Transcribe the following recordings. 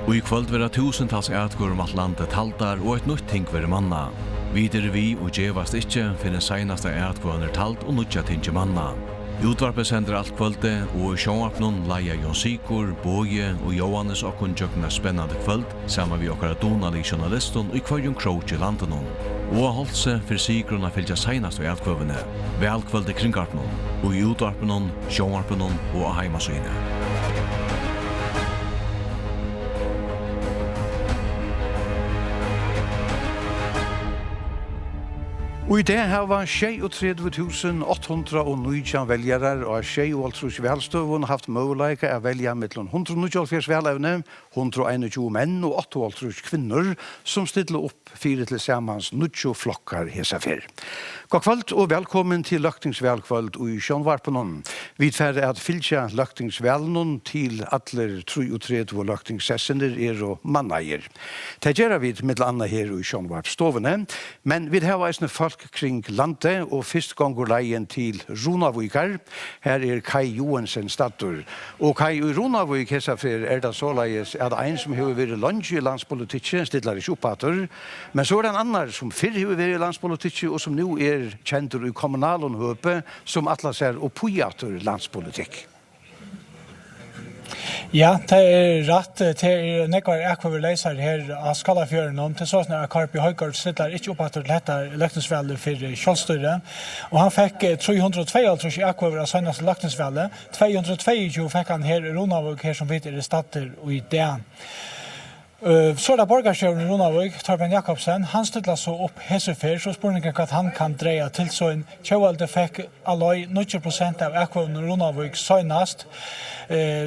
Og I kvöld vera tusentals ætgur om at landet taldar og et nytt ting vera manna. Videre vi og gjevast ikkje finne seinasta ætgåner talt og nutja tingi manna. Utvarpet sender alt kvölde og I sjånvarpnån leia Jon Sigur, Boje og Johannes okkun jøgna spennande kvöld saman vi okkara donali journalistun og I kvarjun kråk I landenån. Og holdt seg for sigruna fylgja seinast og ætkvövene. Velkvölde kringarpnån og I utvarpnån, sjånvarpnån og heimasøyne. Og I det her var 36.819 velgere og 26 velstøvun haft mulighet å velge mellom 194 velevne, 121 menn og 28 kvinner som stiller opp 4 til samans 90 flokkar hesafer. God kvöld og velkommen til løgtingsvelkvöld og I sjånvarpenen. Vi tverre at fylkja løgtingsvelnen til atler 33 løgtingssessener og manneier. Det gjør vi med anna her I sjånvarpstovene, men vi har eisne folk kring landet og fyrst gonger leien til Runavíkar. Her Kai Johansen statur. Og Kai I Runavík hesafer det såleis at ein som har vært langt I landspolitikk, stiller ikke oppater, men så det en annan som fyrr har vært I landspolitikk og som nå kjentur I kommunalen høpe som atlas og pujater landspolitikk. Ja, det rett. Det nekvar ekvar leiser her av Skallafjøren. Til sånn at Karpi Høygård stiller ikke opp at dette løgtingsveldet for kjølstyret. Og han fikk 322 ekvar av sønnes løgtingsveldet. 222 fikk han her I Runavík, her som vet stater og I det. Så det borgarstjøren I Runavík, Torben Jakobsen, han stiller så opp hesefer, så spørningen hva han kan dreie til så en kjøvalde fikk alløy 90% av ekvaren I Runavík søgnast.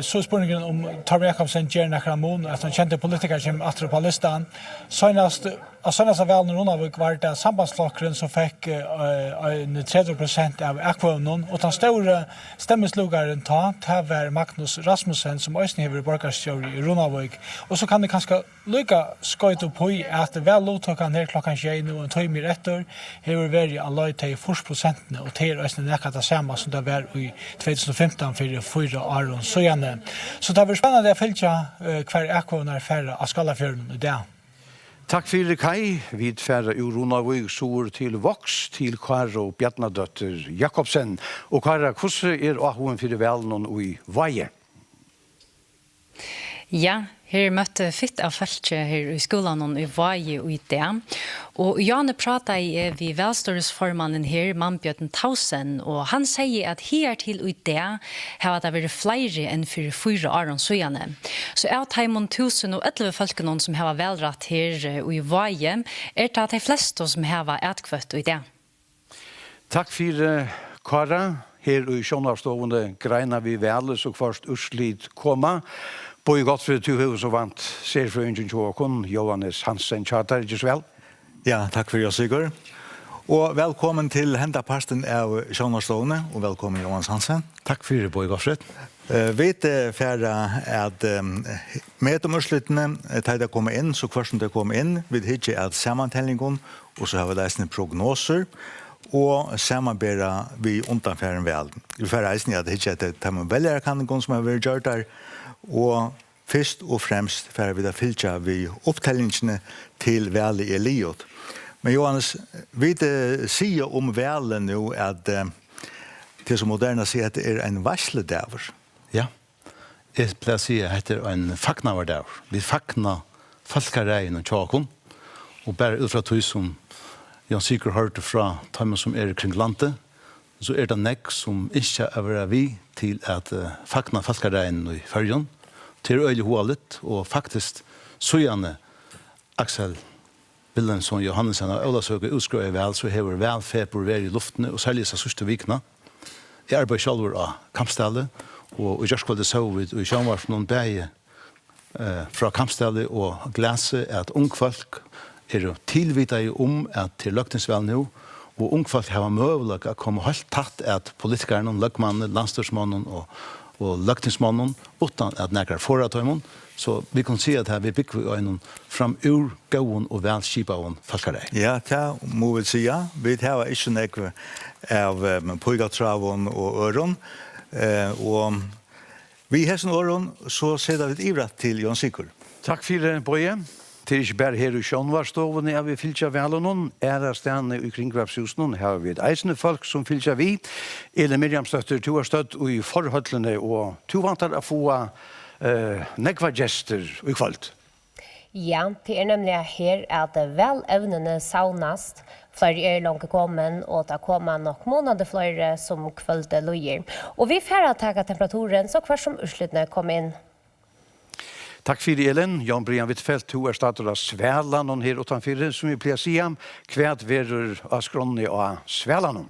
Så spørningen om Torben Jakobsen gjør nekramon, at han kjente politikere som atre på listan. Søgnast av velen I Runavík var det sambandsflokkeren som fikk 30% av ekvaren, og den store stemmeslugaren det var Magnus Rasmussen, som også hever borgarstjøren I Runavík. Og så kan det kanskje lukka skøyt på at vel lovtøkken her klokkan 21 og en tøymer etter hever vært alløy til 40%, og det også nekket det samme som det var I 2015 for 4 år og søgjende. Så det var spennende å følge hver ekvåner færre av Skallafjøren I dag. Takk for Kai. Vi tverre I Runavík sår til Vox, til Kara og Bjarnadøtter Jakobsen. Og Kara, hvordan ahoen for velen og I Vaje? Ja, her møtte fitt av feltet her I skolen I Vaje og I det. Og Janne pratet vi velstårsformannen her, Mannbjørn Tausen, og han sier at her til I det har det vært flere enn for 4 år siden. Så av Taimon 1011 folkene som har velrett her I Vaje, det de fleste som har etkvøtt I det. Takk for Kara. Her I Sjånavstående greina vi vel, så først urslit komma. Boje Gottfried, du har så vant serfrøyngen Tjåkon, Johannes Hansen Tjatar, ikke så vel? Ja, takk for jeg, Sigurd. Og velkommen til hendaparsten av Sjånavstående, og velkommen Johannes Hansen. Takk for Boje Gottfried. Vi færre at med urslitene til det kommer inn, så først det kommer inn, vi hittir at sammantelningen, og så har vi leisende prognoser, og samarbeida vi undanfæren vel. Vi får reisende at hittir at det er velgerkanningen som har vært gjort der, og først og fremst får vi da fylkja vi opptellingene til vel I Eliot. Men Johannes, vi sier om velen nå at det som moderne sier at det en varsledaver. Ja, jeg pleier å si at det en fagnavardaver. Vi fagnar folkereien og tjåkon, og bare ut fra tog som Jan Sigur hørte fra tøymen som kring landet, så det nekk som ikke er vi til at fagna folkereien I Førjon, til øyelig hoalit, og faktisk søgjane Axel Willensson Johannesson og Ølasøke utskrevet vel, så hever vel feber være I luftene, og særlig så sørste vikna. Jeg arbeider selv av kampstallet, og I Gjørskvaldet så vi I Sjånvarfen noen beie fra kampstallet og glase at ungfolk tilvidde om at til løgtingsvel nå, og ungfolk har mulighet å komme helt tatt at politikerne, løgmannen, landstyrsmannen og løgtingsmannen, uten at nækker foratøymon. Så vi kan si at her vi bygger en fram ur gåen og velskipavn folkarei. Ja, det må vi si ja. Vi har ikke nækker av Pøygatravon og Øron. Og vi har sånn Øron, så ser vi ivrat til Jon Sigur. Takk for det, Bøye. Det er ikke bare her i Sjønvarstoven er vi fyllt av vel noen. Stedene i kringgrapshusen har vi et eisende folk som fyllt av vi. Eller Miriam Støtter, to har støtt i forholdene, og to vantar å få nekva gjester i kvalt. Ja, det er nemlig her at velevnene saunast. Flere langt kommet, og det kommer nok måneder flere som kvölde lojer. Og vi får ta temperaturen så hver som utsluttene kom inn. Takk for Elin. Jan Brian Wittfeldt, to er stater av Svælanon her utanfyrir, som vi pleier å si ham. Kvært verur av skronni av Svælanon.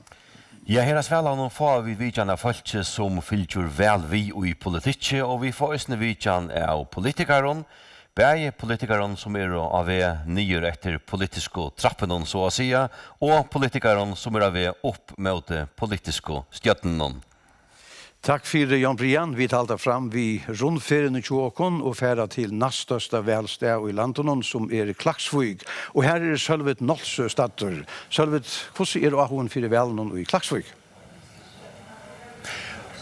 Ja, her er Svælanon får vi vidjan av folk som fylgjur vel vi i politikk, og vi får også vidjan av politikeren. Begge politikeren som er av nyer etter politiske trappen, så å si, og politikeren som er av opp mot politiske stjøtten. Takk for Jan Brian. Vi talte fram vi rundferien i Tjåkon og færa til nastørste velsted i landet som er Klaksvig. Og her er Sølvet Nolsø stater. Sølvet, hvordan er ahon for velen i Klaksvig?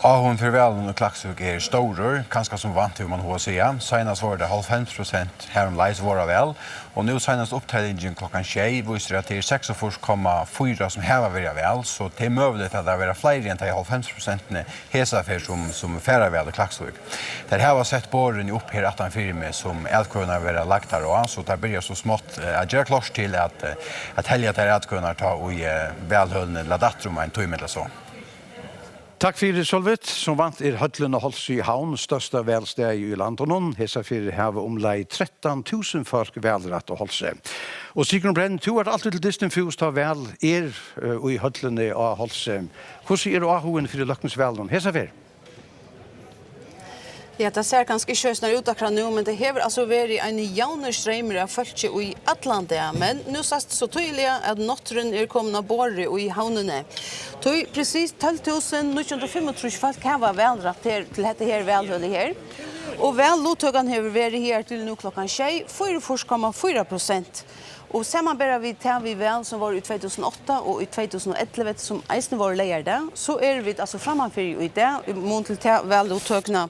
Ahon för väl och Klaksvik är stora, kanske som vant till man hör säga. Senast var det 50% häromlejs vara väl. Och nu senast upptällningen klockan 6 visar att det är 6,4 som här var väl. Så det är möjligt att det är fler än de 50% hesa som färra väl i Klaksvik. Det här var sett båren upp här 18 som äldkörna var lagt här. Så det börjar så smått att göra klart till att helga till äldkörna ta och välhållande ladatrum en timme eller så. Takk for det, Solvet. Som vant er Høtlen og Holse i havn, største velsted i landet. Hesa for have omlai 13 000 folk velrett og Holse. Og Sigrun Brenn, du har alltid til distinfus ta vel i Høtlen og Holse. Hvordan er ahoen for løkkensvelen? Hesa for? Ja, det ser ganske kjøsner ut akkurat nå, men det har altså vært en jauner strømmer av folk i Atlantet. Men nå er det så tydelig at notteren er kommet av båret i havnene. Precis 12.925 folk har velrett til dette her velhølet her. Og vellottøkene har vært her til nå klokken 6, 4,4%. Og ser man bare vi tar vi vel som var i 2008 og i 2011 som eisen var leier der, så er vi altså framfor i det, mot til vellottøkene.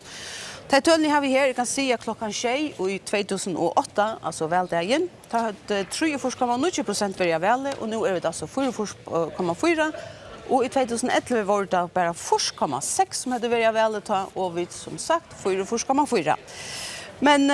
Det tøllene har vi her, jeg kan si at klokken 6 og i 2008, altså veldagen, da hadde 3,90% vært veldig, og nå er det altså 4,4%. Og i 2011 var det bare 4,6 som hadde vært veldig, og vi som sagt 4,4%. Men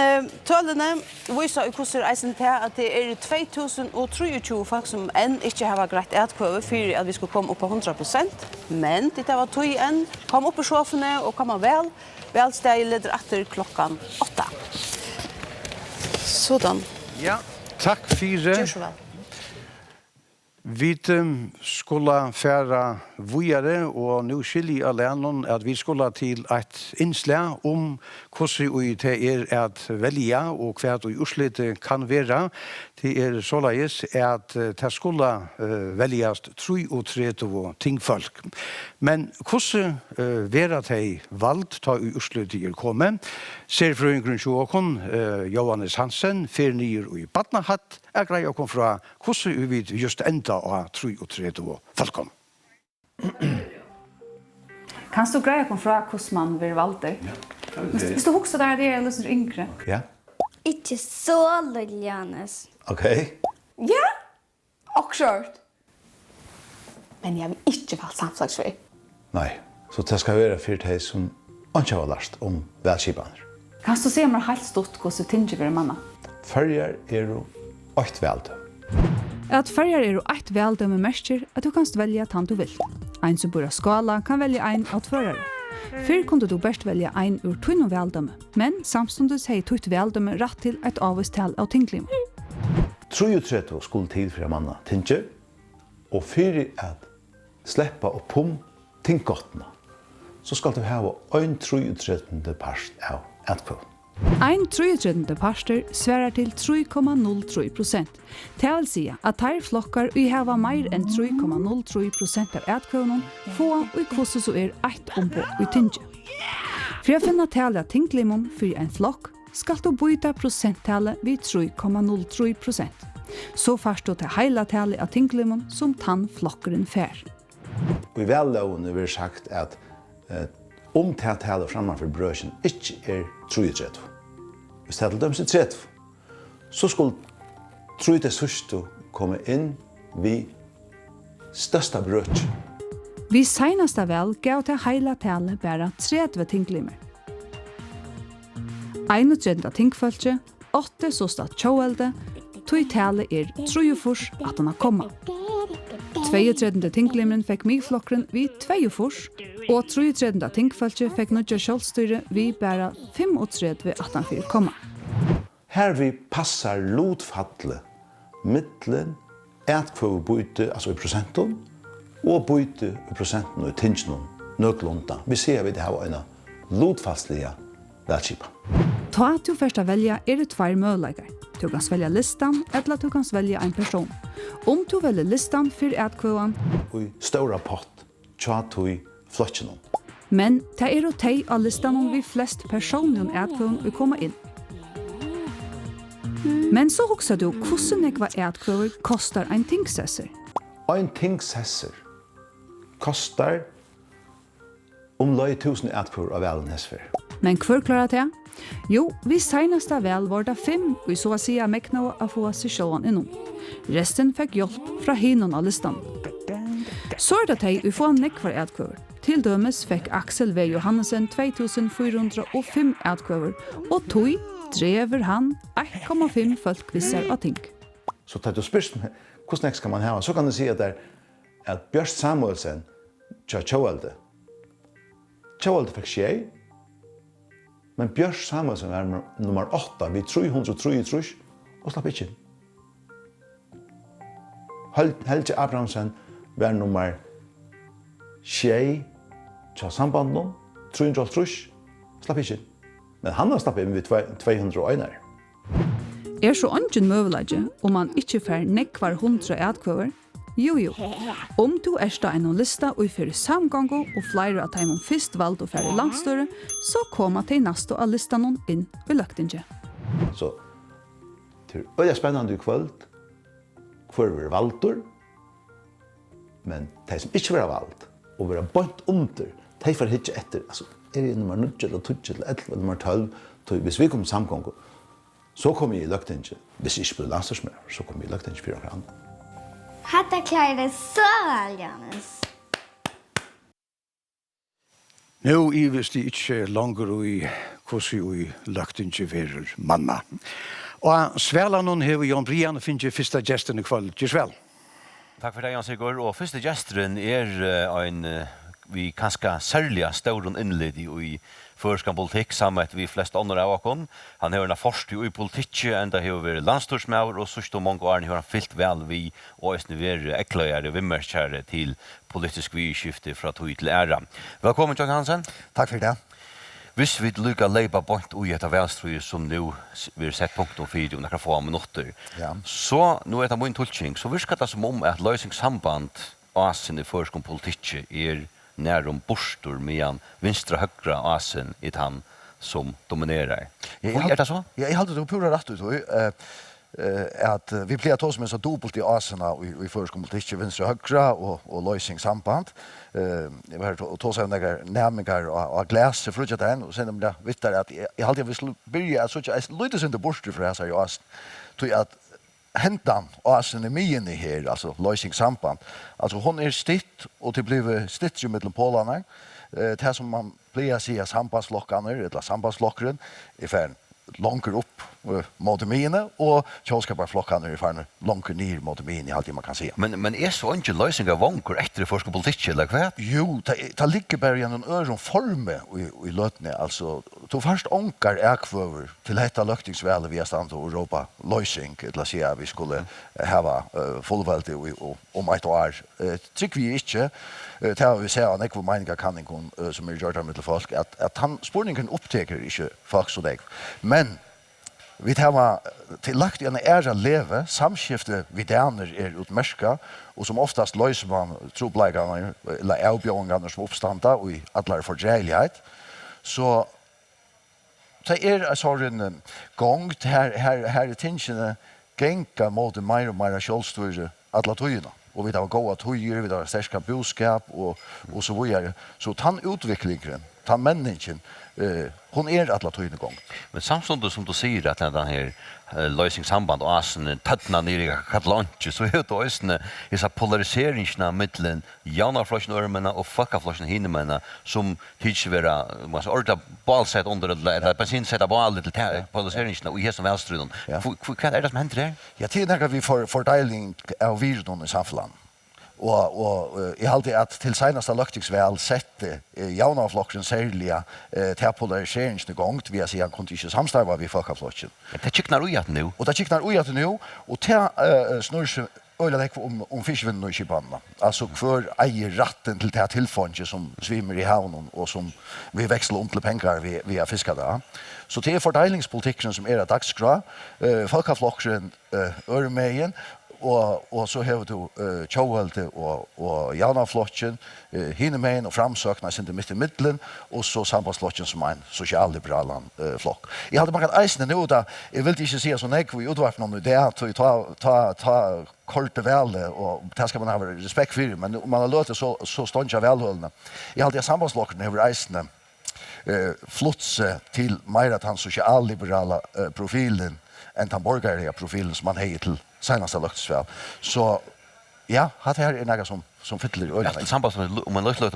tøllene viser hvordan eisen til at det er 2023 folk som enn ikke har greit etkøve for at vi skulle komme opp på 100%. Men det var tog enn, kom opp på sjåfene og kom vel. Velsteg leder etter klokken 8. Sådan. Ja, takk for det. Gjør så vel. Vi skulle fære vujere, og nå skiljer jeg alene at vi skulle til et innslag om hvordan det er at velge og hva det utslitt kan være. Det er såleis at det skulle velges 33 tingfolk. Men hvordan være det valgt ta utslitt er kommet? Ser frøyngren Sjåkon, Johannes Hansen, Fernir og i Badnahatt, jeg greier å komme fra hvordan vi just enda av 33 folkom. Kan du greie kom fra hvordan man vil valgte? Hvis du husker der, det er litt yngre. Ja. Ikke så Lilianes. Okej. Ja, og kjørt. Men jeg vil ikke være samslagsfri. Nei, så det skal være for de som ikke har lært om velskipaner. Kan du se meg helt stort hvordan tinge vil manna? Førjer er jo 8 veldøm. At førjer er jo 8 veldømme merker at du kan velge han du vil. En som bor av skala kan velge en av førere. Før kunne du best velge en ur tunne veldømme, men samtidig har tutt veldømme rett til et avvistal av tinglim. 33 skulle tid for manna tinge, og for at släppa og pum tinggottene, så skal du ha en 33 part av etkvøv. Ein 33 parster sverar til 3,03%. Det vil si at her flokkar vi hava meir enn 3,03% av etkvøvnen få og kvosse så er 1 ombå i tinge. For å finne tale av tinglimum for en flokk, skal du byta prosenttale vid 3,03%. Så først du til heila tale av tinglimum som tann flokkeren fer. Og i vellovene vil sagt at om tale framfor brøsjen ikke er 33. hvis det er til dømes i 30, så skulle tro det sørste komme inn vi største brøt. Vi senaste vel gav til heila tale bare 30 tinglimmer. 31 tingfølge, 8 såstad tjåelde, 2 tale 3 at han har kommet. 32 tinglimren fikk mygflokkeren vi 2 og 33 tingfølge fikk nødja kjølstyre vi bare 35 at han fyrir kommet. Her vi passar lotfattle mittlen ätkvöv byte, altså i prosenten, og byte i prosenten og i tingsnen, nøklunta. Vi ser vi det her var en lotfastlige velskipa. Ta at du først velja det 2 møleikar. Du kan velja listan, eller du kan velja en person. Om du velger listan for ätkvövan, Og i stora pott, tja tog flotjenom. men det og tei av listan om vi flest personer ätkvövan vil komma inn. Men så husker du hvordan nekva ätkvöver kostar en tingsesser. En tingshesser kostar lai 1000 ätkvöver av velen hesfer. Men hver klarar det? Jo, vi senaste vel var det 5, og så å si mekna å få seg sjåan innom. Resten fikk hjelp fra hinon av listan. Så det tei vi får nekvar ätkvöver. Til dømes fikk Axel V. Johannesen 2405 ätkvöver, og tog drever han 1,5 folk visser av ting. Så tar du spørst med hvordan skal man ha, så kan du si at det at Bjørst Samuelsen tja Tjåelde. Tjåelde fikk skjei, men Bjørst Samuelsen var nummer 8 vid 333 og slapp ikke. Helge Abrahamsen var nummer 6 tja sambanden, 330 slapp ikke. Men han har slappet inn vid 201. Så ingen møvelager om man ikke får nekvar 100 ætkvøver? Jo. Om du da en lista og fyrir samgango og flere av dem fyrst valgt og færre landstøre, så kommer til neste av listan inn i løktinge. Så det er spennende i kvöld hvor vi valgtor, men de som ikke var valgt og var bønt under, de får ikke etter, altså, nummer 9 eller 12 eller 11 eller nummer 12, hvis vi kommer samgång, så kommer vi i løktinge. Hvis ikke blir landstørsmær, så kommer vi i løktinge 4 år. Hatta klarar det så väl, Janus. Nå ives de ikke langer i hvordan i løktinge verer manna. Og Svelan hever Jan Brian finner første gesten i kveld. Gisvel. Takk for det, Jan Sigurd. Og første gesten en vi kanskje særlig større innledd i førskan politikk sammen med vi flest andre av oss. Han har en forskning i politikk, enda har vært landstorsmauer, og sørst og mange år har han fyllt vel vi, og vært ekløyere, vimmerkjære til politisk vidskifte fra tog til æra. Velkommen, John Hansen. Takk for det. Hvis vi lykker leipa bort ui etter velstrøy som nå vil sett punktum 4 om noen få minutter, så nå etter min tolkning, så virker det som om at løsningssamband asen i førskan politikk nærum borstor medan vinstra högra asen i han som dominerar. Är det så? Ja, jag hade det pura rätt ut att vi blir att som så dubbelt i aserna i förskolepolitik vinstra högra och lösning samband. Jag har att ta sig några nämningar och glas för att den och sen om det vet att jag hade vi skulle börja så att lite sen det borstor för så jag as tror att hentan och asen är med i här alltså lösning samband. Alltså hon stitt och det blev stitt ju mellan polarna. Det som man blir säga sambandslockarna eller sambandslockren i färn långt upp mot mine och kjølskaparflockarna i färn långt ner mot mine allt man kan säga. Men är så inte lösningar vankor efter forskarpolitik eller vad? Jo, det ligger bara i en öron form i lötne alltså to först onkar äkvöver till detta löktingsväl vi har stand och Europa lösning eller säga vi skulle ha fullvälde om ett år. Tycker vi inte det har vi ser en ekonomiska kanning som är gjort av folk att han spårningen upptäcker inte folk så det. Men vi har till lagt en ära leve samskifte vid där utmärska och som oftast löser man troblägarna eller avbjörningarna som uppstanda och i alla förgälighet så det så en gång här tingen gänga mot mer och mer självstyre alla tojerna och vi har goda tojer vi har starka boskap och så vidare så tann utvecklingen ta människan hon alla tøyne gång. Men samtidigt som du säger att den här lösningssamband och asen tattna ner i Katalonien så är det också så polariseringen mellan jaunaflossen och fuckaflossen hinnemänna som tycks vara måste orda balsätt under eller bensinsätta bal till polariseringen och i som vänsterruden. Vad är det som händer där? Ja, det är vi får fördelning av virus i samhället. Og jeg halte at til seneste løktingsvel sette jaunaflokken særlige til polariseringsne gongt, vil jeg si han kunne ikke samstarve ved folkeflokken. Det kiknar ujatt nu. Og det kiknar ujatt nu, og det snurr seg øyla dekk om fiskvinnen og kipanna. Altså hver eier ratten til det tilfåndet som svimmer i havnen, og som vi veksler om til penger via fiskada. Så det er fordelingspolitikken som er dagsgra, folkeflokken øremeien, og så har du Tjåvelte og Janaflokken, Hinnemein og Framsøkna sin midt i middelen, og så Sambandsflokken som en sosialliberal flokk. Jeg hadde mange eisene nå, da jeg vil ikke si så nekv i utvarpen om det, at ta korte vele, og det skal man ha respekt for, men man har løtet så ståndja velholdene. Jeg hadde Sambandsflokken over eisene flotse til mer at han sosialliberala profilen enn den borgerlige profilen som man heier til senaste löktsväl. Så ja, det här är något som fyller ögonen. Det samband om man löser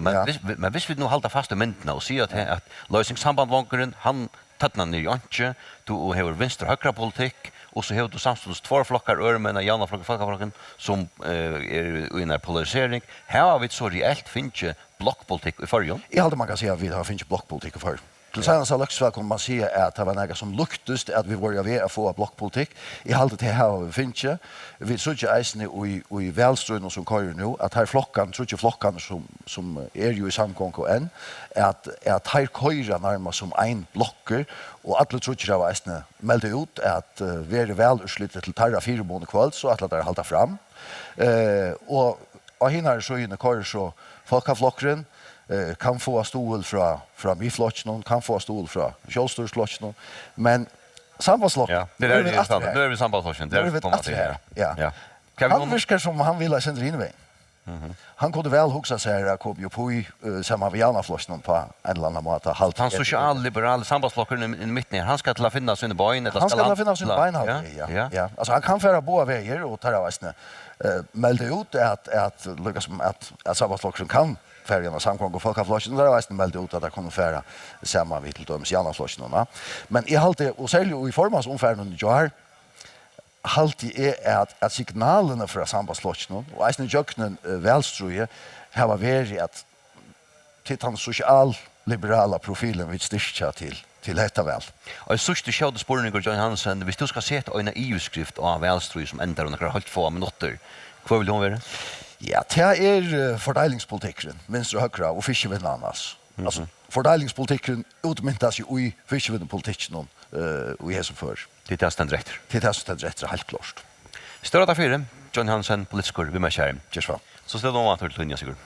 men visst vi nu hålla fast i myndna och se att lösningssambandvankaren han tattna ner i antje, du har vänster högra politik och så har du samtidigt två flockar örmena Janna flocken som är i en polarisering. Här har vi så reellt finche blockpolitik i förrjun. Jag hade man kan säga att vi har finche blockpolitik i förrjun. Til senast Luxville kan man se at det var noe som luktest at vi var ved å få blokkpolitikk. I halde til her vi finner vi tror ikke eisene i velstrøyene som kører nå, at her flokkene, tror ikke flokkene som er jo i samgång og enn, at her kører nærmest som en blokker, og alle tror ikke det var eisene meldte ut at vi er velutslyttet til tarra 4 måneder kveld, så at det er halda fram. Og henne er søyene kører så folkeflokkeren, kan få stol fra miflotchen, kan få stol fra kjølstorsflotchen, men sambandsflokken. Ja, det är det standard. Nu är vi sambandsflokken. Det är komma till här. Ja. Han viskar som han vill ha sända in väg. Han kunde väl huxa sig att komma ju på i samma Janaflocken på en eller annan måte halt. Han socialliberal sambandsflokken i mitten. Han ska till finna sina bein eller ska han finna sina bein ja. Alltså han kan föra båda vägar och ta väsna melda ut att Lucas att sambandsflokken kan färgerna samkommer och folkeflokken, där var det meldt ut att det kommer färra samma vid till döms Janaflokken. Men i halte och särskilt i formans omfärden jag har halte är att signalerna för sambandsflokken och eisen jöknen välstruje har varit att titta social-liberala profilen vid styrka till detta väl. Och jag såg det själv spårningar John Hansen, hvis du ska se en EU-skrift av välstruje som ändrar och några halt få minuter. Vad vill hon vara? Ja, det fordelingspolitikken, venstre og høyre, og fiskevinnen annars. Altså, fordelingspolitikken utmyntas jo i fiskevinnenpolitikken og i hese før. Det er stendt retter. Det er stendt retter, helt klart. Større av 4, John Hansen, politiker, vi med kjære. Kjærsvann. Så stedet om at du til linja, Sigurd.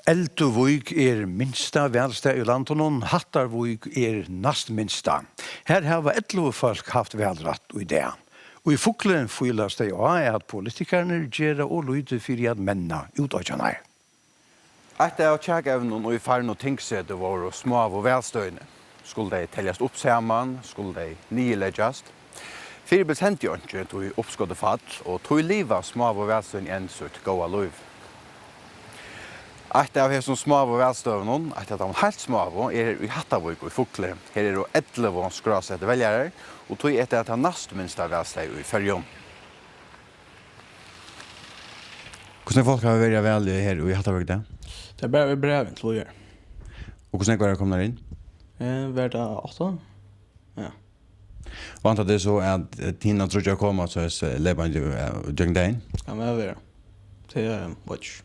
Elduvøyk minsta velstad i landet, Hattarvøyk nast minsta. Her har 11 folk haft velratt i det. Og i fuklen fylas det at politikerne gjør og lyder for at menna utøkjene er. Et av tjekkevnen og i faren og tingsete var små og velstøyne. Skulle de teljas opp sammen, skulle de nyleggjast. Fyrbils hent jo ikke tog oppskådde fall, og tog livet små og velstøyne enn sutt gåa liv. Et av hesson små og velstøyne, et av de helt små i Hattavøyk og i fukle. Her er det 11 skrasette velgere, og tog etter at han nast minst av velstøy i Färjön. Hvordan folk har vært vel her i Hattavøyk da? Det er bare breven til å gjøre. Og hvordan var det kommet inn? Vært 8. Ja. Og antar det så at tina tror jeg kommer så er lebende døgn dagen? Skal vi være. Det er watch.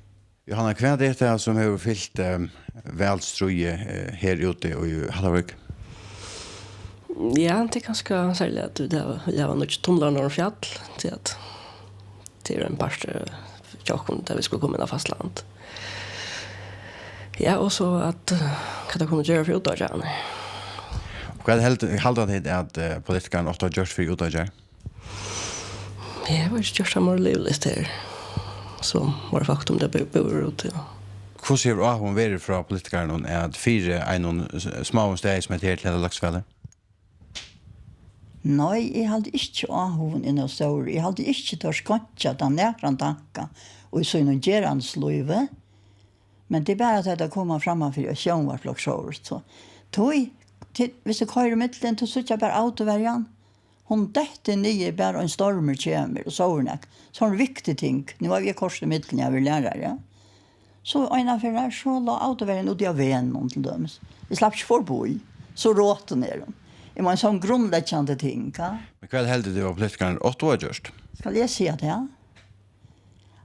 Johanna, hva er det som har fyllt velstrøye her ute i Hattavøyk? Ja, det er ganske særlig at det var noe tunnler når fjall til at det er en parste tjokken der vi skulle komme inn av fastland. Ja, og så at hva det kunne gjøre for utdagjerne. Hva er det halda tid at politikeren ofte har gjort for utdagjerne? Ja, det var ikke gjort samme livlist her som var faktum det bor ut til. Hur ser du hon vara från politikerna att fyra en små steg som heter till Laxfälle? Nei, jeg hadde ikke avhoven i noe større. Jeg hadde ikke tør skantja den nærkran tanka og så noen geransløyve. Men det bare at det kommer framan for å sjøen var floksjåret. Så hvis du kører midtelen, så sitter jeg bare autoverjan. Hon dette nye bare en stormer kommer og sånne. Sånne viktige ting. Nå har vi korset midtelen jeg vil lære, ja. Så en av for så la autoverjan ut i vennen til dømes. Vi slapp ikke forbo i. Så råte ned dem. Det var en sånn grunnleggende ting. Ja? Men hva heldig det var politikeren 8 år gjørst? Skal jeg si det, ja?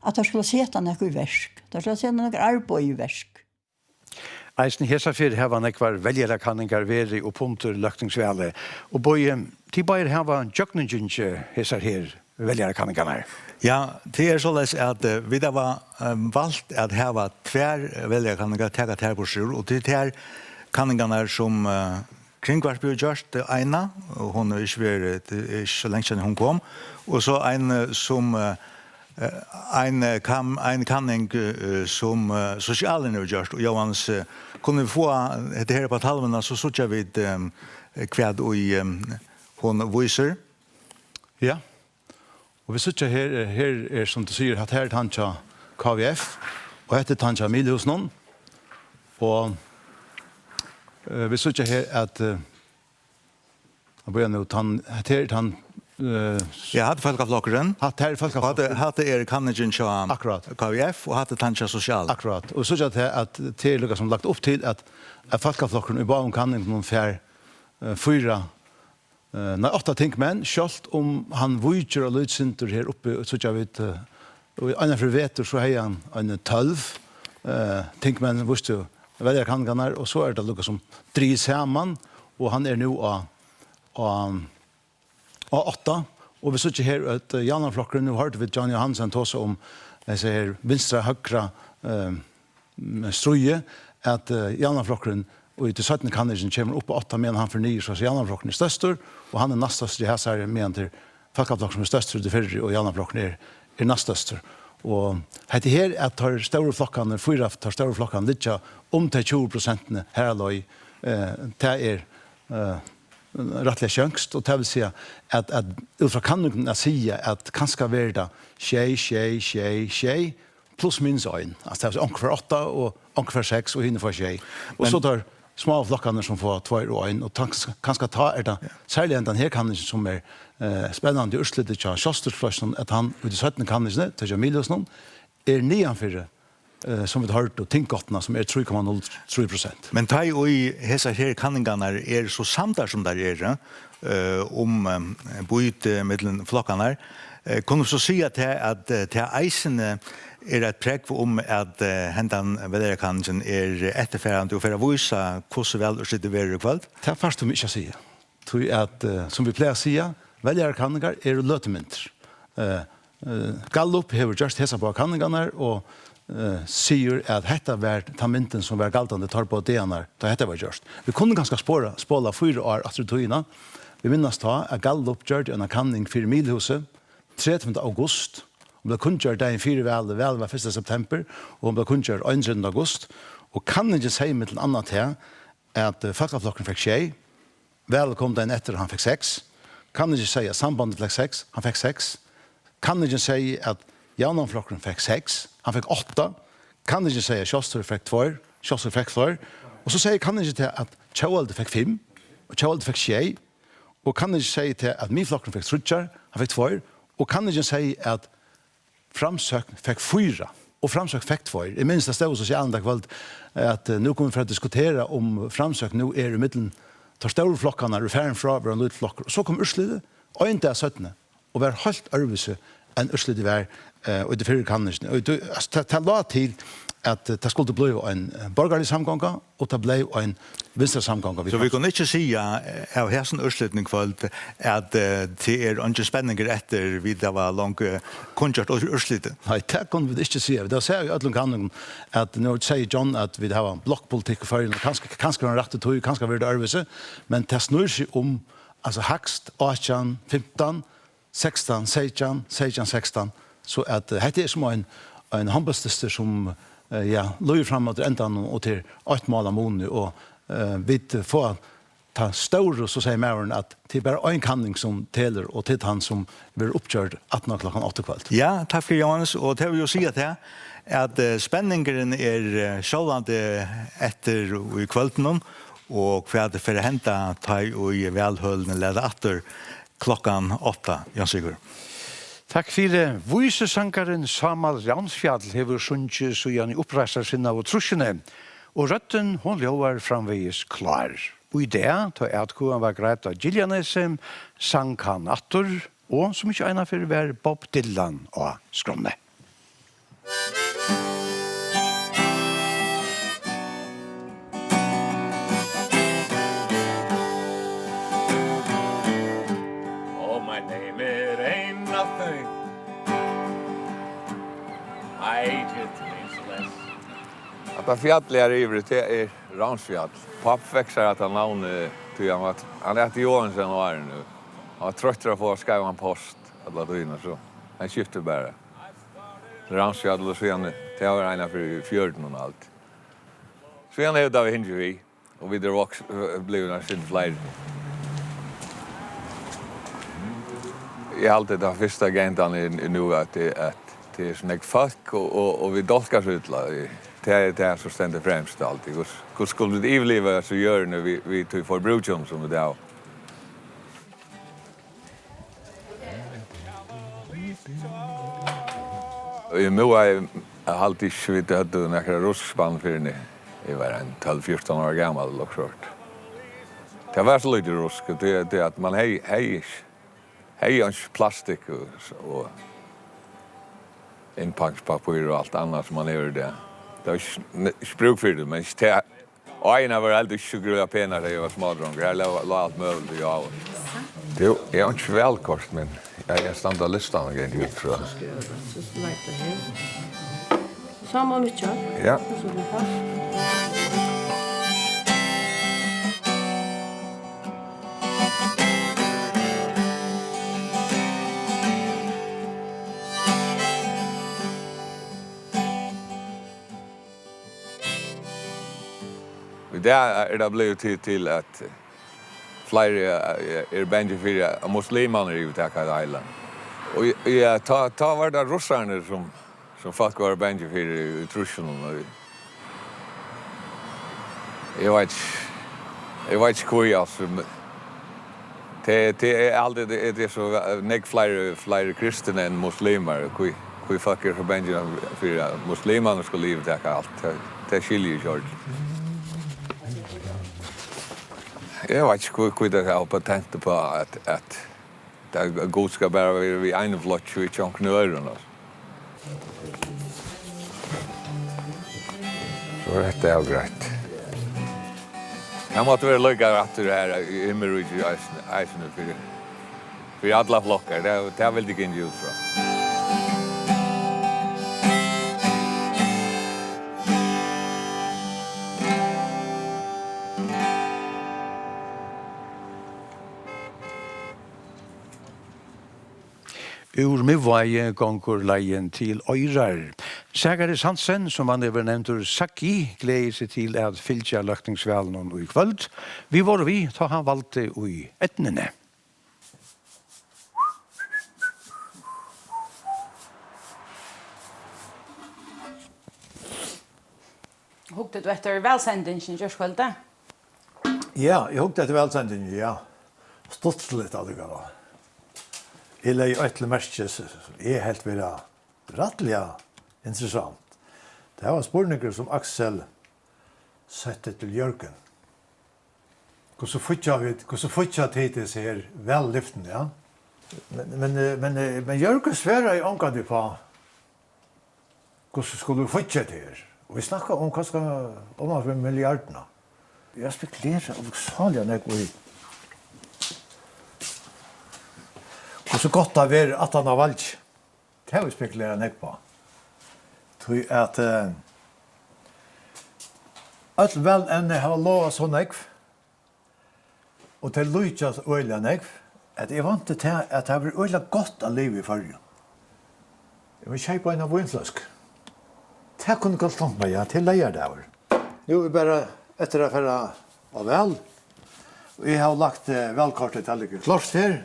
At jeg skulle sette noe i versk. Jeg skulle sette noe arbeid i versk. Eisen hesafyr har han ekvar veljere kanningar veri og punter løktingsvele. Og boi, tilbake har han jøkninginge hesar her veljere kanningarna. Ja, det er således at vi da var valgt at her var tver veljere kanningar taget her på sjur, og det er kanningarna som Kringvart blir gjort det ena, og hun er ikke vært ikke så lenge siden hun kom, og så en som en kanning som sosialen er gjort, og Johans kunne vi få det her på talvene, så sørger vi kvad og hun viser. Ja, og vi sørger her som du sier, at her er Tanja KVF, og heter Tanja Milhusnån, og vi så ikke her at jeg börjar nu jag hade folkaflockaren hade kanningen så akkurat KVF och hade Tanja social akkurat och så att det är lukar som lagt upp till att folkaflockaren i bakom kanningen någon fär fyra när 8 tinkmän skalt om han vujur och lutsinter här uppe så jag vet och en för vet så har han en 12 tinkmän visste väljer kanningar och så är det lukar som drivs samman och han är nu och 8 och vi sitter här att Janaflockaren nu hörde vi John Johansson tala om jag säger vänstra högra struje att Janaflockaren och det 17 kanningen kommer upp på 8 men han förnyar så Janaflockaren är störst och han är nästast det här så är med till Folkaflockaren är störst det förr och Janaflockaren är nästast och det här att tar stora flockarna fyra tar stora flockarna lite till 20% här loj det är rättliga chans och det vill säga att utifrån kanningen att säga att kanske värda tjej plus minus en alltså det är ungefär 8 och ungefär 6 och hinner för tjej och så tar små flockarna som får 2 och 1 och kanske ta det särskilt den här kanningen som är spännande urslutet till Sjösterflossen att han ut i 17 kanningen till Jamilus någon är nedanför som vi har hört och tinkgottna som är 3,03%. Men ta i hesa här kanningarna är så samtar som där är byte mellan flockarna. Kan du så säga att det eisen är ett präck om att händan väder kanningen är efterfärande och för att visa hur så väl och sitter väl kväll. Det är först mycket att säga. Tror att som vi plejer säga väder kanningar är lötemynter. Gallup har just hesa på kanningarna och säger att detta var tamenten som var galtande tar på DNA då detta var just. Vi kunde ganska spåla 4 år efter tøyna. Vi minnas ta att Gallup gjorde en kanning för Milhuset 13. august. Och det kunde göra den 4 väl var 1. september och det kunde göra 1. august och kan inte säga med annat här att Folkaflocken fick tjej. Väl kom den efter han fick 6. Kan inte säga sambandet fick 6, han fick 6. Kan inte säga att Janaflocken fick 6, han fick 8. Kan inte säga Sjöster fick 2, Sjöster fick 4. Och så säger kan inte att Tjåvalde fick 5 och Tjåvalde fick 6. Och kan inte säga att Miflocken fick 3, han fick 2. Och kan inte säga att Framsök fick 4 och Framsök fick 2. I minsta stod så själva kvällt att nu kommer vi för att diskutera om Framsök nu är i mitten tar stora flockarna och färren från en liten flock. Och så kom urslidet och inte är 17 och var helt örvise en urslidet var och det fyrir kanningen. Och det la till att det skulle bli en borgerlig samgång och det blev en vinstra samgång. Så vi kan inte säga av hästen urslutning kvällt att det är inte spänningar efter vid det var långt konjakt och urslutet. Nej, det kan vi inte säga. Det säger ju ödlung kanningen att nu säger John att vi har en blockpolitik för en kanske en rätt tog, kanske vill det örvise, men det snurrar sig om alltså högst 18, 15, 16, 16, 16, så att det är som en handbollstester som ja, løy framåt ändan och till 8 mål mån och vi får ta stor så säger Maren att det är bara en kanning som teler och till han som blir uppkörd 18 klockan 8 kväll. Ja, tack för Johannes och det vill ju säga att spänningen är självande efter i kvällen och för att för hämta ta och i välhållna ledda åter klockan 8. Jan Sigurd. Takk for voisesankaren Samal Ransfjall hever sunnkje så gjerne oppreisar sinna og trusjene, og røtten hon lovar framvegis klar. Og i det, ta etkoen var greit av Giljanese, sang han attor, og som ikke ena for var Bob Dylan og skromne. Oh, my name, it ain't nothing. I just means less. Att han fjället är ivrig, det är Ransfjall. Papp växer att han navnet till han heter Johansen och är nu. Han var trött att få skriva en post alla dygna så. Han skiftar bara. Ransfjall och sen det var ena för fjörden och allt. Sen är det vi hinner vi och vi drar blev när sin flyg. Jag har alltid den första agendan nu att det är sån folk och vi dolkar ut det är så ständigt främst alltid. Hur skulle det överleva så gör nu vi till för brudgum som det är. Och nu är alltid svårt att du några russband för ni. Jag var en 12-14 år gammal och short. Det var så lite rusk det att man hej plastik och inpackspapper och allt annat som man gör det. Det var spruk för det, men det ena var alltid sjugröda pengar när jag var smådrunk. Jag la allt möjligt ja. Det är inte välkost, men jag stannar listan igen ut från. Samma mycket. Ja. Det det blivit till att flera är bange för muslimer i Utaka Island. Och ja, ta var det russarna som folk var bange för i Truschen. Jag vet inte alltså. Det är alltid det är så nek flera kristna än muslimer. Kui folk är så bange för att muslimerna skulle leva där allt. Det skiljer ju. Jag vet inte hur det är patent på att det god ska bara vara vid en flott så vi inte knören oss. Så det är grejt. Jag måste vara lyckad att det här i Himmelryd i Eisen för alla flockar. Det är väldigt inte ut från. Ur Mivvaje gonger leien til Øyrar. Sægaris Hansen, som han er nevnt ur Saki, gleder seg til at fylgja løkningsvelen og i kvöld. Vi var vi, ta han valgte i etnene. Hugte du etter velsendingen, Gjørskvölde? Ja, jeg hugte etter velsendingen, ja. Stått litt av det gala. Jeg lei øytle merkes, jeg helt vera rettelig interessant. Det var spurninger som Axel sette til Jørgen. Hvordan fortsatt hittills her vellyften, ja? Men Jørgen sverre i omgående på hvordan skulle du fortsatt her. Og vi snakket om hva skal om milliarderna. Jeg spekulerer av salig når jeg og så godt det er at han har valgt. Det har vi spekuleret nek på. Tror at alt vel enn har lovet så nek, og til lykkes øyla nek, at jeg vant til at det blir øyla godt av liv i fargen. Jeg vil kjøpe en av vinflask. det kunne gått långt med, ja, til leierdager. Nu er bare etter å føre av vel. Vi har lagt velkartet til alle klart her.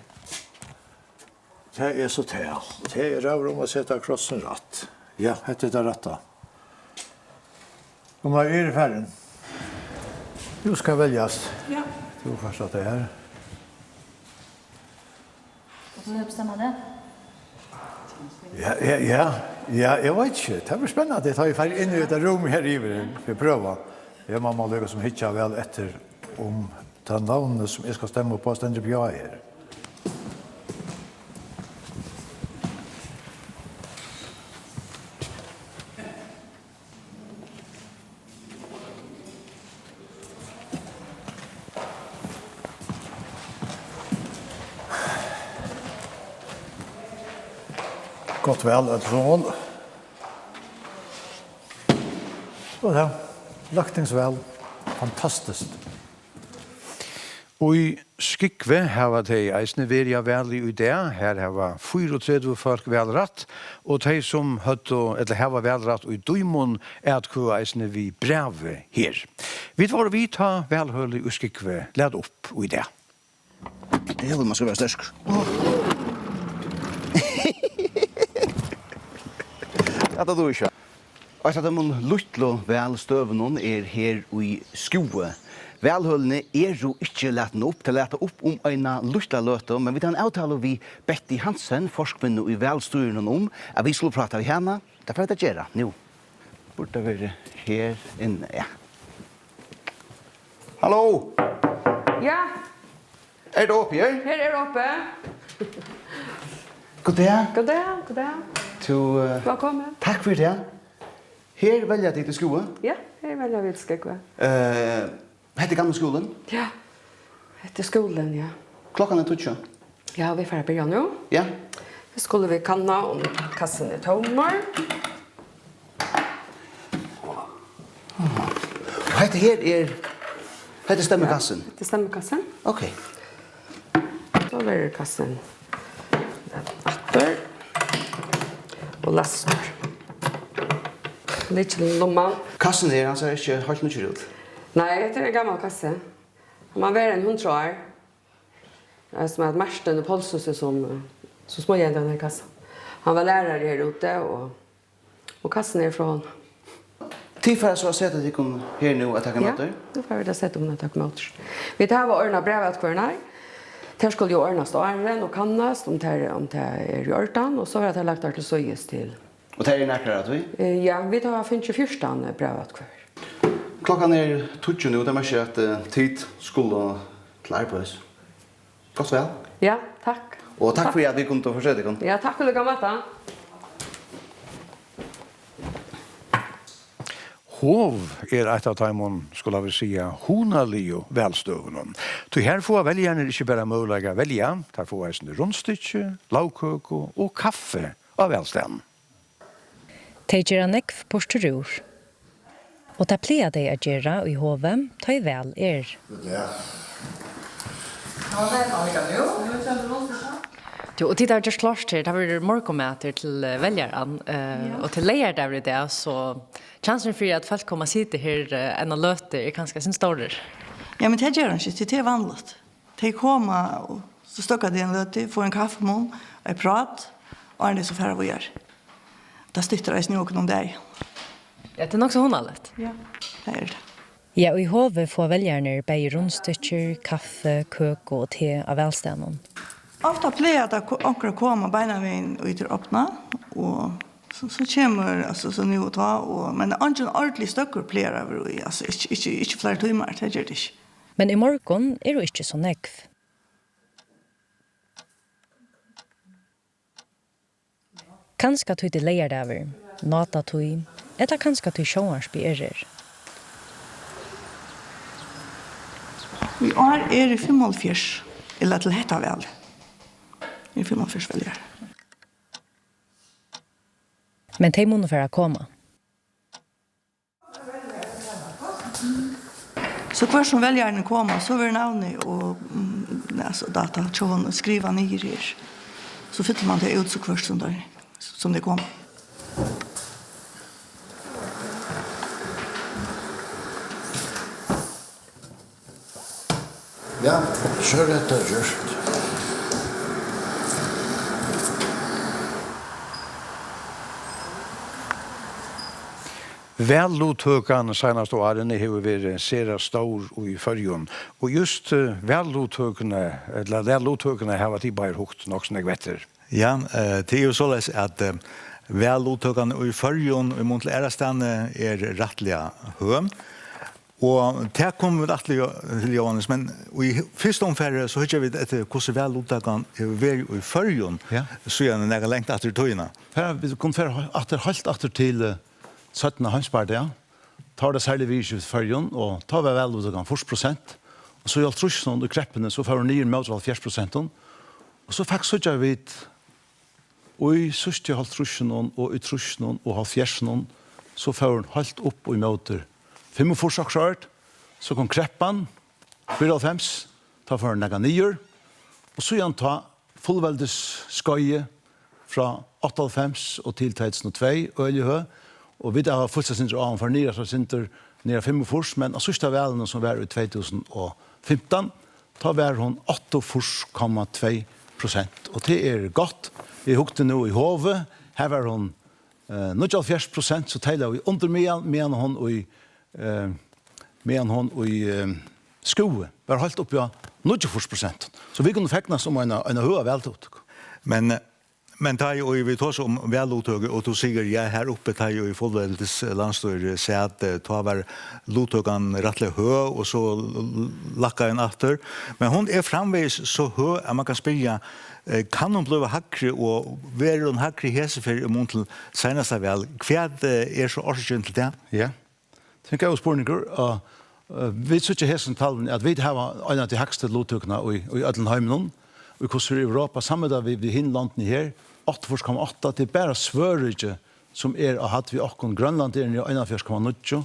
Det er så til. Det er røver om å sette krossen rett. Ja, dette er det rette. Om jeg er i ferden. Du skal velges. Ja. Du først at det her. Og så bestemmer det? Ja, jeg vet ikke. Det blir spennende. Det tar jeg ferdig inn i et rom her i for å prøve. Jeg må lykke som hittar vel etter om det navnet som jeg skal stemme på stendig på her. Gott väl ett rån. Så ja, lagtingsväl. Fantastiskt. Og i Skikve hava de eisne verja vel i det. Her hava 34 folk velratt, og de som eller hava velratt i Duimon er at kva eisne vi breve her. Vi tar vi ta velhølle i Skikve, led opp i det. Det er man skal være stersk. Det er du ikke. Og at de luttlo velstøvene er her i skoe. Velhøllene er jo ikke leten opp til å lete opp om en luttla løte, men vi tar en avtale vi Betty Hansen, forskvinne i velstøvene om, at vi skulle prate med henne. Det får jeg gjøre nå. Burde være her inne, ja. Hallo! Ja. Er du oppe her? Her er oppe. God dag. God dag, god dag. Velkommen. Takk for det. Her velger jeg til skolen. Ja, her velger vi til skolen. Hette gamle skolen? Ja, hette skolen, ja. Klokken er 12. Ja, vi får begynne nå. Ja. Så skulle vi kanna om kassen er tommer. Hette her er... Hette stemmekassen? Hette stemmekassen. Ok. Så er kassen atter. Og laster. Litt til lomman. Kassen her, han ser ikke helt mye ut. Nei, det er en gammel kasse. Man var en 100 år. Det er som at Marsten og Polshuset som små igjen denne kassen. Han var lærere her ute, og kassen er fra han. Tidfør så har sett at de kom her nå at takke møter? Ja, nå får vi da sett om det takke møter. Vi tar var ordnet brevet hver nær. Der skulle jo ordnes åren og kannes om det er i ørten, og så har jeg lagt det til søyes til. Og det er nærkere at vi? Ja, vi tar 24 brevet hver. Klokkan er 20 nå, det er ikke at tid skulle til arbeids. Godt vel? Ja, takk. Og takk for at vi kunne forsøke deg. Ja, takk for det gamle. Hov er et av dem, skulle vi si, honalig og velstøvende. Så her får velgerne ikke bare mulighet å velge. Der får jeg sånn rundstykke, lavkøk og kaffe av velstanden. De gjør nekv posturur. Og det pleier de å gjøre i hovet, ta i vel er. Och titta just klart till det var morgonmöte till väljaren och till lejer där i det så chansen för att folk kommer sitta här en och löte är ganska sin större. Ja, men det gör inte, det är vanligt. De kommer och så stockar det en löte, får en kaffemål, en prat och det så färre vi gör. Det stytter jag snöken om dig. Ja, det är nog så honarligt. Ja, det är det. Ja, og i hovet får velgerne bare rundstykker, kaffe, køk og te av velstanden. Ofta pleier at akkurat kommer beina veien ut til åpna, og så kommer altså, så nå å ta, men ikke en ordentlig støkker pleier over, altså, ikke flere timer, det gjør det ikke. Men i morgen er det ikke så nekv. Kanskje tog det leier det over, nata tog, eller kanskje tog sjåarsbyerer. Vi er i 45, eller til hetta vel. I 45 velger. Men de må for å komme. Så hver som velgerne kommer, så vil navnet og data tjån skriva ned her. Så fyller man det ut så kvart som det kommer. Ja, så rätt har gjort. Välluttökan senaste åren har varit sera stor i förrjun. Och just välluttökarna, eller välluttökarna har varit i bara hukt nog såna vetter. Ja, det är ju så att välluttökan i förrjun i mot ärastan är rättliga hö. Och det kommer väl till Johannes, men i första omfärre så hör vi att hur välluttökan är i förrjun, så är det nära längt efter tøyna. Vi kommer helt till 17. Hansbard, ja. Tar det særlig vis ut førjen, og tar vi vel ut 40%. Og så i alt trussene og kreppene, så får vi nye med 70%. Og så fikk så vi og i sørste halvt trussene og i trussene og halvt fjersene, så får vi helt opp og i møter 45 aksjørt, så kom kreppen, 94, tar for en nega nyer, og så igjen ta fullveldes skøye fra 98 og til 2002, Øljehø, og vi har fullt seg av for nere så sinter nere 45, men av sørste velen som var i 2015, tar vi hun 8,2%. Og det er godt. Vi hukte nå i hovet. Her var hun 90%, så teiler vi under medan hun i skoe. Vi har holdt opp ja 90%. Så vi kunne fekna som en høy veltot. Men det är ju vi tar om välluttög och du säger jag här uppe tar ju i fullväldes landstyr så att ta var luttögan rättligt hö och så lacka en åter. Men hon är framvis så hö att man kan spela kan hon bli hackre och vara hon hackre hese för mot senaste väl. Kvad är så orsaken till det? Ja. Tänker jag spårningar och vi så hesen tallen att vi har en av de högsta luttögna i Ödlenheimen och i kostar i Europa samma vi hinlanden här 8,8 till bara Sverige som har haft vi och Grönland är 1,9.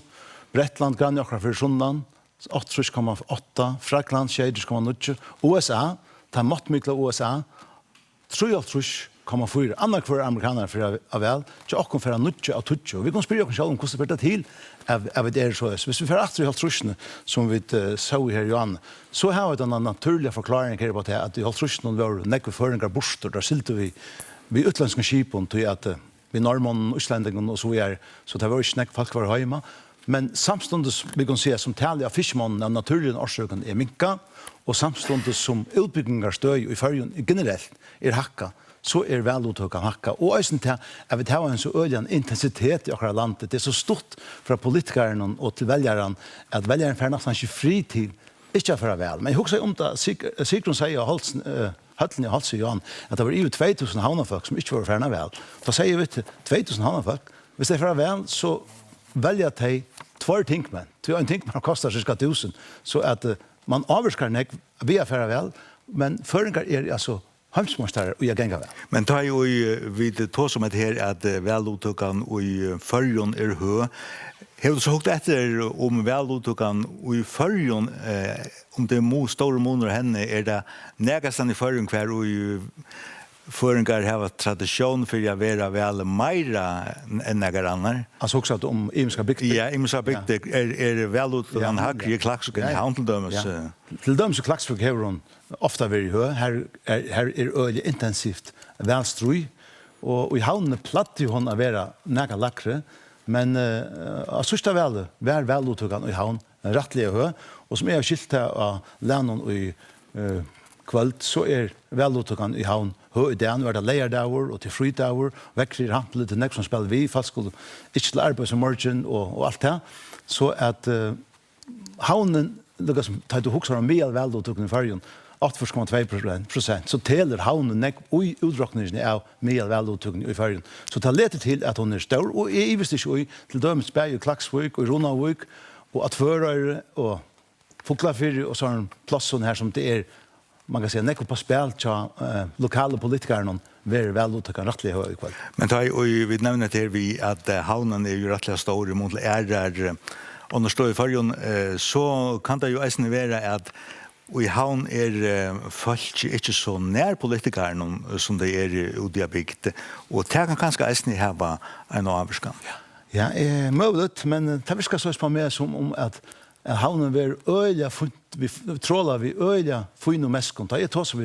Bretland grann och för Sundan 8,8. Frankland 6,9. USA tar måttmikla USA 3,4. Andra kvar amerikaner för väl så och för 9 av 20. Vi kan spela oss själva om hur det till av det är så. Hvis vi för att vi har trusne som vi så här Johan så har vi den naturliga förklaringen här på det att vi har trusne var näck föringar bostor där silte vi utländska skipen till att vi norrmän och islänningar och så är så det var ju snack folk var hemma men samstundes vi kan se som talar fiskmån av naturliga orsaken är minka och samstundes som utbyggingar stöj i förrjun generellt är hacka så är välluttökan hacka och ösen till att vi har en så öden intensitet i våra landet det är så stort för politikerna och till väljaren att väljaren får nästan inte fri till inte för väl men jag husar om det Sigrun säger Hölln i Halsö Johan att det var ju 2000 havnafolk som inte var färna väl. Då säger vi till 2000 havnafolk, hvis det är färna väl så väljer att de två tinkmän. Två en tinkmän kostar cirka 1000 så att man avskar nek via färna väl men föringar är alltså hamsmåstare och jag gänga väl. Men tar ju vid to som det här att välluttökan och i förrjun är hö. Har du så högt efter om välluttökan och i förrjun om det är stora månader henne är det nästan i förrjun kvar och i föringar har tradition för att vara väl mera än några andra. Alltså också att om imska bygder. Ja, imska bygder är välluttökan hackre klaxor i hanteldömes. Till döms och klaxor har hon ofta very hö. Här är öle intensivt välstroj och i havnen platt ju hon att vara några lackre men assista väl välluttökan i havn rättliga hö och som är skilt av länon och i kvalt så är välluttökan i havn hö i den var det lejardagar och till fridagar växer hamplet till nästa som spelar vi fast skulle inte till arbete som margin och allt det så att havnen liksom tar du huxar om mer välluttökan i färjan 8,2% så teller havnen nek oi utdrakningen av mer välluttökan i färjan så tar lite till att hon är stor och i visst inte till döms Berg och Klaxvik och Ronavik och att förare och Foklafyr och sån platsen här som det är man kan säga nek på spel till lokala politiker någon very välluttökan rättliga hög kväll. Men tar ju vi nämner det vi att havnen är ju rättliga stor mot är understår i färjan så kan det ju även vara att och i havn folk inte så nær politikerne som det ute i bygd. Og det kan kanskje eisne hava en avskan. Ja, möjligt, men det viskar så på mer som om att havnen var øyla vi trålar vi øyla fint og meskon. Jeg tåser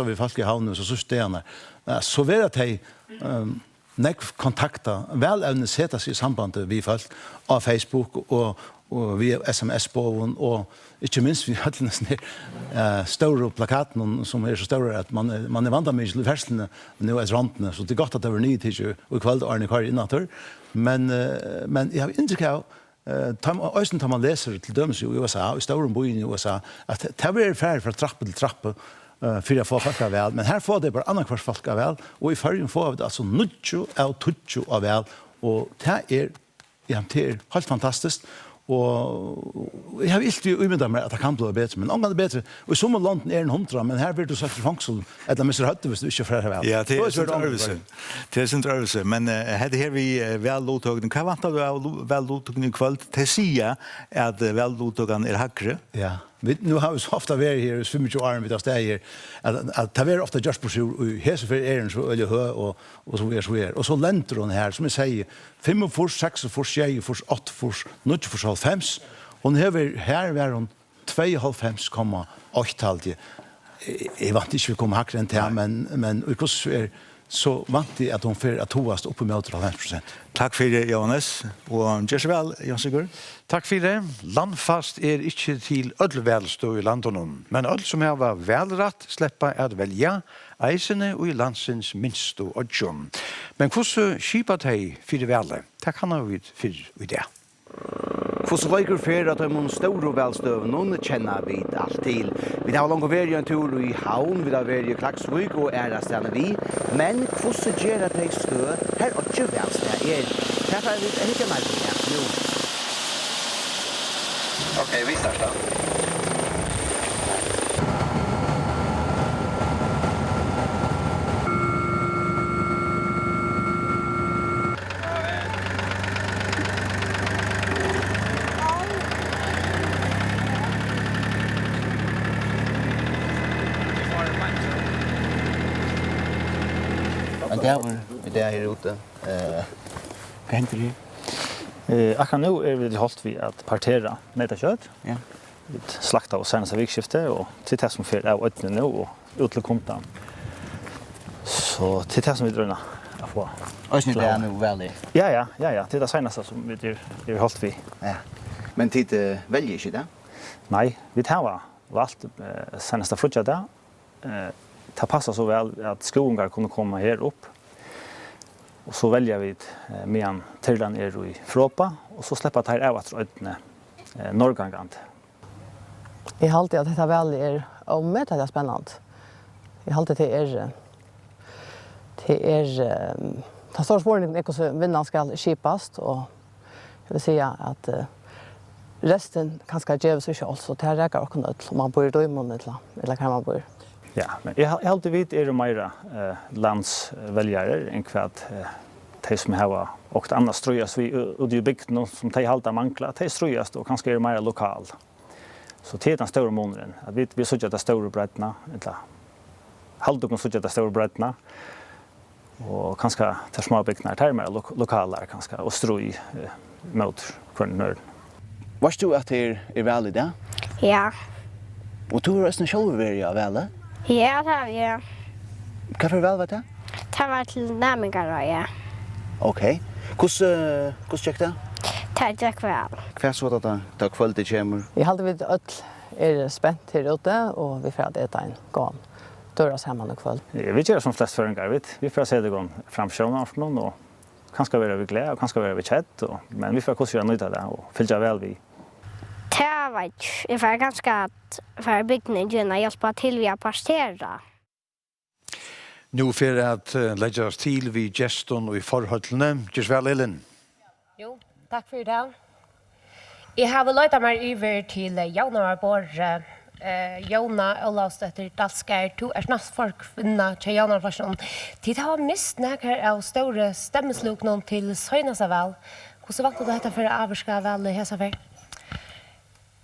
vi folk i havnen så stedene. Så var det at jeg kontakta velevne seta seg i sambandet vi folk av Facebook og via SMS-båven og ikke minst vi hadde nesten store plakaten som så store at man vant med i verslene nå rantene, så det godt at det var nye tidser og i kveld Arne Kari innatur. Men jeg har inntrykk av Øysten tar man leser til dømes i USA, i store byen i USA, at det blir ferdig fra trappe til trappe för att få folk av väl, men här får det bara annan kvart folk av väl och i förrjun får vi det alltså 90 av 20 av väl och det är helt fantastiskt och jag har inte umyndat mig att det kan bli bättre, men om det är bättre och i somma landen en 100, men här blir du satt i fångsel eller Mr. Hötte hvis du inte får det väl. Ja, det är sin rörelse, men hade här vi väl lottagning, vad vantar du av väl lottagning i kväll? Det säger att väl lottagning är hackre. Ja. Nu har vi så ofta varit här i 25 år vid oss där att det är ofta just på så hese för så eller hö och så är och så länter hon här som jag säger 5 för 6 för 7 för 8 för 9 för 5 hon har här var hon 2,5,8 jag vet inte vi kommer hackra en till men hur är så vant att hon för att toast upp med 80%. Tack för det, Johannes. Och Jesvel, Jansigur. Tack för det. Landfast inte till öll välstå i landen, men öll som har välrätt släppa att välja eisene och i landsens minst och odjon. Men hur så skipat hej för det väl? Tack han vi för det. Hvordan reiker fer at de store velstøvene kjenner vi alt til. Vi har langt vært en tur i Havn, vi har vært i Klaksvik og stedene vi. Men hvordan gjør at de støv her og ikke velstøv Derfor er det ikke mer nå. Ok, vi starter. Det är här ute. Vad händer det? Akkurat nu vi hållt vi att partera nötkött. Ja. Vi slakta och senaste vikskifte och till det som för av öppna nu och ut till kontan. Så till det som vi dröna att få. Och nu det är nu väl. Ja, till det senaste som vi hållt vi. Ja. Men tid väljer inte det? Nej, vi tar valt senaste frutja där. Det passar så väl att skogar kunde komma här upp. Och så väljer vi medan Tyrland i Fråpa och så släpper det här av att öppna norrgångant. Jag har alltid att detta väl är omöjligt att det är spännande. Jag har alltid det stora spårningen är hur vinnaren ska skipas och jag vill säga att resten kanske ger sig själv så det här räcker också nöd om man bor i Döjmån eller kan man bor. Ja, men jag har alltid vet är det mera landsväljare än kvart de som har och annars ströjas vi och det byggt något som de halta mankla de ströjas och kanske är det mera lokal. Så det är den stora månaden att vi såg att det stora bredderna eller halta kan såg att det stora bredderna och kanske ta små byggnader där mer lokala kanske och ströj mot kvarnör. Vad står att det är väl i det? Ja. Och du har nästan själv varit väl? Ja, det har vi. Vad för väl var det? Det var till nämningar, ja. Okej. Hur gick det? Det gick väl. Vad så att det kvalitet kommer? Vi hade vid öll spänt här ute och vi får att äta en gång. Dörras hemma och kväll. Vi gör som flest föringar, vi får se det gång framsjön för någon och kanske vara vi glada och kanske vara vi chatt men vi får också göra nytta där och fylla väl vi. Det var jag var ganska för byggnaden och hjälpa till via pastera. Nu för att lägga oss till vid geston och i förhållande. Gisvel Ellen. Jo, tack för det. Jag har väl löjt mig över till Jaunarborg. Jona Olavsdötter Dalskär, du är snart folk kvinna till Jaunarforsen. Tid har mist näkar av stora stämmeslok någon till Söjnasa väl. Hur vant du detta för att avska väl i hesa för?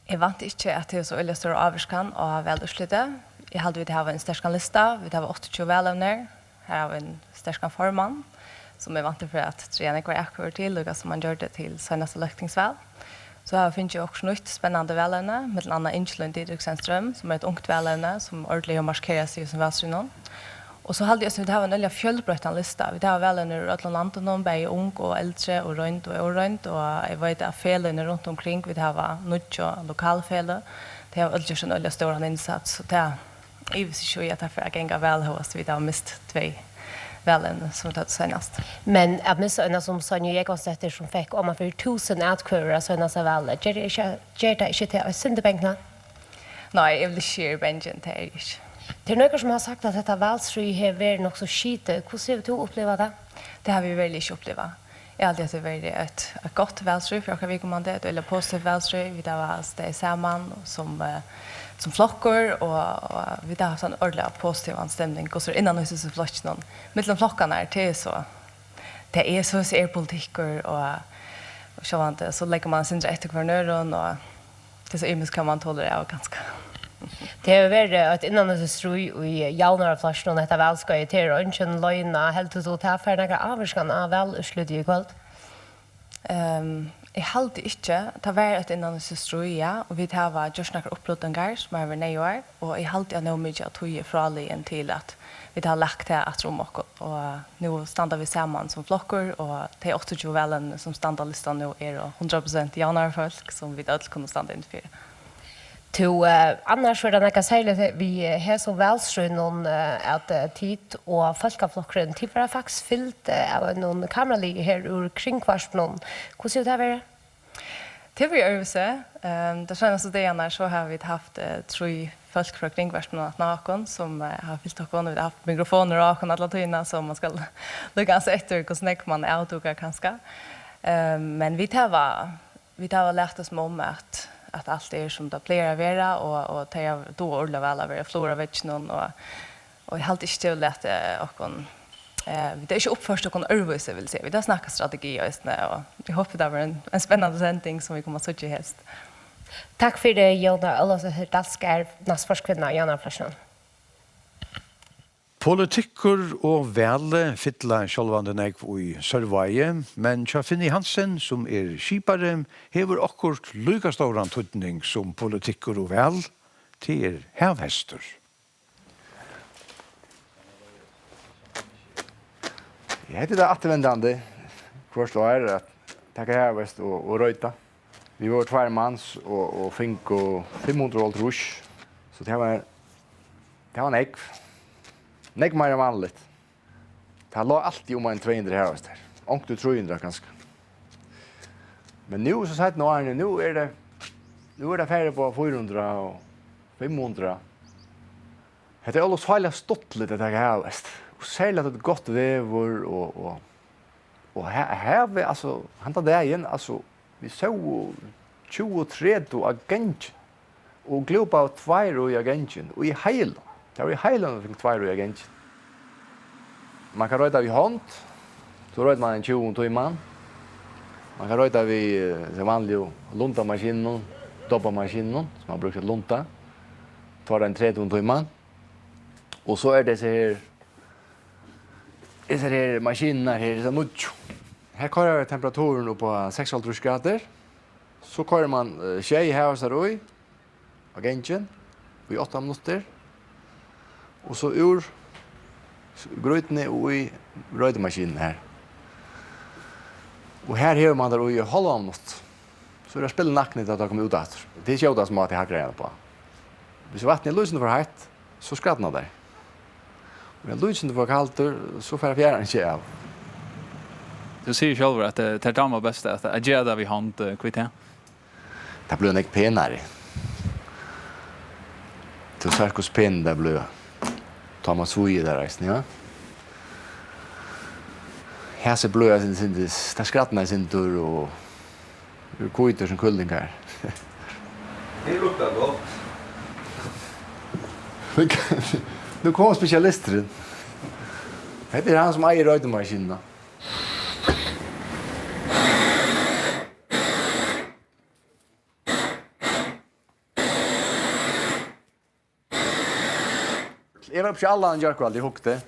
Jag vant inte att det är så väldigt stor avskan och väl utslutet. Jag hade vi ha en stärkan lista, vi har 80 välövner. Här har vi en stärkan forman som är vant för att träna kvar akkurat till och som man gör det till senaste löktingsväl. Så här finns ju också nytt spännande väljarna med Anna Ingelund Didriksenström som är ett ungt väljarna som ordentligt har markerat sig som välsynnon. Och så hade jag så det här en väldigt fjällbrötan lista. Vi har väljarna ur Atlanten någon bäj ung och äldre och rönt och jag vet att felen runt omkring vi har nytt lokalfälle. Det har alltså en väldigt stor insats så det är i vis ju att därför jag gänga väl hos vi har mist 2 välen som det senast. Men att missa en som Sonja Jägonsätter som fick om man för 1000 utkvöra så en så väl. Ger det inte till Sindebänkna? Nej, jag vill share bänken till er. Det är några som har sagt att detta valsfri har varit nog så skite. Hur ser du uppleva det? Det har vi väldigt uppleva. Jag hade det varit ett gott valsfri för jag kan det eller positivt valsfri. Vi där var det samman som flockor och vi där har sån ordentlig positiv anstämning och så innan huset så flock någon mellan flockarna till så det är så ser politiker och så inte så lägger man sin rätt kvar nörron och det så immus kan man tolerera och ganska. Det har varit att innan det strui i jaunare flash någon detta väl ska ju till lunchen löna helt så ta för några avskan av väl slut i kväll. Jag hade inte, det var ett innan det strui ja och vi har just några upplåtningar som är nyår och jag hade nog mycket att höja från till att vi har lagt det att rum och nu standar vi samman som flockor och det är 28 välen som standardlistan nu är 100% januari folk som vi alla kunde standa inför. Annars var det något särskilt vi har så välströnnen att tid och folkaflockren till var faktiskt fyllt av någon kamerali här ur kringkvart någon. Hur ser det här vara? Det var övelse. Det senaste dagarna så har vi haft 3 folk från kringkvart någon som har fyllt och vi har haft mikrofoner och alla tyna som man ska lycka sig efter hur snäck man är och kanske. Men vi har lärt oss om att allt är som det plejer att vara och det är då ordentligt väl att vara flora vägen och jag har alltid inte lärt och det är inte uppförst och örvelse vill säga. Vi har snackat strategi och jag hoppas det var en spännande sändning som vi kommer att söka helst. Tack för det, Jona. Alla så här dalskar nästforskvinna Jana Flashen. Politikker og vel fytla sjálvande nekv i Sørvaie, men Kjafini Hansen, som skipare, hever akkurat lykastauran tøtning som politikker og vel til hevhester. Jeg heter det attervendande først og at takka hevhest og røyta. Vi var 2 mans og fink 500 volt rush, så det var nekv. Nek mer än vanligt. Det låg alltid om en 200 här. Och du 300 ganska. Men nu så sagt nu är det färre på 400 och 500. Det är alldeles fejla stått lite det här. Och särskilt att det gott väver och här vi alltså hanta det igen alltså vi så 23 agent och global 2 i agenten och i hela. Det var i heilen fick 2 i agenten. Man kan röjta vid hand. Så röjtar man en 20 man. Man kan röjta vid den vanliga luntamaskinen, doppamaskinen, som man brukar lunta. Tar en 30 man. Och så är det så här maskinerna här så mycket. Här kör temperaturen upp på 6,5 grader. Så kör man tjej här och så röj. Agenten. I 8 minuter. Och så ur grytene och i röjtemaskinen här. Och här hör man där i halva minut. Så det spelar nacknet att det kommer ut efter. Det är inte som att jag har grejat på. Hvis vattnet är lysande för hett så skrattar det. Och är lysande för kallt så får jag fjärran inte av. Du säger själv att det är damer bäst att göra det vid hand kvitt här. Det blir inte penare. Det är särskilt pen det blir. Tar man så i där resten, ja. Här så blöja sin det skrattar sin tur och hur kvitter som kuldingar. Det luktar gott. Nu kommer specialisten. Det är han som äger röjtemaskinen. Jag var på alla andra kväll i hukte.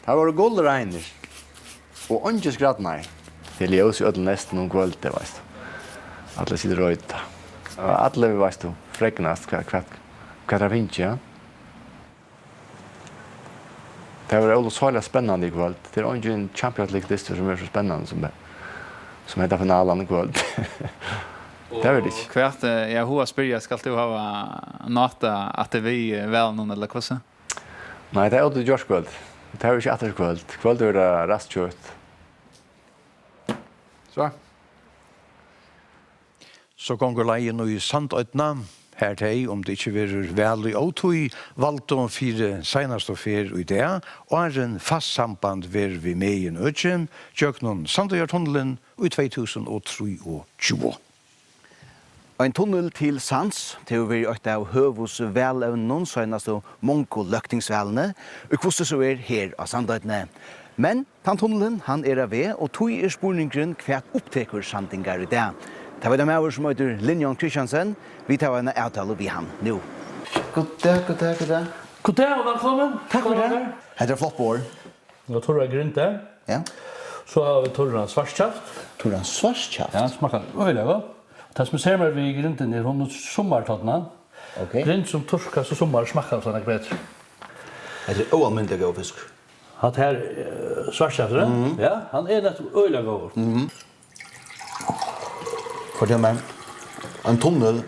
Det var guldregner. Och inte skratt nej. Det är ljus i ödel nästan om kvällte, vet du. Alla sitter röjta. Alla, vet du, fräcknast vad det finns, ja. Det var också så spännande i kväll. Det är inte en Champions League-listor som är så spännande som heter finalen i kväll. Det är det inte. Kvärt, jag hur spyrja ska du ha nata att det vi väl någon eller vad så? Nej, det är inte George kväll. Det är inte att kväll. Kväll är det rastkött. Så. Så gonger leien i Sandøytna, her til om det ikke vil vel i åtøy, valgte om 4 senast og 4 i det, og er en fast samband ver vi med i en økjem, Jøknon Sandøyartunnelen i 2023. En tunnel til Sands, til vi økte av høvus velevnen, senast og monko løktingsvelene, og hvordan så her av Sandøytene. Men den tunnelen han er av ved, og tog spurninggrunn hvert opptekker sandingar i det. Det var det med oss som heter Linjon Kristiansen. Vi tar en avtale ved han nå. God dag. God dag og velkommen. Takk for det. Heter flott bor. Og Torra Grynte. Ja. Så har vi Torra Svartskjaft. Torra Svartskjaft? Ja, smakar øyla godt. Det som ser meg ved Grynten er hun sommartottene. Okay. Grynt som torskas og sommar smakar sånn bedre. Det er oalmyndig god fisk. Hatt her Svartskjaftet, ja, han er nettopp øyla god. Fortell meg, en tunnel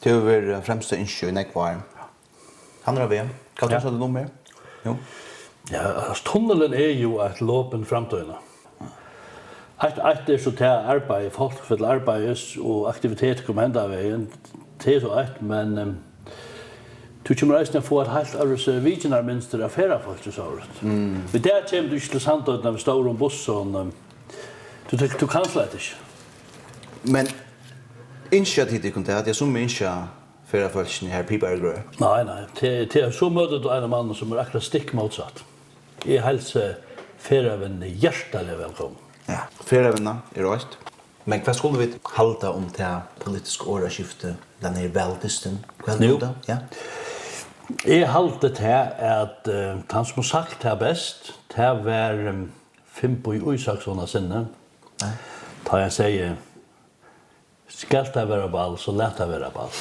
til å være fremste innsjø i Nekvar. Han er ved. Kan du säga noe mer? Jo. Ja, tunnelen er jo et låpen framtøyene. Ett er så til arbeid, folk for arbeids og aktivitet kommer enda av veien. Det er så ett, men du kommer reisende få et helt øres vidjenarmønster av feriefolk til såret. Men der kommer du ikke til Sandøyden av stor om bussen. Du kan slett ikke. Men initiativ til kontakt, det er som initiativ feriefolkene her Pibergrøy? Nei. Det er så møtet du en mann som er akkurat stikk motsatt. Jeg hilser ferievenner hjertelig velkommen. Ja, ferievenner er råst. Men hva skulle vi halda om det politiske åreskiftet, den er veldisten? Hva er det? Ja. Jeg halte til at han som har sagt det best, det var Fimpo i Isaksson sinne. Da jeg sier, skal det være ball, så lett det være ball.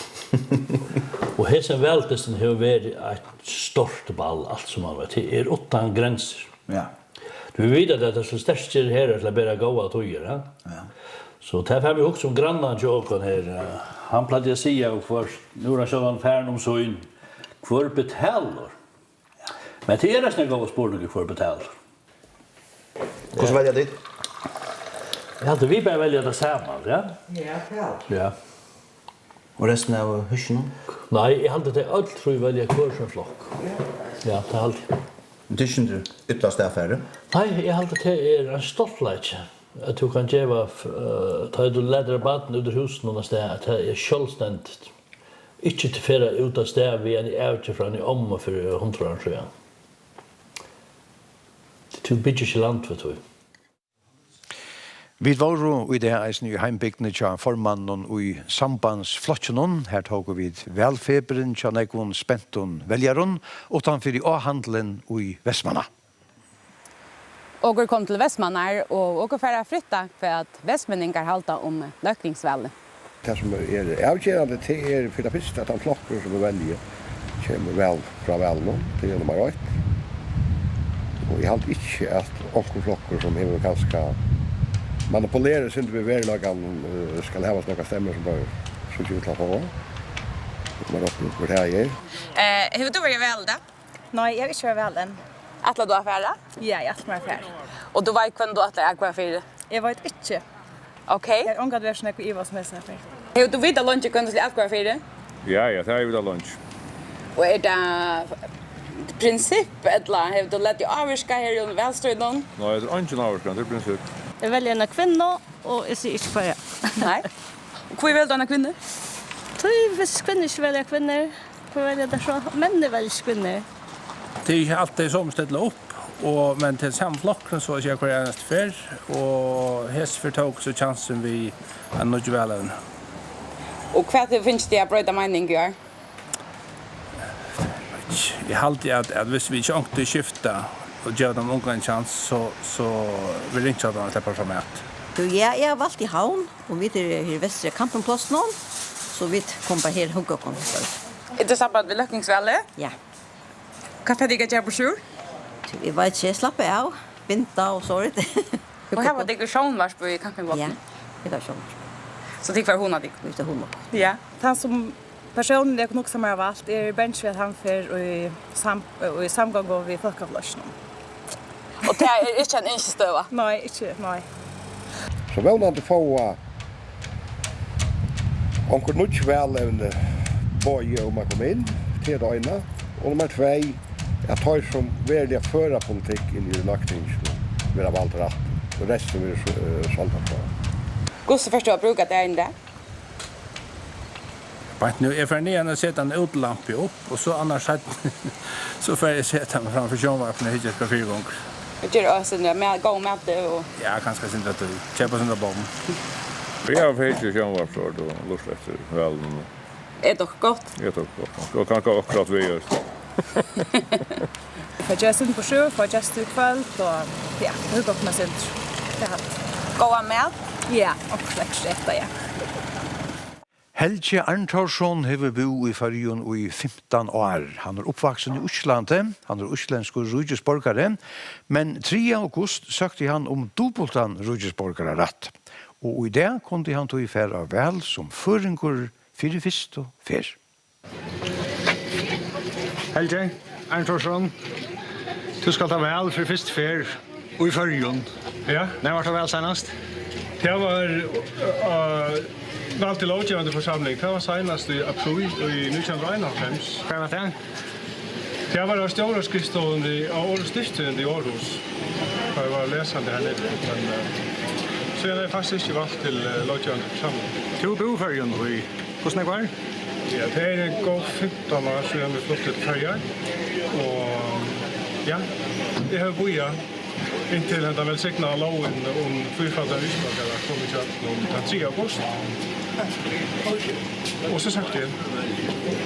Og hessen veldisten har vært et stort ball, alt som har vært. Det er utan grenser. Ja. Du vet at det er så sterkere her til å bare gå av tøyer. Ja. Så det har vi også om grannen til åkken her. Han pleide å si for nå er han færen om søgn, hvor betaler. Men det er nesten gode spørsmål hvor betaler. Hvordan velger ditt? Ja, vi bare velger det sammen, ja? Ja. Og resten av husen? Nei, jeg hadde det alt tror jeg velger kursenflokk. Ja, det er alltid. Men det er ikke du ytterst affære? Nei, jeg hadde det er en stoltleik. At du kan gjøre, ta du leder baden ut av husen noen sted, at det er selvstendigt. Ikke til fyrre ut av sted vi er avgjør fra en omme for 100 år siden. Du bygger ikke land for tog. Vi var jo i det eisen i heimbygdene til formannen og i sambandsflotjenen. Her tog vi velfeberen til nekvån spenten veljeren, utenfor i A-handelen og i Vestmanna. Og vi kom til Vestmanna og vi får flytta for at vestmenninger halta om løkningsveldet. Det som er avgjørende til for det første at han flokker som velger kommer vel fra velen til nummer 8. Og jeg halte ikke at onkel flokker som har ganske manipulerer sin til beverlagen skal ha noen stemmer som bare så ikke utlatt på. Det er oppe hvor det her er. Har du vært vel da? Nei, jeg har ikke vært vel den. Atla du er ferdig? Ja, jeg er ferdig. Og du vet hvem du atla er ferdig? Jeg vet ikke. Ok. Jeg har ångat vært sånn at jeg var som er ferdig. Har du vidt av lunsj hvem du er ferdig? Ja, det er vidt av lunsj. Og er det prinsipp, eller har du lett i avvirka her i velstrøyden? Nei, det er ikke en avvirka, det er prinsipp. Jeg velger en kvinne, og jeg sier ikke for det. Nei. Og hvor velger du en kvinne? Hvis kvinner ikke velger kvinner, hvor velger det så? Menn velger kvinner. Det er ikke alltid som stiller opp, men til samme flokken så er jeg hver eneste før, og hest fortog så chansen vi er nødt til vel. Og hva finnes det å brøyde mening gjør? Jeg halte at hvis vi ikke ångte skifta och ge dem unga en chans så vill inte att de släpper fram mat. Ja, jag har valt i havn, och vi är i västra campingplats nu, så vi kommer bara här hugga kom. Är det samband med Lökningsvället? Ja. Vad får dig att göra Vi vet inte, slappa av, vinta och så. Och här var det sjönvarsp i campingplatsen? Ja, det var sjönvarsp. Så det var hon hade? Det var hon. Ja, han som personen jag också har valt är Benchfield han för i samgång vid folkavlösning. Och det är inte en instöva? Nej, inte, nej. Så vånande få onkel Nutsch välevne boje om man kommer in till dögna. Och nummer 2, jag tar som välja föra politik in i lagtingen med av allt rätt. Och resten är sålda på. Gustav förstår att bruka det inne. But nu är för ner och sätta en utlamp upp och så annars så får jag sätta mig framför sjönvarpen och hitta ett par 4 gånger. Det gör också med gå med det och ja, kanske inte att köpa såna bomb. Vi har faktiskt sjönvarp så då lust efter väl. Är det gott? Det är gott. Och kanske akkurat vi gör. För Jason på sjö, för just kväll och ja, hur gott med sånt. Det har gå med. Ja, och släkta ja. Helge Arntorsson hever bo i Färjön i 15 år. Han er oppvaksen i Oslandet, han er oslensk rujusborgare, men 3. august søkte han om dubbeltan rujusborgare rett. Og i det kunne han ta i færa vel som føringur fyrir fyrst og fyr. Helge Arntorsson, du skal ta vel for fyrst fyr og i Färjön. Ja. Når var det vel senast? Det var valgt til lovgivende forsamling. Det var senest i april i 1991. Hva var det? Det var stora skrivstolen i Århus Stiftelsen i Århus. Jag var läsande här nere. Men så jag är faktiskt inte valgt till lovgivende forsamling. Du bor i Färjön i hvordan var det? Ja, det är en god 15 år sedan vi flyttade till Färjön. Och ja, det har börjat. Inntil den velsigna loven om fyrfalda husborgare kom i kjøpt om den 3. august. Og så sagt jeg.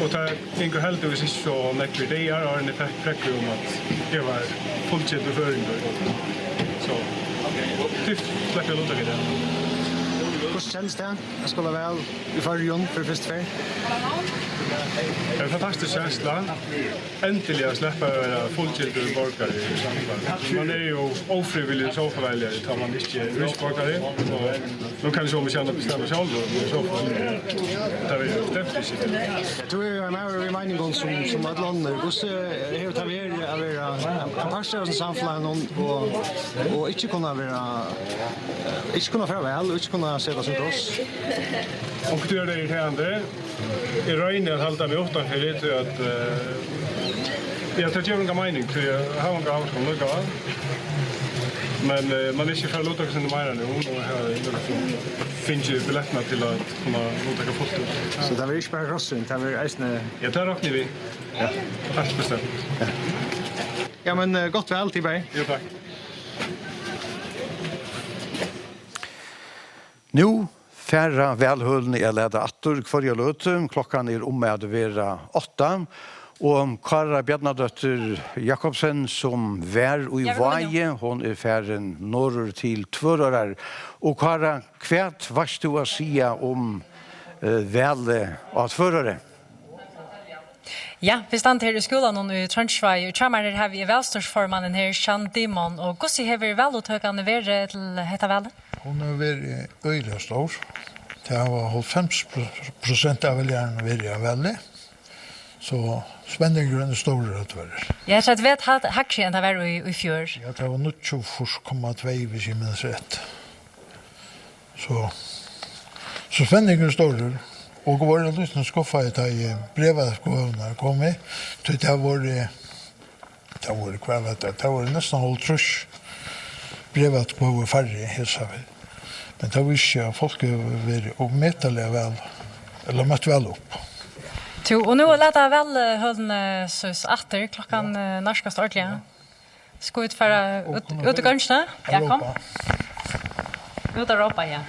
Og det gikk heldigvis ikke så nekker det er, og en prekker om at jeg var fulltjent i føringer. Så tyft slipper jeg låta videre. Hvordan kjennes det? Jeg skulle vel i Färjön for første fyr. Det är en fantastisk känsla. Äntligen släppa över fulltjänta borgare i samhället. Man är ju ofrivillig sofaväljare tar man inte rysborgare. Då kan det så mycket bestämma själv om sofaväljare. Det är ju bestämt inte. Du är ju med i meningen som ett land. Hvordan har det vært en parster av samfunnet og ikke kunne være vel, og ikke kunne se det som tross? Och det är det irriterande. I regnet att hålla mig utanför det till att jag tar ju ingen mening till jag har en gång som lugga va. Men man är inte för låta sig mer nu och här finns ju biljetterna till att kunna låta foto. Så det var inte bara rossen, det var ästne. Ja, det räknar vi. Ja, fast bestämt. Ja, men gott väl till dig. Jo, tack. Nu færra velhølene er ledet atter kvarje løte. Klokkan er med å være 8. Og Kara Bjarnadøtter Jakobsen som vær og i vaje, hon er færen norr til Tvørårar. Og Kara, kvært varst du å si om vele av Tvøråre? Ja, vi stand her i skolan og i Trønsvei, og trammer har vi velstårsformannen her, Jean Dimon, og hvordan har vi velutøkene vært til dette velet? Hun har vært øyelig stor. Det har 50% av velgerne vært veldig. Så spenningen er stor rett og slett. Jeg tror at vi har hatt hakk enn det var i fjør. Ja, det var 24,2 hvis jeg minnes rett. Så spenningen er stor. Og det var litt skuffet at jeg brevet skåvene kom i. Det var nesten holdt trus. Brevet skåvene færre, helt sammen. Men det var ikke at folk var oppmettelig vel, eller møtt vel opp. Og nå leder jeg vel høllene søs atter klokken norska startlige. Skal ut i Gørnsene? Ja, kom. Ut av Europa, ja.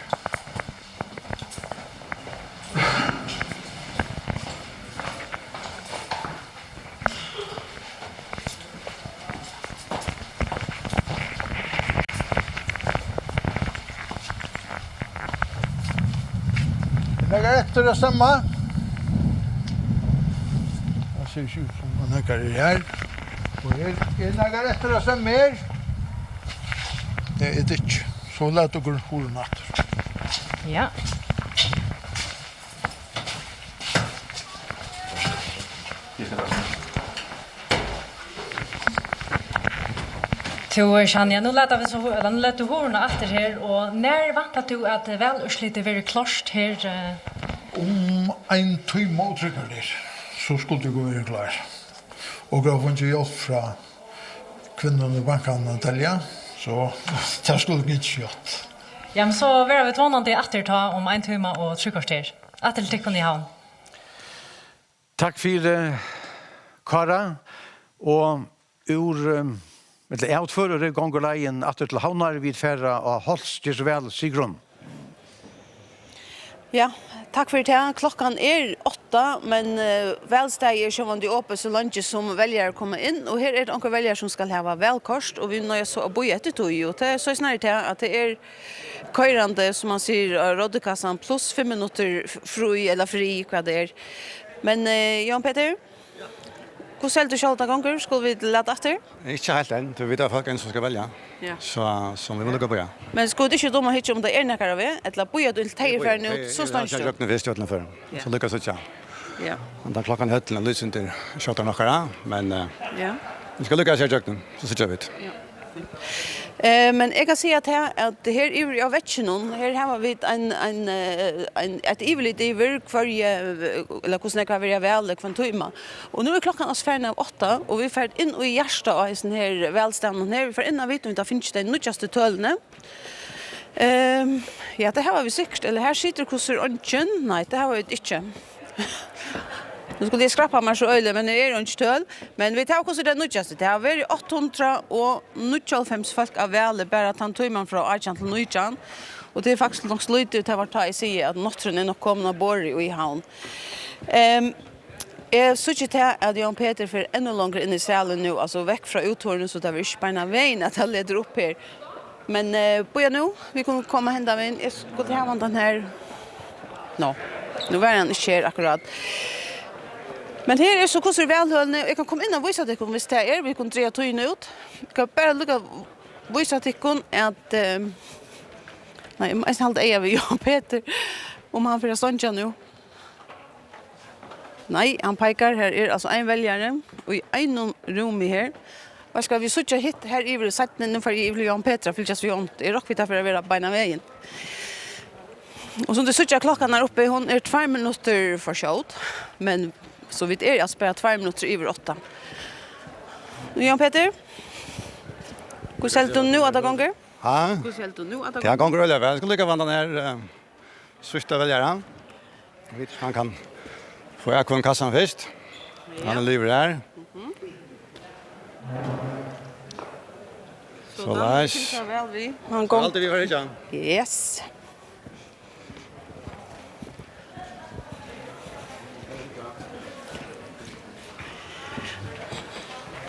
Lägger efter att stämma. Jag ser ut som man lägger det här. Och lägger efter att stämma mer. Det är det inte. Så lät du gå natt. Ja. Tu Shania, nu lät vi så nu lät du horna efter här och när väntar du att väl urslitet blir klart här En timme och trycker det. Så skulle det gå vara klar. Och jag får inte hjälp från kvinnorna i banken Natalia. Så det skulle inte skjött. Ja, men så var vi tvånande att om en timme och trycker här. Att det tycker ni har. Tack för Kara och ur eller utförare gånger leien att till havnar vid färra av Holstis väl Sigrun. Ja, tack för det. Klockan 8, men välsteg som om det öppet så långt som väljare kommer in. Och här är det några väljare som ska ha välkost. Och vi nöjer så att bo ett tog ju. Det är så snarare till att det är köjrande som man säger rådekassan plus 5 minuter fri vad det är. Men Jan Peter? Hur ser du själv gånger? Skulle vi leta efter? Inte helt än, du vet att folk som ska välja. Ja. Så som vi vill gå på, ja. Men skulle du inte dumma hit om det är näkare vi? Eller boja du till för nu så snart Jag räknar visst utan för. Så lyckas det ja. Ja. Och då klockan hötten lyser inte skjuter några, men ja. Vi ska lyckas jag räknar så ser vi ut. Ja. Men jag kan säga att det här är jag vet inte någon. Här har vi ett eveligt över för eller hur snäcka vi är väl kvantumma. Och nu är klockan asfärna av 8 och vi färd in och i hjärsta av sån här välstånd här vi får in av vet inte finns det nutjaste tölne. Ja, det här var vi säkert eller här sitter kursor onchen. Nej, det här var det inte. Nu skulle jag skrapa mig så öle, men det är inte töl. Men vi tar också det nutjaste. Det har varit 800 och 95 folk av väl bara att han tog man från Arjan till Nujjan. Och det är faktiskt nog slutet att vara i sig att nottren är nog komna bor i havn. Jag såg inte att Jan Peter för ännu längre in i salen nu, alltså väck från uthåren så där vi inte spärna vägen att han leder upp här. Men börja nu, vi kommer komma hända in. Jag skulle ha den här. Nu var den inte akkurat. Men här är så kostar välhållande. Jag kan komma in och visa dig om vi stäger. Vi kan dra tøyen ut. Jag kan bara lucka visa dig att nej, jag har inte vi Jan Peter om han får stånja nu. Nej, han pekar här är alltså en väljare och i en rum här. Vad ska vi söka hit här i vill sätta den för i Jan Peter för just vi ont. Det är rockvitt för att vara bena vägen. Och som du söker klockan här uppe hon är 2 minuter för shot. Men så vitt är jag spelar 2 minuter över 8. Jan Peter? Hur ser du nu att gånger? Ja. Hur ser du nu att gånger? Det gånger väl. Jag skulle lycka vandra ner sista väljaren. Vet han kan få jag kon kassan först. Han är liv där. Så läs. Han går. Alltid vi har det. Yes.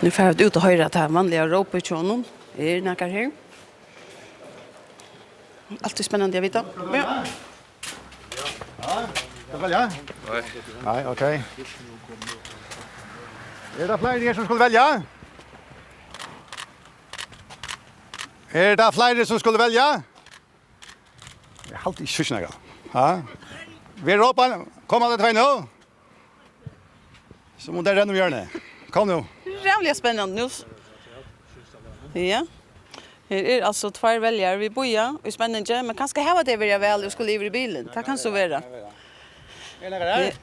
Nu får jag ut och höra att det här vanliga råp i tjonen. Är det näkar här? Alltid spännande jag vet. Ja. Ja, ska välja? Nej, okej. Är det fler som skulle välja? Är det fler som skulle välja? Jag har alltid syssnäga. Ja. Vi råpar, kom alla 2 nu. Så må det renna göra. Kom nu. Rävligt spännande nu. Ja. Här är alltså 2 väljare vi boja och spännande, men kanske här var det vill väl och skulle i bilen. Det kan så vara. Är det där?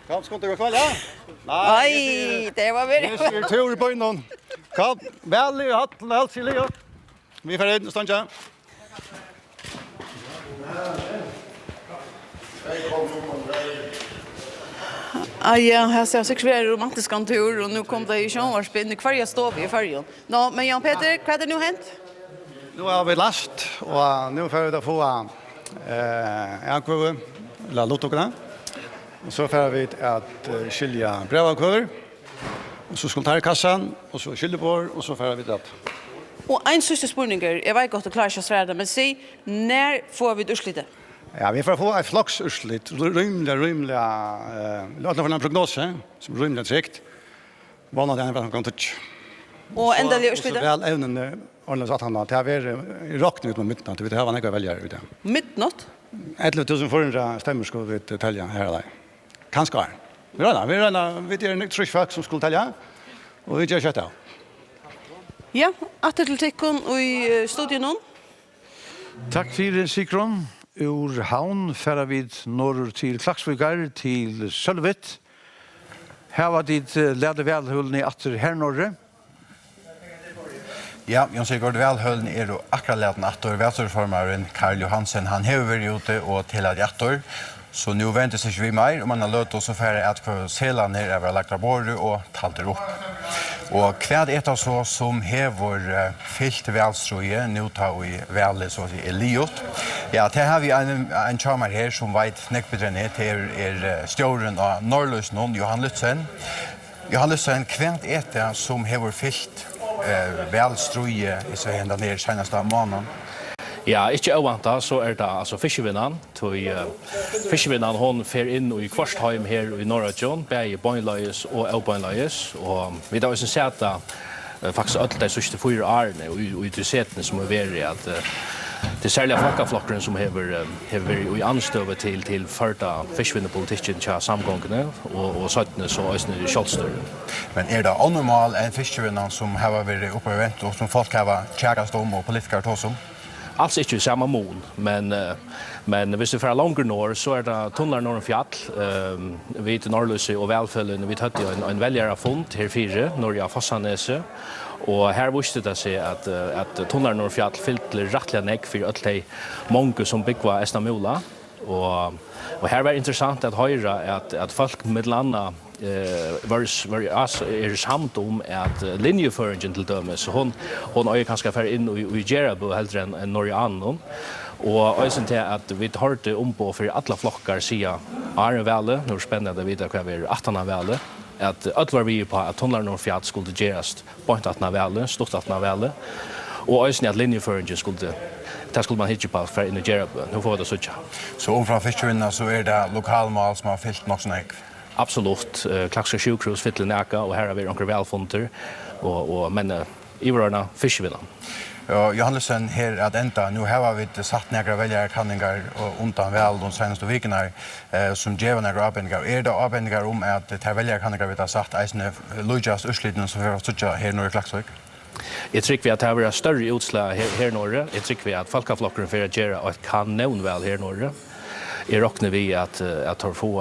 Kom, ska inte gå kväll, ja? Nej, det var väl. Det är tur på innan. Kom, väl i hatten, allt sig livet. Vi får in, stånd ja. Ja, här ser jag säkert romantisk tur och nu kom det ju sjönvarspinn. Kvar jag står vi i färgen. Nå, men Jan Peter, vad är det nu hänt? Nu har vi last och nu får vi få ankvöver, eller lottokarna. Och så får vi att skilja brevankvöver. Och så skulle ta i kassan och så skilja på och så får vi det. Och en sista spurninger, jag vet gott att klara sig att svara, men säg, när får vi urslitet? Ja, vi får få ett floksurslit, rymliga, låt oss få en prognos, som rymliga tryggt. Vanligt är en kontakt. Och ändliga urslitet? Så väl även ordentligt att handla. Det har varit rakt ut med mitten, vi har några väljare ute. Mittnått? 11.400 stämmer skulle vi tälja här eller där. Kanske är. Vi är en trygg folk som skulle tälja, och vi gör kött av. Ja, att till tecken och i studien någon. Takk for Sikron. Ur Havn færa vid norr til Klaksvíkar til Sølvet. Her var dit lede velhullene atter her norre. Ja, Jon Sigurd Velhøllen er jo akkurat leden atter velsorgsformeren Karl Johansen. Han har vært ute og til at atter. Så nu venter seg ikke vi mer, og man har løtt oss å fære at selan her er lagt av båret og talte opp. Og hva er det så som hever fyllt velstrøye, nå tar vi vel så å si Eliot. Ja, det har vi en tjamer her som vet nekkbedrenne, det er stjåren av Norrløsnon, Johan Lutzen. Johan Lutzen, hva er det som hever fyllt velstrøye i så hendene nere seneste måneden? Ja, ikke ovanta, så det altså fiskevinnan. Fiskevinnan, hon fer inn i Kvarstheim her i Norrøtjon, begge bøgnløyes og avbøgnløyes. Og vi da også sett faktisk alle de siste 4 årene og i utsetene som er vært at det særlige folkeflokkeren som hever i anstøvet til førta fiskevinnepolitikken til samgångene og søttene så også i kjølstøren. Men er det anormal enn fiskevinnan som har vært oppe i vent og som folk har kjærast om og politikere tås om? Alls ikke i samme mån, men hvis vi får langer norr så er det tunnlar norr om fjall. Vi til Norrløse og Velfølgen, vi tatt jo en veljere fond her 4, Norge av Fossanese. Og her visste det seg at tunnlar norr om fjall fyllte rettelig nekk for alle de mange som byggva Esnamola. Og her var det interessant at høyre at folk med landa var samt om at linjeføringen til dømes. Hon er kanskje fer inn i Gerabo heldre enn Norge annon. Og jeg synes til at vi hørte på for alle flokkar siden Arne Velle, nå er det spennende å vite hva vi er 18 Velle, at alt var vi på at tunnlar norr fjall skulle gerast på 18 Velle, stort 18 Velle, og jeg synes at linjeføringen skulle man hitje på for inn i Gerabo. Nå får vi det sånn. Så omfra fiskevinna så er det lokalmål som har fyllt nok sånn ekv? Absolutt. Klaksvik sjukhus fyller næka, og her har vi noen velfunter, men i hverandre fiskevinnan. Johannesson, her at enda, nå har vi satt nægra velgerkanningar undan vel de seneste vikene som djever nægra avbendinger. Er det avbendinger om at det velgerkanningar vi har sagt eisende Lujas ursliten som vi har stått her nå i Klaksvik? Jeg tror vi at det har vært større utslag her norre. Jeg tror vi at folkeflokkeren for å gjøre et kanonvel her norre. Jeg råkner vi at tar få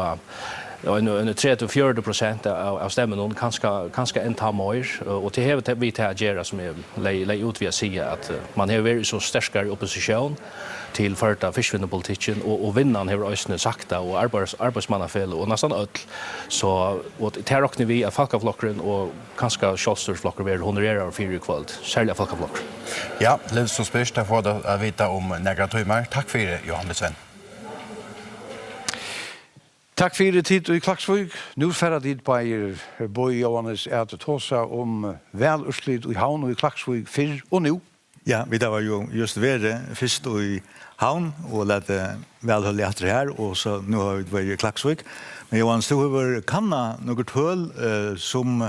en 34% av stemmen kanskje en ta mer, og til hevet vi til å gjøre som jeg leier ut ved å si at man har vært så sterkere opposisjon til førta fiskvinnepolitikken, og vinneren har også sagt det, og arbeidsmannafell, og nesten alt. Så til råkner vi at folkeflokkeren og kanskje kjølstørsflokker vil honorere 4 kveld, særlig folkeflokker. Ja, litt så spørs det for å vite om nægra tøymer. Takk for det, Johan Sven. Takk for tid i Klaksvik. Nå færre tid på Bøy Johannes at tåsa om velurslit i Havn og i Klaksvik før og nå. Ja, vi da var jo just vært først i Havn og lette velholdet etter her, og så nå har vi vært i Klaksvik. Men Johannes, du har kanna noe tøl som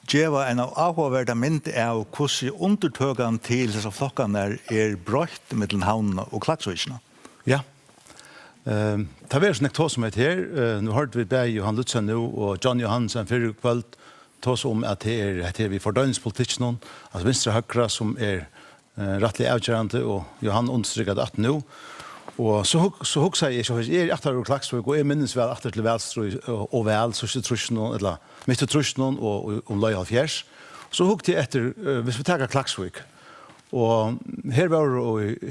gjeva en av avhåverda mynd av hvordan undertøkene til disse flokkene er brøtt mellom Havn og Klaksvikene. Ja. Det var sånn tås som her. Nå hørte vi deg, Johan Lutzen nå, og John Johansen før kveld tås om at det er vi fordøyningspolitikken, altså Venstre Høyre som er rettelig avgjørende, og Johan understryket at nå. Og så hokser jeg ikke, jeg er etter Klaksvik, og jeg minnes vel etter til velstrøy og vel, så ikke trusjonen, eller midt i trusjonen og om løy halvfjers. Så hokte jeg etter, hvis vi tar Klaksvik, og her var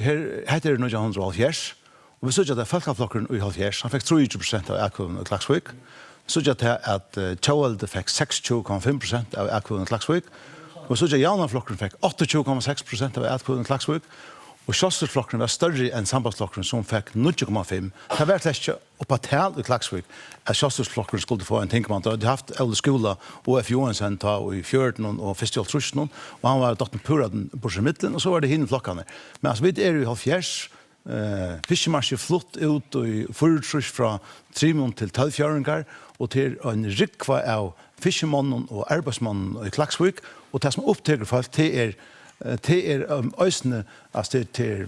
her heter det 19halvfjers, og vi så at folkeflokkeren i halvfjers, han fikk 30% av akkuden i Klaksvik. Så at Tjåvalde fikk 60,5% av akkuden i Klaksvik. Og så at Jaunaflokkeren fikk 28,6% av akkuden i Klaksvik. og Kjøssersflokkeren var større enn sambandsflokkeren som fikk 0,5. Det var slett ikke oppe til i Klaksvik at Kjøssersflokkeren skulle få en tinkemann. De har haft Ole Skola og F. Johansen ta i 14 og først i 30, og han var datten pura den på sin midten, og så var det hinne flokkene. Men altså, vi er jo i 70. Fiskemarsje flott ut i 40 fra 3 til 12 fjøringer, og til en rikva av fiskemannen og arbeidsmannen i Klaksvik, og det som opptaker folk til øysene, altså til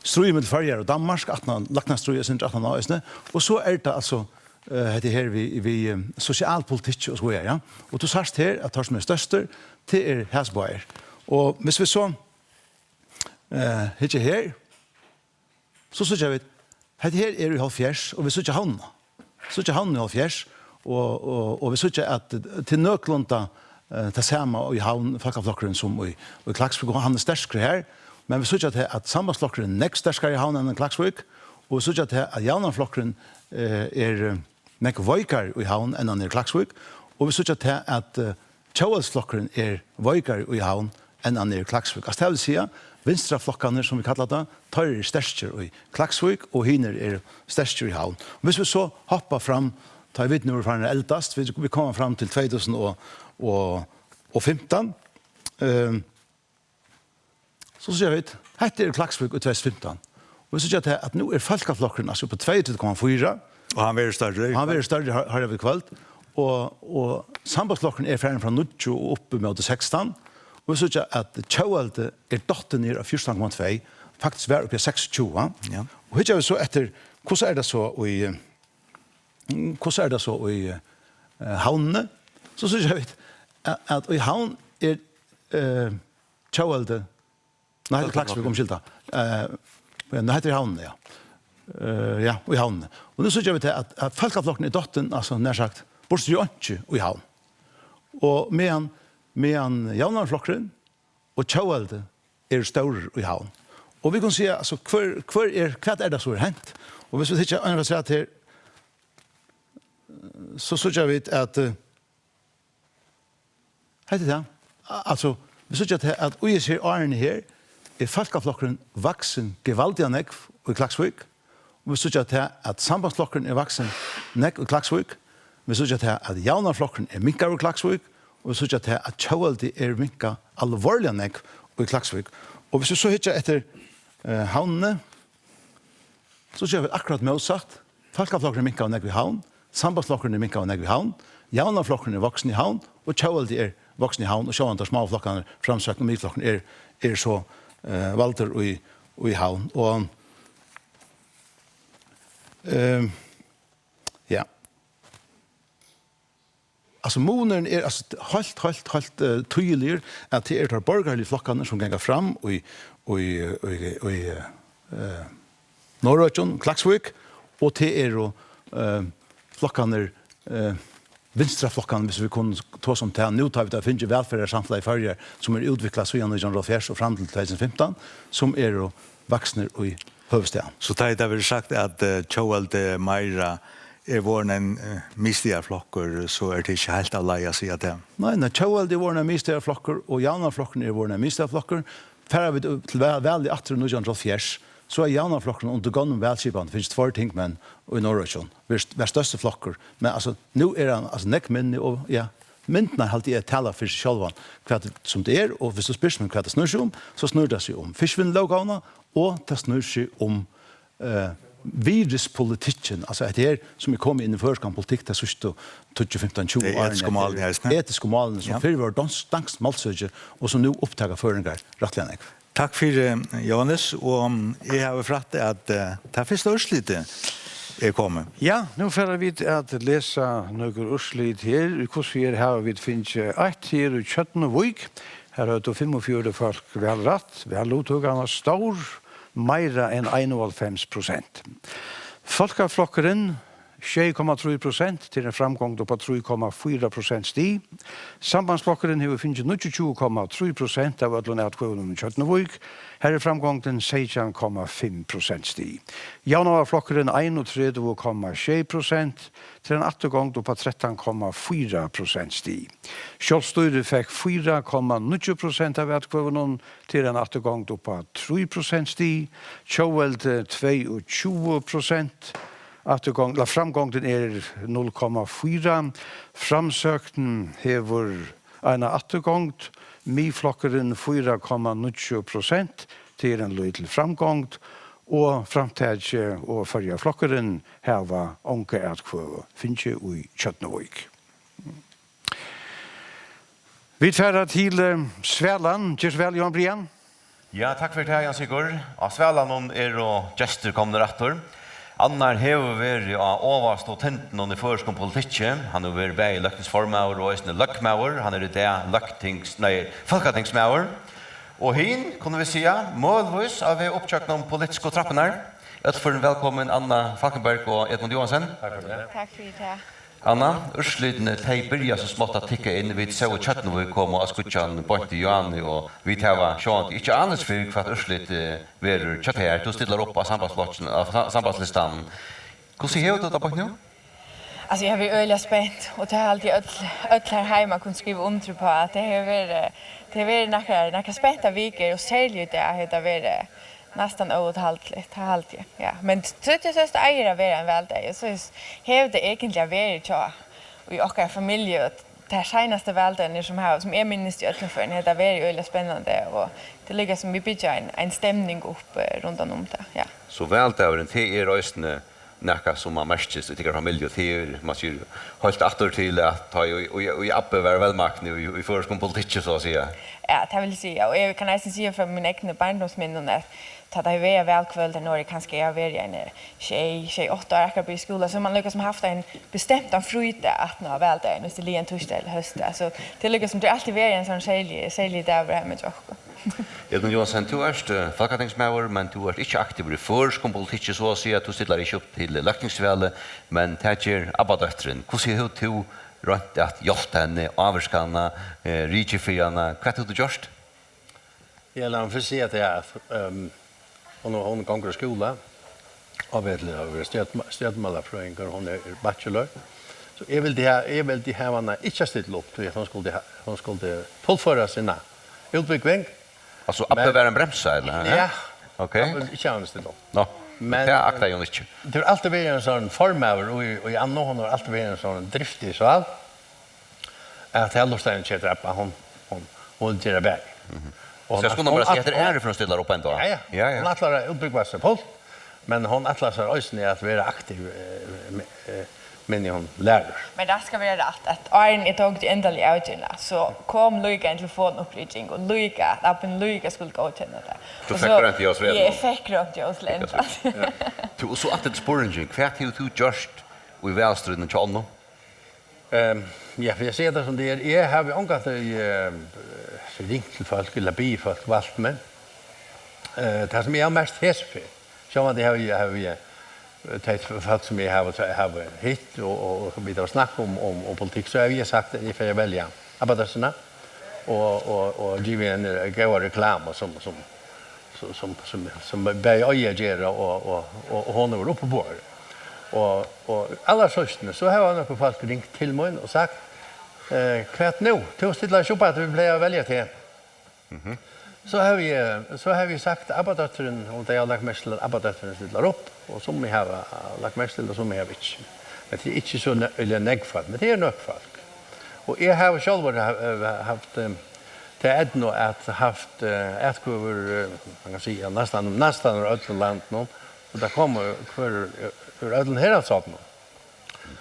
strøy med Førjar og Danmark, at man lagt strøy sin 18 øysene, og så det altså det her vi sosialpolitikk og så videre, ja. Og du sørst her at det som største til Hesbøyer. Og hvis vi så hittar her, så synes jeg at her er i 70, og vi synes ikke havn. Så ikke havn i 70, og vi synes ikke at til nøklunda det samme i havn, folkeflokkeren som i Klaksvik, og han er sterskere her, men vi synes ikke at sambandsflokkeren er nekk sterskere i havn enn i Klaksvik, og vi synes ikke at javnaflokkeren er nekk vøykere i havn enn han er i Klaksvik, og vi synes ikke at tjauelsflokkeren er vøykere i havn enn han er i Klaksvik. Altså det vil si Venstreflokkene, som vi kallar det, tar sterskere i Klaksvik, og hiner er sterskere i havn. Hvis vi så hopper fram, tar vi nå fra eldast, vi kommer fram til 2015, så sier vi at det er Klaksvik i 2015. Og vi sier at nå er folkeflokkene altså på 2,4. Og han vil større. Han vil større har jeg ved kveld. Og sambandsflokkene er ferdig fra 90 og oppe med 16. Og vi sier at Tjaualte er datten ned av 14,2, faktisk var oppe i 26. Ja. Og hittar vi så etter, hvordan er det så i havnene? Så sier jeg at i havn er Tjaualte, nei, det er Klaksvik omskylda. Nå heter det havnene, ja. Ja, i havnene. Og nå sier jeg at folkeflokken er datten, altså nær sagt, bortsett jo ikke i havn. Og medan javnarflokkeren og Tjaualte er større i havn. Og vi kan si, altså, hva er det som er hent? Og hvis vi ikke har sett her, så synes jeg at heter det, altså, vi synes at vi ser årene her, er folkeflokkeren vaksen gevaldig nekv i Klaksvik, og vi synes at sambandsflokkeren er vaksen nekv i Klaksvik, vi synes at javnarflokkeren er minkar i Klaksvik, og vi synes at Tjaualte er minka alvorlig nekv i Klaksvik. Og hvis vi så hittar etter havnene, så ser vi akkurat motsatt. Folkeflokkeren er minka nekv i havn, sambandsflokkeren er minka nekv i havn, javnarflokkeren er voksen i havn, og Tjaualte er voksen i havn, og sjåan der småflokkene framsøkene og midflokkene er så valter i havn. Og ja. Altså, måneden er helt tydelig at det er de borgerlige flokkene som ganger fram i Norrøtjen, Klaksvik, og det er jo flokkene Venstreflokkene, hvis vi kunne ta som til, nå tar vi til å finne velferdssamfunnet i Førjar, som er utviklet siden 1904 og frem til 2015, som er jo voksne i hovedstaden. Så det har vi sagt at Tjaualte Meira er våren en mistigarflokker, så er det ikke helt av leie å si at det. Nei, Tjaualte er våren en mistigarflokker, og javnarflokken er våren en mistigarflokker. Færre vi til veldig 1804, så er javnarflokken under gånden velskipene, finnes 2 ting, men i Norrøtjen, hver største flokker. Men altså, nå er han altså nekkminne, og ja, myndene alltid er tala for seg selv hva det som det er, og hvis du spør meg hva det snur seg om, så snur det seg om fiskvinnlovgavene, og det snur seg om viruspolitikken, altså det er som vi kom inn i førskampolitikk til sørste 2015-20 år. Det er etiske målene, ja. Etiske målene, som før var dansk malsøkje, og som nå opptaker føringer rettelig enn. Takk for Johannes, og jeg har fratt at det er første årslitet er kommet. Ja, nå får vi at lese noen årslit her. Hvordan har vi finnes 1 her i Kjøttenvøk. Her har du 45 folk vel rett. Vel uttøkene stor, mer enn 91%. Folkeflokkeren 6,3% til en framgång på 3,4% stig. Sambandsblokkeren har finnet 22,3% av ødlån atkvånen i Kjøtnevøk. Her er framgången 16,5% stig. Javnavarflokkeren 31,6% til en attegång på 13,4% stig. Kjølstøyre fikk 4,9% av atkvånen til en attegång på 3% stig. Kjøveld 22%. Framgången er 0,4. Framsøkten hever en attegångt. Mi-flokkeren 4,9% til en lydel framgång. Og framtidje og førje flokkeren hever onke atkvøve finnes i Kjøtnevøk. Vi tar til Svealand. Gjør vel, Johan Brian? Ja, takk for det, Jan Sigurd. Av Svealand er og gestur kommende rettor. Annar hever vært av overst og tenten under føreskom politikken. Han har vært bei løktingsformauer og eisne løkkmauer. Han er i det folketingsmauer. Og hin, kunne vi sija, målvis av vi opptjøkna om politiske trappen her. Øtføren velkommen Anna Falkenberg og Edmund Johansen. Takk for det. Takk for det. Anna, urslidene teg byrja så smått at tikka inn vid så Kjøtnevøk kom og Askutjan, Bonti Johanni og vi teva sjånt ikke annet fyrir hva urslid verur Kjøtnevøk. Du stiller opp av sambandslistan. Hvordan hever du det på nå? Altså, jeg har vært øyelig spent, og det har alltid ødler heima kunne skrive under på at det har vært noen spenta viker, og særlig det har vært nästan outhaltligt alltid. Ja, men tror jag så äger av en väldag. Så har det egentligen varit så i vår familj att det senaste välden som är minst i öllum för det har varit väldigt spännande och det ligger som vi bygger en stämning upp runt om det. Ja. Så väldigt det är röstne näka som man märks i tycker familj och det man ser hållt åter till att ta i uppe var välmakten i förskom politik så att säga. Ja, det vill säga och jag kan nästan säga för min egna barndomsminnen att det har varit välkvälden när det kanske har varit en tjej 8 år akkurat i skolan så man lyckas som haft en bestämd fröjde att nå väldagen och det är en torsdag eller höst. Alltså det lyckas som det alltid varit en sån sälj där över med jag. Edmund Johansen, du är folketingsmauer, men du är inte aktiv i förskom politik så att säga. Du ställer inte upp till löktingsvälle, men det är abbadöttren. Hur ser du till rönt att hjälpa henne, avskanna, rikefriarna? Vad har du gjort? Jag lär mig se att det är hon gånger i skola avvedelig av stedmalafrøyngar, hon är bachelor. Så jag vill det här henne inte stilla upp till att hon skulle fullföra sina utbyggning. Alltså uppbevara en bremsa eller? Ja. Okej. Inte annars stilla upp. No. Men det aktar ju inte. Det har alltid varit en sån formöver och i Anna hon har alltid varit en sån driftig så allt. Att Hellorstein köper hon gör det bättre. Så jag skulle bara säga att det är från stilla upp ändå. Ja. Hon attlar utbyggva sig på. Men hon attlar sig också att vara aktiv men hon lär. Men det ska vara rätt att Arne är tagit ändliga avgörande så kom Luika en telefonuppringning och Luika appen Luika skulle gå till det. Du fick inte jag redan. Jag fick inte jag redan. Du så att det spåringen kvart till du just vi välstriden och Chalno. Ja, för jag ser det som det är. Jag har angått ringt till folk eller bi folk valt men det som jag har mest hesfe. Så man det har vi tagit folk som jag har hit och vi har snackat om politik så har vi sagt att jag får välja abbadösserna och ge en god reklam som börjar agera och hon är uppe på bord. Och alla söstene så har jag några folk ringt till mig och sagt kvart nu till att ställa upp att vi blir välja till. Så har vi sagt abbadöttren och det har lagt mest till abbadöttren ställer upp och som vi har lagt mest till och som vi har inte. Men det är inte så eller negfall, men det är nog folk. Och jag har själv haft det är ändå att haft ätkover man kan säga nästan över land nu och där kommer för ödlen här alltså nu.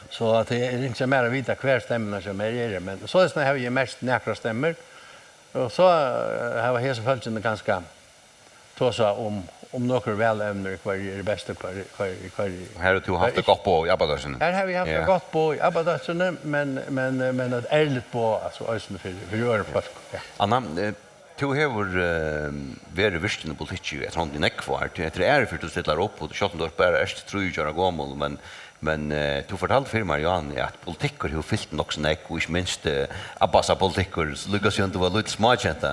Så att det är inte mer att vita kvar stämmorna som är men så är det när vi mest näkra stämmer. Och så har jag följt ganska tåsa om några välämner kvar är det bästa kvar. Här har du haft det gott på i abbadössen. Här har vi haft det gott på i abbadössen men att ärligt på alltså ösen för gör folk. Ja. Anna, Du har vært virken i politikk i et hånd i nekvart. Jeg tror for du stiller opp, og selv om du bare er 3 år gammel, men du fortalte for meg, Jan, at politikker har fyllt nok så nekk, og ikke minst Abbasa politikker, så lykkes jo ikke var litt smakjente.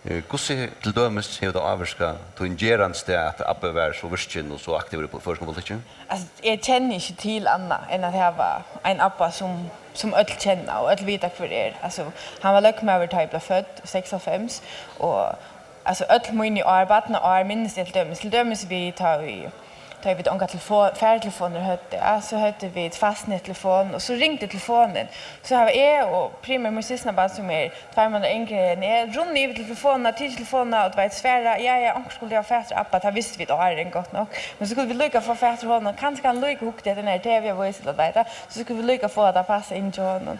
Hvordan til dømes har du avvarsket til en gerans det at Abba var så virken og så aktiv på førskolepolitikken? Altså, jeg kjenner ikke til annet enn at jeg var en Abba som alle kjenner og alle vet hva det er. Altså, han var løkmøver da jeg ble født, 96, og altså, alle mine år, badene år, minnes til dømes. Til dømes vi tar vi unga färdtelefoner hötte, så hötte vi ett fastnättelefon och så ringde telefonen. Så har jag och primär min syster bara som är 2 månader yngre än jag runn över telefonen, till telefonen och det var ett svära, onkel skulle jag färdra appa, det visste vi då är det gott nog. Men så skulle vi lycka få färdra honom, kanske kan lycka ihop det den här tv-voice att veta, så skulle vi lycka få att det passa in till honom.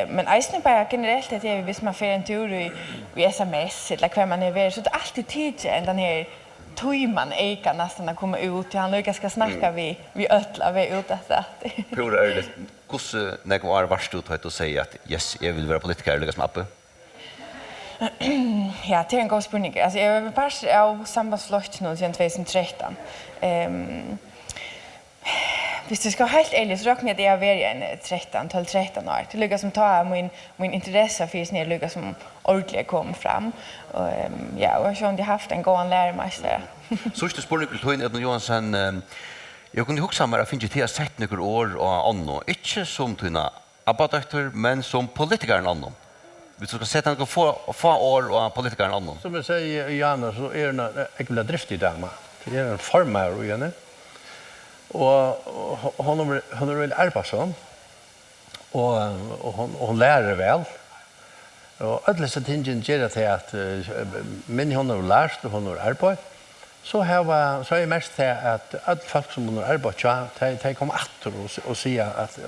Men eisen bara generellt att jag visst man får en tur i sms eller kvar man är vid, så det är alltid tid än den här man eka nästan att komma ut. Han lyckas ska snacka vi ötla vi ut detta. Hur är det? Hur när var varst du att säga att yes, jag vill vara politiker lyckas med Abba? Ja, det är en god spurning. Alltså jag var part av sambandsflott nu sedan 2013. Hvis det ska vara helt ärligt så räknar jag att jag var 12-13 år. Det lyckas som ta min intresse för sin lyckas som ordentligt kom fram. Och ja, och jag har haft en god lärmästare. Sista spårning till Toin Edmund Johansson. Jag kunde huxa mig att finna till att sätta några år och anno. Inte som Tina Abba-doktor, men som politikern anno. Vi ska sätta några få år och politikern anno. Som jag säger, Janne, så är det en ekvila driftig dama. Det är en formär igen. Och hon är väl arbetsam. Och hon lär väl. Och alla så tingen ger det att men hon har lärt och hon har arbetat. Så är mest det att alla folk som har arbetat de kommer åter och säga att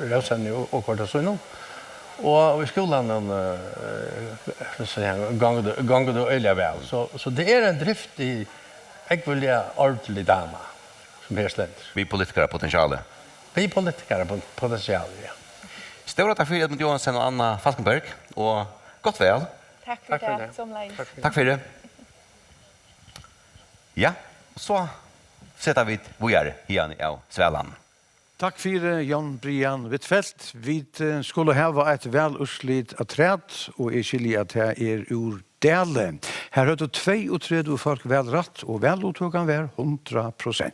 Rosen och kvart så nu. Och i skolan så gånger det öliga väl. Så det är en drift i ekvila ordentlig dama. Som är slänt. Vi politiker potential. Vi politiker potential, ja. Stora tack för Edmund Johansson och Anna Falkenberg och gott väl. Tack för det. Som lejs. Tack för det. Ja, så sätter vi vidare igen av Svälan. Takk for Jan Brian Wittfeldt. Vi skulle ha et velurslit av træt, og jeg skiljer at det ur dele. Her høyde 32 folk vel rett, og veluttøkken var 100%.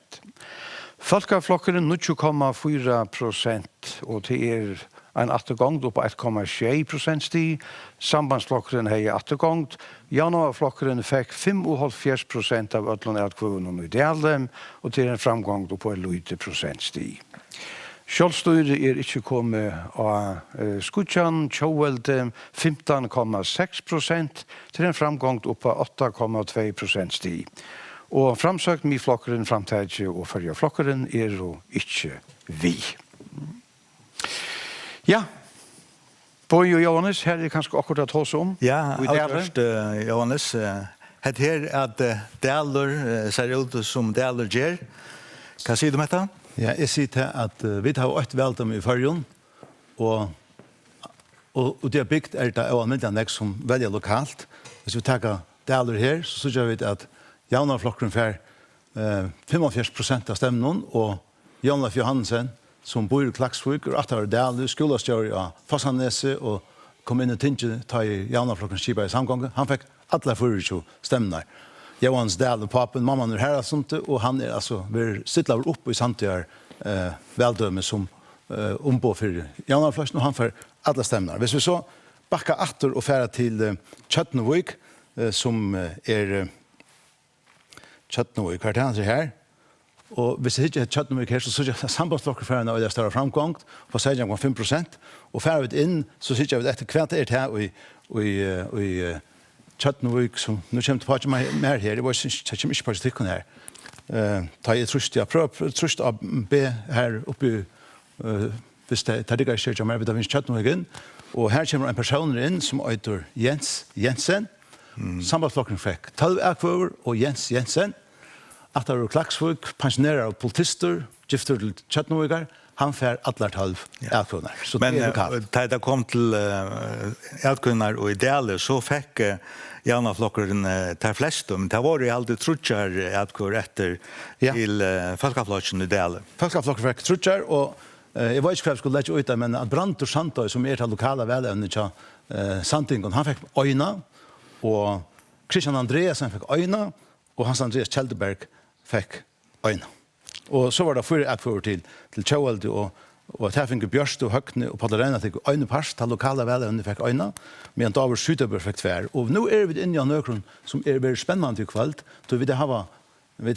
Folkeflokkeren 0,4%, og det en attergångt på 1,6% stig. Sambandsflokkeren har attergångt. Januarflokkeren fikk 55% av ødlån atkvånen i dele, og det en framgång på 11% stig. Kjølstøyre ikke kommet av Skutjan, Tjåvelde 15,6%, til en framgång på 8,2% stig. Og framsøkt med flokkeren, framtidje og førje flokkeren jo ikke vi. Ja, Bøy og Johannes, her kanskje akkurat hos om. Ja, først, Johannes. Het her at Daler ser ut som Daler gjør. Hva sier du med det? Ja, jeg sier til at vi har 8 veldom i Førjon, og det er bygd det av almindelig som velger lokalt. Hvis vi tar Daler her, så synes vi at Jaunarflokkeren får 45% av stemmen, og Jan-Leif Johansen, som bor i Klaksvik, og at det var Daler, skolastjør av Fassanese, og kom inn i Tinge, ta i Jaunarflokkeren skipa i samgången. Han fikk alle 24 stemmene. Johans Dahl og papen, mamman her og sånt, og han altså vi sitter oppe i samtidig veldømme som ombå for Jaunarflokkeren, og han får alle stemmene. Hvis vi så bakker atter og færer til Kjøtnevik, som Kjøtnevik, hva er det her? Og hvis det ikke er Kjøtnevik her, så synes jeg sambandsflokkerfærene og det er større framgång på 16,5%. Og færer vi inn, så synes jeg at etter hvert det her i Kjøtnevik, som nå kommer til på mer her, jeg kommer ikke på stykken her. Ta jeg trøst, jeg prøver trøst å be her oppe, hvis det ligger ikke mer, vi tar finnes Kjøtnevik inn. Og her kommer en person inn som heter Jens Jensen. Sambandsflokkeren fikk 12 akvøver og Jens Jensen. At det var Klaksvik, pensjonerer og politister, gifter til Kjøtneviker. han får alla 12 avkunnar. Så Men det är lokalt. när det kom till avkunnar och idealer så fick Janna flokkeren tar flest men det var ju alltid trutjar avkur efter till Folkaflokken idealer. Folkaflokken fick trutjar och jag vet inte vad jag skulle lägga ut men att Brantor Sandøy som är det lokala välevne till Sandingen, han fick öjna och Christian Andreasen fick öjna och Hans Andreas Kjeldeberg fick öjna. Och så var det fyra avkur till Tjåvaldi och Täfinge Björst och Högne och Padarena fick öjna pars till lokala välevne fick öjna medan Davor Sytöber fick tvär. Och nu är vi inne i nökron som är väldigt spännande i kväll då vi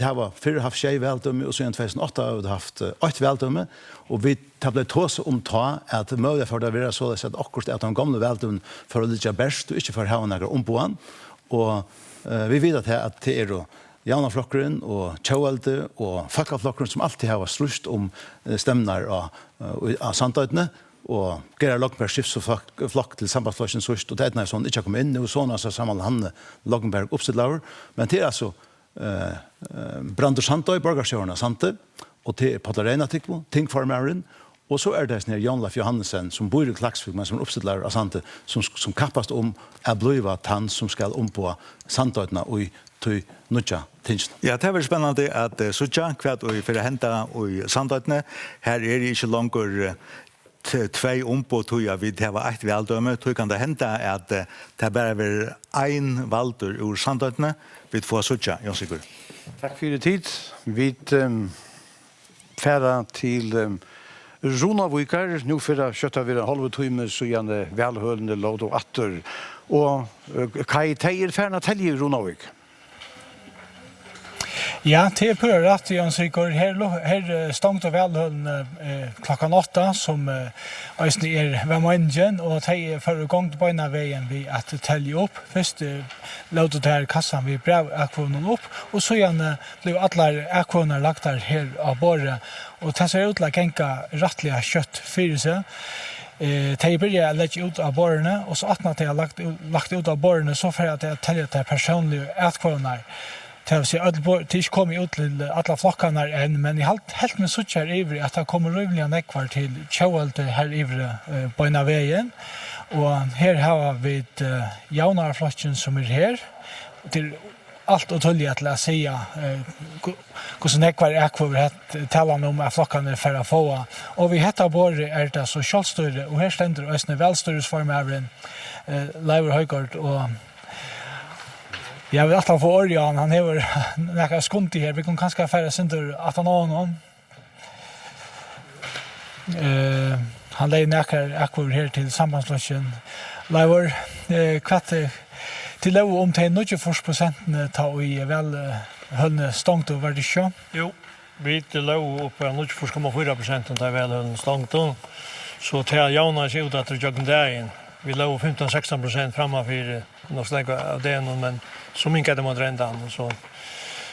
har fyra haft tjej väldöme och så i 2008 har vi haft 8 väldöme och vi har blivit tås om ta att möjliga för det vara så att akkurat att de gamla väldömen för att ligga bäst och inte för att ha några ombåan och vi vet att det är då Janaflokkeren och Tjåvaldi och Folkaflokkeren som alltid har strust om stämnar av Sandøyene och Gerard Lockenberg skifts och flock till sambandsflokken sørst og det er sånn ikke kom inn og sånn så sammen Hanne Lockenberg oppstillauer men det er altså Brantor Sandøy borgarsjøren Sante og til Padarena Tikvo tingformeren og så er det sånn Jan Leif Johannesen som bor i Klaksvik men som oppstillauer av Sante som kappast om bliva tann som skal på Sandøyene og i tøy nutja tingene. Ja, det er veldig spennende at Sucha kvart og for å hente i Sandøyene her er det ikke langer 2 på toja vid det var ett väldöme tror kan det hända att det bara är en valdur ur Sandøyene vid få Sucha Jan Sigurd. Tack för det tid. Vi färra till Runavíkar nu för att kötta vid en halv timme så gärna välhörande låt och atter och Kai Teir färna tälje i Runavík. Ja, det är på rätt Jan Sigurd. Här stångt och välhållen klockan 8 som ösn är vemängen och det är för igång på ena vägen vi att tälja upp. Först låter det här kassan vi brev aktionen upp och så igen blev alla aktioner lagt där här av borre och det ser ut att gänga rättliga kött för sig. De börjar lägga ut av borrarna och så att när de har lagt ut av borrarna så för att det tälja det personliga aktioner. Det vill säga att det kommer ut till alla flockarna än, men jag helt med så här ivrig att det kommer rövliga nekvar till Tjåvaldi här ivrig på ena vägen. Och här har vi jaunarflocken som är här. Till allt och tulliga till att säga hur nekvar är kvar talan om att flockarna är för att få. Och vi heter både är det så kjallstörre och här ständer Östne välstörresformaren Leivor Højgaard och jag vill att han får Örjan, han har några skunti här. Vi kan kanske färra synder att han har någon. Han lägger några akvar här till sambandsflocken. Leivor, kvart till lov om till 94% ta i väl höllne stångt och värde sjö? Jo, vi till lov upp på 94,4% ta väl höllne stångt. Så till Jana ser ut att det jag där vi låg 15-16% framför något slag av det men så mycket det mot räntan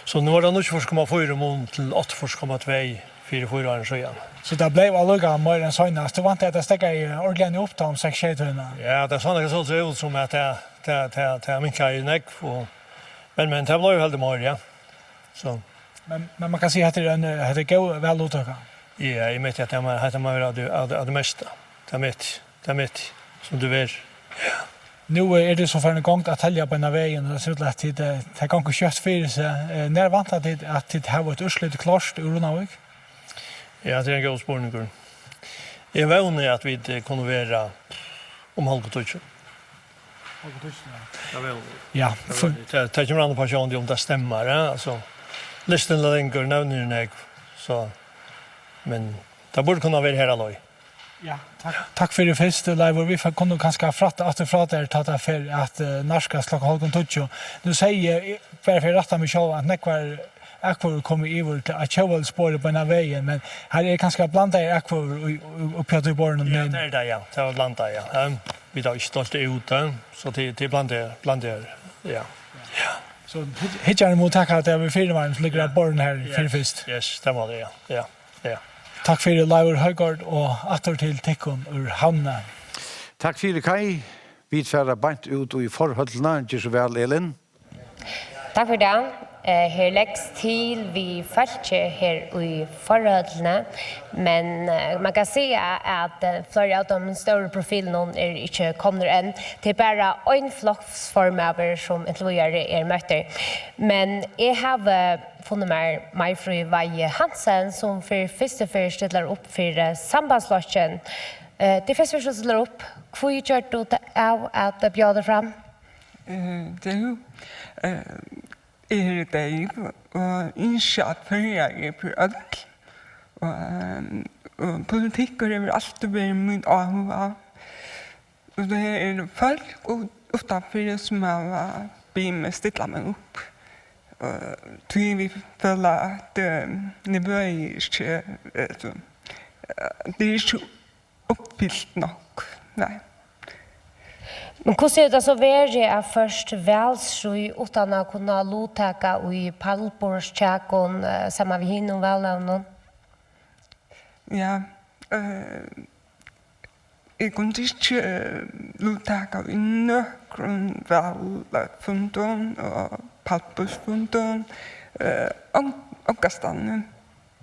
så nu var det 94,4 mot till 8,2 4 år så igen. Så det blev alluga mer än senast. Det var inte att det stäcka i ordentligt upp om 6-7. Ja, det såna så ser ut som att det mycket i neck och men det blev ju helt mer ja. Så men man kan se att det är gå väl utöka. Ja, jag vet att det är det mesta. Det mitt som du vet. Ja. Nu är det så för en gång att tälja på en vägen och så att det kan gå kött för sig. När väntar det att det har ett urslut klart ur Runavík? Ja, det är en god spårning. Jag vånar att vi kommer vara om halvtouch. Ja. Det kommer an på person om det stämmer. Alltså, listen längre nämner så men det borde kunna vara här alloj. Ja, tack för det första Leivor. Vi får kunna kanske fratta att det ta för att narska slaka halvgon touch. Nu säger för rätta mig själv att nekvar akvar kommer över till att Tjåvaldi spår på den vägen men här är kanske blanda akvar och Peter Born. Ja, det är det ja. Det var blanda ja. Vi då stolt ut så till blanda ja. Ja. Så hittar mot tacka att det är fyra varm som ligger Born här för först. Yes, det var det ja. Ja. Ja. Tack för det, Leivor Højgaard, och atter till Tikkon ur Havna. Tack för det, Kai. Vi färra bant ut i forhållna, inte så väl, Elin. Tack för det. Her läggs till vi fältje här i förhållande, men man kan se att flera av de större profilerna är inte kommer än. Det är bara en flocksformöver som inte möter. Men jag har funnit mig Majfri Vaje Hansen som för första ställer upp för sambandslösningen. Det första som ställer upp, vad gör du av att bjuda fram? Det är det och inte förra för allt. Och politik är alltid varit min avhåll. Och det är folk utanför som har blivit med stilla mig upp. Tror vi följer att nivån är inte, det är inte uppfyllt nog. Nej. Men hur ser det så värre att först välsröj utan att kunna lotäka i pallborstjäkon samma vid hinnom välavnon? Ja, jag kunde inte lotäka i nökron välfunden och pallborstfunden och gastanen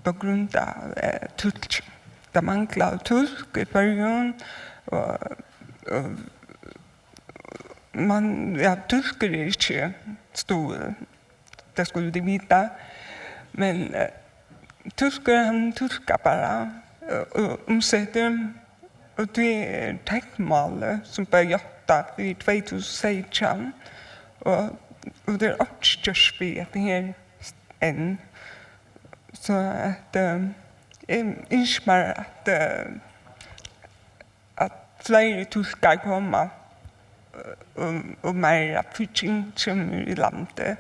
på grund av tulk. Det manglar tulk i början och man tulkar inte stor, det skulle de vita, men han tulkar bara och omsätter och det är tecknmål som började i 2016 och det är också spelat här än. Så att jag önskar att fler tulkar kommer och mer pitching som i landet.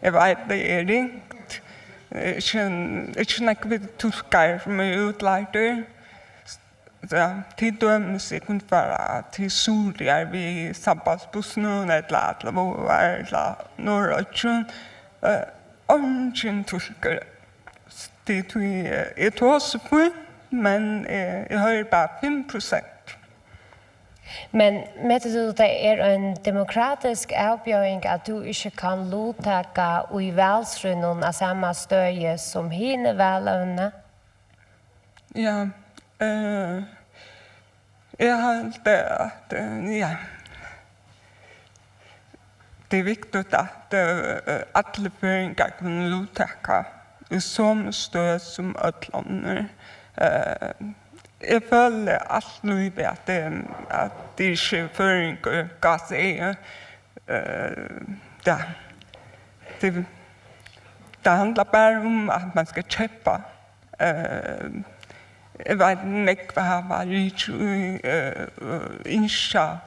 Jag vet det är ringt. Jag känner inte vid turkar som är utlärda. Till dömes jag kunde vara till Surier vid sabbatsbussen eller till Våvar eller Norrötjön. Ingen turkar. Det är tås på, men jag har bara 5%. Men menar du att det är en demokratisk avbjörning att du inte kan lotäka i välsrönnen av samma stöje som hinner välövna? Ja, jag har att det är viktigt att alla föreningar kan lotäka i samma stöd som ödlånare. Jag följer allt nu att det inte föreningar kan säga. Det handlar bara om att man ska köpa. Jag vet inte vad jag var inte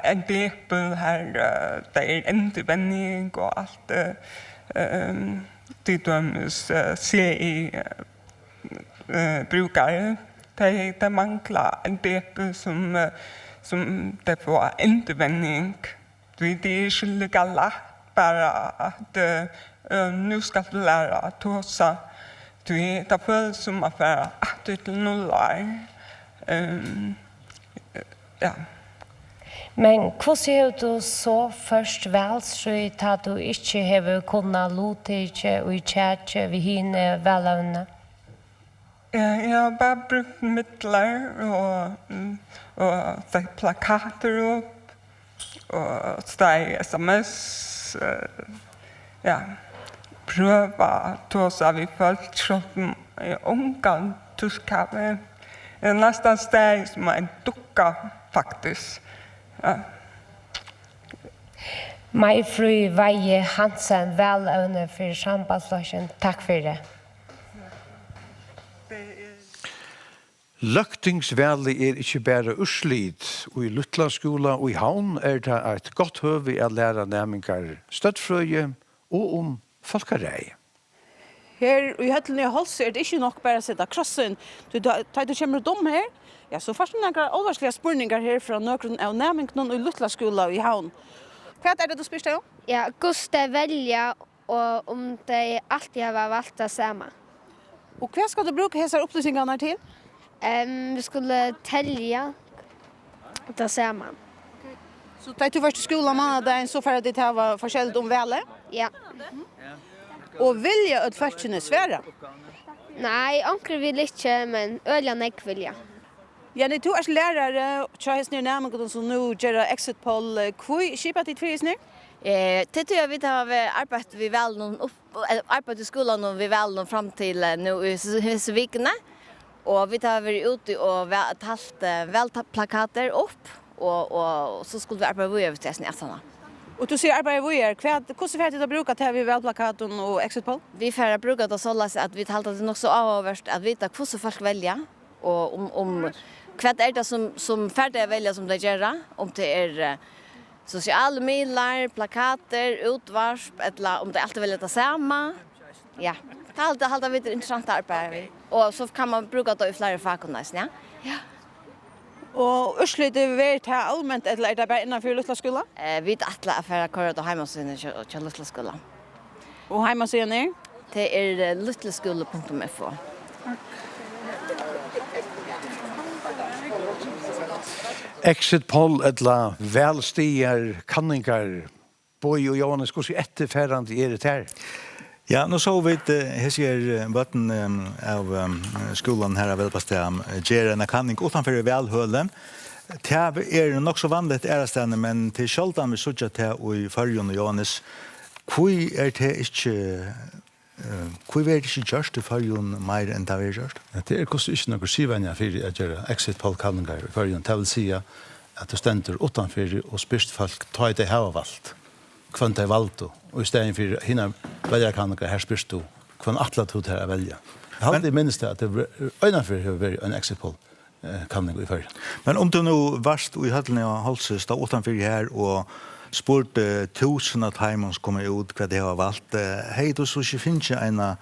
en depel här där är ändvändning och allt. Det dömes CI-brukare. Det manglar en depel som det får ändvändning. Det är inte legalt bara att nu ska du lära att tåsa. Det följs som att vara 8-0 år. Ja. Men hur ser du så först välsröjt att du inte har kunnat lotäka och i tjätje vid hinne välövna? Jag har bara brukt mittlar och ställt plakater upp och ställt sms. Ja. Pröva att ta sig vid folk som är unga turkare. Det är nästan steg som en ducka faktiskt. Ja. Majfri Vaje Hansen, välövne för sambandslösningen. Tack för det. Løgtingsvælet er ikke bare urslit, og i Lutlandskola og i Havn er det et godt høve at lære nærmengar støttfrøye og om folkarei. Her i Høtlen i Holse er det ikke nok bare å sette krossen. Da du kommer dom her, ja, så først noen alvarslige spurninger her fra noen av nærmengene i Lutlandskola og i Havn. Hva er det du spørste om? Ja, hvordan velger og om det alltid har valgt det samme. Og hva skal du bruke disse opplysningene til? Vi skulle tälja det samme. Så da du var til skolen mandagen, så får du til å ha forskjellig om välet? Ja. Och vilja att fältene svära? Nei, onkel vil ikke, men øyla nek vilja. Jenny, du er lærere, tjejs nere nærmere, som nu gjør exit poll. Hvor skipet ditt fyrir nere? Det tror jag vi har arbetat vi väl någon arbetat i skolan och vi väl någon fram till nu i veckorna. Och vi tar vi ut och talt väl plakater upp och så skulle vi arbeta över till nästan. Och du ser arbeta vi är hur så färdigt att bruka till vi väl plakaten och exit poll? Vi får bruka det så läs att vi talar det nog så avvärst att vita hur så folk välja och om vad är det som färdigt välja som det gör om det är sociala medier, plakater, utvarsp, eller om det alltid vill det samma. Ja, det är alltid intressant arbete. Och så kan man bruka det i flera fackor, ja. Ja. Och urslutet vet här allmänt eller är det bara innanför Luttla skola? Vi är alla affärer kör då hemsidan till Luttla skola. Och hemsidan är? Det är luttlaskola.fo. Exit poll etla välstigar kanningar Boy och Johannes hur så efterfärande är det här? Ja, nu så vet här ser botten av skolan här av Velpastam ger en kanning utanför välhöllen. Det är nog så vanligt ärastande men till sköldan vi såg att här i Färjön och Johannes kui är det inte kui vet inte just för Färjön mer än det är just. Det är kostar inte några sivänja för att göra exit poll kanningar i Färjön till säga att det ständer utanför och spyrst folk tar det här valt. Kvant är valt och istället för hinna välja kanningar här spyrst du kvant alla tog här välja. Jag hade minst att det utanför över en exit poll kanning i Färjön. Men om du nu varst i höllen och halsen stå utanför här och spurt tusen att Heimons kommer ut vad det har valt. Hej då så finns det en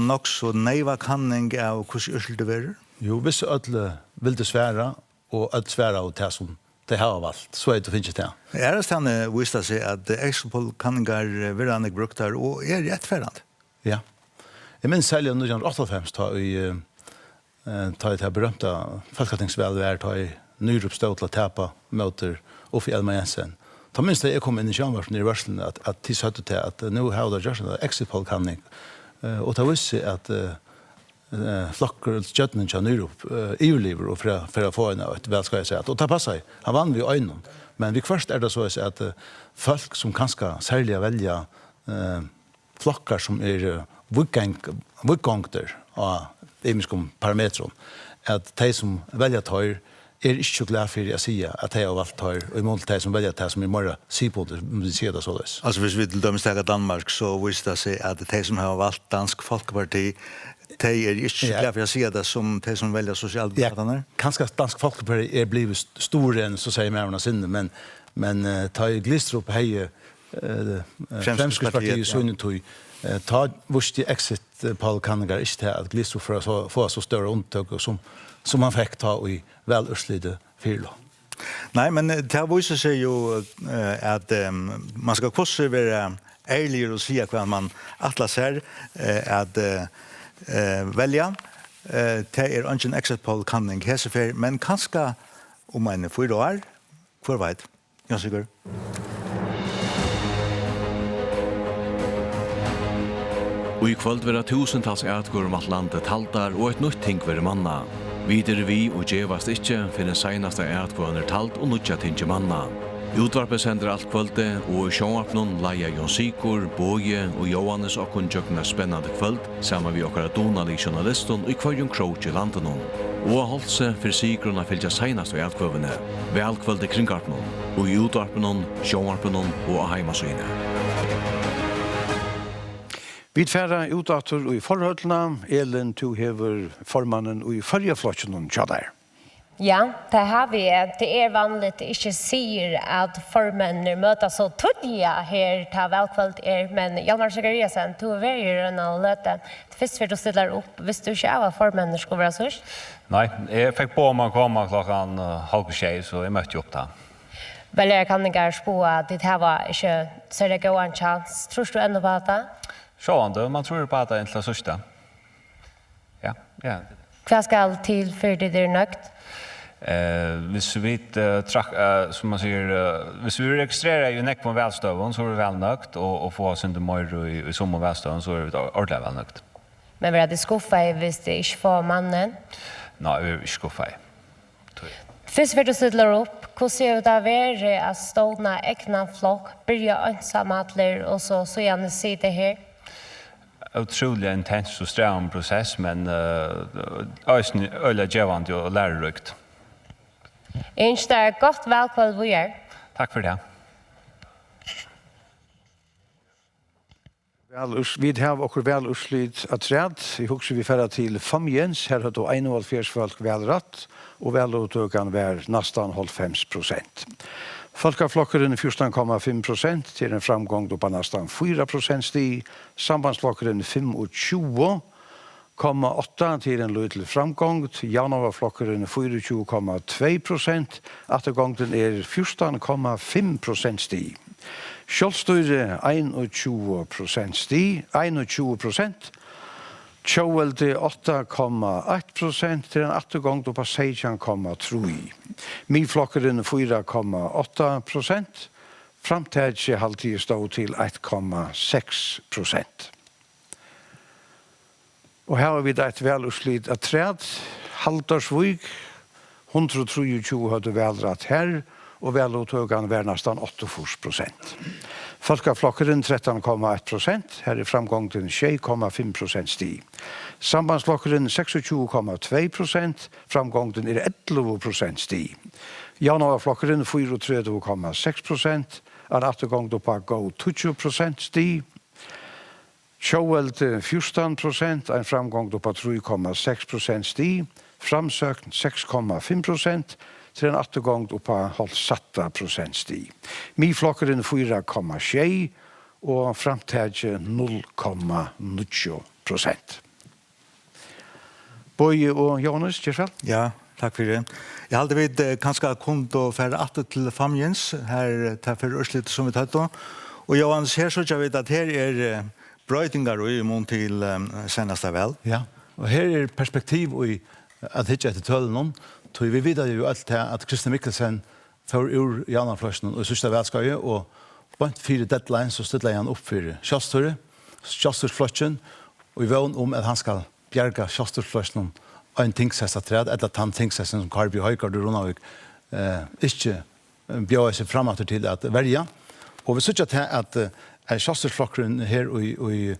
nog så neiva kanning av hur ursel det är. Jo, hvis alle vil det svære, og alle svære av det som det har valt, så det finnes det. Det stannet viste seg at exit-poll-kanningar vil brukt der, og rettferdig. Ja. Jeg minns særlig 1998 ta det her berømte folketingsvalget ta i Nyrup stod til å tape møter Uffe Elma Jensen. Ta minst det jeg kom inn i kjønvarsen i Rørselen at de søtte til at nå har det gjort en exit-poll-kanning, og ta visse at flokker stjøttene til Nyrup EU-liver og for å få en av et vel skal jeg si. Og det passer. Han vann vi øynene. Men vi først det så at folk som kanskje særlig velger flokker som vikgangter av emiskom parametron, at de som velger tar ikke glad for å si at de har valgt tar, og imot de som velger tar som i morgen sier på det, om de sier det så løs. Altså hvis vi til dømes til Danmark, så viste det seg at de som har valgt Dansk Folkeparti, de ikke glad for å si det som de som velger sosialdemokraterne? Ja, kanskje Dansk Folkeparti blivit store enn, så sier mer sinne, men ta i Glistrup hei Fremskrittspartiet Sunnetøy, ta vurst i exit Paul Kannegar ikke til at Glistrup for å få så større undtøk som man fikk ta i velurslidet fyrlå. Nei, men det viser seg jo at man skal kvosse være ærlig og si hva man atlas ser at velja. Det er ikke en exit poll kanning hesefer, men kanskje om en 4 år, hvor veit? Ja, sikkert. Og i kvöld vil det tusentals ætgår om at landet taldar og et nytt ting vil manna. Videre vi og djevast ikke finner seinaste ætgående talt og nødja ting manna. Utvarpet sender alt kvölde og i sjånvarpnån leia Jon Sikor, Boje og Johannes og kunntjøkna spennande kvöld sammen vi okkara donali journalisten og i kvarjon krog i landenon. Og holdt seg for sikrona fylgja seinaste ætgåvene, velkvölde kringvarpnån og i utvarpnån, sjånvarpnån og heimasøyne. Vi færre utdater og i forholdene, Elin, du hever formannen og i fargeflotjen og tjadder. Ja, det har vi. Det er vanligt det ikke sier at formennene møter så tydliga her til velkveld men Hjalmar Segariasen, du er veldig rønne og løte. Først vil du stille opp, hvis du ikke var formennene skulle være sørst? Nei, jeg fikk på om å komme klokken 6:30, så jeg møtte opp da. Vel, jeg kan ikke spå at det her var ikke så det går en chans. Tror du enda på det? Sjående, man tror på det inntil sørste. Ja. Hva skal til for det er nøgt? Hvis vi som man säger, hvis vi registrerar ju näck på välstövon så är det väl nökt och få oss inte mer i som och välstövon så är det ordentligt väl nökt. Men var det skuffa hvis det ikke får mannen? Nej, vi är inte skuffa. Først vil du stille opp, hvordan ser det være at stående egna flokk, byrja ensamadler og så gjerne si det her? Otroligt intens och strävan process, men öliga gevande och lärorikt. Jeg ønsker deg godt velkveld vi er. Tack för det. Vi har också väl urslit att träd. Vi huxar vi färra till familjens. Här har då 41 folk väl rätt och välutökan var nästan 5%. Folkaflokkeren 14,5% till en framgång då på nästan 4% stig. Sambandsflokkeren 25,8 till en liten framgång. Januarflokkeren 24,2%. Attergången är 14,5% stig. Kjølstøyre 21% stig, 21%. Tjåvelde 8,1% til en attergång på 16,3%. Midflokkeren 4,8%. Framtidje halvtid stod til 1,6%. Og her har vi et velutslit av træd. Haldarsvig, 123 hadde velrett her, og veluttøkene var nesten 8%. Folkaflokkeren 13,1%, her er framgången 6,5% stig. Sambandsflokkeren 26,2%, framgången er 11% stig. Januarflokkeren 34,6%, en attergång på gå 20% stig. Tjåveld 14%, en framgång på 3,6% stig. Framsøkt 6,5%, til en attergång på 0,7% stig. Midflokkeren 4,6% og framtidje 0,9%. Bøye og Jonas, Kjersveld? Ja, takk for det. Jeg hadde vidt kanskje kunnet å fære atter til familjens, her til for Ørslitt som vi tatt. Og Johannes, her så jeg vet at her er brøytingar i mån til seneste vel. Ja, og her er perspektiv i at hitje etter tølen. Vi vet jo alt til at Kristian Mikkelsen får ur Janarfløsjen og sørste velskøye, og på 4 deadlines så stiller han opp for Kjøstursfløsjen, og vi vet om at han skal bjerge Kjøstursfløsjen og en tingsessetræd, eller at han tingsessetræd som Karby Høygard og Ronavik ikke bjør seg frem til at verja. Og vi synes til at Kjøstursfløsjen her i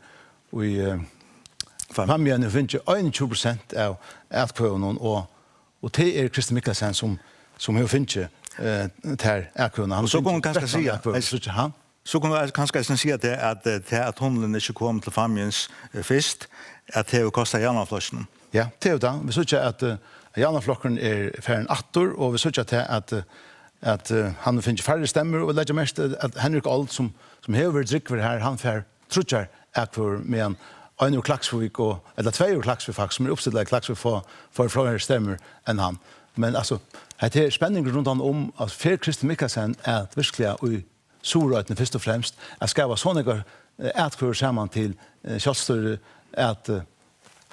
familien finner 21% av etkvøvnen, og det er Kristian Mikkelsen som har finnet til etkvøvnen. Så kan man kanskje si at tunnelen ikke kom til familiens først, at det har kostet Janarfløsjen. Ja, det er jo det. Vi synes at Janarflokken er færre enn 8, og vi synes til at han finner færre stemmer, og det er mest at Henrik Old, som har vært drikker her, han får trutjer etkvøvnen med en ur Klaksvik, eller 2 ur Klaksvik faktisk, som uppställt i Klaksvik for flere stemmer enn han. Men altså, det er spenning rundt han om at for Kristian Mikkelsen er virkelig i Sorøytene først og fremst, at skal være sånne etkvøver sammen til Kjølstøyre, at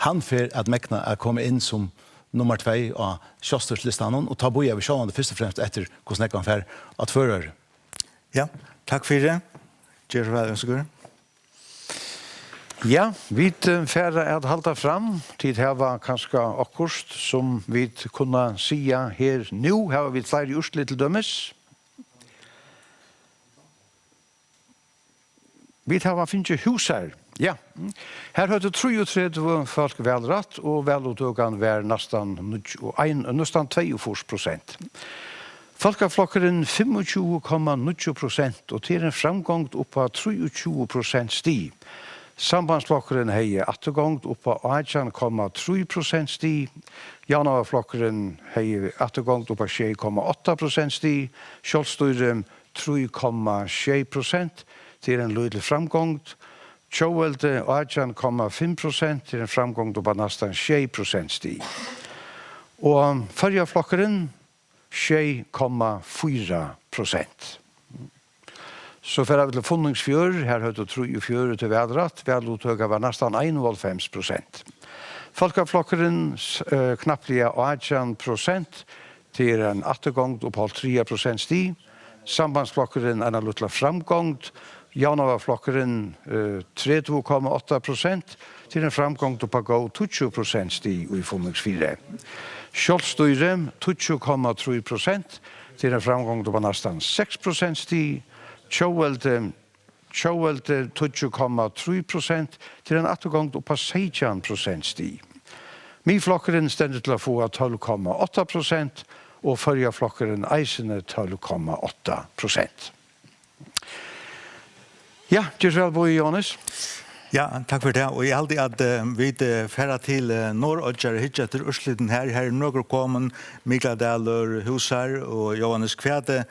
han får at Mekna er kommet inn som nummer 2 av Kjølstøyrslistan, og ta boja vi sjående først og fremst etter hvordan jeg kan få at fører. Ja, takk for det. Gjør vel, ønsker. Ja, vi færre at halda fram. Tid her var kanskje akkurst som vi kunne sia her nu. Her har vi flere urslit til dømes. Vi har finnet hus her. Ja, her har det 33 folk velrett, og veluttøkene var nesten 2%. Folkaflokkeren 25,9%, og til en framgång på 23% stig. Sambandsflokkeren hei attergångt oppa 18,3% stig. Januarflokkeren hei attergångt oppa 6,8% stig. Kjølstøyre 3,6% til en lydelig framgångt. Tjåvelde 18,5% til en framgångt oppa nesten 6% stig. Og Førjaflokkeren 6,4%. Så för att fundningsfjör här hade 3,4 till vädrat, välutöga var nästan 91%. Folkaflokkeren knappliga 18% til en attergångt opp halv 3% sti. Sambandsflokkeren en lutla framgångt. Januarflokkeren 32,8% til en framgångt opp gå 20% sti i Funningsfire. Kjolstøyre 20,3% til en framgångt opp nesten 6% sti. Tjåvelde 20,3% til en attergångt opp 16% sti. Miflokkeren stender til å få 12,8% og førjaflokkeren eisene 12,8%. Ja, Giselle Boy, Jonas. Ja, takk for det. Og jeg halte at vi færre til Nord-Odjar hittet etter Ursliden her. Her noen kommet, Mikael Daler, Husar og Johannes Kvæde.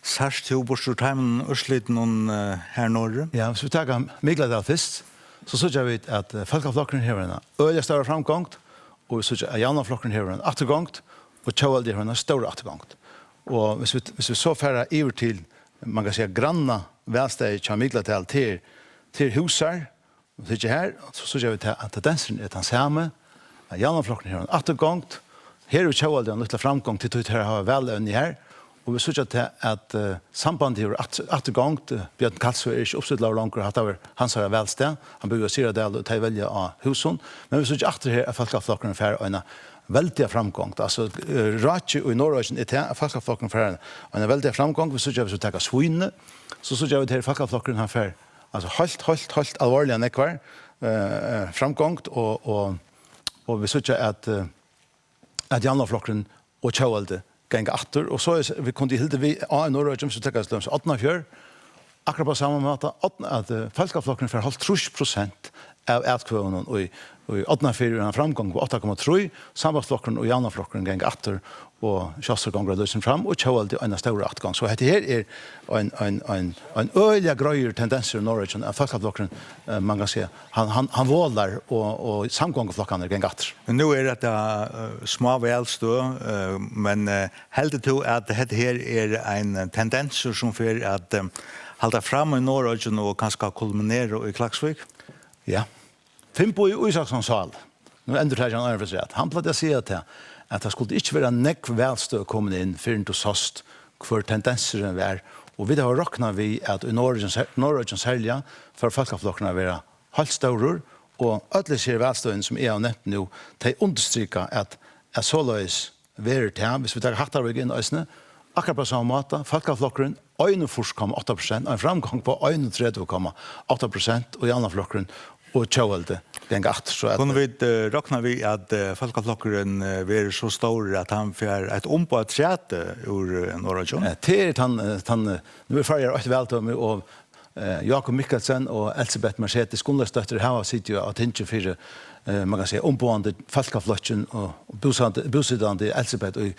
Sørst til Borstortheimen Ursliden her Norge. Ja, hvis vi tar Mikael Daler først, så synes jeg at Folkeflokkeren har en øyelig større framgångt, og vi synes at Janaflokkeren har en attergångt, og Tjåvaldi har en større attergångt. Og hvis vi så færre iver til, man kan si, granna velsteg til Mikael Daler til Husar, og det er ikke her, så synes jeg at tendensen er den samme, at Janaflokkeren har en attergångt, her er Tjåvaldi en litt framgångt til å ha veløvnig her, og vi synes at sambandet er attergångt. Bjørn Kalsøy er ikke oppstilt av langer, at det var hans her velsted. Han bygger Syradal og tar velge av husen. Men vi synes at her er Folkeflokkeren for en veldig framgångt. Altså, Ratje og i Norrøyen er til Folkeflokkeren for en veldig framgångt. Vi synes at hvis vi tar Svine, så synes jeg at her er Folkeflokkeren her for helt alvorlig enn ekvar framgångt. Og vi synes at Janaflokkeren og Tjåvaldi gänga atter, og så vi kunde hilde vi i Norrøyen, så tekkes løms 18 akkurat på samme måte, at Folkeflokkeren får 30% av etkvøvnen, og i 18 en framgang på 8,3, Sambandsflokkeren og Janaflokkeren gänga atter, og Kjøsterganger løsen fram, og Tjåvaldi en større atgang. Så dette her er en øyelig grøyer tendenser i Norrøyen, at Folkeflokkeren, man kan si, han vålar, og samgångeflokkene gänga atter. Men nu er det små velstå, men heldig til at dette her er en tendenser som for at halda fram i Norrøyen og kanskje kulminere i Klaksvik? Ja. Fimbo i Isaksson sal, nu ender det han øyne han platt å si at det skulle ikke være nekk velstø kommet inn før du såst hvor tendenseren var, og vi har råknet vi at i Norrøyen særlig for Folkeflokkene være halvt større, og alle sier velstøen som jeg har nevnt nå, de understryker at såleis være til, hvis vi tar Hattarvik inn i Øsne, akkurat på samme måte, Folkeflokkeren 41,8%, en framgang på 31,8%, og Janaflokkeren og Tjåvaldi den gatt. Kunne vi råkna vi at Folkeflokkeren var så stor at han får et på et tjete ur Norrøyen? Det er nu er farger et veltømme, og Jakob Mikkelsen og Elsebeth Mercedes Gunnlagsdøtter har sittet jo at ikke for man kan si ombående Folkeflokkeren og bosidende Elsebeth og i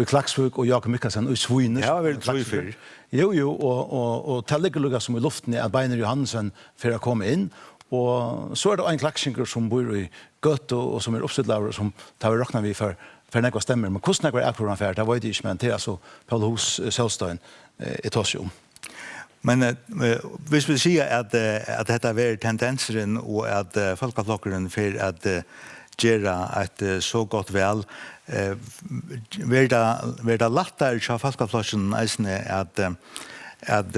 Klaksvik og Jakob Mikkelsen og i Svine. Ja, vel tror jeg for. Jo, og til ligger som i luften er Beiner Johansen for å komme inn, og så er det en klakksinger som bor i Gøtt og som er oppstedlaver som tar vi råkna vi for nekva stemmer. Men hvordan nekva er akkurat han for? Det var det ikke, men det er altså Paul Hus Selvstøyen i Tosjum. Men hvis vi sier at dette er tendenseren og at Folkeflokkeren for at gjøre et så godt vel, vil det lettere til Folkeflokkeren at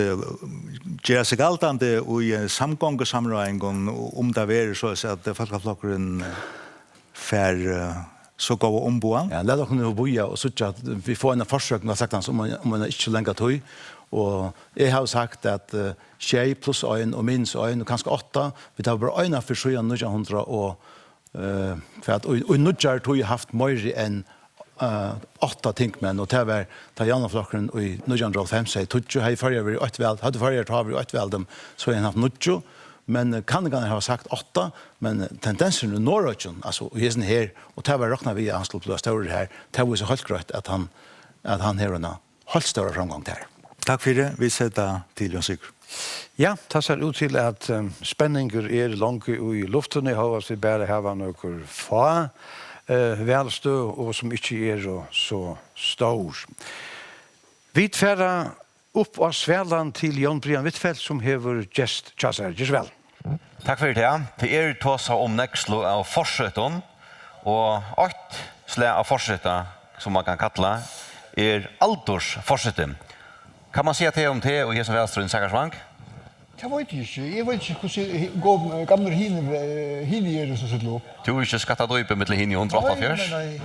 gjøre seg altande i samgångesamrøringen om det er så at Folkeflokkeren får så gå omboen? Ja, lad dere nå boja og så at vi får en forsøk med sagt om man ikke lenger tog. Og jeg har sagt at tjej pluss øyn og minst øyn og kanskje 8, vi tar bare øyne for 700 og for at og nødjar tog haft mer enn 8 tingmenn, og det var da Janaflokkeren i 1905 sier, «Tudjo, hei farger vi i 8 veld, hadde farger tar vi i 8 veld, så har jeg haft 9, men Kannegan har sagt 8, men tendensen i Norrøyen, altså, og jeg her, og det var råkna vi, han skulle bli større her, det var så helt grønt at han har en helt større framgang der. Takk for det, vi setter til Jon Sigurd. Ja, det ser ut til at spenninger er langt i luften, jeg har vi bare har noen få velstø, og som ikke er så stor. Vi tverrer opp av Sveland til Jon Brian Wittfeldt, som hever gest Tjasser. Gjør vel. Takk for det, ja. Det er tåsa om nekslo av forsøtten, og 8 slag av forsøtten, som man kan kalla, Aldors fortsätter. Kan man säga till om det och ge som välströn Sakarsvank? Det vet jag inte. Jag vet inte hur gamla hinner som sitter upp. Du har inte skattat upp med hinner 184? Nej.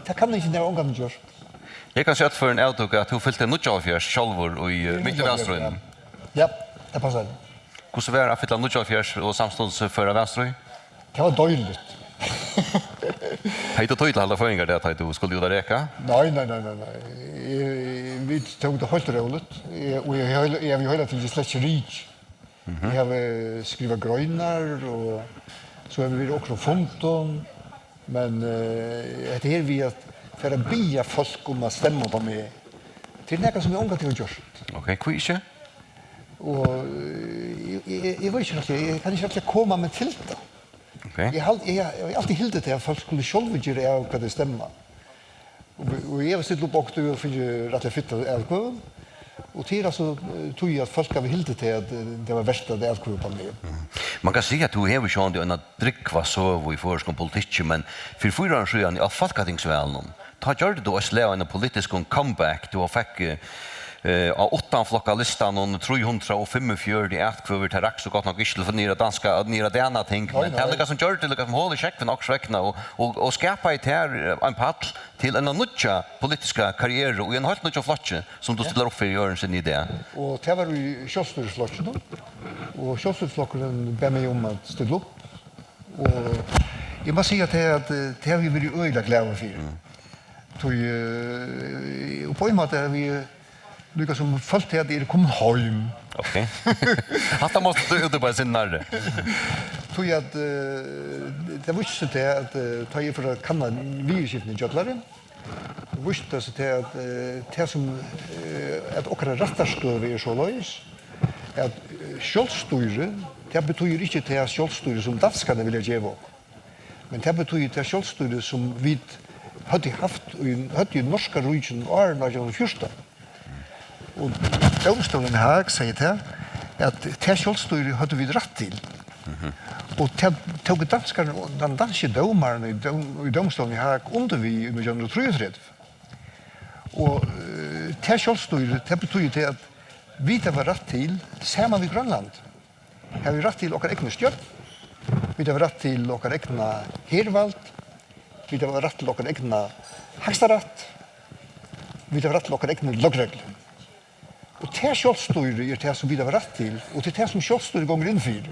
Det kan inte när omgången gör. Jag kan säga för en auto att du fyllt en 184 självor i mitt i välströn. Ja, det passar. Hur var det att fylla 184 och samstånds för välströn? Det var dåligt. Hej, du tog inte alla föringar det att du skulle göra räka? Nej. Vi tog det helt roligt. Och jag har ju hela tiden släckt rik. Jag har skrivit grönar och så har vi också fonton. Men det är vi att för att bia folk om att stämma på mig. Det är något som jag ångat till att göra. Okej, kvise? Och jag vet inte, jag kan inte komma med till det. Okay. Jag har alltid hildet till att folk skulle själva göra vad det stämmer. Och jag har sett upp och du finner rätt att fitta alkohol. Och till alltså tog jag att folk har hildet till att det var värsta det alkohol på mig. Man kan säga att du har ju inte en drickva sov i förskon politik, men för 4 år sedan i avfalkatingsvälen, ta gör det då att släva en politisk comeback, du har fick av 8 flocka listan och 345 ätkvöver till rax och gott nog inte för nere denna ting. Men det är lika som gör det, lika som håller checken också väckna och skapa ett här en pall till en nutja politiska karriär och en helt nutja flotche som du ställer upp för göra sin idé. Och det var ju Kjolstorflotchen då. Och Kjolstorflocken ber mig om att ställa upp. Och jag måste säga att det har vi varit öjla glada för. Och på en måte har vi lika som folk till att det kommer hem. Okej. Hatta måste du ute på sin närde. Tog jag att det visste till att ta i för att kanna virusgiften i Götlaren. Det visste sig till att det som att åkra rättarstöv är så lös. Att självstyre, det betyder inte till att självstyre som danskarna vill ge upp. Men det betyder till självstyre som vi hade haft i norska ryggen år 1914. Och domstolen här säger det att det självstyre hade vi rätt till. Och tog den danska domaren i domstolen här under vi i 1933. Och det självstyre, det betyder till att vi har rätt till samma vid Grönland. Har vi rätt till åka egna stjärn. Vi har rätt till åka egna hervald. Vi har rätt till åka egna högstarätt. Vi har rätt till åka egna lagregler. Och det självstyre är det som vi har rätt till. Och det är det som självstyre gånger in för.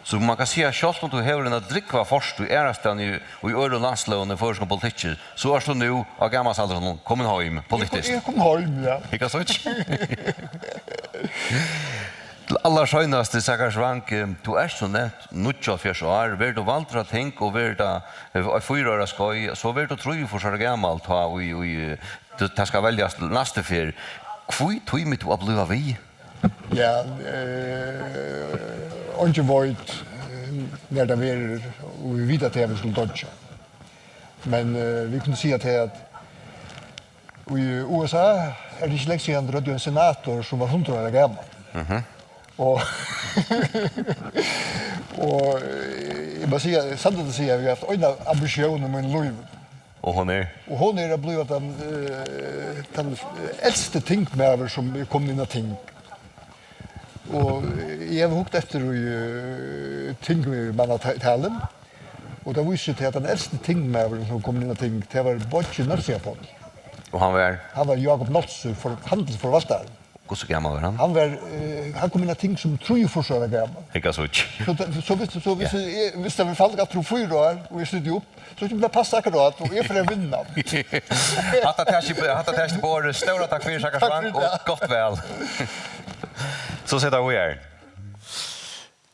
Så man kan säga att om du har en drickva först i ärastan i öre landslån i förskon politik, så är du nu av gammal aldrig kommen hem politiskt. Jag kommer hem, ja. Ikke så ikke? Allra skönast i Sakarsvank, du är så nett, 94 år, ver du valtra tänk och ver du 4 år skoj, så ver du 3 år gammal ta och det ska väljas nästa fyr. Kvui tog mitt att bli vi? Ja, inte varit när det var och vi vet att det skulle dodge. Men vi kunde se att i USA är det inte längre sedan det en senator som var 100 år gammal. Och jag bara säga, samtidigt säger vi att ojna ambitioner med en liv. Och hon är blivit den äldste tingmäver som kom in i ting. Och jag har hukt efter tingmannatalen. Och det visste till att den äldste tingmäver som kom in i ting, det var Bocci Nörsiapol. Och han var? Han var Jakob Notsu, handelsförvaltare. Hur så gammal var han? Han kom in i ting som 3 år gammal. Ikke så ikke. Så hvis det var fallet att tro 4 år och jag stod upp, så skulle det passa akkurat och jag får en vinna. Hatta tärst på stora tack för Sakarsvank och gott väl. Så sätter vi här.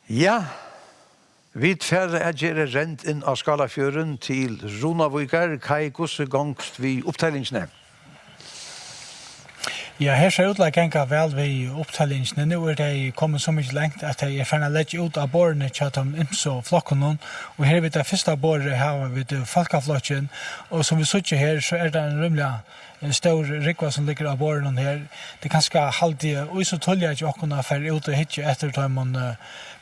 Ja, vi færre er gjerne rent inn av Skalafjøren til Runavíkar. Kai gosse gongst vi opptellingene? Ja, her ser utlag ganga vel ved opptellingene. Nå er det kommet så mye lengt at jeg er ferdig å legge ut av bårene til de ymse flokkene. Og her er vi det første båret her ved Falkaflokken. Og som vi sier her, så er det en rymlig stor rikva som ligger av båren her. Det kan ska halvtid, och så tullar jag också när för ut och hitcha efter att man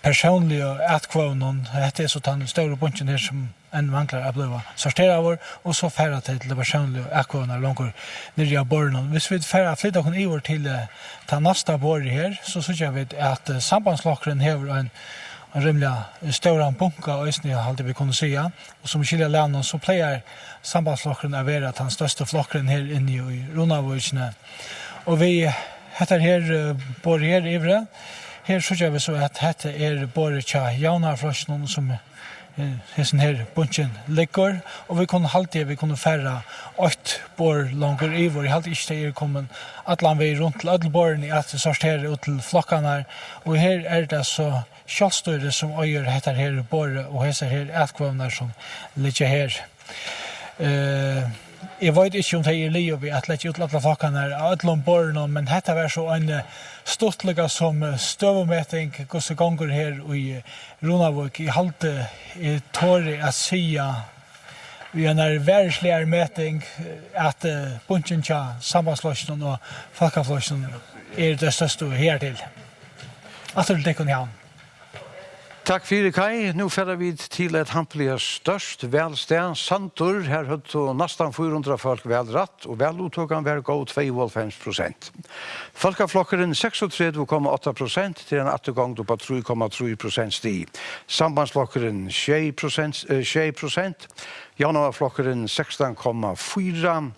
personliga atkvånen. Det är så den stora bunchen här som en vanklar att bliva sortera vår och så färra till det personliga atkvånen långt ner i båren. Hvis vi färra flytta kon över till ta nästa bår här så jag vet att sambandslockren har en rimliga stora bunka och isni alltid vi kunde säga och som skilja länder så plejer sambandsflockren att vara den största flockren här inne i Runavågsne. Och vi heter här bor här i Ivre. Här så gör vi så att detta är både tja jaunarflossen som hessen här bunchen ligger och vi kunde färra 8 bor långt i vår. Jag hade inte det kommen allan väg runt till ödelborren i att sortera ut till flockarna och här är det så kjallstøyre som øyer heter her borre og heter her etkvåner som ligger her. Jeg vet ikke om det er livet vi at lette ut alle flokkene her av ødlom borrene, men dette var så en stortlige som støvemeting gosse ganger her i Runavåg. Jeg halte tåre å si vi er en værsligere meting at bunchen tja sambandsflosjen og folkeflosjen er det største her til. At det kan jeg. Takk for Kai. Nå fører vi til et hampelig størst velsted. Santor, her hadde nesten 400 folk velratt, og veluttøkene var gått 52%. Folkeflokkeren 36,8% til en attergang på 3,3% sti. Sambandsflokkeren 6%. Januarflokkeren 16,4%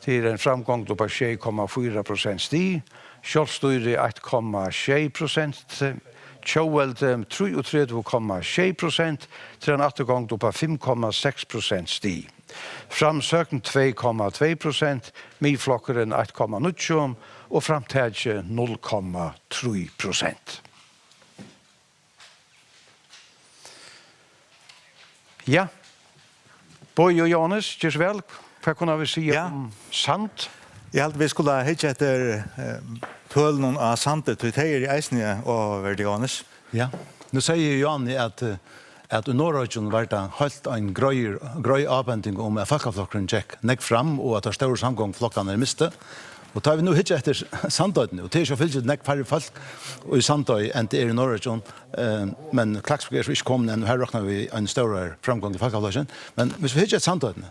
til en framgang på 6,4% sti. Kjølstøyre 1,6%. Tjåveld 33,6% til en attergang på 5,6% sti. Framsøken 2,2%, midflokkeren 1,9% og framtidje 0,3%. Ja, Boi og Johannes, gjør vel. Hva kunne vi si om sant? Jeg held vi skulle hitte etter tølen av santet til teier i eisene og Verdianes. Ja, nu sier Johanni at i Norrøgjen var det helt en grøy avbending om at folkeflokkeren gikk nekk fram og at det større samgang flokkene miste. Og tar vi nu hitt etter Sandøyden, og det så fyllt nekk færre folk og i Sandøy enn det i Norrøgjen, men Klaksvik så ikke kommet enn, og her råkner vi en større framgang til folkeflokkeren. Men hvis vi hitt etter Sandøyden,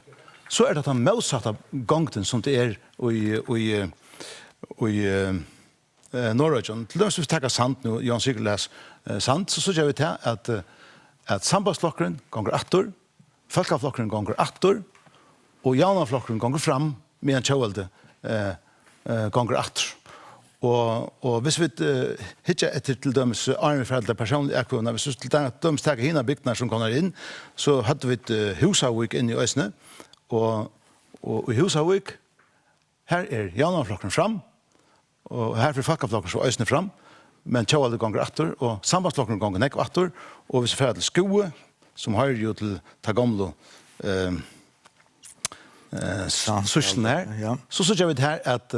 så det den motsatte gangen som det i Norrøgjen. Til dem som vi tenker sant nå, Jan Sigurlæs sant, så gjør vi til at sambandsflokkeren ganger 8, folkeflokkeren ganger 8, og jaunaflokkeren ganger fram, medan tjåvelde ganger 8. Og hvis vi hittar etter til dømes armeforeldre personlige ekvåner, hvis vi til dømes tager hina bygdene som kommer inn, så hadde vi et Husavik inn i Øsne, og i Husavik, her jaunaflokkeren fram, og her får folkeflokkeren så Øsne fram, men tjåvelde ganger 8, og sambandsflokkeren ganger nekv 8, og hvis vi får til Skoe, som har jo til ta gamle syslen her, så gjør vi det her at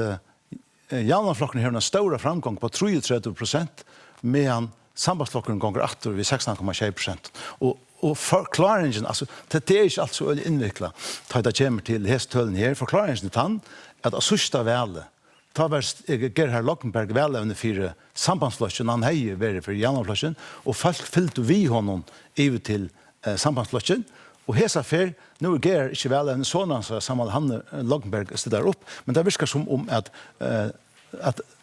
jaunaflokkeren har en stor framgang på 33%, medan sambandsflokkeren ganger 8 ved 16,6%. Og forklaringen, altså, det er ikke alt så veldig innviklet, da det kommer til hestølen her, forklaringen er tann, at av sørste vele, ta var Gerhard Lockenberg velevne for sambandsflokken, han heier vært for jaunaflokken, og folk fylte vi honom over til sambandsflokken, og hesa fer, nu Gerhard ikke velevne sånn, så Samuel Hanne Lockenberg steder opp, men det virker som om at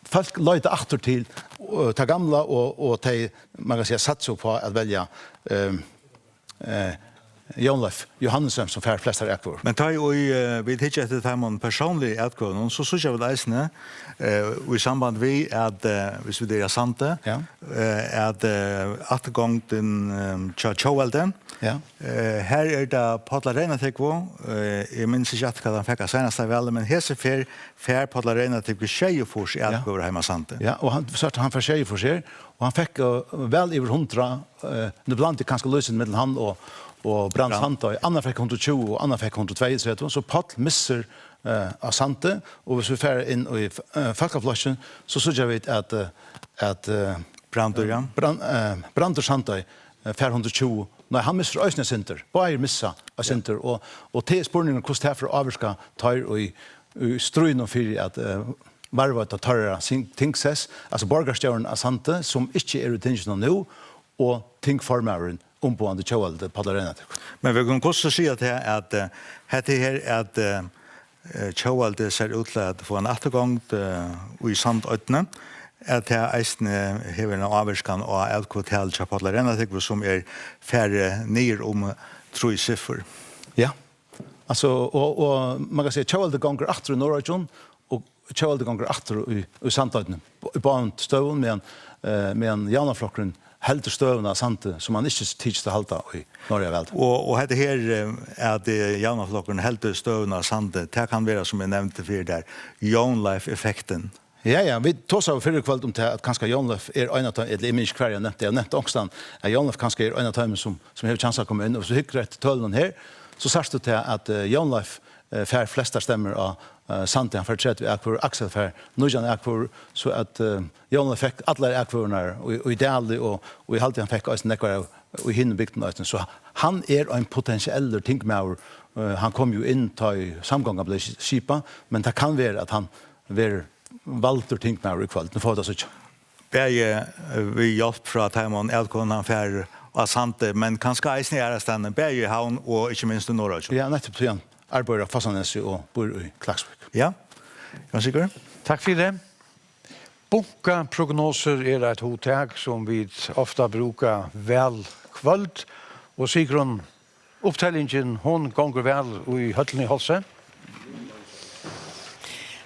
folk løyde atter til ta gamla og ta, man kan si, satser på at velja Jonleif Johannesson som fær flest ekvår. Men ta jo vi hittar etter det personlige ekvåren, så synes jeg vel eisene, og i samband vi at, hvis vi er sante, at atgången tjåvelden, her det Padla Reina tekvå, jeg minns ikke at hva han fikk av seneste vel, men hese fær Padla Reina tekvå tjejefors i ekvår hjemme sante. Ja, og han fær tjejefors her, og han fikk vel over 100, nu blant det kanskje løsende mellom han og Brand Santa, Anna fikk 120 og Anna fikk 132, så Paul misser av Sante, og hvis vi fer inn i Falkaflosjen, så synes jeg at Brandur Santa fer 120, nei, han misser Øysnes Sinter, bare missa av Sinter, og til spørningen hvordan det er for å avvirke tar strøyne for at varva att ta tingsess, alltså borgarstjärnan Asante som inte är tingene nu och tingformaren ombående tjåvalde på arenaet. Men vi kan också säga att det här att tjåvalde ser ut att få en återgång i Sandötne, att det eisne hever en avverskan av LKTL på arenaet som är färre ner om 3 siffror. Ja, alltså och man kan säga tjåvalde gånger 8 i Norröjön och tjåvalde gånger 8 i Sandötne på en stövn med en janaflockren helter stövna Sante som man inte tids till halta i Norge väl. Och det här att janaflockren helter stövna Sante, det kan vara som jag nämnde för där young life effekten. Ja, vi tog av förra kväll om det att kanske Jan Löf är en av de image kvar jag nämnde också att Jan Löf kanske är en av de som har chans att komma in och så hyckrar ett töllen här så särst det att Jan Löf för flesta stämmer av Sante han förträtt vi för Axel för Nujan Akvor så att Jan Löf fick alla Akvorna och ideal och i halvtid han fick också nekvar och hinbygden så han är en potentiell tingmauer han kom ju in i samgångar blev skipa men det kan vara att han ver Walter Tinkmar i kväll. Nu får det så inte. Bäge vi hjälp från att han elkon för Asante men kanske eisen är stanna bäge han och inte minst norra. Ja, nettopp så igen. Arbetar Fassanes och bor i Klagsvik. Ja. Jag säker. Tack för det. Bunka prognoser är ett hotag som vi ofta brukar väl kvöld och Sigrun upptällningen hon gånger väl i Hölln i Halse.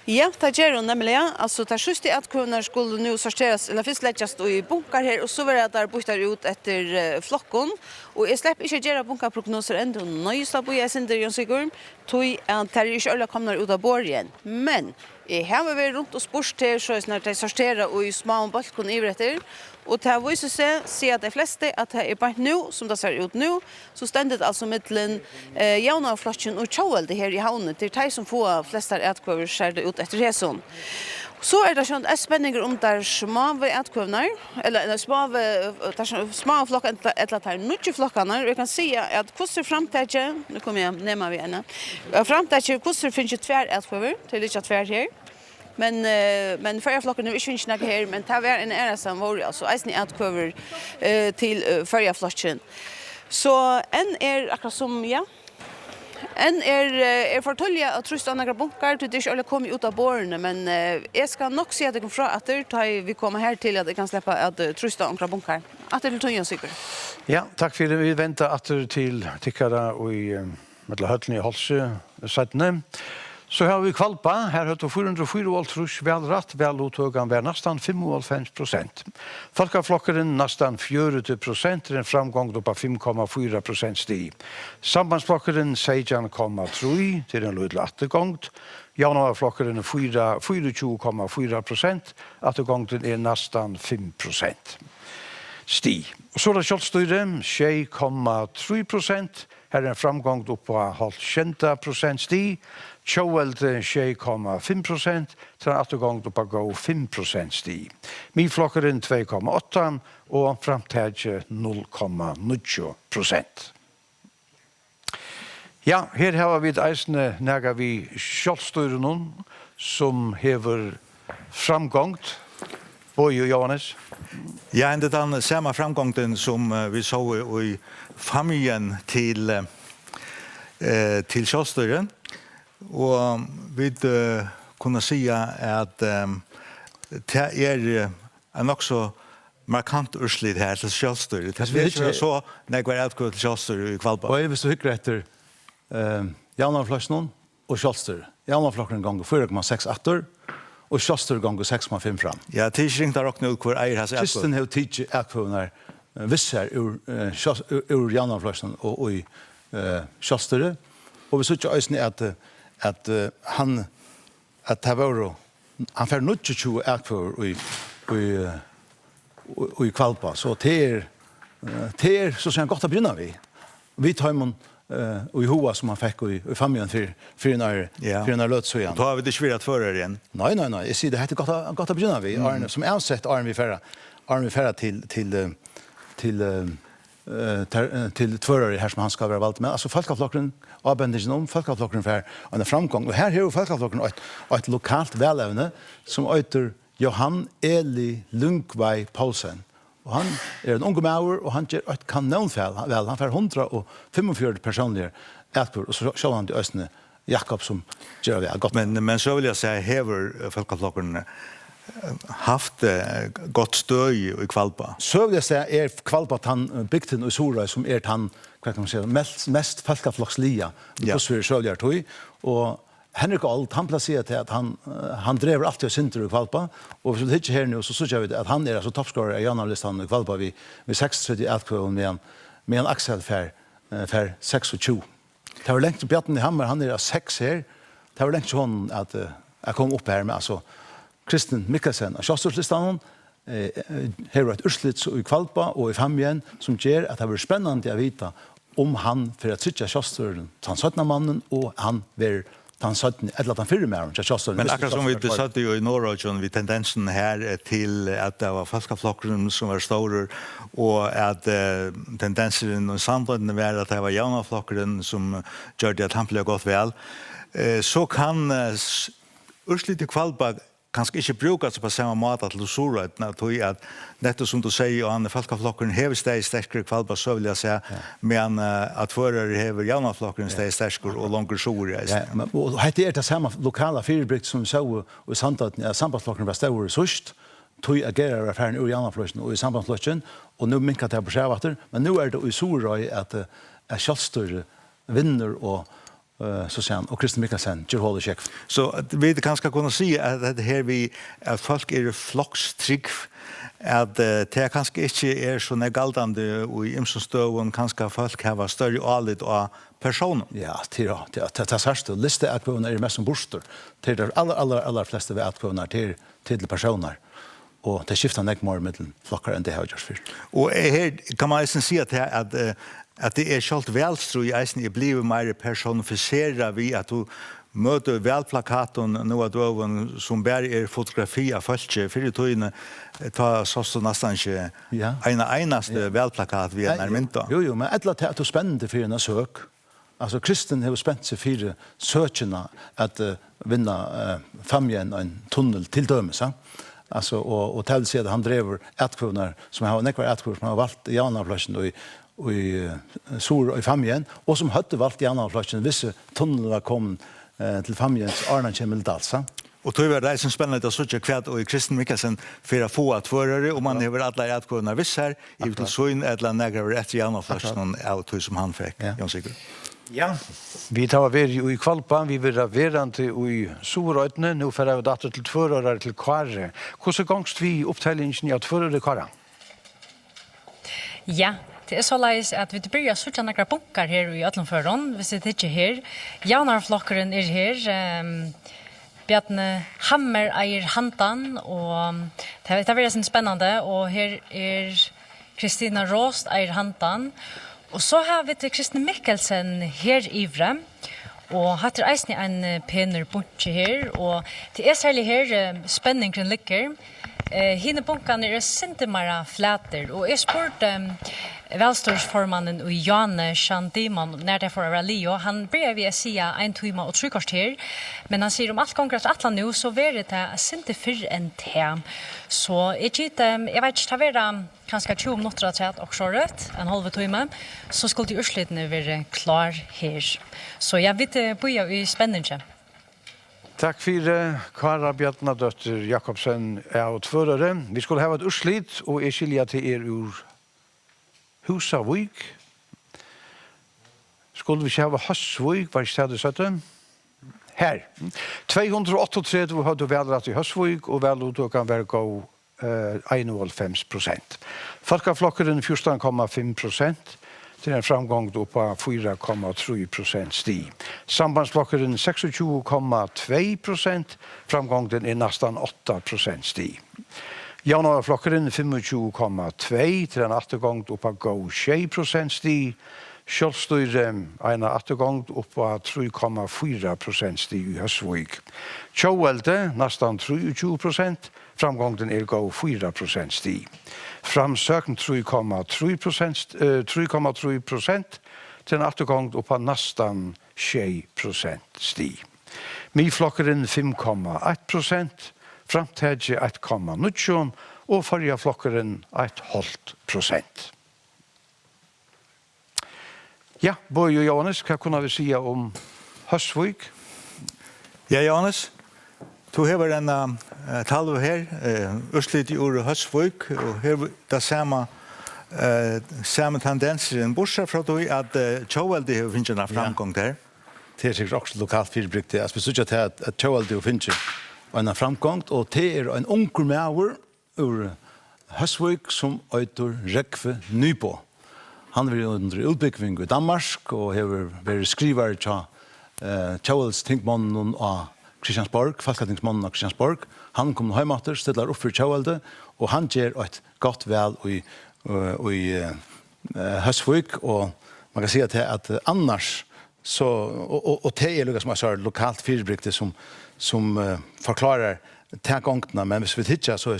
Ja, det gör hon nämligen. Alltså, det sjuste att kunna skulle nu sorteras, eller först läggas i bunkar här och så var det där byter ut efter flockon. Och jag släpper inte göra bunkarprognoser ändå. Nöjsta på jag sänder Jan Sigurd. Tog att det är inte alla kommer ut av borgen. Men jag har varit runt och spurs till så när det sorterar och i små balkon i rätter. Och det har visat sig se att de flesta att det är bara nu som det ser ut nu så ständigt alltså mellan Jaunaflocken och Tjåvalde här i havnet. Det är de som får flesta ätkvöver skärde ut efter resan. Så är det sånt spänningar om där små ätkvövnar eller små flockar eller där mycket flockarna. Vi kan se att kostar framtidje, nu kommer jag nämna vi ena. Framtidje kostar finns ju tvär ätkvöver till lite tvär här. Men färjaflocken är inte något här, men det var en ära som var alltså eisen ätkvöver till färjaflocken. Så en är akkurat som, ja, en är förtölja att trusta några bunkar till det inte alla kommer ut av borren, men jag ska nog se att det kommer från att vi kommer här till att det kan släppa att trusta några bunkar. Att det är tunga säkert. Ja, tack för det. Vi väntar att till tickara och i mellan Hölln i Halse sättne. Så har vi kvalpa, här har 404 voltrus välrätt, välutögan var nästan 55%. Folkaflockaren nästan 40%, en framgång på 5,4% stig. Sambandsflockaren 16,3 till en lydlig återgångt. Januarflockaren 24,4%, återgången är nästan 5% stig. Så är det kjølstyre, 6,3%. Här är en framgång upp på 0,5% stig. Tjåvalde 6,5%. Till en återgång upp på 5% stig. Midflockaren 2,8% och framtidje 0,9%. Ja, här har vi eisne när vi kjølstyre som hever framgångt. Boy och Johannes. Ja, det är den samma framgången som vi såg i familjen till kjølstyren. Och vi kunna säga att det är en också markant urslit här till kjølstyret. Det är inte så när jag är till kjølstyret i Kvalpa. Och jag vill så hyckra efter Jaunaflocken och kjølstyret. Jaunaflocken gånger 4,6 och kjølstyret gånger 6,5 fram. Ja, tidsring där räknar ut hur eier has ätkvöv. Kristen har tidsi ätkvövnar vissar ur Jaunaflocken och i kjølstyret. Och vi såg ju att han får 22 ätkvöver i Kvalpa. Så det är så som gott att börja vi. Vi tar man och i hoa som man fick i familjen för en löt så igen. Då har vi det svirat för er igen. Nej. Jag säger det heter gott att börja vi. Arne som ansett Arne vi färra till till tvörare här som han ska vara valt med. Alltså folkaflocken avbändningen om folkaflocken för en framgång. Och här har folkaflocken ett lokalt välevne som heter Johan Eli Lundqvist Paulsen. Och han är en ung man och han gör ett kanonfäll. Han får 145 personer ätkvör och så kör han till Östne Jakob som gör det gott. Men så vill jag säga hever folkaflocken haft gott stöd i Kvalpa. Så vill jag säga Kvalpa han bygden och Sora som han vad kan man säga mest folkaflockslia. Ja. Så så jag tror och Henrik Alt han placerar till att han driver alltid center i Kvalpa och så det här nu så jag vet att han är alltså toppscorer i journalistan i Kvalpa vi 36 med en Axel för 26. Det var länge Bjarten i Hammar han är 6 här. Det var länge hon att jag kom upp här med alltså Kristen Mikkelsen och Kjøstorlistan har ett urslit i Kvalpa och i familjen som gör att det blir spännande att veta om han för att sitta Kjøstor den mannen och han vill han satt eller han fyller med Kjøstor. Men akkurat som vi satt ju i Norrland vi tendensen här till att det var folkaflocken som var stora och att tendensen och samtidigt var att det var jaunaflocken som gör det att han blev gott väl. Så kan urslit i Kvalpa kanske inte brukas på samma måte till Sora att detta som du säger och han folkaflocken häver steg starkare Kvalpa så vill jag säga men att förare häver jaunaflocken steg starkare och långt Sora. Ja, och det är det samma lokala fyrbrikt som så och sambandsflocken var stor sust tog agerar affären ur jaunaflocken och i sambandsflocken och nu minkar det på självatter men nu är det i Sora att Kjøstor vinner och så sen och Kristen Mikkelsen gör hålla check. Så vi kanske kunna se att det här vi att folk är flockstrygg att det kanske inte är så negaldande och i imsonstöven kanske folk har större alit av personer. Ja, det särskilt lista att vi är mest som borstar till de allra flesta vi att vi till personer. Och det skiftar näck mer mellan flockar än det har gjort för. Och här kan man se att det är skalt välstro i eisen i blivit mer personificerad vid att du möter välplakaten nu att öven som bär fotografi av folk för det tog ta så nästan inte enaste välplakat vi är mynta. Jo men att det spännande för en sök. Alltså kristen har spänt sig för sökerna att vinna familjen en tunnel till dömes. Alltså och till sig att han driver ätkvunnar som har nekvar ätkvunnar som har valt i jaunaflocken och i Sor och i familjen och som hade valt i jaunaflocken vissa tunnlar kom till familjens Arnan Kjemildalsa. Och då var det som spännande att söka kvärt och i Kristen Mikkelsen för att få att förare och man har alla ätkvunnar viss här i till Sojn eller nägra efter jaunaflocken av som han fick. Jan Sigurd. Ja, vi tar ju i Kvalpa, vi vill verande i Sorøytene, nu får jag dator till förare till Kvarre. Hur så gångst vi upptällningen i att förare Kvarre? Ja, det är så lätt att vi börjar söka några bunkar här i Ötlandförrån. Vi sitter inte här. Jaunarflockaren är här. Bjarne Hammer eier hantan och det är väldigt spännande och här är Kristina Rost eier hantan. Och så har vi till Kristen Mikkelsen här i Ivre. Och har till eisen en penner bunche här. Och det är särskilt här spänningen ligger. Hinne bunkan är sintemara fläter. Och jag spurte välstårsformannen och Janne Shandiman när det får vara Leo. Han börjar vi att säga 1 timme och 3 kvarter. Men han säger om allt gånger att alla nu så är det inte för en te. Så jag vet inte, det var kanske 20 minuter att säga också rätt, en halv timme, så skulle de urslitene vara klar här. Så jag vet börja i spänningen. Tack för Kara Bjarnadötter Jakobsen av tvörare. Vi skulle ha ett urslit och jag skilja till ur Husavik. Skulle vi inte ha Høsvik, var det stedet søtte? Her. 238 har du velrett i Høsvik, og velrett kan være gå 51%. Folkaflokkeren 14,5%. Det er en framgång då på 4,3% sti. Sambandsflokkeren 26,2%. Framgången är nästan 8% sti. Januarflokkeren 25,2 til en attergång då på 6% sti. Kjølstøyre en attergång upp på 3,4% sti i Høsvik. Kjøvelte nästan 23%. Framgången är gå 4% stig. Framsökn 3,3% till en återgång upp på nästan 6% stig. Miflockeren 5,1%, framtidje 1,9% och förra flockeren 1,5%. Ja, Bøje og Johannes, hva kunne vi si om Høstvik? Ja, Johannes, du har en talve her, Østligt i ordet Høstvik, og her det samme tendenser, bortsett fra at Tjåvaldi har finnet en framgång der. Det är säkert också lokalt fyrirbryggt. Alltså, vi ser att Tjåvaldi och finns en framgång, och det är en onkel med ur Høstvik som heter Rekve Nybo. Han var under utbygging i Danmark, og har vært skriver til Tjåvalds tingmannen av Kristiansborg, Falkatingsmannen av Kristiansborg. Han kom hjemme, stiller opp for Tjåvaldi, og han gjør et godt vel i Høstvik, og man kan si at annars så och det är liksom så lokalt fyrirbrygte som förklarar tagångna, men hvis vi tittar så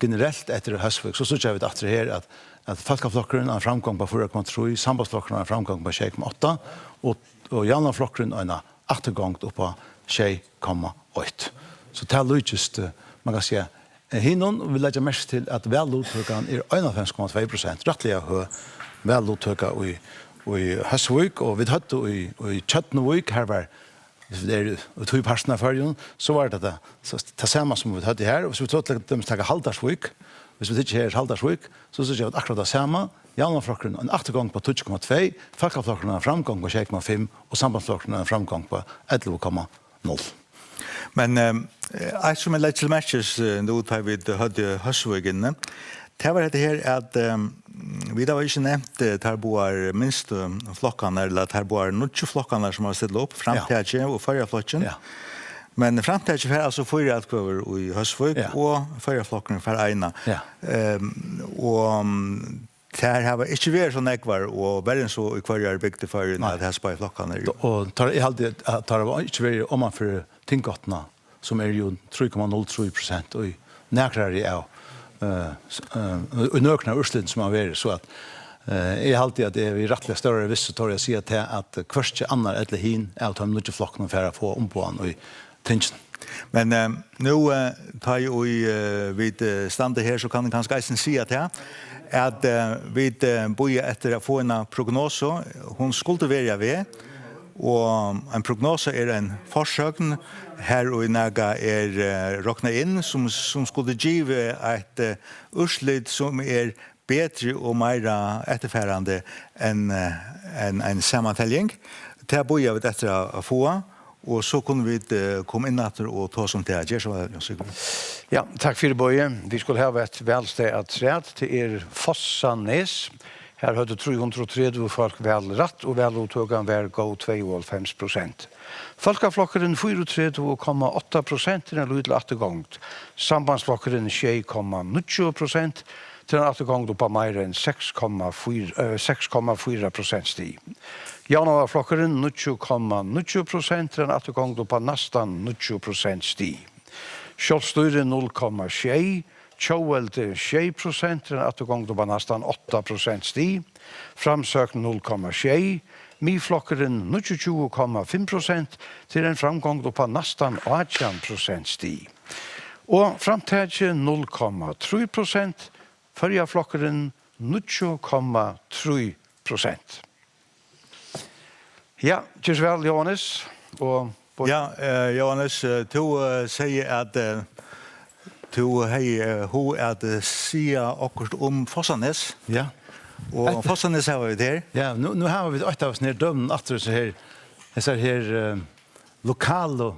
generellt efter Høstvik så jag vet att här att Falkaflockren har framgång på 4,3, Sambandsflockren har framgång på 6,8 och Janaflockren har en återgång upp på 6,8. Så det är just man kan säga hinnon vill lägga mest till att väluttryckan är 51,2%, rättliga hög väluttrycka i Høstvik, og vi hadde i Kjøtnevik, her var det tog parten av førjen, så var det det samme som vi hadde her, og hvis vi tog til dem til Haldarsvik, hvis vi ikke her Haldarsvik, så synes jeg at akkurat det samme, Janaflokkeren en ettergang på 2,2, Falkaflokkeren en framgang på 6,5, og Sambandsflokkeren en framgang på 11,0. Men jeg som lett til matches, nå tar vi hadde Høstvik inne, det var det her at vi da var ikke nevnt der boar minst flokkene, eller der boar 90 flokkene som har stillet opp, framtidje og førjeflokken. Ja. Men framtidje får altså 4 utkvøver i Høstvik, og førjeflokkene for ena. Ja. Og det her var ikke vært sånn ekvar, og bare så i hver bygde for at det her spør flokkene. Og jeg hadde at det var ikke vært om man for tinggottene, som er jo 3,03%, og nærkere er och nökna ursliden som har varit så att jag alltid att det är rättliga större visst så tar jag säga till att kvörst annar eller hin är att ha mycket flocken för att få på han och tension. Men nu tar ju vid stande här så kan det kanske inte se att vi börjar efter att få en prognos hon skulle välja vi och en prognos är en försöken här och naga räkna in som skulle ge ett urslit som är bättre och mer efterfärande än en sammanställning. Det börjar vi efter att få och så kunde vi komma in och ta som det här. Ja, tack för det Bøje. Vi skulle ha ett välsteg att träd till Fossanes. Här hade 303 folk väl rätt och väluttågan var gå 2,5%. Folkaflokkeren 34,8% till en lydelig återgång. Sambandsflokkeren 6,9% till en återgång på mer än 6,4% stig. Janavaflokkeren 9,9% till en återgång på nästan 9% stig. Kjolstøyre 0,6%. Tjåvaldi 6% til en återgång på nästan 8% stig. Framsøkn 0,6%. Miflokkeren 22,5% til en framgång på nästan 18% stig. Og framtidje 0,3%. Førjaflokkeren 9,3%. Ja, tjus vel, Johannes. Ja, Johannes, du säger att du har att säga akkurat om Fossanes. Ja. Och Fossanes har vi där. Ja, nu har vi ett av oss ner dömen att så här så här lokala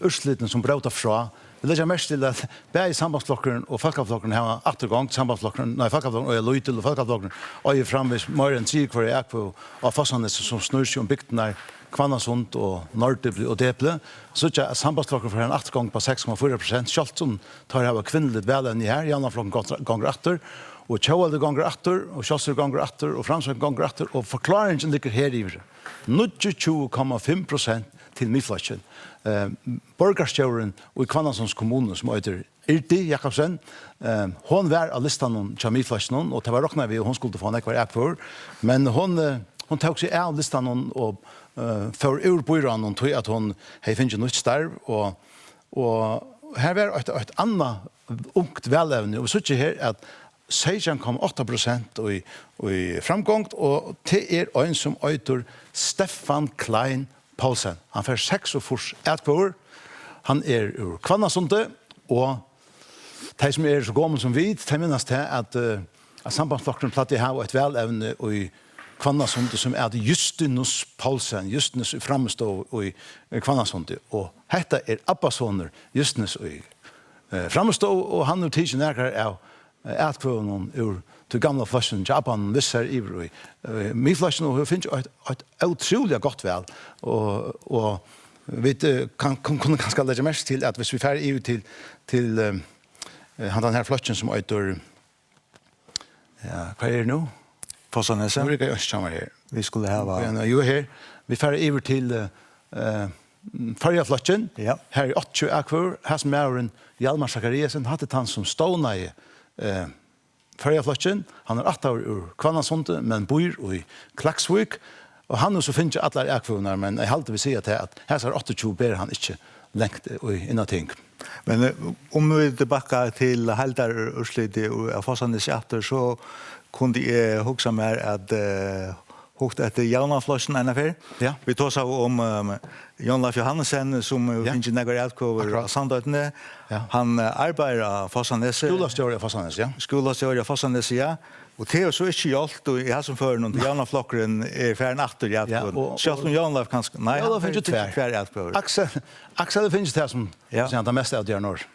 ursliten som bråtar fra. Vi lägger mest till att bäj sambandsflockern och folkaflockern har återgång sambandsflockern, nej folkaflockern och Loyal och folkaflockern och ju framvis mer än 10 för jag på av Fossanes som snurrar sig om bygden Kvannasund och Norrtøple och Deple så att sambandsflocken för en återgång på 6,4%. Schalt som tar av kvinnligt väl i här Janaflocken gånger åter och Tjåvaldi gånger åter och Kjolstøyre gånger åter och Framsøkn gånger åter och förklaringen ligger här i 22,5% til Miflasjen. Borgarstjøren og i Kvannasons kommune som heter Irti Jakobsen, hon var av listan om Miflasjen, og det var råkna vi, og hon skulle få nekvar ekvar, men hon tok seg av listan og for ur bøyran og tog at hon hei finnes nytt starv, og her var et annet ungt velevne, og vi sier her at 16,8% i framgång, og det en som øyter Stefan Klein Paulsen. Han får 6 etkvar, han ur Kvannasundet, og de som så gammel som vi, de minnes til at sambandsflokkeren platt i hav et velevne i Kvannasundet som Justinus Paulsen, Justinus framstå i Kvannasundet, og dette Abbasoner, Justinus i framstå, og han tidsen nærkere av etkvånen ur til gamla flasjen, Japan visser iver i Miflasjen, og hun finner et utrolig godt vel, og vi kunne ganske legge mest til at hvis vi færre iver til den her flasjen som øyter, hva det nå? Fossanese. Nå er det ikke her. Vi skulle ha... Jo, her. Vi færre iver til Farjaflasjen, her i 80 akvar, her som Hjalmar Zakariasen, hadde han som stående i Farjaflasjen. Han 8 år ur Kvannasundet, men bor i Klaksvik, og han så finner ikke alle akvarene, men jeg halte vil si at her er 28 ber han ikke lengt innan ting. Men om vi tilbake til Haldar Urslidet og Fossanese atter, så kunde jeg huske mer at hukte etter Jaunaflosjen en affær. Ja. Vi tog seg om Jon Leif Johansen, som finnes i Negar Elkover av Sandøytene. Han arbeider av Fossanese. Skolastjøret av Fossanese, ja. Skolastjøret av Fossanese, ja. Og det så ikke hjalt, og jeg har som før noen Jaunaflokkeren ferdig atter i Elkover. Selv om Jon Leif kanskje... Nei, han finnes tvær i Elkover. Aksel finnes det som det meste av det når.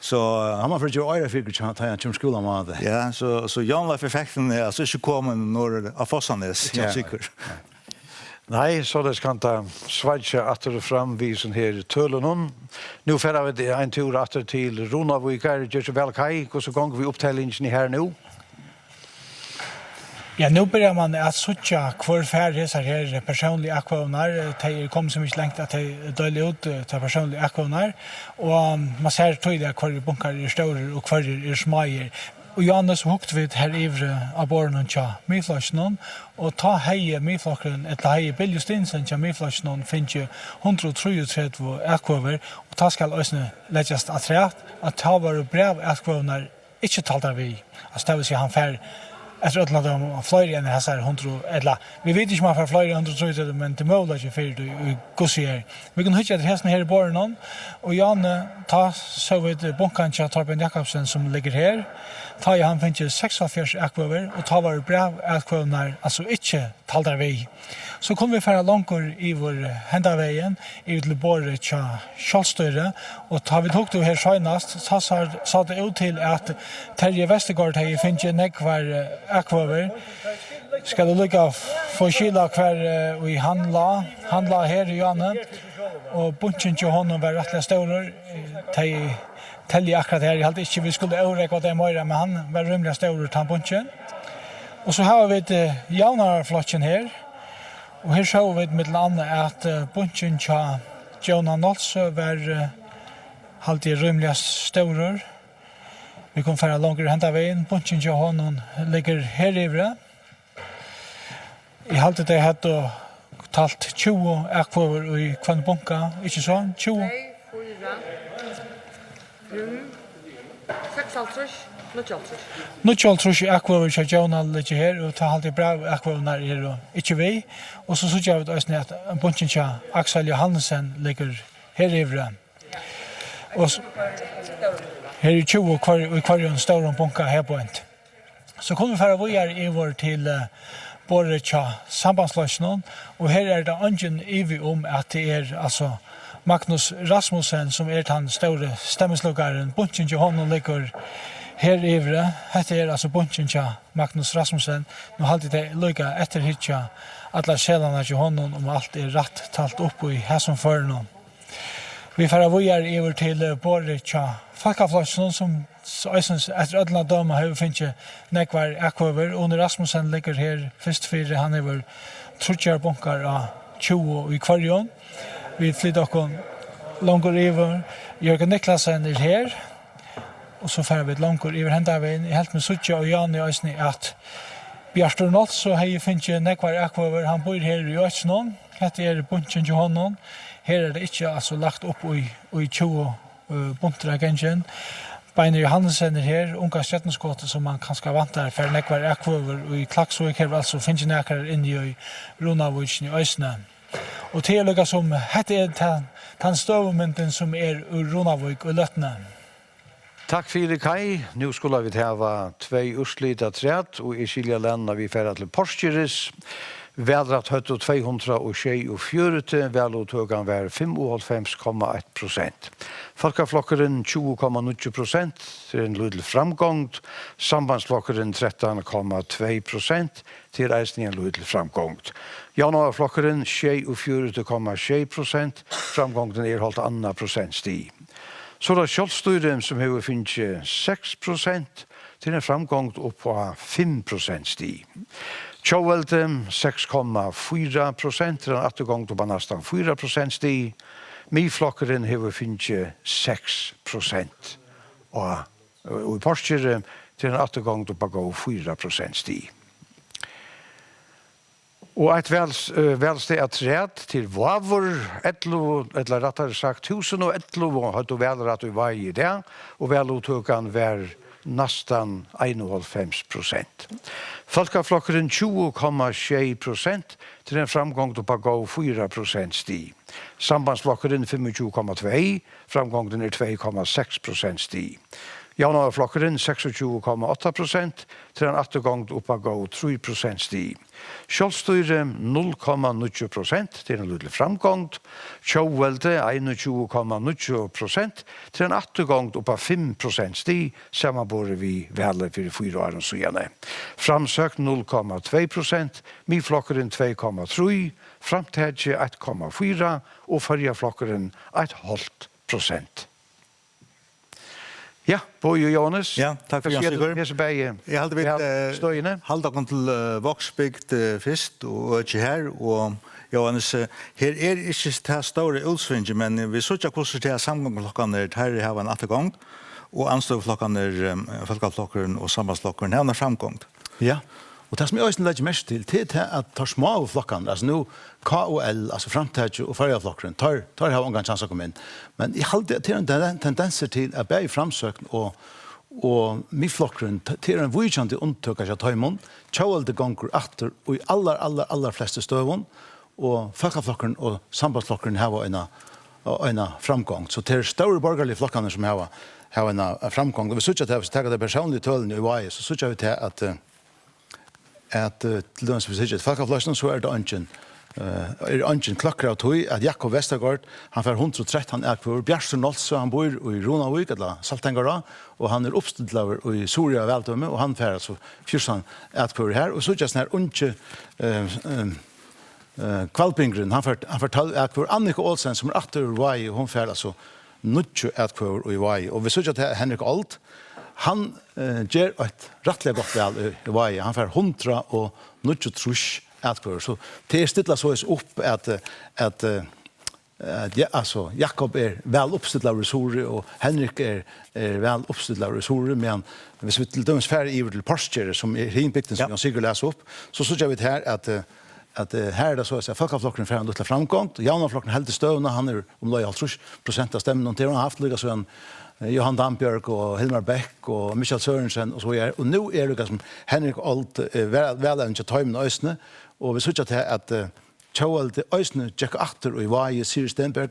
Så han var for å gjøre øyrefigur til han til skolen med det. Ja, så Jan var perfekten, altså ikke kommet når av Fossanes, jeg sikker. Nei, så det kan ta svadje atter og fram vi sånn her tølen. Nå får vi en tur atter til Ronavvikar, gjør så vel kai, og så ganger vi opptellingen her nå. Ja, nu börjar man att söka kvar färre så här personliga aktioner. Det kommer så mycket längt att det döljer ut till personliga aktioner. Och man ser tydligt kvar bunkar är stora och kvar är smajer. Och Johannes hukt vid här ivre av barnen tja Miflasjen och ta heje Miflasjen ett heje Biljustinsen tja Miflasjen finns ju 133 aktioner och ta skall ösne läggas att rätt att ta var brev aktioner inte talta vi. Alltså det vill säga han fär efter att låta flyga än här 100 eller vi vet inte om man får flyga 130 men det målar ju för det gossier. Vi kan hitta det här här i barnen och Janne ta så vid bunkan chat Torben Jakobsen som ligger här. Ta han finns 46 akvaver och ta var brev akvaver alltså inte taltar vi. Så kommer vi fara långkor i vår händavägen i till borre tja Kjolstøyre och tar vi tog det här senast så det ut till att Terje Vestergaard har finns en ekvar akvaver. Ska det lycka få skilla kvar vi handla här i Janne och bunchen till honom var rättliga stora Telje akkurat her, jeg halte ikke vi skulle øvreke det mer, men han var rymlig stor til bunchen. Og så har vi et jaunarflotjen her, og her så vi med landet at bunchen til Jonah Nolsø var halte rymlig stor. Vi kom fra langere hentet veien, bunchen til honom ligger her ivre. Jeg halte det hatt og talt 20 akvaver i kvann bunka, ikke sånn? 20? 6,5 akvaver til Jonah ligger her, og ta alltid bra akvaver her og ikke vi. Og så synes jeg at bunchen til Axel Johansen ligger her ivre. Og her er 20 og hver en stor bunka her på en. Så kommer vi fara vi i vår til både til sambandsløsningen, og her er det ingen ivi om at det er altså Magnus Rasmussen, som den store stemmeslugaren. Bunchen til honom ligger her ivre. Hette er altså bunchen til Magnus Rasmussen. Nå halte det lykka etter hitja alle sjelene til honom om alt er rett talt opp i hæsson for noen. Vi får vujar över till Borricha Falkaflosjen som efter ödla döma har finns nekvar akvaver. Under Rasmussen ligger här först för han är väl trutjar bunkar av 20 i kvarjon. Vi flyttar oss långt över. Jörgen Niklasen är här. Och så får vi ett långt över hända vi in. Helt med Sucha och Jan i Ösni att Bjärstor Nått så har ju finnit nekvar akvaver. Han bor här i Ösnon. Detta är bunchen till honom. Här är det inte alltså lagt upp i 20 bunter av gengen. Beiner Johansen är här, unga stjärnskottet som man kanske vantar för nekvar akvaver i Klaxvik här alltså finns nekvar inne i Runavicen i Ösne. Och det är lika som hette är den stövmynden som är ur Runavik och Lötne. Takk fyrir Kai. Nu skulle vi ha 2 urslita träd och i skilja länderna vi färra till Porscheris. Vädrat hötte 224, välutögan var 55,1%. Folkaflokkeren 20,9%, det er en lydel framgång. Sambandsflokkeren 13,2%, det er eisen en lydel framgång. Januarflokkeren 24,6%, framgången erholdt 2% stig. Så det kjølstøyren som har finnet 6%, til en framgång opp på 5% stig. Tjåvelte 6,4%, til en attergång opp på nesten 4% stig. Miflokkeren har finnet 6%. Og i Porsche til en attergång opp på 4% stig. Og et velsted at rett til Vavor, eller rettere sagt 1011, har du velrett i vei i det, og veluttøkene var nesten 91%. Folkaflokkeren 20,6% til en framgång på 4% stig. Sambandsflokkeren 25,2%, framgången er 2,6% stig. Januarflokkeren 26,8% til en attergång opp på 3% stig. Kjølstøyre 0,9% til en lydelig framgång. Tjåvelte 21,9% til en attergång opp på 5% stig, sammenbore vi vel for 4 år siden. Framsøkt 0,2%, Miflokkeren 2,3%, Framtidje 1,4% og Førjaflokkeren 0,5%. Ja, Boje Jonas. Ja, takk for Jan Sigurd. Jeg halde vi halda kon til Voksbygd fyrst og ikke her, og Johannes, her er ikke det store utsvinget, men vi så ikke hvordan det er samgångsklokkene her har en attergång, og anstøvklokkene, folkaflokkeren og sambandsflokkeren har en framgång. Ja. Og det som jeg også legger mest til, det er at tar små flokkene, altså nå KOL, altså Framtidje og Førjaflokkeren, tar har unga chans å komme inn. Men jeg halde til en tendenser til at begge framsøkene og Miflokkeren til en vujkjande unntöka av Tøymon, tjauvalde gonger atter og i aller fleste støvun, og Folkeflokkeren og Sambandsflokkeren har en framgång. Så det er store borgerlige flokkene som har en framgång. Og vi synes at vi tar det personlige tølene i vei, så synes vi til at til dømes vi sier at Folkeflokkeren så er det ønsken klokker av tog at Jakob Vestergaard, han får 113 ekvor, Bjærstor Nolse, han bor i Runavik, eller Saltengara, og han er oppstidlaver i Soria og Veldømme, og han får altså 14 ekvor her, og så er det sånn her ønske Kvalpingren, han får 12 ekvor, Annika Olsen, som er 8 år i vei, hun får altså 90 ekvor i vei, og vi så at Henrik Alt, han gjør et rettelig godt vel i vei, han får 190 ekvor, så det stilla så upp att ja, alltså Jakob är väl uppställd av resurser och Henrik är väl uppställd av resurser, men hvis vi till döms färre i till Porsche som är hinbygden som jag säkert läser upp, så jag vet här att här är det så att säga Folkeflokkeren för en liten framgång, Jaunaflokkeren helt stövna, han är om 90% av stämmen och till har haft lika så en Johan Dampbjörk och Hilmar Bäck och Michael Sørensen och så vidare. Och nu är det som Henrik Alt väl även till Tøymen och Østne, og vi synes at Tjauvalde Øysene tjekker atter og i vei, Siri Stenberg,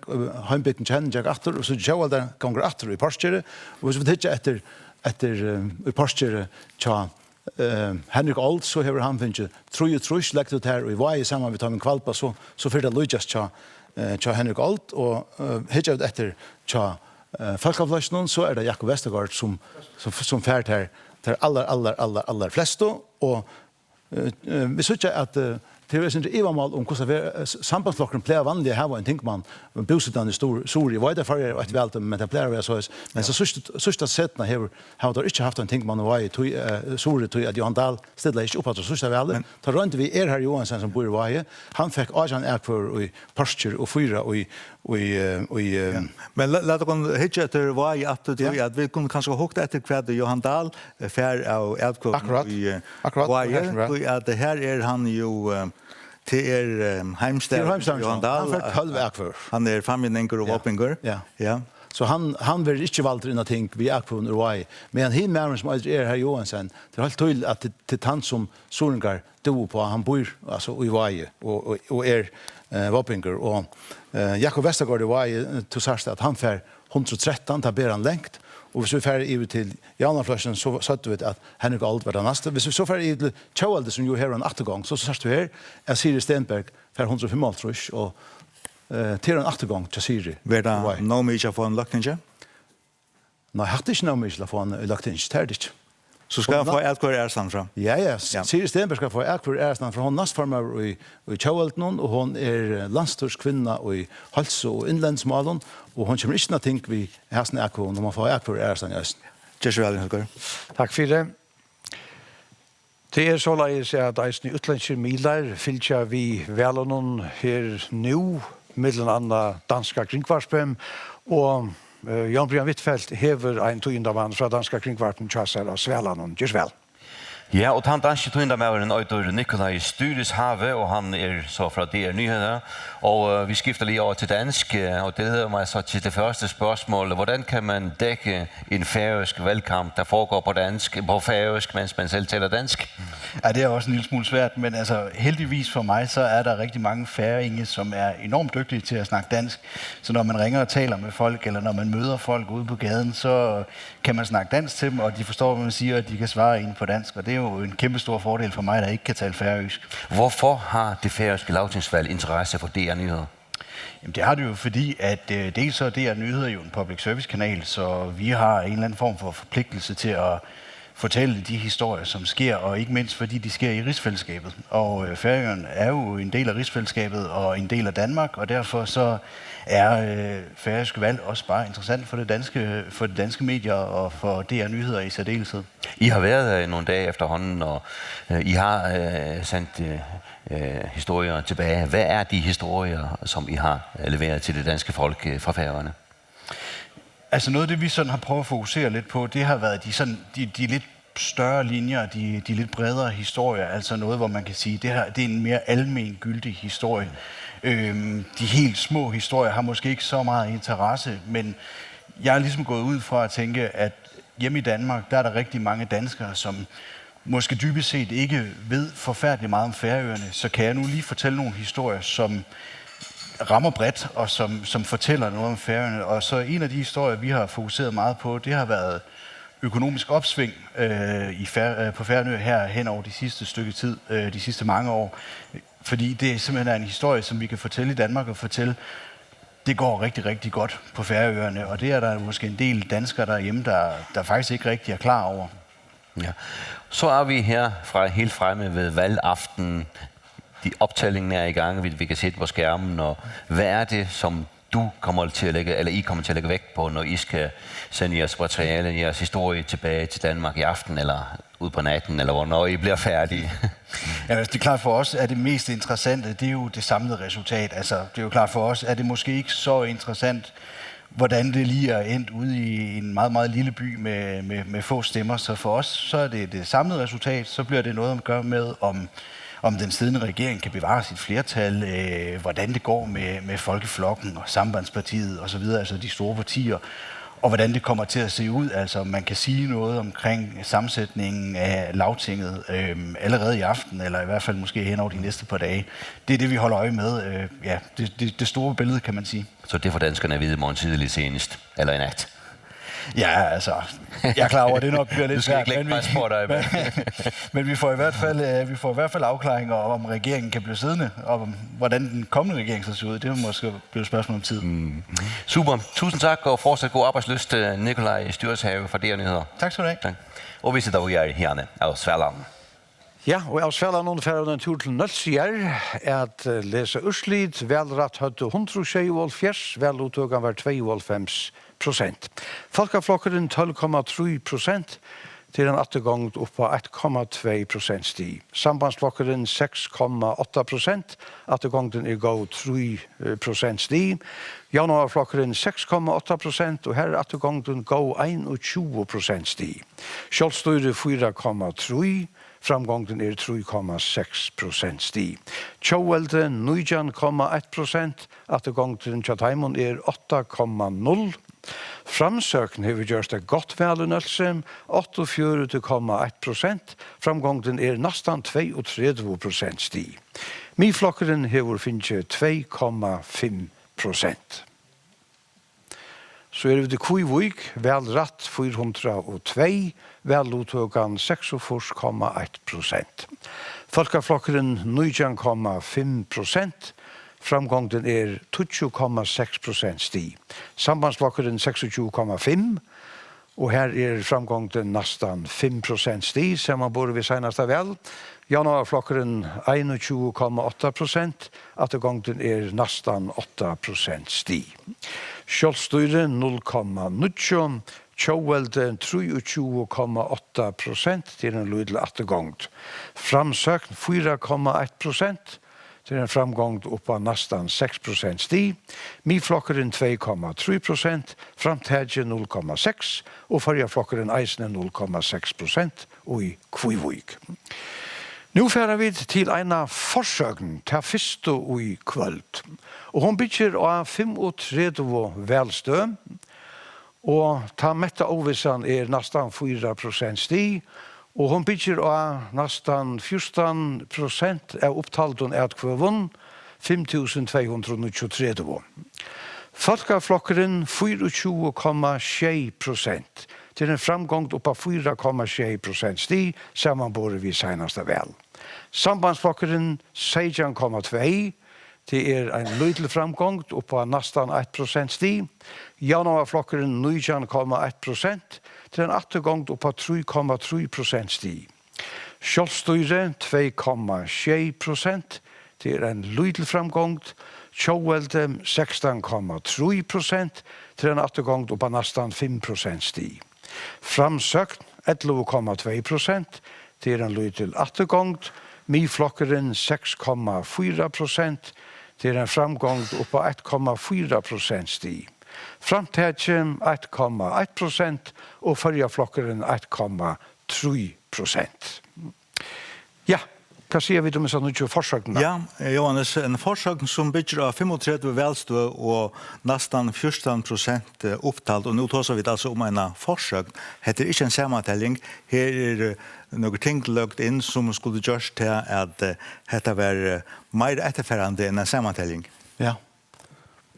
Heimbygden kjenner tjekker atter, og så Tjauvalde ganger atter og i Porskjere, og hvis vi tidsjer etter i Porskjere tja Henrik Alt, så har han finnet trus lekt ut her og i vei sammen med Tøymen Kvalpa, så fyrir det Lujas tja Henrik Alt, og hittjer etter tja Folkeflokkeren, så er det Jakob Vestergaard som fært her til aller fleste, og vi synes at det det är inte evamål om hur sambandsflocken plejer vanliga här var en tinkman bosättande stor Sori var det för ett väl men det plejer så men så sista sättna har det inte haft en tinkman och var Sori till att Johan Dahl ställde inte upp att sista väl tar runt vi här Johansson som bor i Vaje han fick Arjan Erkvör i Pasture och fyra och men låt oss hitta till Vaje att vi kunde kanske hugga efter kvad Johan Dahl för av Erkvör i Vaje att det här är han ju till Heimstad Johan Dahl. Han för 12 Erkvör. Han är familjenenker och Voppinger. Ja. Så han vill inte valgt in någonting vi Erkvör och Vaje. Men hin männen som är här Johansson, det är helt tydligt att till tant som Sorengar do på han bor alltså i Vaje och är Voppinger och Jakob Westergaard i Vaje tog sagt att han för 113 tar ber han längt. Och hvis vi färre över till Janaflashen så satt vi att Henrik Ald var den nästa. Hvis vi så färre över till Tjaualde som ju här en åttegång så satt vi här att Siri Stenberg för 105 trus och till en åttegång till Siri. Var det någon mycket få en lökninge? Nej, jag hade inte någon mycket få en lökninge. Det är det inte. Så ska jag få Erkvör Ersland fram? Ja. Siri Stenberg ska få Erkvör Ersland för hon nästformar i Tjaualden och hon är landstörskvinna i hals- och inlandsmålen och hon kommer inte någonting vi hästen Erkvör när man får Erkvör Ersland i öst. Takk for det. Det er så leis at eisen i utlandske milar fylkja vi velonon her nu, middelen anna danska kringvarsbem, og Jan Brian Wittfeldt hever ein tøyndamann fra danska kringvarpen tjassar av Svelanon. Gjørs vel. Ja, og han danske tøyndamæveren Øydur Nikolaj Styrishave, og han er så fra DR Nyheder. Og vi skifter lige over til dansk, og det leder mig så til det første spørgsmål. Hvordan kan man dække en færøsk valgkamp, der foregår på færøsk, mens man selv taler dansk? Ja, det er også en lille smule svært, men altså heldigvis for mig, så er der rigtig mange færinge, som er enormt dygtige til at snakke dansk. Så når man ringer og taler med folk, eller når man møder folk ude på gaden, så kan man snakke dansk til dem, og de forstår, hvad man siger, og de kan svare ind på dansk. Og det er jo en kæmpe stor fordel for mig, der ikke kan tale færøsk. Hvorfor har det færøske lagtingsvalg interesse for DR Nyheder? Jamen, det har det jo, fordi at dels så er DR Nyheder jo en public service kanal, så vi har en eller anden form for forpligtelse til at fortælle de historier, som sker, og ikke mindst fordi de sker i rigsfællesskabet. Og Færøerne er jo en del af rigsfællesskabet og en del af Danmark, og derfor så er færøske valg også bare interessant for det danske medier og for DR Nyheder i særdeleshed. I har været nogle dage efterhånden, og I har sendt historier tilbage. Hvad er de historier, som I har leveret til det danske folk fra Færøerne? Altså noget af det, vi sådan har prøvet at fokusere lidt på, det har været de lidt større linjer, de lidt bredere historier, altså noget, hvor man kan sige, det er en mere almengyldig historie. De helt små historier har måske ikke så meget interesse, men jeg er ligesom gået ud fra at tænke, at hjemme i Danmark, der er der rigtig mange danskere, som måske dybest set ikke ved forfærdeligt meget om Færøerne, så kan jeg nu lige fortælle nogle historier, som rammer bredt, og som fortæller noget om Færøerne. Og så en af de historier, vi har fokuseret meget på, det har været økonomisk opsving på Færøerne her hen over de sidste stykke tid, de sidste mange år. Fordi det simpelthen er en historie, som vi kan fortælle i Danmark og fortælle, det går rigtig, rigtig godt på Færøerne, og det er der måske en del danskere derhjemme, der faktisk ikke rigtig er klar over. Ja. Så er vi her fra helt fremme ved valgaften. Optællingen er i gang, vi kan se det på skærmen, og hvad er det, som I kommer til at lægge vægt på, når I skal sende jeres materiale, jeres historie tilbage til Danmark i aften, eller ud på natten, eller hvornår I bliver færdige? Ja, det er klart for os, at det mest interessante, det er jo det samlede resultat. Altså, det er jo klart for os, at det måske ikke så interessant, hvordan det lige er endt ude i en meget, meget lille by med få stemmer. Så for os, så er det samlede resultat, så bliver det noget at gøre med, om den siddende regering kan bevare sit flertal, hvordan det går med Folkeflokken og Sambandspartiet og så videre, altså de store partier, og hvordan det kommer til at se ud. Altså man kan sige noget omkring sammensætningen af lagtinget allerede i aften, eller i hvert fald måske hen over de næste par dage. Det er det, vi holder øje med. Ja, det store billede, kan man sige. Så det får danskerne at vide morgen tidlig senest, eller i nat? Ja, altså, jeg er klar over, at det nok bliver lidt svært, men vi får i hvert fald afklaringer om regeringen kan blive siddende, og om hvordan den kommende regering skal se ud. Det er måske blive et spørgsmål om tid. Super. Tusind tak, og fortsat god arbejdslyst, Nikolaj Styrishave fra DR Nyheder. Tak skal du have. Tak. Og vi sidder jo her af Sverland. Ja, og av svellan ungefär en tur til Nølsier at lese Ørstlid, velratt høtte 176, velutøkan var 92%. Folkeflokkeren 12,3%, til en attergångt opp på 1,2% stig. Sambandsflokkeren 6,8%, attergångten gå 3% stig. Januarflokkeren 6,8%, og her attergångten gå 21% stig. Kjølstøyre 4,3%, framgången 3,6% stig. Tjåvelde 9,1%, attergångten Tjataimon 8,0%. Framsøkning har vi gjort det godt velunelse, 48,1%, framgången nesten 32% stig. Miflokkeren har finnet 2,5%. Så vi til Kuivik, velratt 402, velutøkan 46,1%. Folkeflokkeren 9,5%, framgången 20,6% stig. Sambandsflokkeren 26,5%, og her framgången nästan 5% stig, som man borde vi senaste vel. Januarflokkeren 21,8%, attergången nästan 8% stig. Kjølstøyre 0,9%, Tjåvelde 23,8% til en lydel attergångt. Framsøkn 4,1%, til en framgång opp av nästan 6% stig. Miflokkeren 2,3%, framtidje 0,6%, og fargaflokkeren eisne 0,6% og i Kvivik. Nu færer vi til en forsøken til første og i kvöld. Og hun bygger av 35 velstø, og ta mette overvisan nästan 4% stig, og hun bygger av nästan 14% av opptalten kvøvun, 5.223. Folkeflokkeren 24,6%, til en framgång opp av 4,6% stig, sammanbore vi senaste vel. Sambandsflokkeren 16,2%, det en lydel framgång opp av nästan 1% stig. Januarflokkeren 9,1%, til en attergång opp av 3,3% stig. Kjølstøyre 2,6%, til en lydel framgång. Tjåvelde 16,3%, til en attergång opp av nästan 5% stig. Framsøkt 11,2%, til en lydel attergång. Miflokkeren 6,4%, til en framgång opp av 1,4% stig. Framtidje 1,1%, og fargaflokkeren 1,3%. Ja, hva sier vi om sånne ikke forsøkene? Ja, Johannes, en forsøk som bygger av 35 velstø og nesten 14% opptalt, og nå tar vi altså om en forsøk. Heter ikke en sammentelling. Her noen ting løgt inn som skulle gjøres til at dette var mer etterførende enn en sammentelling. Ja.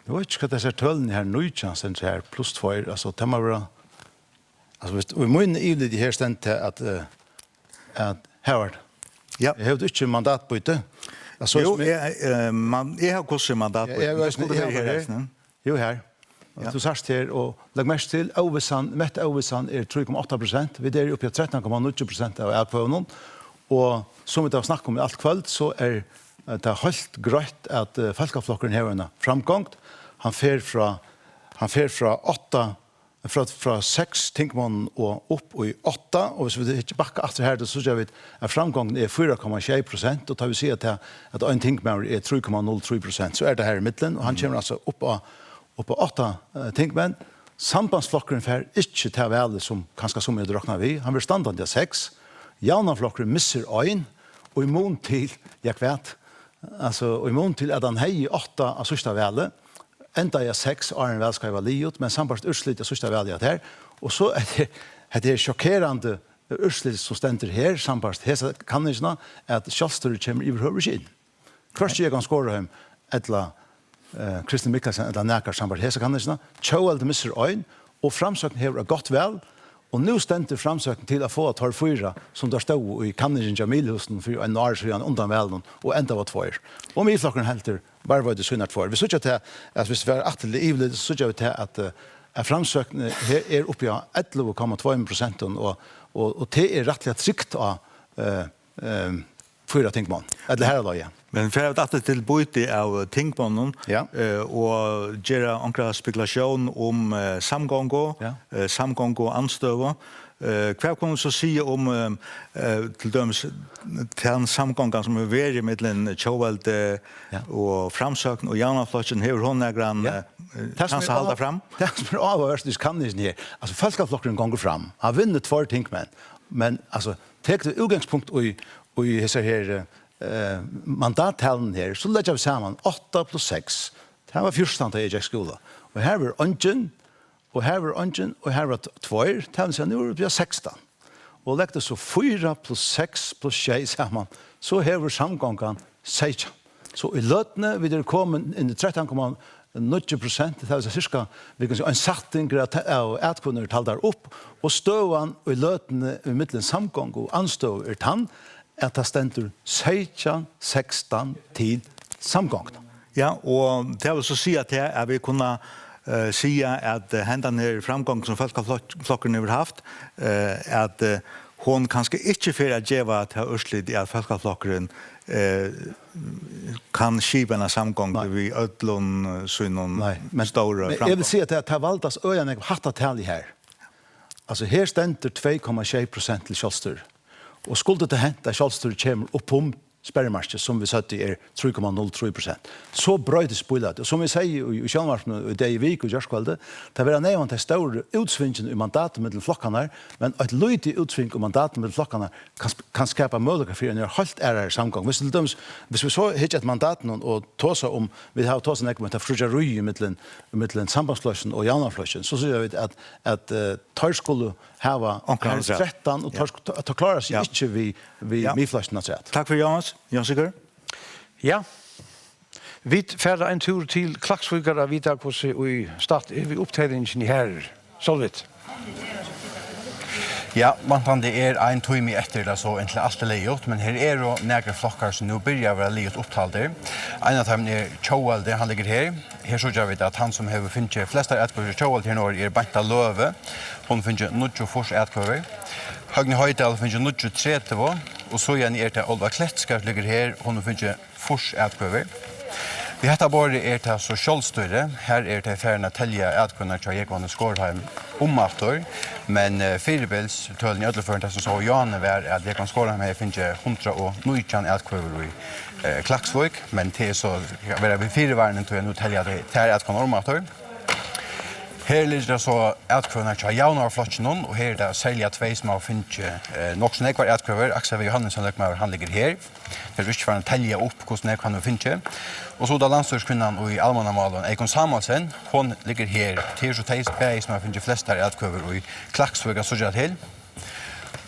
Jeg vet ikke hva disse tølene her nøytjansen her, pluss 2, altså det må være, altså vi må inn i det her stendt til at Howard, ja. Jeg har ikke mandatbytte. Jo, jeg har kurset mandatbytte. Jo, her. Du sørst her, og lag mest til, mett overvisan 3,8%, vi er oppe i 13,9% av avkvøvnen, og som vi har snakket om i alt kvöld, så det helt grønt at folkeflokkeren har en framgång. Han fer fra 6 tingmann og opp i 8, og hvis vi ikke bakker etter her, så ser vi at framgången 4,6%, og da vi sier at en tingmann 3,03%, så det her i midten, og han kommer altså opp av 8 tingmenn. Sambandsflokkeren fer ikke til vel som kanskje som jeg drakner vi. Han vil standard til 6. Jaunaflokkeren misser 1, og i mån til, jeg vet, altså i mån til at han hei 8 av sørste velet, enda jeg 6 år en vel skal være livet, men samtidig utslitt av sørste velet her. Og så det sjokkerende utslitt som stender her, samtidig hese kanningene, at kjølstøyre kommer i behøver ikke inn. Først jeg kan skåre ham etla Kristian Mikkelsen etla nækar samtidig hese kanningene, Tjåvelde misser 1, og framsøkning hever gått vel, og nå stendte framsøkning til å få 12-4, som der stod i kanningene Jamilhusen for en år siden undan velen, og enda var 2. Og miflokkeren helter bare var det synet 2. Vi synes til at hvis vi er atterlig ivelig, så synes vi til at framsøkning oppe i 11,2%, og det rettelig trygt av fyra tingmann. Eller här då, ja. Men för att till byte av tingmannen ja. Och göra ankra spekulation om samgångo, samgångo anstöva. Vad kan du så säga om till döms den samgången som är väldigt mellan Tjovald och framsökn och Janaflotchen hur hon grann kanske hålla fram? Det som är avhörst kan ni här. Alltså Folkaflocken går fram. Han vinner 2 tingmän. Men alltså tar det utgångspunkt i dessa här mandattalen här så lägger vi samman 8 plus 6. Det här var förstånd i skola. Och här var ungen och här var ungen och här var 2. Det här var nu blir 16. Och lägger så 4 plus 6 plus 6 samman så här var samgången 16. Så i lötene vi det kommer in i 13,90%, det är cirka vi kan säga en sattning av ätkunner tallar upp och stövan i lötene i mitten samgång och anstöv tann att det ständer 16 till samgången. Ja, och det vill så säga att vi kunna säga att händan här framgång som Folkaflocken har haft att hon kanske inte för att geva att ha urslit i att Folkaflocken kan skibena samgång vid ödlon synon stora framgång. Jag vill säga att det har valtas öarna hatta tal här. Alltså här ständer 2,6% till Kjolster. Och skulle det hända att Kjolster kommer upp om spärrmarsket som vi satt i 3,03%. Så bröjdes spoilat. Och som vi säger i Kjellmarsen och det i Vik och Gjørskvalde, det var nevnt det stora utsvingen i mandatet med flockarna, men ett lite utsving i mandatet med flockarna kan skapa möjligheter för en helt ärare samgång. Hvis vi så hittar ett mandat och tåsa om, vi har tåsa nekk med frugeri mellan sambandslösen och jaunaflösen, så ser vi att tar skulle hava 13 och tar klara sig inte vid miflösen att säga. Tack för Jonas. Jönsiker? Ja. Vi färda en tur till Klaksvíkar vi tar på sig i start vi uppträdningen i här. Solvit. Ja, man det är en timme efter det så egentligen allt är lejot, men här är då några flockar som nu börjar vara lejot upptalade. En av dem är Tjovald, han ligger här. Här så gör vi att han som har funnit flesta ätkvöver Tjovald här nu är Banta Löve. Hon finner Nudjo Fors ätkvöver. Högne Höjdal finner Nudjo Tretevå. Och så igen är det Olva Klettskar ligger här. Hon finner Fors ätkvöver. Vi heter både är det så kjolstøyre. Her er det færende telja ætkunnar til Jekvann Skårheim omaftor. Men firebils tølen i ødleføren som så Johanne var at Jekvann Skårheim har finnet 119 ætkvøver i Klaksvøk. Men til så var det firevarnen til å telja det til ætkunnar omaftor. Her ligger det så ætkvøver til Jaunarflotjen, og her er det særlig 2 som har finnet nok som ekvar ætkvøver. Aksel V. Johannesson han ligger her. Det er ikke for å telja opp hvordan jeg kan finne. Og så da landstørskvinnan i Almannamalen, Eikon Samuelsen, hon ligger her til så teis bæg som har finnet flest her ætkvøver i Klaksvøk og så til.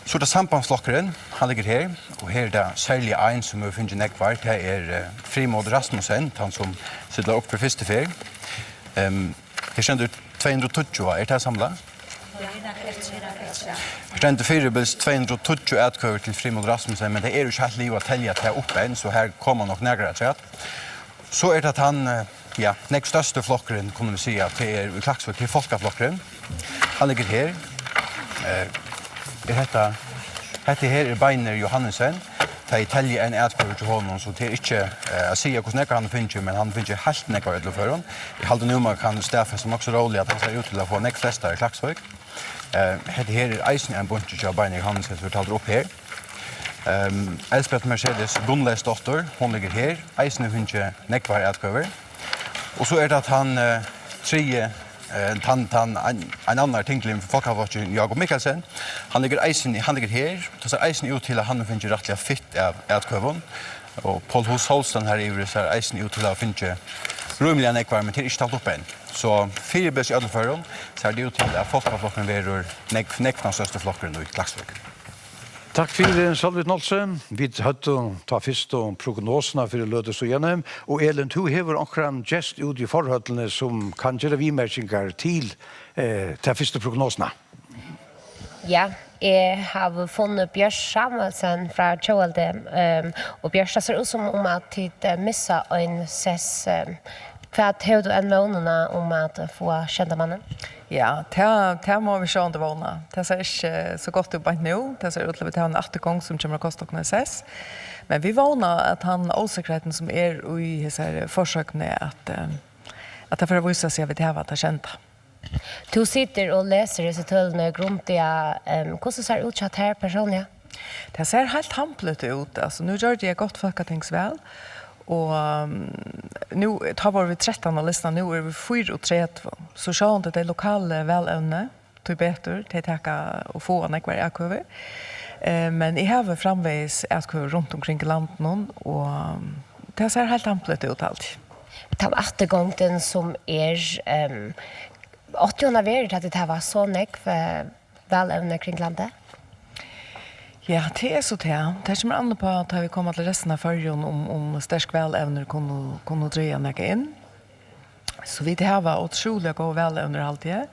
Så er det sambandslokkeren, han ligger her, og her er det særlig en som har finnet nekvar, det er Frimod Rasmussen, han som sitter oppe for første fer. Her kjenner 220, er det samlet? Jeg kjente firebils 220 ætkvøver til Frimod Rasmussen, men det er jo ikke helt liv å telja til oppe enn, så her kommer nok nærmere til. Så er det at han, nek største flokkeren, kunne vi si, til i Klaksvøk, til Folkaflokkeren. Han ligger her. Hette her er Beiner Johannesson. Det er telje en ætkvøver til honom, så det er ikke å si hvordan nekker han finner, men han finner helt nekker ødelføren. Jeg halte nå man kan staffe som også rolig at han ser ut til å få nekk flesta i Klaksvøk. Hette her er eisen en bunch av Beiner Johannesson som vi taler opp her. Elspeth Mercedes Gunnleis dotter, hon ligger her. Eisen finner nekkvar ætkvøver. Og så er det at han tre en annan tinkling för Folkaflokken Jakob Mikkelsen. Han ligger her. Det ser eisen ut til at han finner rettelig fitt av ætkvøven. Og Paul Hus Holsten her i ser eisen ut til at finne rumliga nekvar, men til ikke talt opp en. Så firebils i ødelføren ser det ut til at Folkaflokken verer nekvar største flokkeren i Klaksvøk. Takk for Solvit Nolse. Vi hadde ta først om prognosene for Lødes og Gjennom. Og Elin, du hever akkurat gest ut i forholdene som kan gjøre vimerkinger til første prognosene. Ja, jeg har funnet Bjørs Samuelsen fra Tjåvalde, og Bjørs ser ut som om at de misser en sess. Hva har du en månedene om at få kjente mannen? Ja, det må vi se om det vågna. Det ser ikke så godt ut bare nu. Det ser ut til at vi tar en ettergång som kommer å koste oss SS. Men vi vågna at han osäkerheten som i disse forsøkene at det får vise seg at vi har det kjent. Du sitter og leser disse tølene grundiga. Hvordan ser det ut her personlig? Det ser helt hamplet ut. Altså, nu gjør det godt folketingsvel. Og nu tar vi 13 av listan, nu vi 34. Så ser det lokale velevne, til betur, til å få en ekvar akkuver. Men jeg har framveis akkuver rundt omkring landet, og det ser helt hamplet ut alltid. Ta ettergången som 80 vært at det var så nekv velevne kring landet? Ja, det så det. Det kommer an på at vi kommer til resten av førjen om sterk velevner kunne dreie noe inn. Så vi har utrolig gode velevner alltid.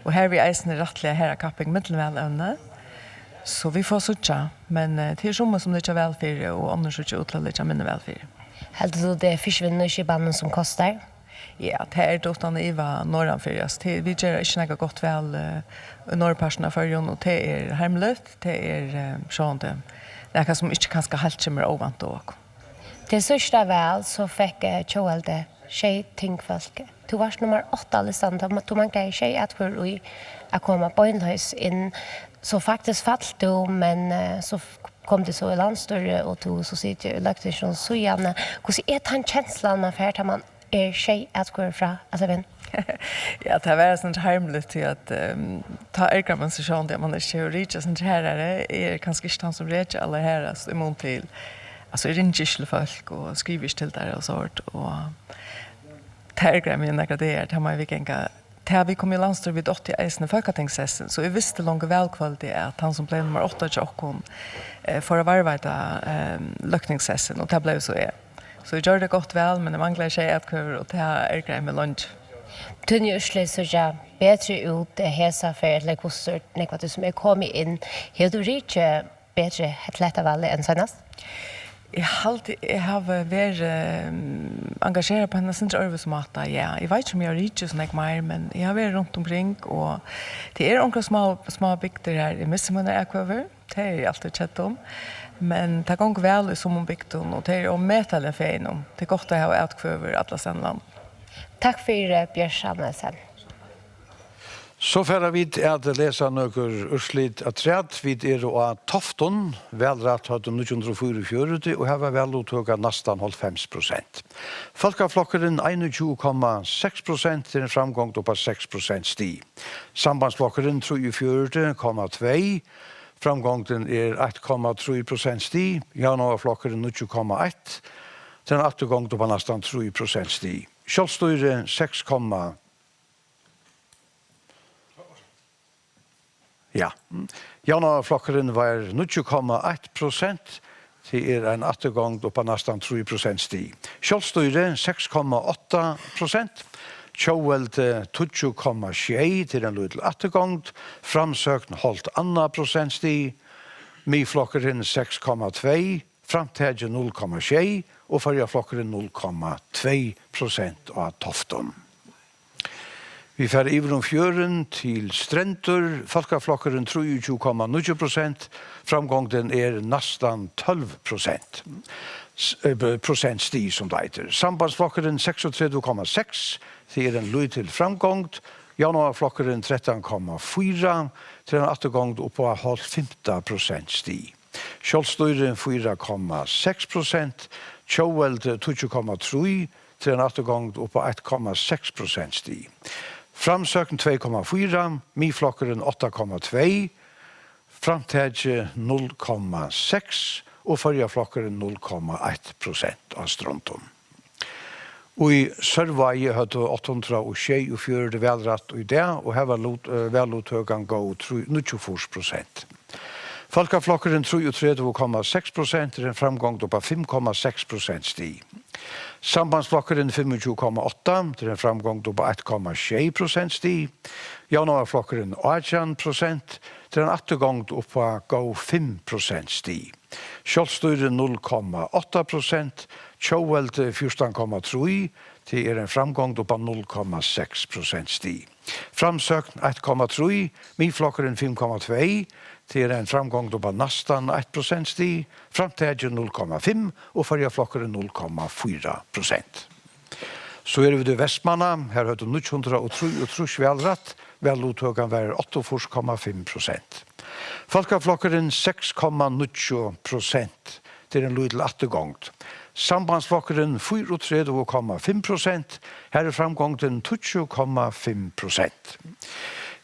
Og her vi eisen rettelig her kapping med velevner. Så vi får suttje. Men det er som det ikke er velfyr, og andre suttje utlader ikke mindre velfyr. Helt du det fiskvinnerskibanen som koster? Ja, det er dottene i norranfyrjas. Vi gjør ikke noe godt vel norrparsen av førjen, og det er hemlet, det er sånn det. Det er som ikke kanskje helt kommer ovant også. Til sørste vel så fikk Kjøvelde tjej tingfolk. Du var nummer 8 listan, du manglet tjej at for å komme bøgnløs inn. Så faktisk falt du, men så kom det så i landstørre, og du så sitter i løktisjon så gjerne. Hvordan er den kjenslen man får til man tjej at gå fra, altså vinn? Ja, det var sånn harmelig til at ta ergrammen seg sånn, at man ikke har rikket sånn herre, kanskje ikke han som rikket alle herre, i mån til, altså jeg ringer ikke til folk, og skriver ikke til der og sånt, og ta ergrammen er det har man ikke engang. Til vi kom i landstyr vid 80 eisende folketingssessen, så jeg visste langt velkvalitet at han som ble nummer 8 til åkken for å varveide løkningssessen, og det ble så Så jeg gjør det godt vel, men jeg mangler ikke etkøver, og det er greit med lunch. Tunne Ørsle så jeg bedre ut hesa for eller hvordan du som kommet inn. Har du ikke bedre et lett av alle enn senest? Jeg har vært engasjeret på henne sin arbeidsmåte, ja. Jeg vet ikke om jeg har ikke sånn mer, men jeg har vært rundt omkring, og det er omkring små bygder her. Jeg misser mine ekøver, det er jeg alltid kjent om. Men det går vel i sommerbygden, og det er om medtale feien om. Det er godt å ha etkøver alle stedene. Takk for Bjørshamnesen. Så får vi at lese noen urslit at rett. Vi av Tofton, velrett hadde 1944, og her var veluttøket nesten 95%. Folkeflokkeren 21,6% til en framgang på 6% sti. Sambandsflokkeren 34,2%. Framgången 1,3% sti. Januarflokkeren 0,1%. Den ettergången på nesten 3% sti. Kjølstøyre 6,. Ja. Januarflokkeren var 0,1%. Det en ettergång på nesten 3% sti. Kjølstøyre 6,8%. Kjøvelde 20,6 til en lydel ettergång. Framsøkten holdt 2% sti. Myflokkeren 6,2%. Framtidje 0,6%. Og fargeflokkeren 0,2% av Tofton. Vi får iverom fjøren til Strentur. Folkeflokkeren 23,9%. Framgången nesten 12%. Prosent sti som det heter. Sambandsflokkeren 36,6. Det en lyd til framgång. Januarflokkeren 13,4. Til en ettergång på 15% sti. Kjølstøyren 4,6%. Kjøvelde 2,3. Til en ettergång på 1,6% sti. Framsøken 2,4. Myflokkeren 8,2. Framtidje 0,6. Og fargeflokkeren 0,1% av Stronton. Og i Sørveie hadde 824 velrett i det, og her var veluttøkene gå 94%. Folkeflokkeren 33,6% til en framgang på 5,6% sti. Sambandsflokkeren 25,8 til en framgang på 1,6% sti. Januarflokkeren 18% til en ettergang på 5% sti. Kjølstøyre 0,8%. Tjåvelde 14,3 til en framgång på 0,6% stig. Framsøkn 1,3, Miflokkeren 5,2 til en framgång på nästan 1% stig. Framtidje 0,5 og Førjaflokkeren 0,4%. Så vi det Vestmanna, her har du 903 velrett, veluttøkken var 8,5%. Folkaflokkeren 6,9% til en lydel attegångt. Sambandsflokkeren 34,5%, her framgången 20,5%.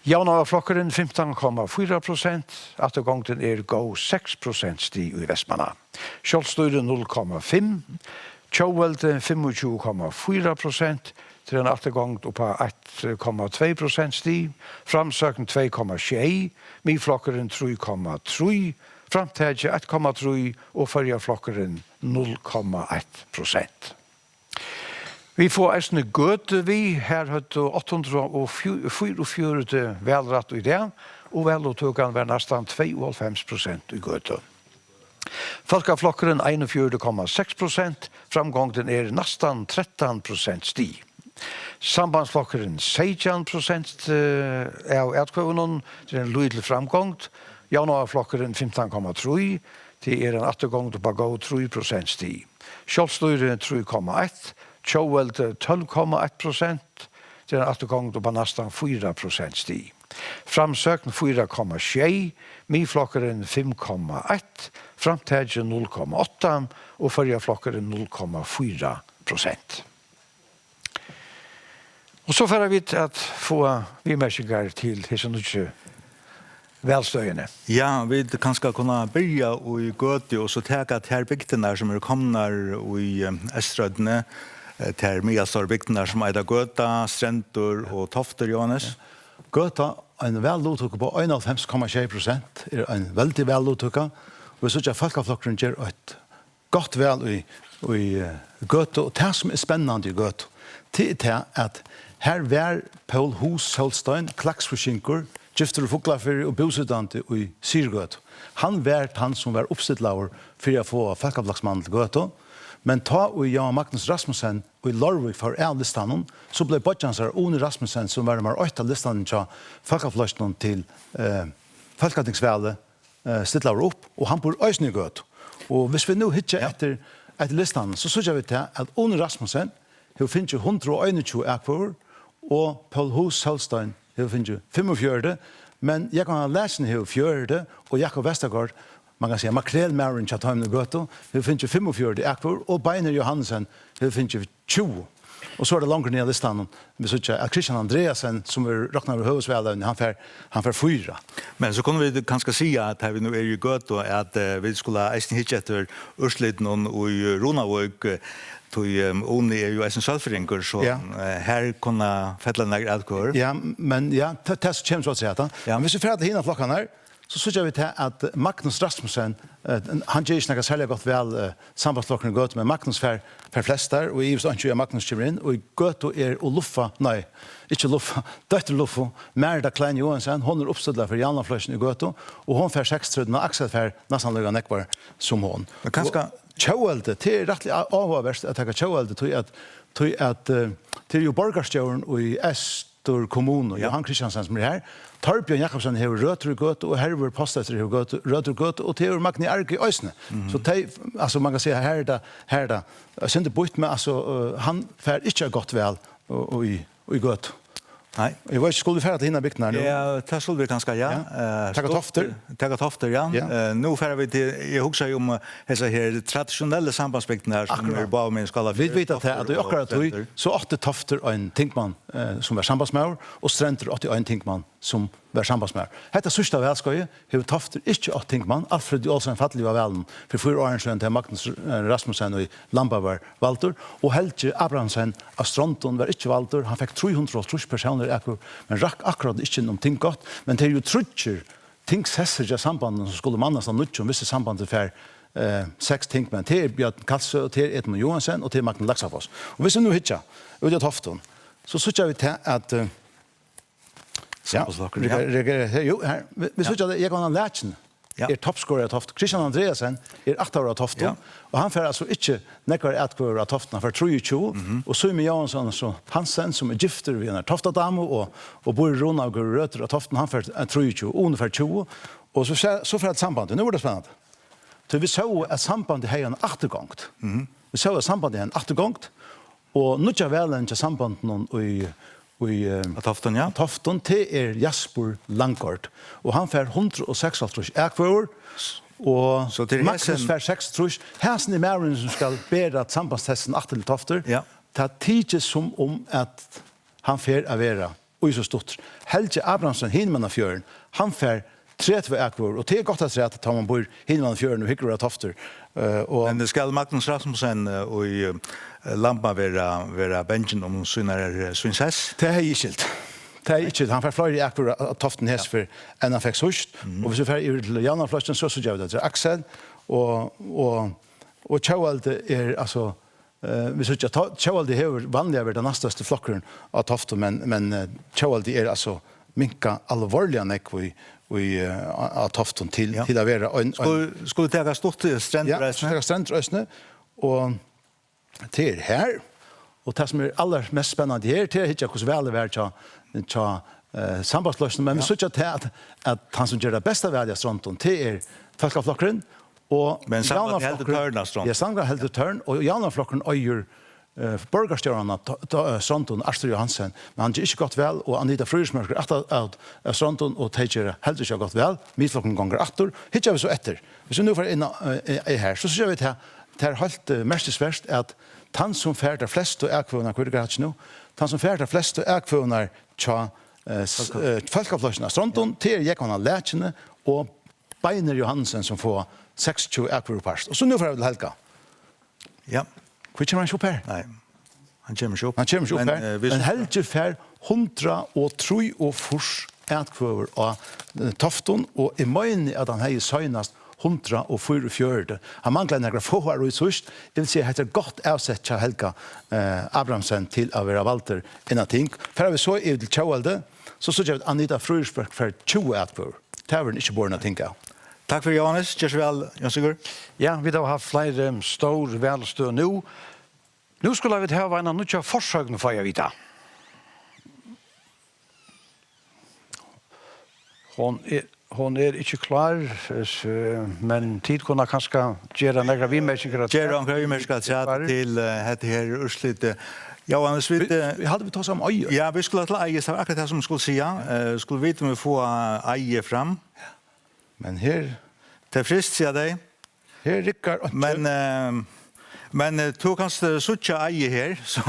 Jaunavaflokkeren 15,4%, attegången gå 6% stig i Vestmanna. Kjølstøyre 0,5%, Tjåvelde 25,4% til en attegång på 1,2% stig, Framsøken 2,6, Miflokkeren 3,3, Framtidje 1,3 og Førjaflokkeren 0,1%. Vi får eisne gøte vi, her høyt 844 velrett i det, og veluttøkken var nesten 92% i gøte. Folkaflokkeren 41,6%, framgången nesten 13% stig. Sambandsflokkeren 16% av etkvøvnen til en lydelig framgång. Jaunavaflokkeren 15,3 til en attegång på gå 3% stig. Kjølstøyre 3,1, Tjåvelde 12,1% til en attegång på nesten 4% stig. Framsøkn 4,6, Miflokkeren 5,1, Framtidje 0,8 og Førjaflokkeren 0,4%. Og så får vi at få vimerkinger til hese nødje velstøyene. Ja, vi kan skal kunne börja i Gøte og så teka til bygdene som kommet i Estrødene, til mye bygdene som er Gøta, Strentor og Tofter, Johannes. Gøta en veluttøkke på 91,6% en veldig veluttøkke. Og vi synes at Folkaflokkeren gjør et godt vel i Gøte. Og det som spennende i Gøte, det at her var Paul Hus Holstein, klaksforskynker, gifter og foklafyrir og bosidante i Syrgøt. Han var han som var oppstidlaver for å få Folkaflokksmannen til Gøte. Men ta og Jan Magnus Rasmussen og i Lorvik for listanen, så ble Bodjansar Oni Rasmussen som var med 8 listanen til Folkaflokksmannen til Folketingsvalget stidlaver opp, og han bor øysen i Gøte. Og hvis vi nå hittar etter listanen, så synes vi til at Oni Rasmussen har finnet 121 ekvar, og Paul Hus Holstein har finnet 45, men jeg kan ha lesen har 4, og Jakob Vestergaard, man kan si makrelmæren til Tøymne Gøto, har finnet 45 ekvar, og Beiner Johansen har finnet 20. Og så er det langt ned i listan, vi synes at Christian Andreasen, som er råknet over høvesvelden, han får 4. Men så kunne vi kanskje si at her vi nå i Gøto, at vi skulle eisen hitje etter Ørsliden og i Ronavøk, Oni er jo en selvføringer, så her kunne fettlene etkår. Ja, men ja, det er så kommer så å si at men hvis vi får til henne flokkene her, så synes vi til at Magnus Rasmussen, han gjør ikke noe særlig godt vel sambandsflokkene i Gøte, men Magnus får flest der, og i Ivs ønsker jeg Magnus kommer inn, og i Gøte er Oluffa, nei, ikke Oluffa, døtter Oluffa, Merda Klein Johansen, hun er oppstødlet for Janafløsjen i Gøte, og hun får 6-trøden, og Axel får nesten løgget nekvar som hun. Men kanskje Tjåvelde, det er rettelig avhåverst at jeg har Tjåvelde, til at det er jo borgerstjøren i Estor kommune, Johan Kristiansen som er her, Torbjørn Jakobsen har Røter i Gøte, og Herver Postester har Røter i Gøte, og det er Magni Erke i Øysene. Så altså man kan si her er det, Sinde Bøyt med, altså han får ikke godt vel i Gøte. Nei. Jeg vet ikke, skulle vi fære til henne bygden her nå? Ja, det skulle vi kanskje, ja. Takk Tofter. Takk Tofter, ja. Nå fære vi til, jeg husker jo om disse her tradisjonelle sambandsbygden her, som er bare med en skala. Vi vet at det er akkurat tog, så 8 Tofter og en tinkmann som var sambandsmaur, og Strenter 81 tinkmann som var sambandsmaur. Hette sørste velskøye, har Tofter ikke 8 tinkmann, Alfred Olsen fattelig var velen, for 4 år siden til Magnus Rasmussen og Lamba var valgtur, og Helge Abrahamsen av Stronton var ikke valgtur, han fikk 330 personer men rakk akkurat ikke noen ting godt, men det er jo trutcher tingshesser av sambanden som skulle mannes av nødtjon, hvis sambandet for 6 tingmenn, det er Bjørn Kalsø, og det er Edmund Johansen, og det er Magne Laksafos. Og hvis vi nå hittar, ut av Tofton, så synes vi til at vi synes at jeg kan ha lært toppscorer av Toft. Christian Andreasen 8 år av Toft. Och han får alltså inte nekkar ätkvar av Toft, han får 23. Och Sumi Jansson så Hansen som gifter vid en Toftadamo och bor i Rona och går rötter av Toften, han får 23, ungefär 20. Och så får ett samband. Nu var det spännande. Så vi så att sambandet har en återgångt. Vi så att sambandet har en återgångt. Och nu är väl en samband i Toften, ja. Toften till Jasper Langkort. Och han får 106 äkvår. Och så till Magnus får 6 trus. Häsen i Mären som ska bära sambandstesten 8 till Tofter. Ja. Det tidigt som om att han får avera. Och så stort. Helge Abrahamsson, Hinmannafjörn, han får 30 äkvår. Och det är gott att säga att tar man bor Hinmannafjörn och hyggor av Tofter. Men det ska Magnus Rasmussen och i Lampa vara bänken om Svinsess? Det är skilt. Det är inte. Han får flere äkvår av Toften häst för en han fick hust. Och hvis vi får ut till Janaflaschen så gör det till Axel. Och Tjauvalde alltså vi så att Tjauvalde har vanliga vara den nästaste flocken av Toften men Tjauvalde alltså minka allvarliga nekv i av Toften till att vara skulle ta stort strandrösne och till här och det som är allra mest spännande här till att hitta hur väl det är sambandslösning men vi såg att han som gör det bästa värdiga stronton till folkaflocken och men samband helt törnastron. Ja, samband helt törn och Janaflocken öjer borgarstjärnan Stronton Astrid Johansen men han har inte gått väl och Anita Frysmörker att Stronton och Tejer helt inte gått väl mitflocken gånger åter hittar vi så efter så nu får in här så ser vi det är helt mest svärst att han som färder flest och äkvånar kvar nu han som färder flest och äkvånar tja folkaflossna Stronton till Jekona Lätjene och Beiner Johansen som får 60 äkvårpast och så nu får vi Helga. Ja. Hur kommer han upp här? Nej, han kommer inte upp. Han kommer inte upp här. Men Helge fär 103 och fors ätkvöver av Tofton och i möjning att han har sögnast 144. Han manglar några få år i sust. Det vill säga att det är gott avsett till Helga Abrahamsen till att vara Walter innan ting. För vi så är det Tjauvalde så såg jag att Anita Frysberg för 20 ätkvöver. Det var inte borna att tänka. Tack för Johannes. Kör så väl, Jan Sigurd. Ja, vi har haft flere stor välstå nu. Nu skulle vi ha en annan forsøkning for jeg vite. Hon är inte klar, men tid kunne kanskje gjøre några vimmerkinger. Gjøre några vimmerkinger til dette her urslitet. Ja, Anders, vi hade vi tagit om Øye. Ja, vi skulle til Øye, så var akkurat det som skulle säga. Skulle vite om vi får Øye fram. Men her... Det er frist, sier det. Her rykker... Men du kan suttje Øye her, så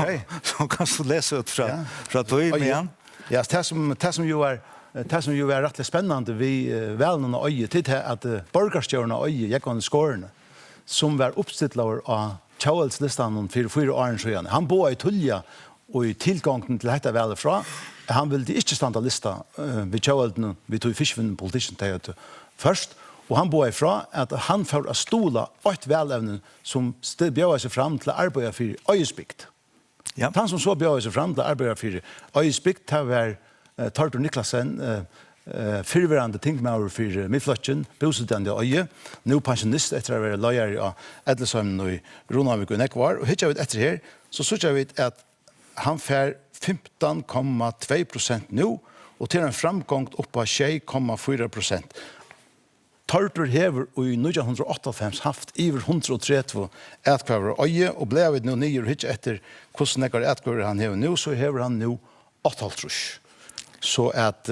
kan du lese ut fra tog igjen. Ja, det som jo er rettelig spennende vi velen av Øye, til at borgerstjørene av Øye gikk an skårene, som var oppstittlet av Tjauvaldslistan for 4 år siden. Han bor i Tulja og i tilgangen til dette velet fra. Han ville ikke stande lista ved Tjauvalden, vi tog fiskvinnen politikken til først. Og han bor ifra at han får stola 8 velevnen som bjør seg fram til å arbeide for Øyesbygd. Ja. Han som så bjør seg fram til å arbeide for Øyesbygd, det var Tartur Niklasen, fyrværende tingmauer for Midfløtjen, bosidende i Øye, nå pensjonist etter å være løyer av Edlesøymen og i Ronavik og Nekvar. Og hittar vi etter her, så synes vi at han får 15,2% nå, og til en framgång opp av 6,4%. Tartur hever i 1998 haft iver 130 ätkvaver og Øye, og ble vi nå nye og hittar etter hvordan nekkar ätkvaver han hever nå, så hever han nå 8,5. Så att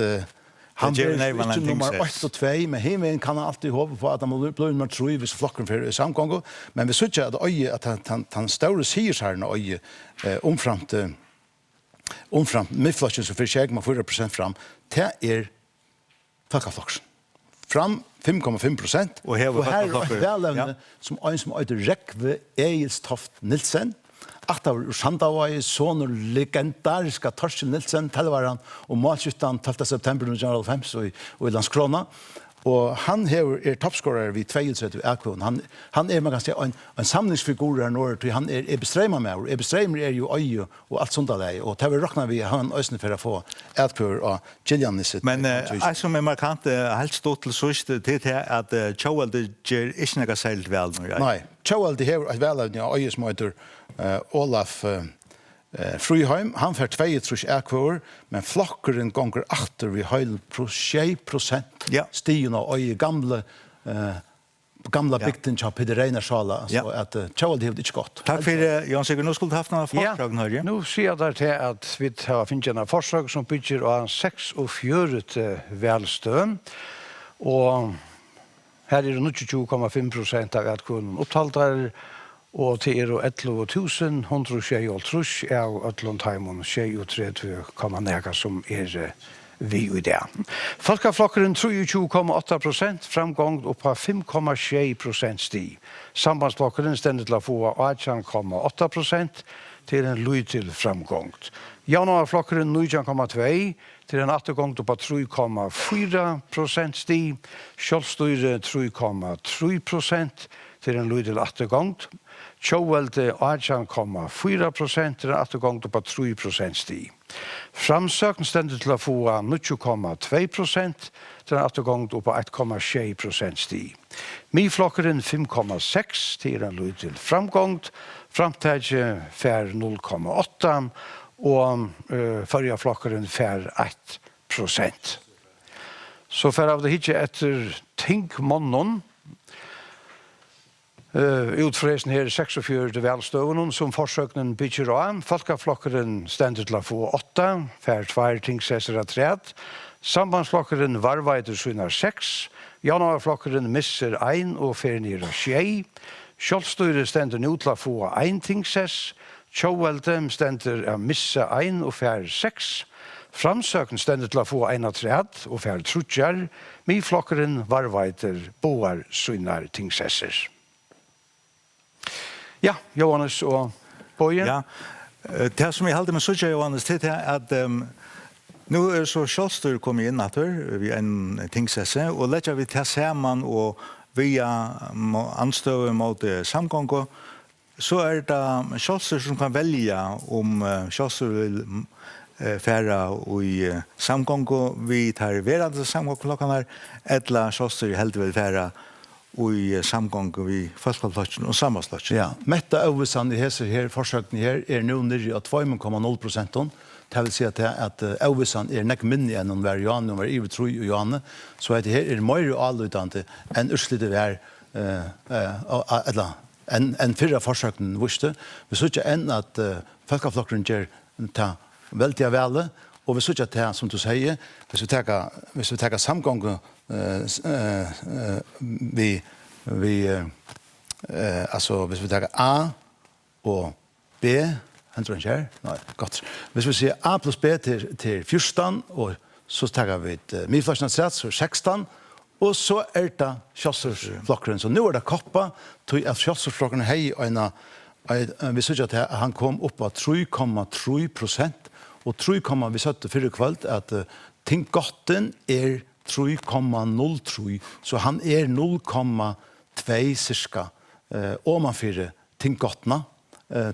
han blir inte nummer 8 och 2, men hemmen kan han alltid hoppa på att han blir nummer 3 hvis flocken för samgång. Men vi ser att Øye att han stora sier här när Øye omframt midflocken så för 6,4% fram. Det är folkaflocken. Fram 5,5%. Och här är välevne som en som heter Rekve Egilstoft Nilsen. Att av Sandavai sonur legendariska Torsten Nilsen tillvaran och matchuttan 12 september 1905 och i Landskrona. Og han toppscorer vid 32 akvån. Han man kan säga en samlingsfigur här norr till han besträmar med. Besträmar jo öje och allt sånt där. Och det vill räkna vi han ösnen för att få akvår och Gillian is. Men alltså med markant helt stort till sist det att Joel det ger inte några särskilt väl nu. Nej, Joel det har väl av öje småter Olaf Friheim, han får 22 akvår, men flokkeren gonger achter vi heil 6% stigen og i gamla bygden til Peter Reinersala, så at Tjåld har det ikke godt. Takk for Jan Sigurd. Nå skulle du haft noen forsøk, Norge. Nå sier jeg til at vi har finnet en forsøk som bygger av 46 velstøen, og her det 22,5% av atkvånen opptalter, og til 11.126 av Øtlandheimon 23,9 som vi i det. Folkeflokkeren 23,8%, framgång opp av 5,6% sti. Sambandsflokkeren stender til å få 18,8% til en lydtil framgång. Januarflokkeren 19,2 til en attergång opp av 3,4% sti. Kjølstyre 3,3% til en lydtil attergång. Tjåvelte 18,4% til en attergång opp av 3% sti. Framsøken stender til å få 90,2% til en attergång opp av 1,6% sti. Miflokkeren 5,6 til en lyd til framgång. Framtaget fær 0,8 og førre flokkeren fær 1%. Så fær av det hitje etter tingmånen utfresen her 46 velstøvene som forsøkningen bygger av. Folkeflokkeren stender til å få 8, fær 2 tingsesser av 3. Sambandsflokkeren varveider synar 6. Januarflokkeren misser 1 og fer ned av 6. Kjølstyret stender nå til å få 1 tingsess. Tjåvelte stender å misse 1 og fer 6. Framsøken stender til å få 1 av 3 og fer 3. Miflokkeren varveider boar synar tingsesser. Ja, Johannes og Boje. Ja, det som jeg halte med Sucha, Johannes, det at nå så Kjølstyr kommet inn at vi en tingsesse, og letja vi til sammen og via anstøve mot samgången, så det Kjølstyr som kan velge om Kjølstyr vil fære i samgången, vi tar verande samgångsklokken her, eller Kjølstyr helt vil fære i samgång vi Folkeflokken og Sambandsflokken. Ja, metta øvelsen i hese her, forsøkene her, nå nere av 2,0%. Det vil si at øvelsen nek minne enn hver Johanne, og hver Iver Tro og Johanne, så det her mer avlutende enn utslitt vi enn fyrre forsøkene visste. Vi så ikke enn at Folkeflokken gjør ta veldig vele, og vi så ikke at som du sier, hvis vi tar samgången alltså hvis vi tar A og B, hentor han kjær? Nei, godt. Hvis vi sier A plus B til 14, og så tar vi midflokken så 16, og så det Kjølstyrsflokkeren. Så nå det koppa, til at Kjølstyrsflokkeren hei vi så ikke at han kom opp av 3,3%, og 3, vi satte før kveld at tinggotten 3,03, så han 0,2 cirka omanfyrir tinggottna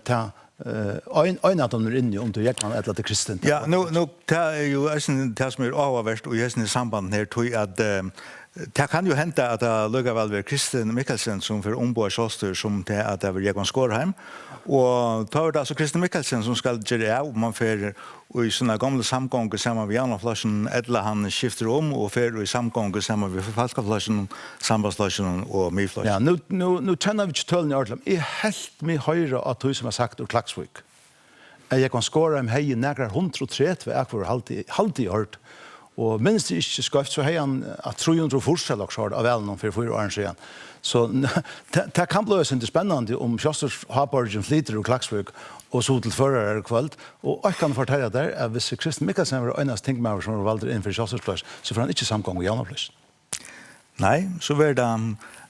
ta ein av dem inne om du gjerna eller til kristen. Ja, nå det jo det som avverst og i samband her tog at det kan jo hente at det lukket vel ved Kristin Mikkelsen som for ombå Kjølstyr som det at det var Jekon Skårheim. Og da var det altså Kristin Mikkelsen som skal gjøre av man fer i sånne gamle samgånger sammen med Janaflasjen, eller han skifter og fer i samgånger sammen med Folkeflasjen, Sambandsflasjen og Miflasjen. Ja, nå kjenner vi ikke tøllen i Ørtlem. Jeg helt mye høyre av tog som har sagt ur Klaksvik. Jekon Skårheim hei nærkere 130 akvar halvtid hørt. Og minst det ikke skøft, så har han 300 forskjellakshård av vel noen for 4 år siden. Så det kan bli ikke spennende om Kjølstyrs Haborgen flyter og Klaksvik og så til førere kveld. Og jeg kan fortelle der at hvis Kristin Mikkelsen var eneste tingmauer som var valgt inn for Kjølstyrs plass, så får han ikke samgang med Janaflass. Nei, så var det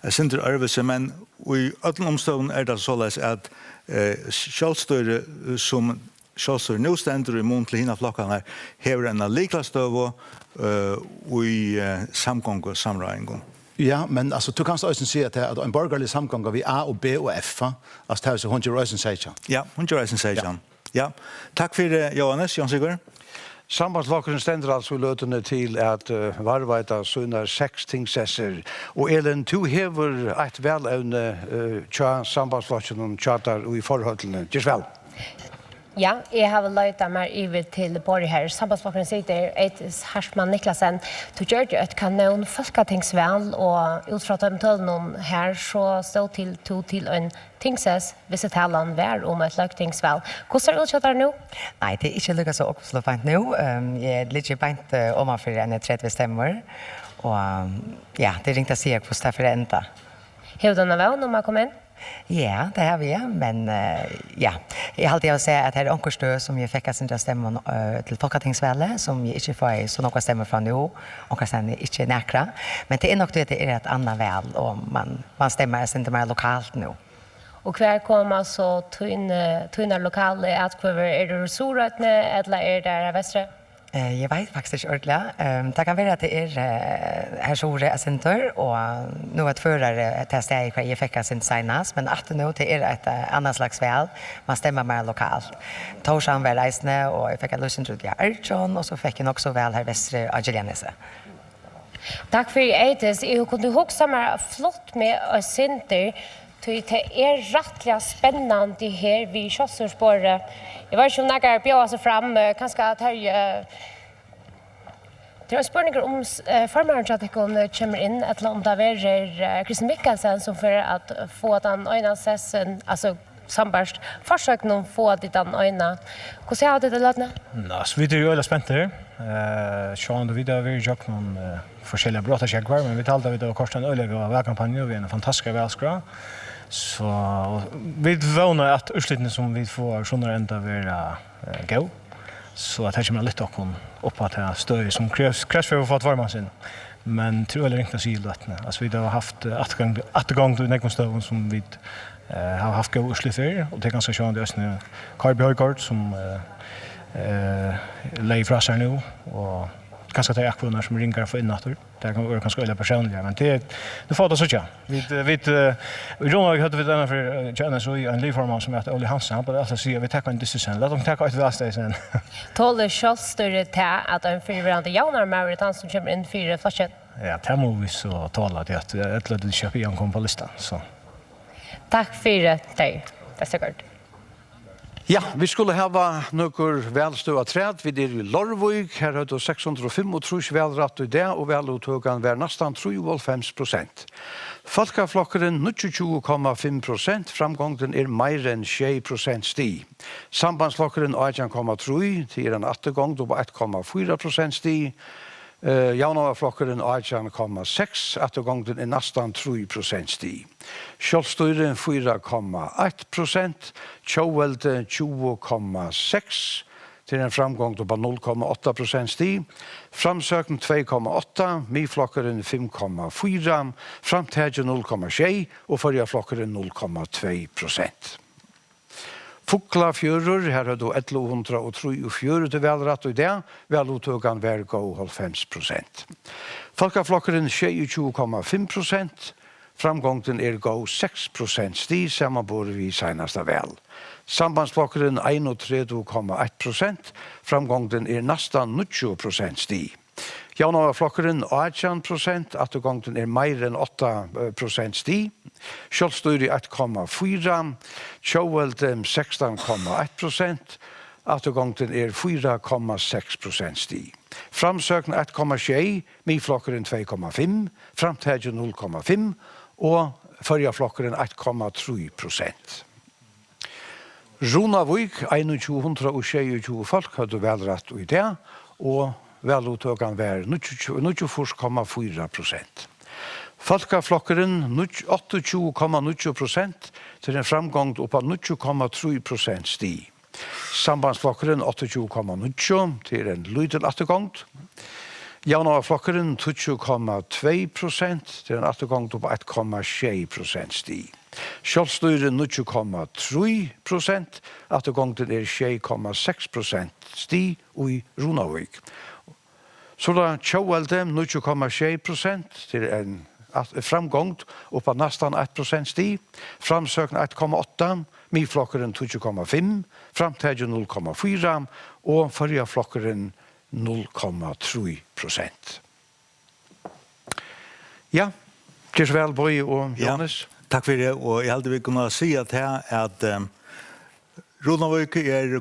Sinter Arvese, men i ødelen omstående det således at Kjølstyr som Kjøsser nå stender i mån til henne flokkene her, hever en liklasstøv og i samgång og samregning. Ja, men alltså du kan också se att en borgerlig samgång vi A och B och F, alltså det är så hon gör rösten säger. Ja, hon gör rösten säger. Ja. Tack för Johannes, Jan Sigurd. Sambandsflokken stender altså i løtene til at varveita sånne 6 tingsesser. Og Elin, du hever et velevne tja sambandsflokken og tjatar og i forholdene. Gjør vel? Ja, jeg har løyta meg over til Borg her. Sambandsflokken sitter Eitis Harsman Niklasen. Du gjør jo et kanon folketingsvel, og ut fra tømtølen her så stod til en tingses, hvis det taler vær om et løgtingsvel. Hvordan er det utsatt nå? Nei, det er ikke lykket så oppslå beint nå. Jeg ligger beint omafyr enn 30 stemmer. Og ja, det ringte å si hvordan det er for enda. Har du noe vei når man kommer inn? Ja, det har vi, men ja. Jeg har alltid å si at det er onkerstø som jeg fikk sin stemme til Folketingsveldet, som jeg ikke får så noen stemmer fra nå, onkerstø ikke nærkere. Men det er nok det er et annet vel, og man stemmer ikke mer lokalt nå. Og hver kommer så tøyne lokale atkvøver? Er det Sorøtene, eller er det Vestre? Jeg vet faktisk ikke ordentlig. Det kan være at det er her Sore Center, og nå er det fører til stedet hva jeg fikk sin senest, men at nå det er et annet slags vel. Man stemmer mer lokalt. Torsdagen var reisende, og jeg fikk en løsning til Arjon, og så fikk jeg også vel her Vestre Angelenese. Takk for Eitis. Jeg kunne huske meg flott med å Center. Det er rettelig spennende her vid Kjøsserspåret. Jeg vet ikke om jeg bjør seg frem, kanskje at her... Det er spørninger om formeren til at jeg kommer inn, eller om det er Kristian Mikkelsen som for at få den øyne-sessen, altså sambarst, forsøk noen få den øyne. Hvordan er det løtene? Så vi er jo veldig spent her. Sjån, vi har vært gjort noen forskjellige bråta kjekkvar, men vi talte vi har korset en øyne ved veikampanjen, vi er en fantastisk velskra. Så vi vånar att utslittene som vi får sånne enda være gå. Så at det kommer litt opp at det er støy som krävs for å få varman sin. Men tror jeg ringte sig løtene. Altså vi har haft attergang til nekmestøven som vi har haft gå utslitt for, og det er ganske sjående det Karby Høygård som leier fra seg nå, og kanske det är aktioner som ringer för innatur. Det kan vara ganska öliga personliga, men det får det så tjå. Vi Ronald hade vi den för Jonas och en livforman som heter Olli Hansen. Han bara säga vi tar en decision. Låt dem ta ett väste sen. Tåler Schulster till att en förvärande jaunar Maritan som kommer in 4 flasher. Ja, det må vi så tala det att ett litet köp igen kom på listan så. Tack för det. Det är säkert. Ja, vi skulle hava nokkur velstøa træd. Vi er i Lorvøk. Her har du 605 velratt i det, og velutøkan var nesten 93%. Folkeflokkeren 29,5%. Framgången er mer enn 6% sti. Sambandsflokkeren 18,3%. Det er en 8 gang, på 1,4% sti. Jaunavaflokkeren 18,6%, at gangen er nesten 3% sti. Kjølstøyren 4,1%, Tjåvelde 20,6%, til en framgang på 0,8% sti. Framsøken 2,8%, Miflokkeren 5,4%, Framtæge 0,6% og Førjaflokkeren 0,2%. Fuklafjører, her har du 1103 til velratt i det, velutøkan var gå 50%. Folkeflokkeren 22,5%, framgången er gå 6% sti, sammanbor vi senast av vel. Sambandsflokkeren 31,1%, framgången er nesten 90% sti. Jaunavaflokkeren 18%, at gangen er mer enn 8% sti. Kjølstøyri 1,4%, Tjåvelde 16,1%, at gangen er 4,6% sti. Framsøkene 1,6%, Miflokkeren 2,5%, Framtæge 0,5% og Førjaflokkeren 1,3%. Ronavik, 2122 folk hadde velratt i det, og velutøkan var 94,4%. Folkeflokkeren 28,9% til en framgang på 90,3% sti. Sambandsflokkeren 28,9% til en lydel attergang. Jaunavaflokkeren 20,2% til en attergang på 1,6% sti. Sjálvstyre 9,3%, at det gong til 6,6% sti i Runavik. Så da Tjauelde 9,6% til en framgångt oppa nästan 1% sti, framsøkn 1,8%, midflokkeren 2,5%, framtidje 0,4% og forrige flokkeren 0,3%. Ja, det er vel Bøy og Johannes. Ja, takk for det, og jeg heldig vi kunne si at her at Runavik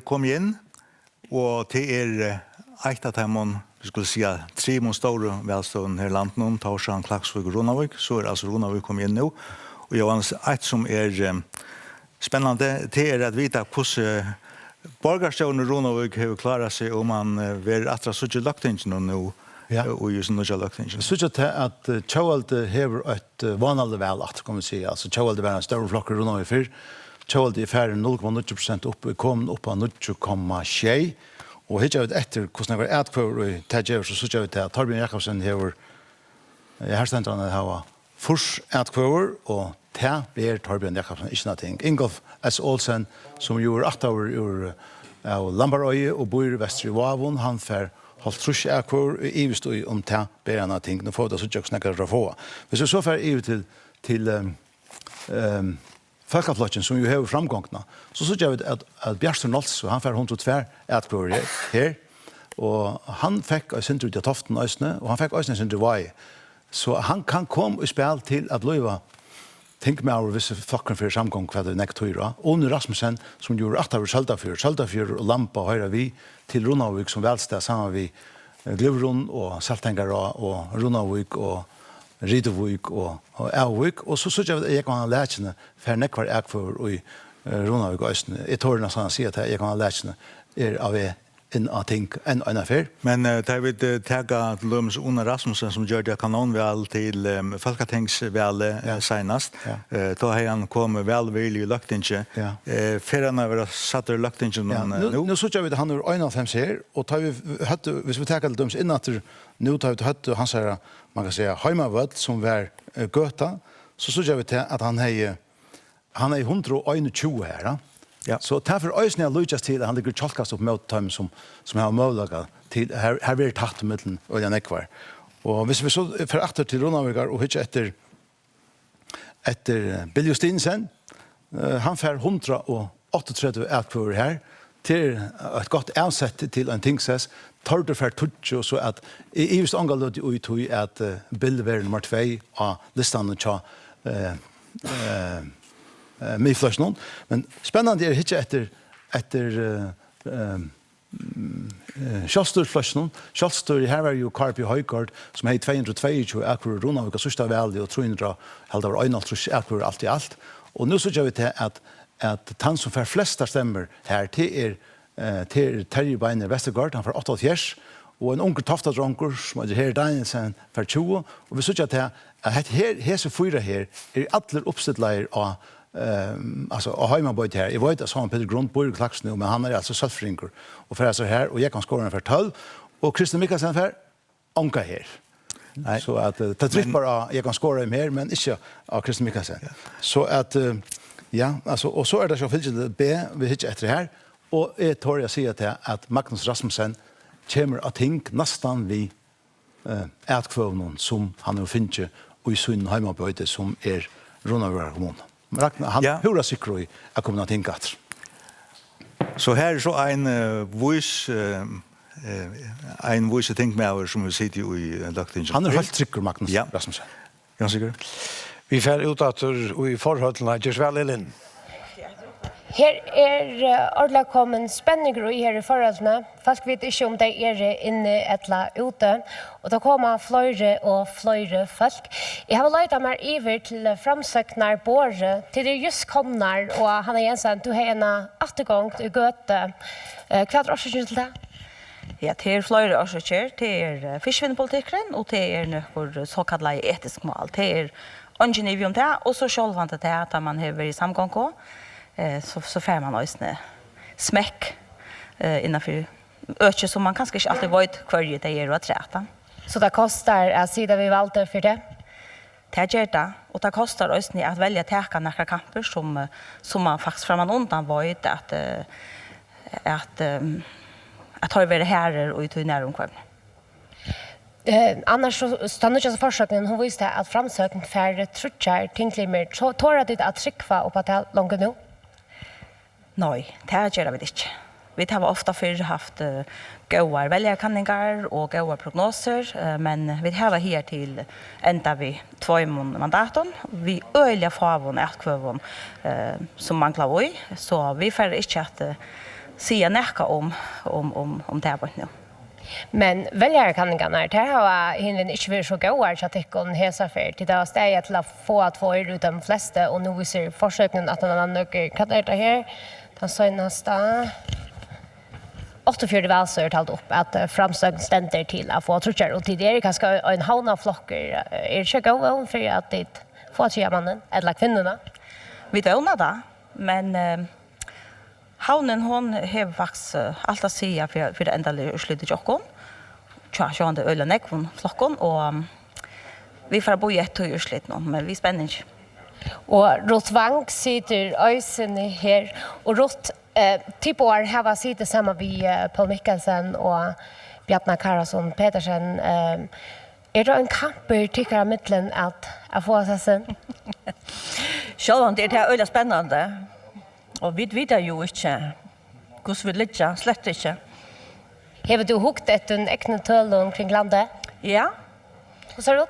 kommet inn, og til eit av dem, vi skulle si at 3 store velstående her i landet, Torshavn, Klaksvik og Runavik, så altså Runavik kommet inn nå. Og Johannes, eit som spennende, det at vite hvordan borgerstående Runavik har klaret seg om man vil atra suttje lagtingene nå, og just nødja lagtingene. Jeg synes at Tjauvalde hever et vanlig vel, kan vi si. Altså Tjauvalde var en større flokker Runavik før. Tjauvalde færre 0,9% opp, kom opp av 0,6%. Og hittar vi etter hvordan det var etkvør i Tadjever, så synes jeg at Torbjørn Jakobsen hever, her stender han har fors etkvør, og det ber Torbjørn Jakobsen ikke noe ting. Ingolf S. Olsen, som gjorde 8 år av Lambarøye og bor i Vester i Vavon, han får holdt trus etkvør i Ivestøy om det ber han noe ting. Nå får vi det så ikke snakke fra få. Hvis vi så får Ive til Folkaflotjen, som jo har framgångna, så synes jeg at Bjørnstrøm Nolts, han får 102 etkvør her, og han fikk en synder ut av Toften Øsne, og han fikk også en synder i Vai. Så han kan komme i spil til at Løyva tenker meg over visse flokken for samgång hva det nekk tøyra. Åne Rasmussen, som gjorde 8 år Søltafjør og Lampa høyre vi til Runavik som velstad sammen vi Glivron og Saltengara og Runavik og Ridovik og Auvik. Og så synes jeg at jeg kan ha lærkene for nekvar ekfor i Runavik og Østene. Jeg tror nesten å si at jeg kan ha lærkene av en ting enn en affær. Men da vi tega til Løms Ona Rasmussen som gjør det kanonvel til Folketingsvel senast. Da har han kommet velvillig i Løktinge. Før han har satt i Løktinge nå. Nå synes jeg at han er 51 her, og hvis vi tega til Løms innatter, nå tar vi til hans her, man kan säga Heimavød som var Gøta, så synes jeg til at han er 121 her. Ja. Så derfor øyne jeg lykkes til at han ligger kjølkast opp mot dem som har mulighet til her vil tatt middelen og den ekvar. Og hvis vi så får etter til Runavik og ikke etter Bill Justinsen, han får 138 ekvar her, til et godt avsett til en tingsess, tar det for tutsi, så at i just angallet ut i at Bill var nummer 2 av listan til midfløsjonen. Men spennende er ikke etter Kjølstørfløsjonen. Kjølstør, her var jo Karpi Høygård, som har 222 ekvar Runavik og sørste veldig, og 300 helt over 1,5 ekvar alt i alt. Og nå så gjør vi til at han som får flest stemmer her til Terje Beiner Vestergaard, han får 88, og en unge toftadronker som er her Danielsen for 20, og vi synes at hese 4 her alle oppstittleier av Heimabøyd her. Jeg vet at han Peter Grund bor i Klaks nå, men han er altså søttfringer, og for altså her, og jeg kan skåre for 12, og Kristian Mikkelsen for anka her. Så at det trykker bare jeg kan skåre mer, men ikke av Kristian Mikkelsen. Så at ja, altså, og så det så fylket B, vi hittar etter her, og jeg tror jeg sier til at Magnus Rasmussen kommer av ting nesten vi etkvøvnen som han har finnet og i sin heimabøyde som Runavik kommune. Han hører sikkert at kommer av ting etter. Så her så en vise ting med over som vi sitter i Løktinge. Han helt sikker, Magnus Rasmussen. Ja, sikker. Vi får ut at i forhold til Gjørsvel, Elin. Her ordentlig kommet spenninger i her i forholdene. Folk vet ikke om de inne eller ute. Og det kommer flere og flere folk. Jeg har løyt meg iver til framsøkner Båre, til det just kommer, og Hanna Jensen, du har en attergang til Gøte. Hva årsaken til det? Ja, det flere årsaker. Det fiskvinnepolitikken, og det noe såkallet etisk mål. Det ingen nivå om det, og så sjølvant det at man har vært i samgang også, så får man også smekk innenfor øke, som man kanskje ikke alltid vet hva det å trete. Så det koster å si det vi valgte for det? Det gjør det, og det koster oss at velge teka några kamper som man faktisk fra man undan vet at har vært herrer og i næromkvarn. Annars så stannar jag så försöken hon visste att framsökning för trutchar tinklimer tåra dit att trycka upp att långt nu. Nej, det gör vi inte. Vi har ofta förr haft goda väljarkanningar och goda prognoser, men vi har här till ända vi 2 mandaten. Vi öliga favon ätkvövon som manglar vi, så vi får inte att säga näka om det här nu. Men väljarkanningarna det har hinner inte varit så goda så att det kan hesa för till det steg till att få att få ut de flesta och nu vi ser försöken att en annan kan det här den senaste 48 valsör talt upp att framsökning ständer till att få trutchar och till det kanske en hauna flocker är så goda för att det få att mannen eller kvinnorna. Vi dönar det, men Haunen hon har faktiskt allt att säga för det enda utslutet jockon. Tja, det ölen ekvon flockon och vi får bo i ett utslut nu, men vi spänner inte. Och Ruth Wang sitter ösen här och Ruth typ år har sitter samma vi Paul Mikkelsen och Bjarna Karlsson Petersen. Är det en kamp tycker jag mittlen att få sig sen? Själva det är öliga spännande. Och vi vet ju inte hur vi ligger, slett inte. Har du hukt en äkna töl kring landet? Ja. Hur ser det ut?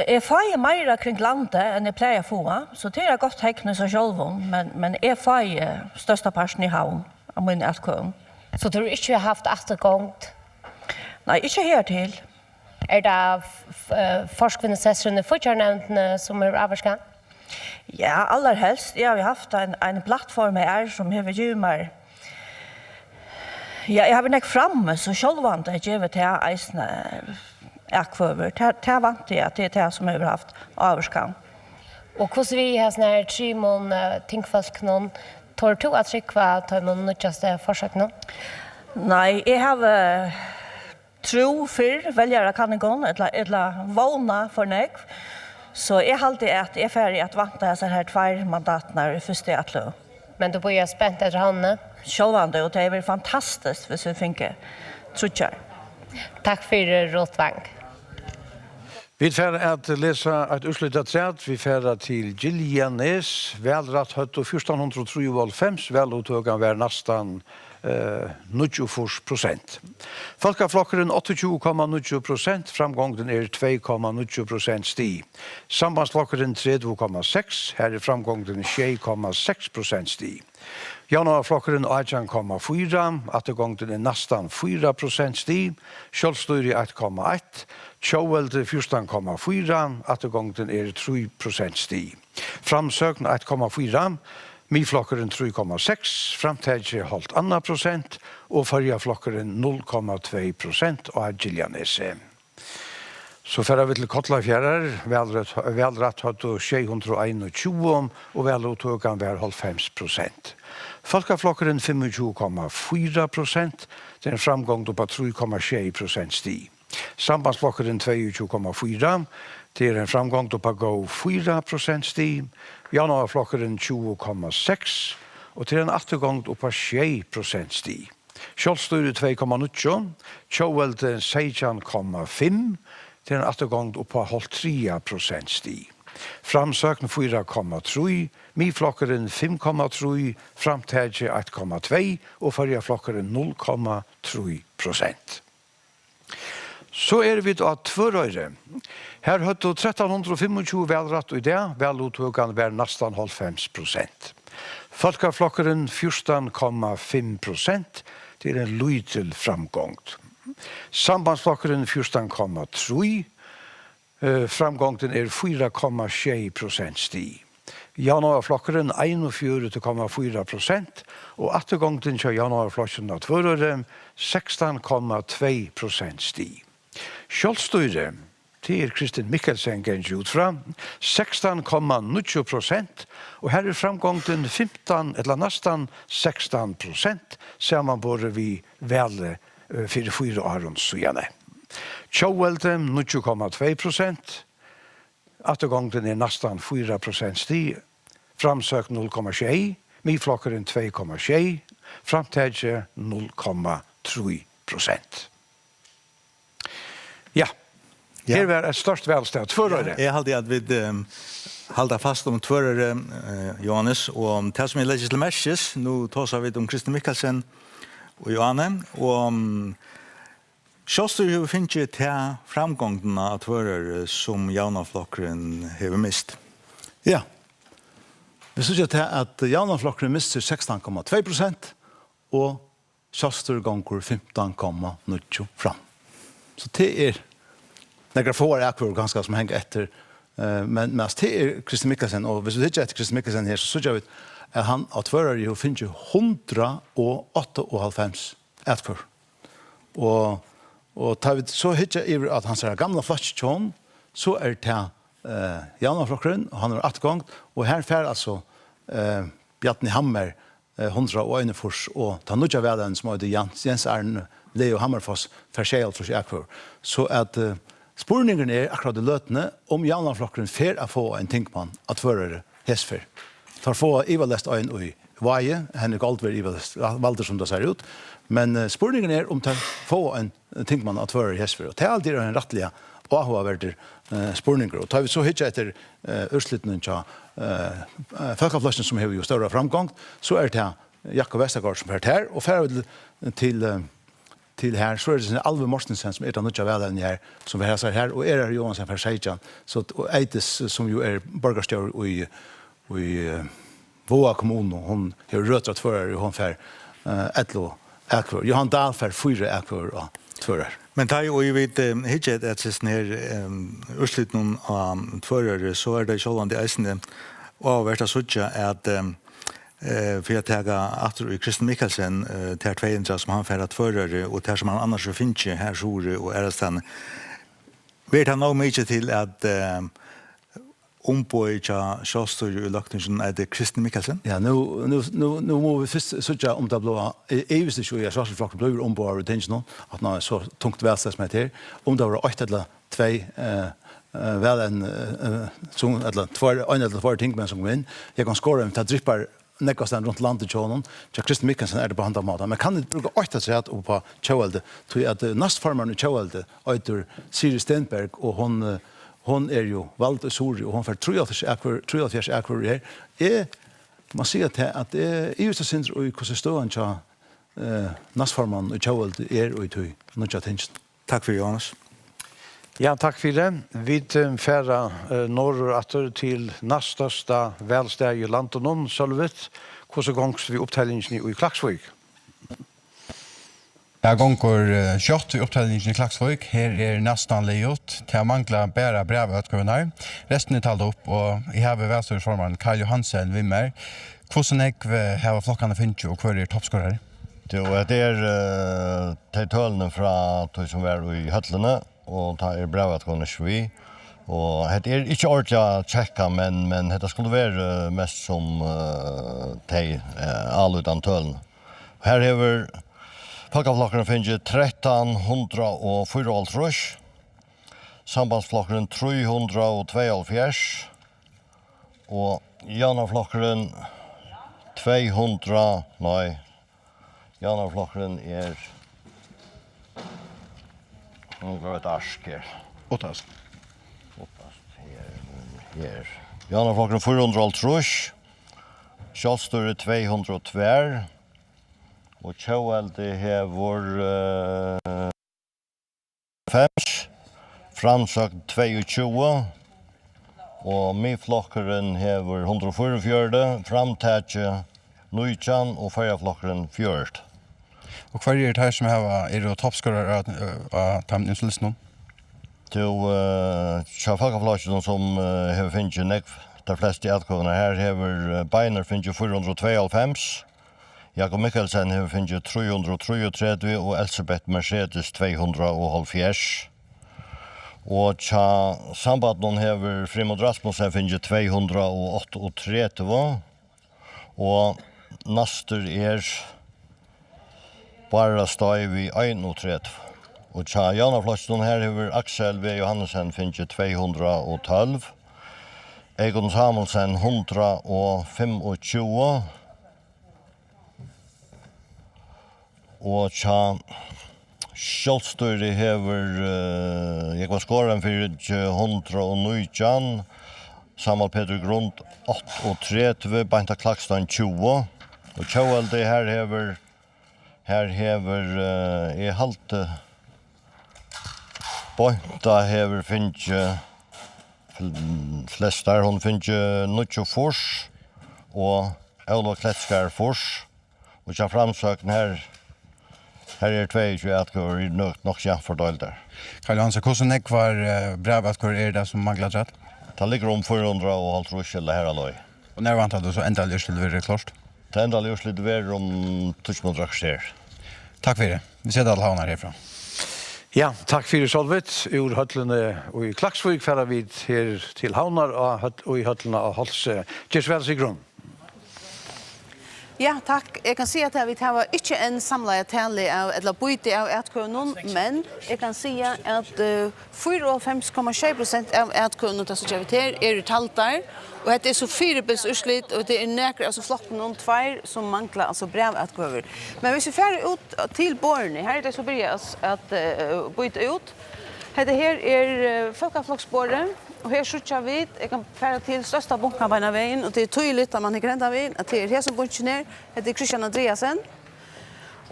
Jag får mer kring landet än jag plejer få, så det är gott tecknet som själv, men jag får största parten i havn av min ätkung. Så du har inte haft eftergångt? Nej, inte här till. Är det forskningssessionen fortfarande som är avskan? Ja, allra helst. Jag har haft en plattform här som har gjort mig. Ja, jag har varit framme så självant att jag vet att jag akvöver. Det är vant till att det är det som jag har haft avskan. Och hur vi har såna här 3 mån tinkfolk någon tar du att trycka tar man nutjaste försök nu? Nej, jag har tro för väljare kan gå eller vana för nek. Så jag har alltid att jag är färdig att vanta så här 2 mandaterna i första atlo. Men du börjar spänt efter Hanne? Självande och det är väl fantastiskt hvis vi finner trutjar. Tack för Ruth Wang. Vi får att läsa ett utslutat träd. Vi får till Gillian Nes, välrätt hött och 1403 välutögan var nästan 90%. Folkaflokkeren 28,90%, framgången är 2,90% sti. Sambandsflokkeren 30,6%, här är framgången 6,6% sti. Januarflokkeren 18,4%, attergången är nästan 4% sti. Kjølstyri 1,1%, Tjåvelde 14,4%, attergången är 3% sti. Framsökn 1,4%, Miflokkeren 3,6%, framtidje holdt 2% og Førjaflokkeren 0,2% og Giljanese. Så fører vi til Kotlafjærer, velrett hadde 621 og velutøken var 90%. Folkaflokkeren 25,4%, det er en framgång på 3,6% sti. Sambandsflokkeren 22,4%, det er en framgång på gå 4% sti. Januarflokkeren 20,6 og til en attergång på 6% sti. Kjølstyre 2,9, Tjåvelde 16,5 til en attergång på 3% sti. Framsøkn 4,3, Miflokkeren 5,3, framtidje 1,2 og Førjaflokkeren 0,3%. Så er vi av Tvørøyre. Her høtte 1325 velrett i det, velutøkene var nesten 90%. Folkaflokkeren 14,5%, det er en lydel framgång. Sambandsflokkeren 14,3%, framgången er 4,6% sti. Januarflokkeren 41,4%, og attergången til januarflokkeren av Tvørøyre 16,2% sti. Kjølstyre, det er Kristin Mikkelsen gengjort ut fra, 16,9%, og her er framgången 15, eller nesten 16%, ser man både vi vele 4 årens sugene. Tjåvelde 9,2%, Attergången är nästan 4% stig. Framsök 0,6, midflokkeren 2,6, framtidje 0,3%. Ja, her var et størst velstad. Tvørere. Jeg halte at vi halda fast om tvørere, Johannes, og det som jeg legger til merkes, nå tåser vi om Kristi Mikkelsen og Johanne, og Sjåster jo finnes ikke til framgångene av tvørere som jaunaflokkeren har mist. Ja. Vi synes jo til at jaunaflokkeren mister 16,2%, og Sjåster gonger 15,9 fram. Så det några få akvar ganska som hänger efter. Men det är Kristi Mikkelsen, och hvis du inte etter Kristi Mikkelsen här så jag vet att han att förare ju finns ju 198 akvar. Och tar vi så hittar över att han säger gamla flaschtjon så är det Janne Flockren och han har 8 gång och här fär alltså Bjarni Hammer 101 fors och ta nutja världen som är Jens Arne Leo Hammerfoss för sig för akvar. Så att spurningen är akkurat det lötne om Janne Flockren fär att få en tinkman att förare hästfär. Tar få ivalest ein i vaje, henne Goldver ivalest valder som det ser ut. Men spurningen är om att få en tinkman att förare hästfär. Och det är alltid en rättliga och avvärder spurningar. Och tar vi så hittar efter urslutningen till folkaflösningen som har ju större framgång, så är det Jakob Westergaard som är här och färd till här så är det Alve Mortensen som är den nya välen här som vi har här och är Johansson för Sejan så Eitis som ju är borgarstjör i Voa kommun och hon har rötrat för hon för Etlo Akvar. Johan Dahl för 4 Akvar och tvårar. Men det er jo, jeg vet, hittet at sånn her utslutningen av tvørere, så er det sjålvan det eisende og vært av suttja at for jeg tager atter i Kristi Mikkelsen til 200 som han færre tvørere og til som han annars finner ikke her sjore og ærestand. Vet han også mye til at omboi tja sjåstor i løkningen er det Kristi Mikkelsen? Ja, nu må vi først suttja om det blå evis ikke i sjåstorflokken blir omboi av retensjonen, at nå er så tungt velstedsmed her. Om det var 8 eller 2 vel en eller 2 eller 2 tingmenn som kom inn. Jeg kan skåre til drippar nekastan rundt landet tjånen. Tja Kristi Mikkelsen er det på handa måten. Men kan ikke bruke 8 sett opp på Tjåelde, til at nastformeren i Tjåelde, Øyter Siri Stenberg, og hon är ju valgt sori och hon får 3 akvar här. Man ser att det är just det syns och hur ståan tja nasforman och Tjåeld och i tog nutja tension. Tack för Jonas. Ja, tack för det. Vi färra norr atter till nästasta välstad i Lantonon, Sölvet. Hur så gångs vi upptällningen i Klaksvik? Jag gånger kött i upptällningen i Klaksvik. Här är nästan lejot. Det manglar bara brevutgåvorna. Resten är tagit upp och jag har vänsterformaren Karl Johansen vid mig. Hvordan har flockarna finns och kvar är toppskorare? Det är tölnen från de som var i höllene och det är brevutgåvorna vi. Och det är inte ordentligt att checka men det skulle vara mest som all utan tölnen. Här har vi Folkeflokkeren finnes 1304, sambandsflokkeren 372, og Janaflokkeren 200, nei, Janaflokkeren nå går et ask her. 8 ask. Her. Janaflokkeren 400, Kjølstor 202, og Tjåelde hever 5, Framsøk 22, og midflokkeren hever 144, Framtætje 19 og Føyaflokkeren 4. Och kvar är det här som är det toppskorare av tamningslisten? Folkeflokkeren som har finnet nekv, de fleste utgåvorna här hever Beiner finnet 492, Jakob Mikkelsen har finnet 333 og Elisabeth Mercedes 270. Og tja sambanden har Frimod Rasmussen finnet 238. Og Naster bara støy vi 31. Og tja Janaflokkeren her har Axel V. Johannesen finnet 212. Egon Samuelsen 125. Og tja Kjolstøyri hever jeg var skåren for 119. Samuel Peter Grund 38, Beinta Klakstan 20. Og Kjøvaldi her hever jeg halte Beinta hever finnes flest der, hun finnes Nutsjo Fors og Olof Kletskar Fors. Og tja framsøkten her 22 atgår i nok kjent fordøyld der. Karl Hansen, hvordan var brevatgår det som manglet rett? Det ligger om 400 og halvt ruskjelde her aløy. Og når vant du så endelig urslitt være klart? Det endelig urslitt være om 2000 rakser. Takk for det. Vi ser alle havner herfra. Ja, takk for det, Solveig. I Høtlene og i Klaksvik færer vi her til havner og i Høtlene av Holse. Kjørsvel Sigrun. Ja, takk. Jeg kan si at vi tar ikke en samlet tale av eller byte av etkønnen, men jeg kan si at 54,6% av etkønnen som kommer til er talt der, og det er så 4 utslitt, og det er nærkere, altså flokken noen 2 som mangler altså brevetkøver. Men hvis vi færer ut til bårene, her er det så blir at byte ut. Dette her er folkeflokksbåret, og her skjøtter vi, jeg kan fære til største bunken på denne veien, og det er tydelig at man ikke renter ved, at det er her som bunken her, det er Christian Andreasen.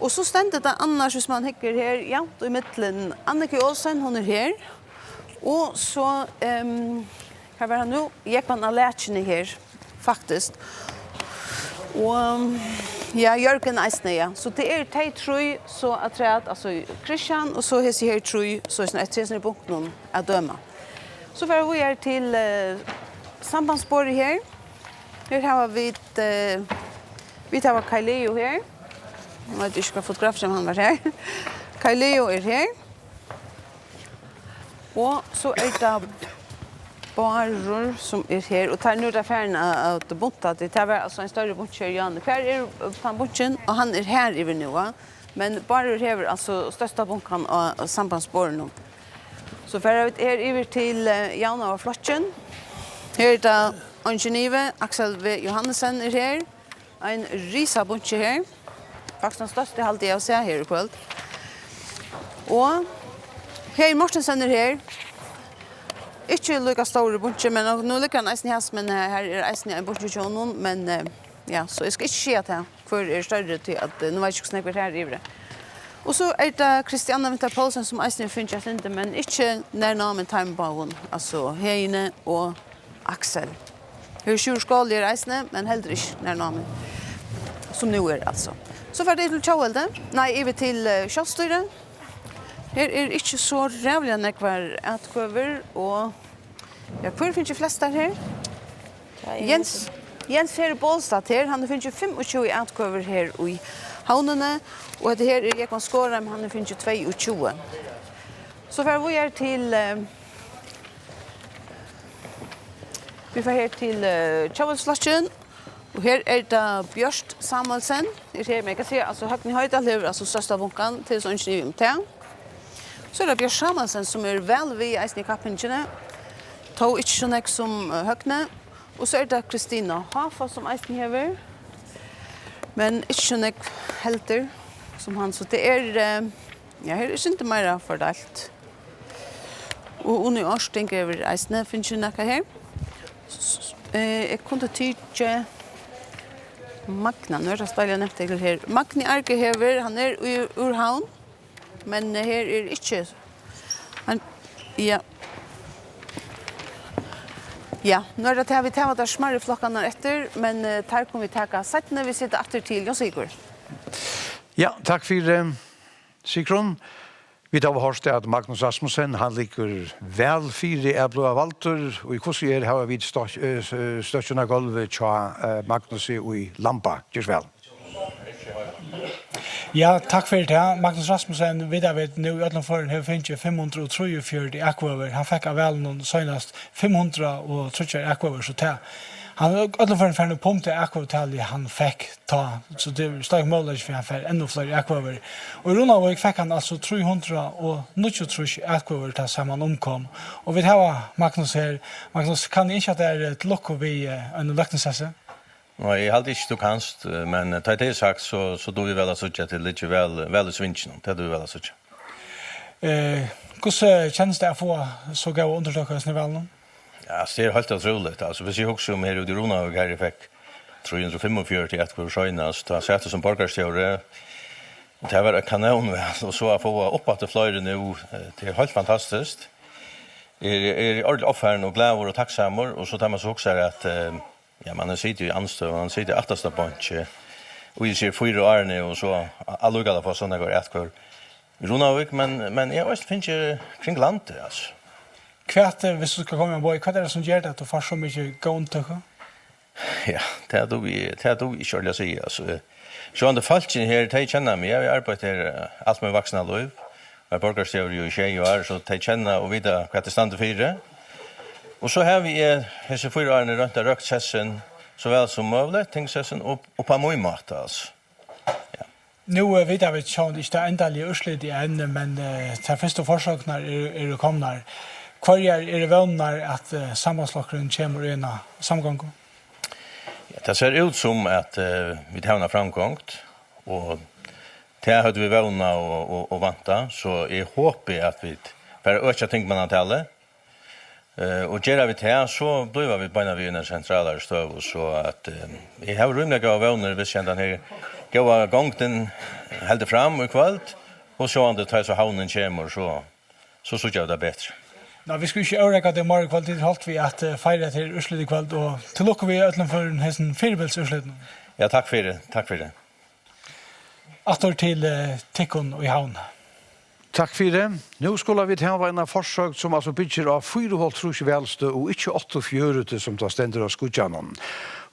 Og så stendte det annars, hvis man hikker her, ja, i midtelen, Annike Olsen, hun er her. Og så, her var han nå, gikk man av lærkene her, faktisk. Og, ja, Jørgen Eisne, ja. Så det er de 3, så at altså Christian, og så hese her 3, så er det et bunken av døma. Så får vi her til sambandsbordet her. Her har vi tar Kai Leo her. Jeg vet ikke hva fotograf som han var her. Kai Leo er her. Og så er det barer som er her. Og tar nå det ferden av det buntet. Det tar altså en større bundt her, Jan. Hver er på bunten, og han er her i nå. Men barer hever altså største bunken av sambandsbordet nå. Så får vi her over til Jana og Flotjen. Her er det Angenive, Axel V. Johannesen er her. En risa bunche her. Faktisk den største halvdelen jeg ser her i kveld. Og her Mortensen er her. Ikke lukka store bunche, men nå lukker han eisen hans, men her er eisen en bunche til honom. Men ja, så jeg skal ikke skje til for er større til at nå vet jeg ikke snakker her i det. Og så er det Christianna Vinter Poulsen som eisen finnes jeg ikke, men ikke nærmere Timebauen, altså Heine og Axel. Her er 20 skål i reisene, men heller ikke nærmere, som nå er altså. Så får det til Tjåvelde, nei, over til Kjølstyret. Her er ikke så rævlig nekvar etkøver, og ja, hvor finnes det flest der her? Jens her i Bålstad her, han finnes 25 etkøver her i havnene, og det her er Jekon Skårem, han finnes 22. Så får vi her til Tjåveldslasjen, og her er det Bjørst Samuelsen, her, men jeg kan si, altså Høgni Høydal lever altså største bunken til sånn ikke til. Så er det Bjørst Samuelsen som er vel ved eisen i kappingene, tog ikke så nek som Høgni, og så er det Kristina Hafa som eisen hever, men ikke så nek helter som han, så det er, ja, her er ikke mer fordelt. Og under års tenker jeg over eisene, finnes ikke noe her. Jeg kunne tykke Magna, nå er det speilet nevnt jeg her. Magni Arke hever, han er ur havn, men her er ikke, han, ja. Ja, nå er det til vi tar der smarre flokkene etter, men der kommer vi ta settene, vi sitter etter til Jan Sigurd. Ja, takk for Sigrun. Vi tar hørst at Magnus Rasmussen, han liker vel 4 av blå valter, og i hvordan har vi størstjønne gulvet til Magnus i Lampa. Gjørs vel. Ja, takk for det. Magnus Rasmussen, vi vet nu i Øtlandforen har finnet 543 ekvaver. Han fikk av vel noen senest 530 ekvaver, så til. han alla för en punkt akkurat han fick ta så det stark mål för han för ännu fler akkurat. Och Runa var fick han alltså 300 och något tror jag akkurat ta samman omkom. Och vi har Magnus här. Magnus kan inte att det är ett lock vi en lökningsasse. Nej, jag hade inte du kanst, men ta det sagt så då vi väl att söka till lite väl svinchen. Det du väl att söka. Hur känns det att få så gå undersökas nivån? Ja, det är helt otroligt. Alltså, hvis jag också om här i Rona och här fick 345 till att senast, då satt som borgarstjore. Det var kanonväl och så att få upp att det flyger nu, det är helt fantastiskt. Är ordentligt offern och glad och tacksam och så tar man så också att ja, man sitter ju anstöv, man sitter åttasta bunch och vi ser 4 år nu och så allugala på sådana går att kvar. Ronavik, men jag vet finns kring landet alltså. Kvart hvis du ska komma på, vad är det som gör det att du får så mycket gåntøk? Ja, det är då vi skulle säga alltså. Så under falchen här de känner mig, jag arbetar här allt med vuxna liv. Jag borgarstjärna ju i tjej och är så de känner och vita vad det stannar för. Och så har vi hese 4 årene runt röktsessen så väl som möjligt, tingssessen och på många mat alltså. Nu vet jag vet schon inte ändliga urslit i ännu men ta första försöknar är komna. Kvar är det vänner att sammanslagningen kommer in samgång. Ja, det ser ut som att vi tar en framgångt och det hade vi vänner och vanta så är hoppet att vi för öka tänkmanantalet. Och gör vi det så blir vi på vi en centralare stöv och så att vi har rumliga vänner vi känner den här gå gången helt fram och kvalt och så andra tar så havnen kommer så jag det bättre. Ja, vi ska ju överräcka det morgon kvalitet halt vi att fira till urslit i kväll och till lockar vi ödlan för en hästen fyrbils Ja, tack för det. Attor till Tikkon och i havn. Takk for det. Nå skulle vi ta en forsøk som altså bygger av 4,5 velstø og ikke 8,4 som da stender av skudjanen.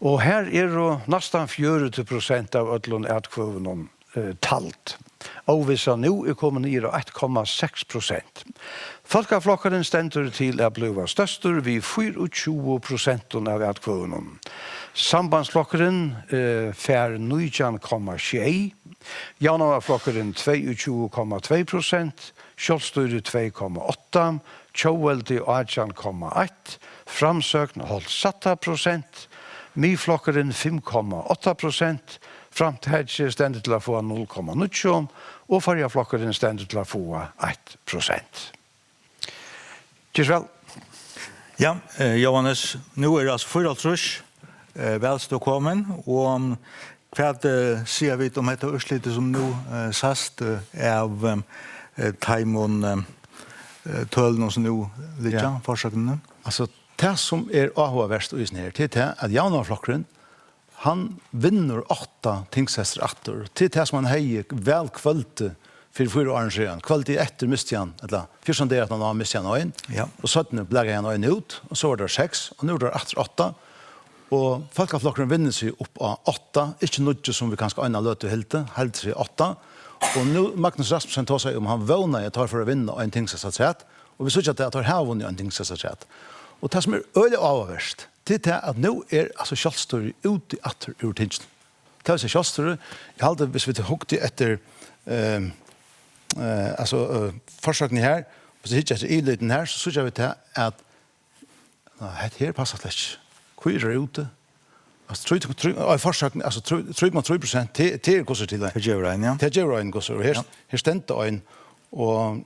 Og her er det nesten 40% av ødlån etkvøvene talt. Og hvis han nå er kommet ned av 1,6%. Folkeflokkeren stender til å bli størster ved 24% av etkvøvene. Sambandsflokkeren fær 19,6%. Januarflokkeren 22,2%, Kjølstyre 2,8%, Tjåveldi 18,1%, Framsøkn holdt 7%, Myflokkeren 5,8%, Framtidje stendet til å få 0,9%, og Farjaflokkeren stendet til å få 1%. Kjørsvel? Ja, Johannes, nu är det alltså 4,5 välståkommen och Vad ser vi om detta urslitet som nu sast av Taimon tölnen som nu ligger forsøkene? Alltså det som avhåverst i här till det att Januarflokkeren han vinner 8 tingshester atter till det som han höjer väl kvölte för 4 år sedan. Kvalitet efter mistian eller första det att han har mistian in. Ja. Och så att nu blir han en ut och så var det 6 och nu är det 8. Og Folkeflokkeren vinner seg opp av 8, ikke noe som vi kanskje øyne løte helt til 8. Og nå Magnus Rasmussen tar seg om han vågner jeg tar for å vinne en tingsrett, og vi synes at jeg tar her vunnet en tingsrett. Og det som øyelig avverst, det er at nå altså kjølstøyre ute i atter ur tingsen. Det vil si kjølstøyre, jeg halte hvis vi tar hukte etter forsøkene her, hvis vi ikke etter ivliten her, så synes vi til at her passer det ikke. Hur är det ute? Alltså 3,3% till går så till det. Det gör en, ja. Det gör en går så här ständer en och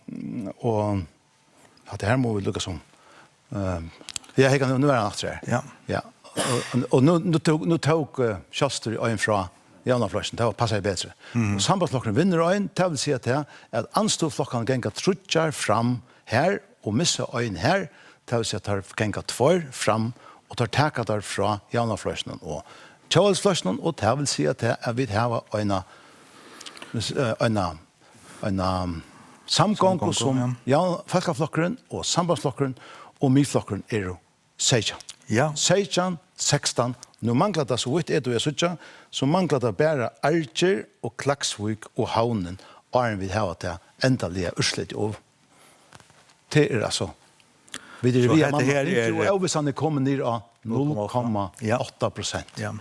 ja det här måste vi lucka som jag kan nu är han efter. Ja. Ja. Och nu tog Kjølstyre en från Januarflokken, det var passar bättre. Och Sambandsflokkeren vinner en, det vill säga att anstoflokkene gänga trutjar fram här och missa en här, det vill säga att gänga 2 fram och tar takat där från Januarflokken och Tjåvelsflokken och det vill säga att vi har en samgång som Folkeflokkeren och Sambandsflokkeren och Myflokkeren är 16. Ja. 16, nu manglar det så vitt är det så så manglar det bara Archer och Klaksvik och Havnen och vi har det ändliga urslit av. Det är alltså. Vi det här är och hvis han kommer ner av 0,8%. Ja.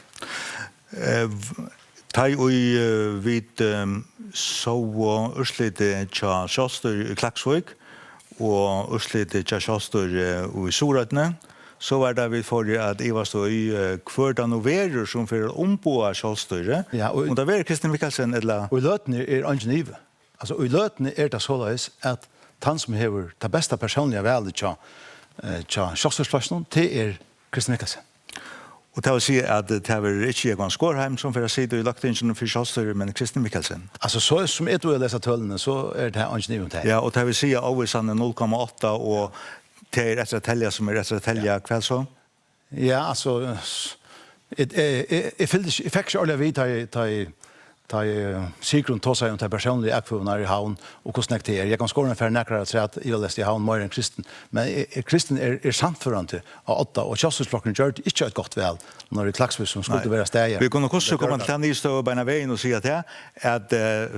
Tai og vid så urslite tja Kjostor i Klaksvik og urslite tja Kjostor i Sorøtne, så var det vi for at jeg var stå i kvørdan og verer som for å omboa Kjostor. Ja, og det var Kristin Mikkelsen eller... Og i løtene angenive. Altså, i løtene det såleis at han som hever det beste personlige veldet tja Kjostorsplasjonen, det Kristin Mikkelsen. Og det vil si at det var ikke Egon Skårheim som for å si det i lagtingen for Kjostor, men Kristin Mikkelsen. Altså, så som jeg tror jeg leser tøllene, så det angenive til. Ja, og det vil si at oversann 0,8 og det etter telja som etter telja kväll så? Ja, alltså jag fick inte alla vid ta Sigrun tog sig om till personliga aktioner i havn och hur snäckt det är. Jag kan skåra för näkrar att säga att jag läste i havn mer än kristen. Men kristen är sant för han till att 8 och Kjostorsplocken gör det inte ett gott väl när det Klaksvik som skulle vara stäger. Vi kunde också komma till en stå på en väg och säga att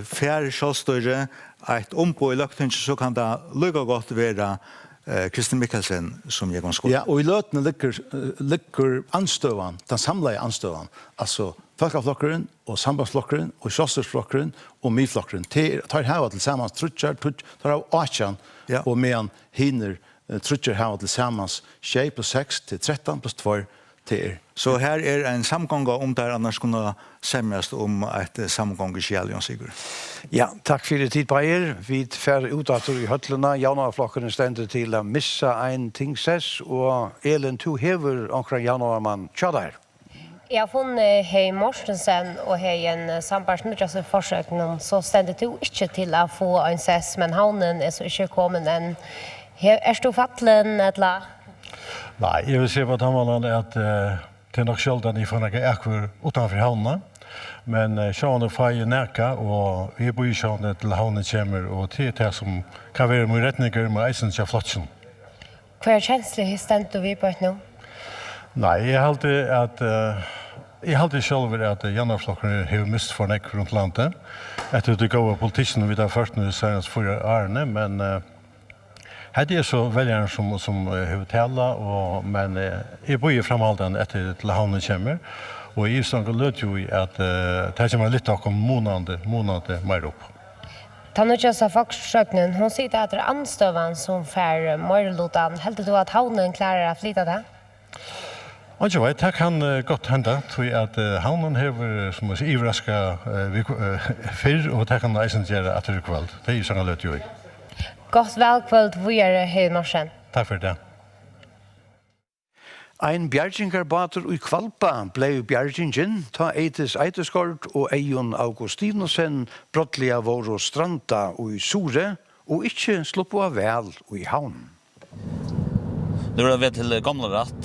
färre Kjostor ett ombo i lagtingen så kan det lika gott vara Kristin Mikkelsen som jag ganska. Ja, och i lötene ligger anstøvan, den samlade anstøvan, alltså Folkaflokkeren och Sambandsflokkeren och Kjostorsplokkeren och Myflokkeren. Tar här tillsammans trutjar av 18 och medan hinner trutjar här tillsammans 6 plus 6 till 13 plus 2 till. Så här är en samgång om där annars kunna sämjas om ett samgång i Kjell, Sigurd. Ja, takk for det tid på Vi fer ut i høtlene. Januarflokkene stender til å missa en tingsess, og Elin, du hever omkring januarmann. Tja der? Jeg har funnet Hei Mortensen og Hei en samarbeidsnødjasse forsøkning, så stender du ikke til å få en sess, men havnen er så ikke kommet enn. Du fattelen, eller? Nei, jeg vil se på tannvallen at det nok sjelden i fornøyke ekkur utenfor havnene. Men sjående feie nærka, og vi bor sjående til havnen kommer, og det det som kan være mye retninger med eisen til flotsen. Hva kjenslig stendt du vi på et nå? Nei, jeg halte selv at januarflokkene har mist fornøyke rundt landet. Etter det gode politikken vi har først nå senest 4 årene, men det så väljaren som har talat men jag bor ju framhalden efter till havnen kommer och i sån löd ju att det kommer lite om månande mer upp. Tanutjasa forsøkningen, hon sier at det anstøvan som fer Møyrelotan. Heldig du at havnen klarer å flytta det? Jag vet, det kan gott hända, tror jag att havnen har som att ivraska fyr och det kan eisen göra att det kväll. Det är ju såna löd ju. Godt velkveld, vi Hei Morsen. Takk for det. Ein bjergingarbater i Kvalpa ble bjergingen ta Eitis Eiteskort og Eion Augustinusen brottliga våre stranda og i Sore og ikke slå av vel og i havn. Nu är vi till Gamleratt,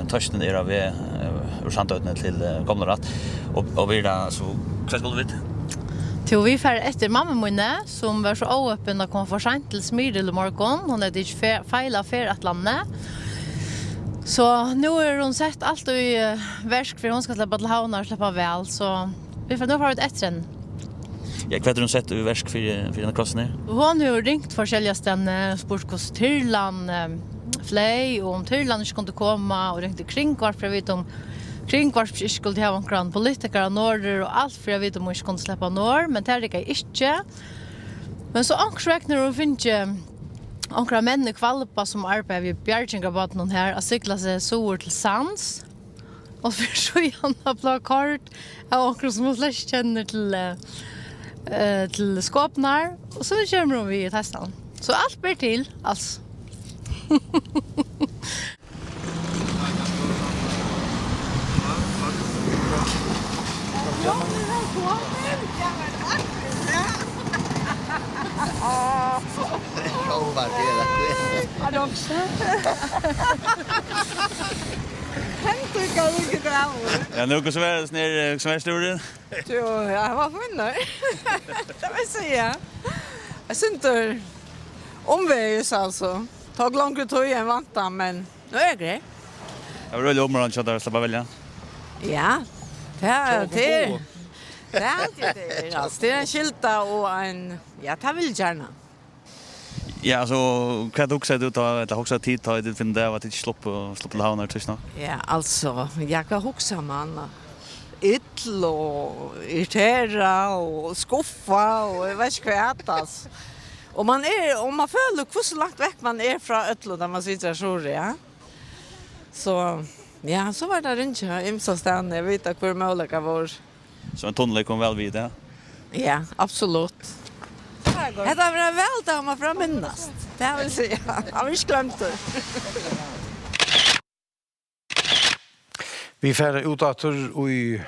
törsten är vi ur Sandötne till Gamleratt och vi där så kvar skulle vi Till vi får efter mamma Munne som var så öppen att komma för sent till Smyril i morgon. Hon hade inte fejlat för att landa. Så nu är hon sett allt i verk för hon ska släppa till havna och släppa väl. Så vi får nu ha ett efter. Ja, vad har hon sett i verk för den krossen här? Hon har ringt forskjellige sportkos Tyrland, Flej och om Tyrland inte kunde komma och ringte kringkvart för jag vet om kringkvart inte skulle ha en politiker av norr och allt för jag vet om hon inte kunde släppa norr, men det är det inte. Men så ankrsväcknar hon finns ankra män i Kvalpa som arbetar vid Bjergingabaten här att cykla sig sår till Sands. Och för så gärna har plakat av ankra som hon släck känner till skåpnar. Och så kommer hon vid testan. Så allt blir till, alltså. Ja, nu går det ner som är stor. Jo, jag var funnor. Det vill säga. Jag synter omvägs alltså. Tag långt tid än vänta, men nu är det. Jag vill väl områden så där släppa välja. Ja. Det är alltid det. Det är en skylta och en ja, det vill gärna. Ja, alltså vad du också ut att också tid ta det finna det att det slå till havnar tills nå. Ja, alltså, jag kan huxa man. Ill och irritera och skuffa och jag vet inte vad alltså. Och man följer hur så långt väck man är från Ötlo där man sitter så ja. Så ja, så var det inte imsa stan. Jag vet att hur möjliga var. Så en tunnel kom väl vid det. Ja, absolut. Det var väl då man från minnast. Det vill säga. Jag har inte glömt det. Vi färre utater i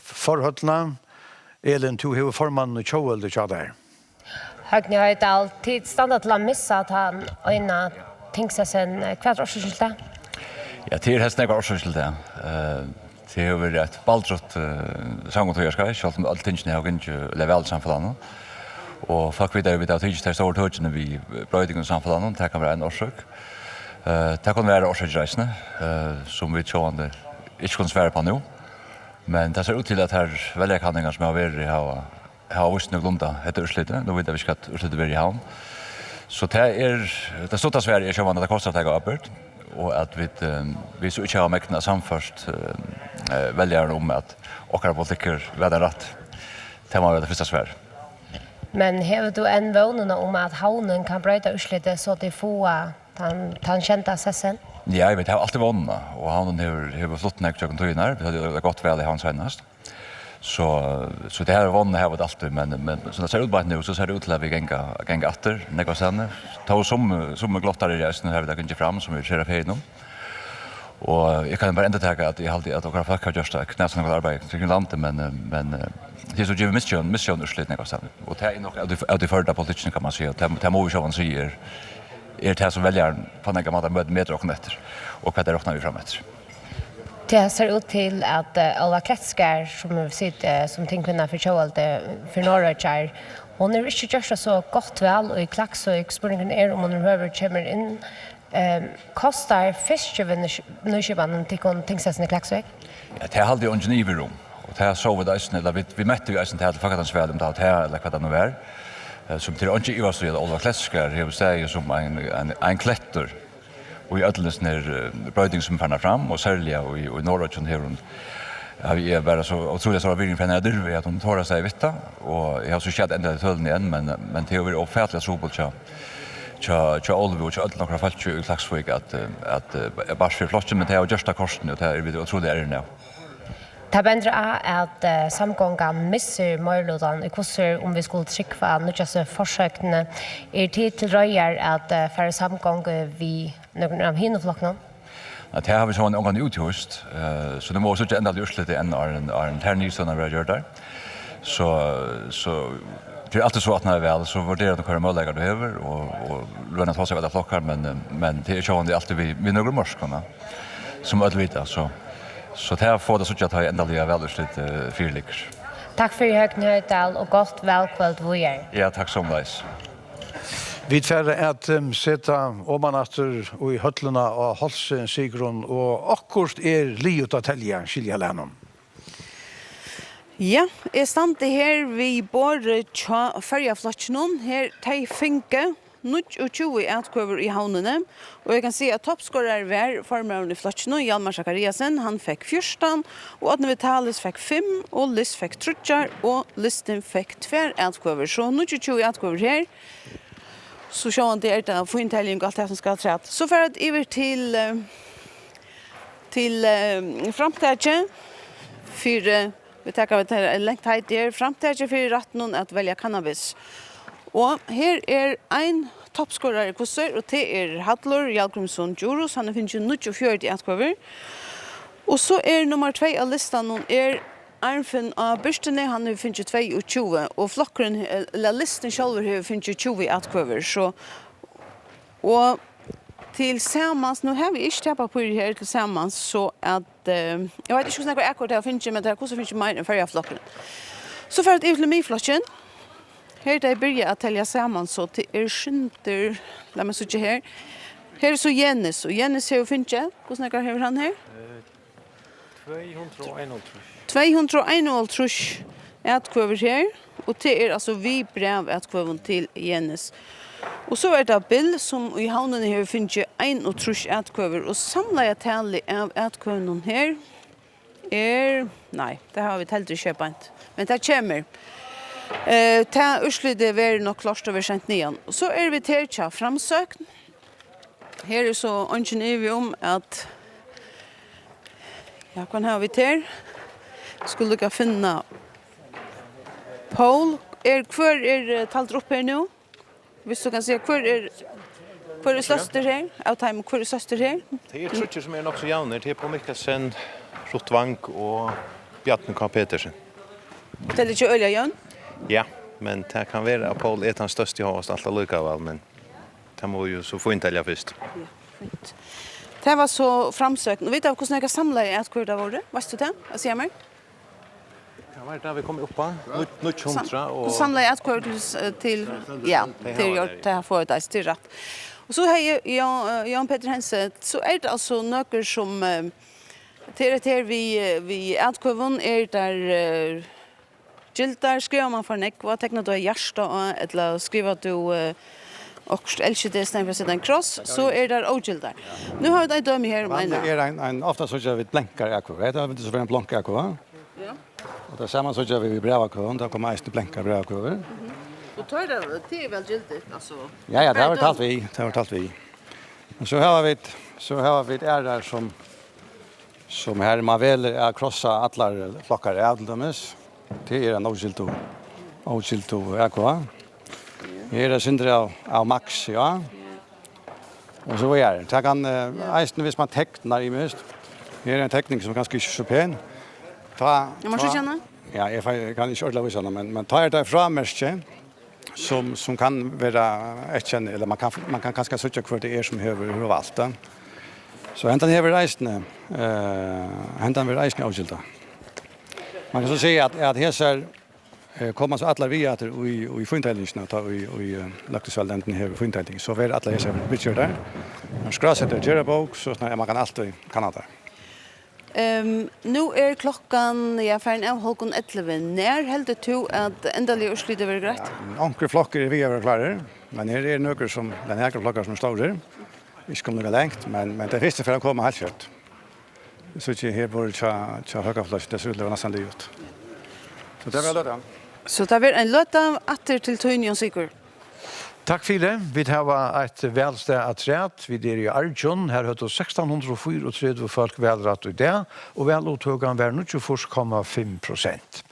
forhållna. Elin, du har formann och tjåelde tja der. Høgni har ikke alltid standet til å missa at han øyne tingsessen hvert årsskilte. Ja, det helst nekvar årsskilte. Det har vært et baldrott sangontøyerskei, selv om alle tingene har ikke level samfunnet. Og folk vet at vi har tidligere til store tøyene vi brøydingen i samfunnet, det kan være en årsøk. Det kan være årsøkreisene, som vi tjående ikke kan svære på nå. Men det ser ut til at her velgerkanninger som har vært har visst nog lunda heter urslitet. Då vet vi att urslitet blir i havn. Så det står att Sverige kör man att det kostar att ta uppåt och att vi så inte har mäktarna samförst väljer om att åka på tycker väder rätt. Det var det första Sverige. Men har du en vånen om att havnen kan bryta urslitet så att det får han kända sessen? Ja, jag vet jag har alltid vunnit och havnen har flott näck jag kan ta in här. Vi hade gått väl i havn senast. Så det här vannet här var alltid men så det ser ut bara nu så ser det ut till att vi gänga åter några sen ta som glottar i resten här vi där inte fram som vi kör på nu. Och jag kan bara ändå ta att jag alltid att några folk har just knäppt något arbete kring landet men det är så ju mission urslut några sen. Och det är nog att det förda politiken kan man säga att det måste ju vara så det som väljer på några mått med och efter och vad det räknar vi fram efter. Det ser ut till att Alva Kletskär som sitter som tingskvinna för Tjåvalde för Norrökär, hon är inte just så gott väl och i klax och spurningen är om hon behöver kommer in. Kostar fiskjöven till tingsrätten i Klaxvik? Ja, det är alltid ungen i rum. Och det här såg vi där, vi mätte ju eisen till att faktiskt väl om det här eller vad det nu är. Som till ungen i oss att Alva Kletskär har sig som en klätter. Och i ödlens när bröding som fannar fram och särliga och i Norrökön här har vi bara så otroligt så vill för när det att de tar sig vitta och jag har så skett ända töllen igen men det har varit ofärtligt så på tja Olvo och allt några fall i Klaxvik att bara för flotten med det och just kosten och det är vi otroligt är det nu. Det bändrar att samgången missar möjligheten i kurser om vi skulle trycka några försökna är tid till röjar att för samgång vi några av hinoflockna. Att här har vi så en organ uthust så det måste ju ända urslut än en tärnysson av gör där. Så det är alltid så att när väl så värderar de kvar möjligheter du över och löna ta sig alla flockar men det är ju det alltid vi några morskarna som ödvita så det här får det så att ha ända väl urslut fyrlikar. Tack för Høgni Høydal och gott välkväll vi Ja, tack så mycket. Vi färre att sätta omanatter och i höllorna och halsen Sigrun och akkurat livet att tälja skilja länom. Ja, jeg stande her vi både tja färjaflatsen her tei finke 29 utkøver i havnene, og jeg kan si at toppskårer var formeren i flatsen, Hjalmar Zakariasen, han fikk 14, og Adne Vitalis fikk 5, og Liss fikk 3, og Listen fikk 2 utkøver. Så 29 utkøver her, så ser han det er forintellning og alt det som skal ha trett. Så for at over til framtaget, vi tackar vi lengt heit der, framtaget for retten at velja cannabis. Og her ein toppskårer i kurser, og det Hadlor Hjalgrimsson Djurus, han finnes jo 49 utkøver. Og så nummer 2 av listan, Arnfinn av Byrstene, han finnes jo 22, og flokkeren, eller listen selv finnes jo 20 utkøver. Og tillsammans, nu har vi inte tappat på det här tillsammans, så att, jag vet inte hur snäckar akkurat det finns, men det här kostar finns mer än färja flocken. Så för att utla mig flocken, här där börjar att tälja samman så till skynter, låt mig se här. Här är så Jennis, och Jennis har finns det, hur snäckar har han här? 201 utkvöver här, och det alltså vi brev utkvöver till Jennis. Og så det Bill som i havnen har finnet 31 atkøver, og samlet tallet av atkøvene her nei, det har vi telt i kjøpent, men det kommer. Det utslidet er nok klart over sendt nian. Og så vi til til framsøkn. Her så ønsker vi om at hva har vi til? Skulle dere finne Paul. Hver talt opp her nå? Hvis du kan se, hver søster her? Av time, hver søster her? Det trutcher som nok så jævner. Det på Mikkelsen, Rottvang og Bjarten K. Petersen. Det ikke øye jønn? Ja, men det kan være at Paul den største i havast alt likevel, men det må jo så få inntelja først. Ja, fint. Det var så framsøkende. Vet du hvordan jeg samlet at hvor det var det? Vet du det? Hva sier meg? Ja, hva det vi kommer opp på? 900 og... Samlet at hvor til gjort det her for deg til rett. Og så har Jan Peter Henset, så det altså noe som til vi atkøven der giltar, skriver man for nekva, tekner du hjärsta eller skriver du och LCD stämmer för en cross så det ogiltar. Nu har vi döm här om Det en ofta så jag vet blänkar akvar. Det är inte så för en blank akvar. Ja. Och det samma så jag vi brava kvar, då kommer mest blänkar brava kvar. Och tar det väl giltigt alltså. Ja, det har talt vi, Och så har vi där som här man väl är krossa alla flockar av dömes. Det en ogilto akvar. Här är syndra av Max, ja. Och så är det. Kan eisen hvis man tecknar i mest. Här är en teckning som ganska så pen. Ta. Jag måste känna. Ja, jag kan inte ordla visa men tar det framärske som kan vara ett känne eller man kan kanske söka för det som behöver valta. Så ändan här reisen ändan vi reisen avskilta. Man kan så säga att här så kommer så alla vi att i fundelningen att i laktusvaldenten här fundelning så väl alla så bitcher där. Man ska sätta Jerabok så när man kan alltid Kanada. Nu klockan jag för en av halkon 11. När helt du att ändligen urslutet var grejt? Ankre flockar vi är klara, men här är några som den här flockar som står där. Vi ska nog längt, men det visste för att komma helt kört. Så det här borde cha höga flash det skulle vara nästan det gjort. Så det var det. Så det var en låta åter till Tönjon Sigurd. Takk for det. Vi har et velsted at rett. Vi er i Arjun. Her høyde 1634 folk velrett i det, og veluttøkene var 94,5%.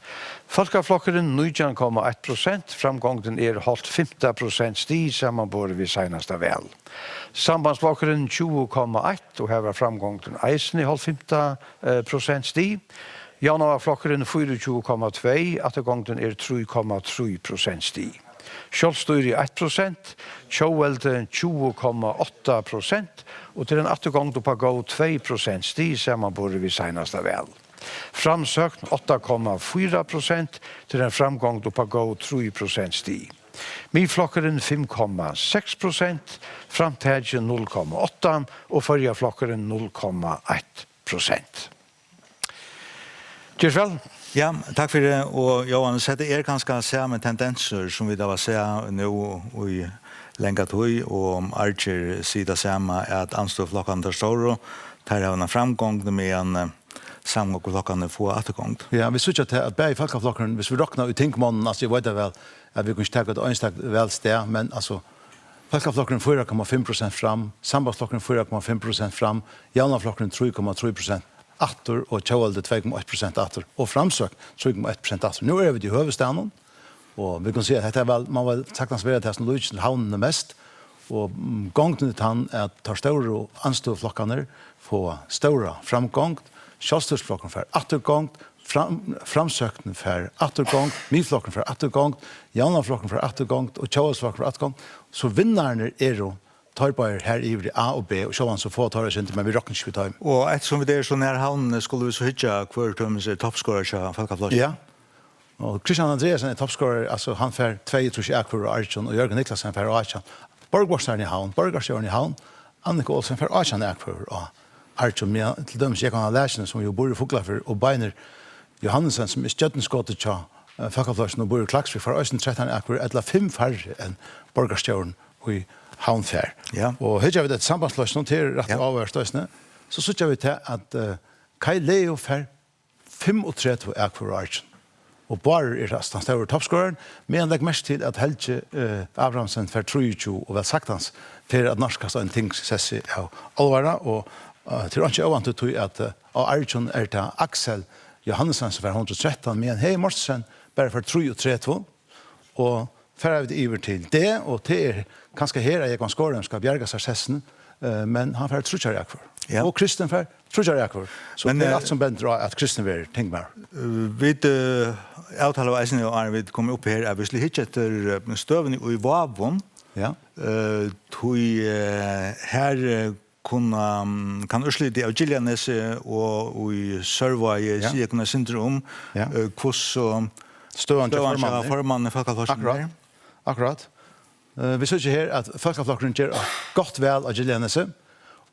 Folkeflokkeren 19,1%. Framgången holdt 15% stig sammenbåret vi seneste vel. Sambandsflokkeren 20,1%, og her var framgången eisen holdt 15% stig. Januarflokkeren 24,2%, attergången 3,3% stig. Kjølstyr 1%, Kjøvelde 20,8%, og til en attergång på gå 2% stig sammenbåret vi seneste vel. Framsøkn 8,4%, til en framgång på gå 3% stig. Midflokkeren 5,6%, framtidgen 0,8%, og førjeflokkeren 0,1%. Kjørsvel? Ja, takk for det. Og Johan, så det ganske samme tendenser som vi da var se nå i lenge tog, og Archer sier det samme at anståflokkene der står, der har en framgång med en samgångflokkene få attergång. Ja, vi synes at begge folkeflokkene, hvis vi råkner i tingmånen, altså jeg vet det vel, at vi kunne ikke ta et ønstak vel sted, men altså, folkeflokkene 4,5% fram, sambandsflokkene 4,5% fram, javnaflokkene 3,3%. Atter og Kjøvelde 2,1% atter og framsøk 3,1% atter. Nå vi i høvestaden, og vi kan si at dette vel, man vil saktens være til som lyser havnene mest, og gongen til han at tar større og anståflokkene få større framgång, kjølstørsflokkene for attergång, framsøkene for attergång, midflokkene for attergång, javnaflokkene for attergång og Kjøveldeflokkene for attergång, så vinnerne jo tar bare her i A og B, og så få tar oss ikke, men vi råkker ikke vi tar. Og ettersom vi så nær havn, skulle vi så hytte hver tømmes toppskårer til Falkaflosjen? Ja. Og Christian Andreasen toppskårer, altså han fer 2-3 akkur og Arjun, og Jørgen Niklasen fer Arjun. Borgårdsteren i havn, Borgårdsteren i havn, Annika Olsen fer Arjun akkur og Arjun, men til dømes jeg kan ha læsene som jo bor i Foglafer, og Beiner Johannesen, som støttenskåttet til Falkaflosjen og bor i Klaksvik, for Øysten 13 akkur, eller 5 færre enn Borgårdsteren i havnfär. Ja. Och här har vi det sambandslösning till rätt avvärstøsne. Så sitter vi till att Kai Leo för 35 akvararchen. Og bare rast, han står toppskåren, men han legger mest til at Helge Abrahamsen for 23 og vel sagt hans for at norsk har en ting sessi av alvara, og til ikke ovant ut at av Arjun det Axel Johannesson for 113, men hei Morsen bare for 33, og fer vi iver til det, og til kanskje her jeg kan skåren skal bjerga seg sessen, men han får trutjar jakvar. Ja. Og Kristen får trutjar jakvar. Så men, det er alt som bender at Kristen vil tenke mer. Vi avtaler av eisen og vi kommer opp her, vi skulle hitte etter støvende i Vavon. Ja. Her kan uslite av Gillianese og i Sørvøy sier kunne sindre om hvordan støvende formannen i Falkaflosjen. Akkurat. Vi ser her at Falkaflosjen gjør godt vel av Gillianese,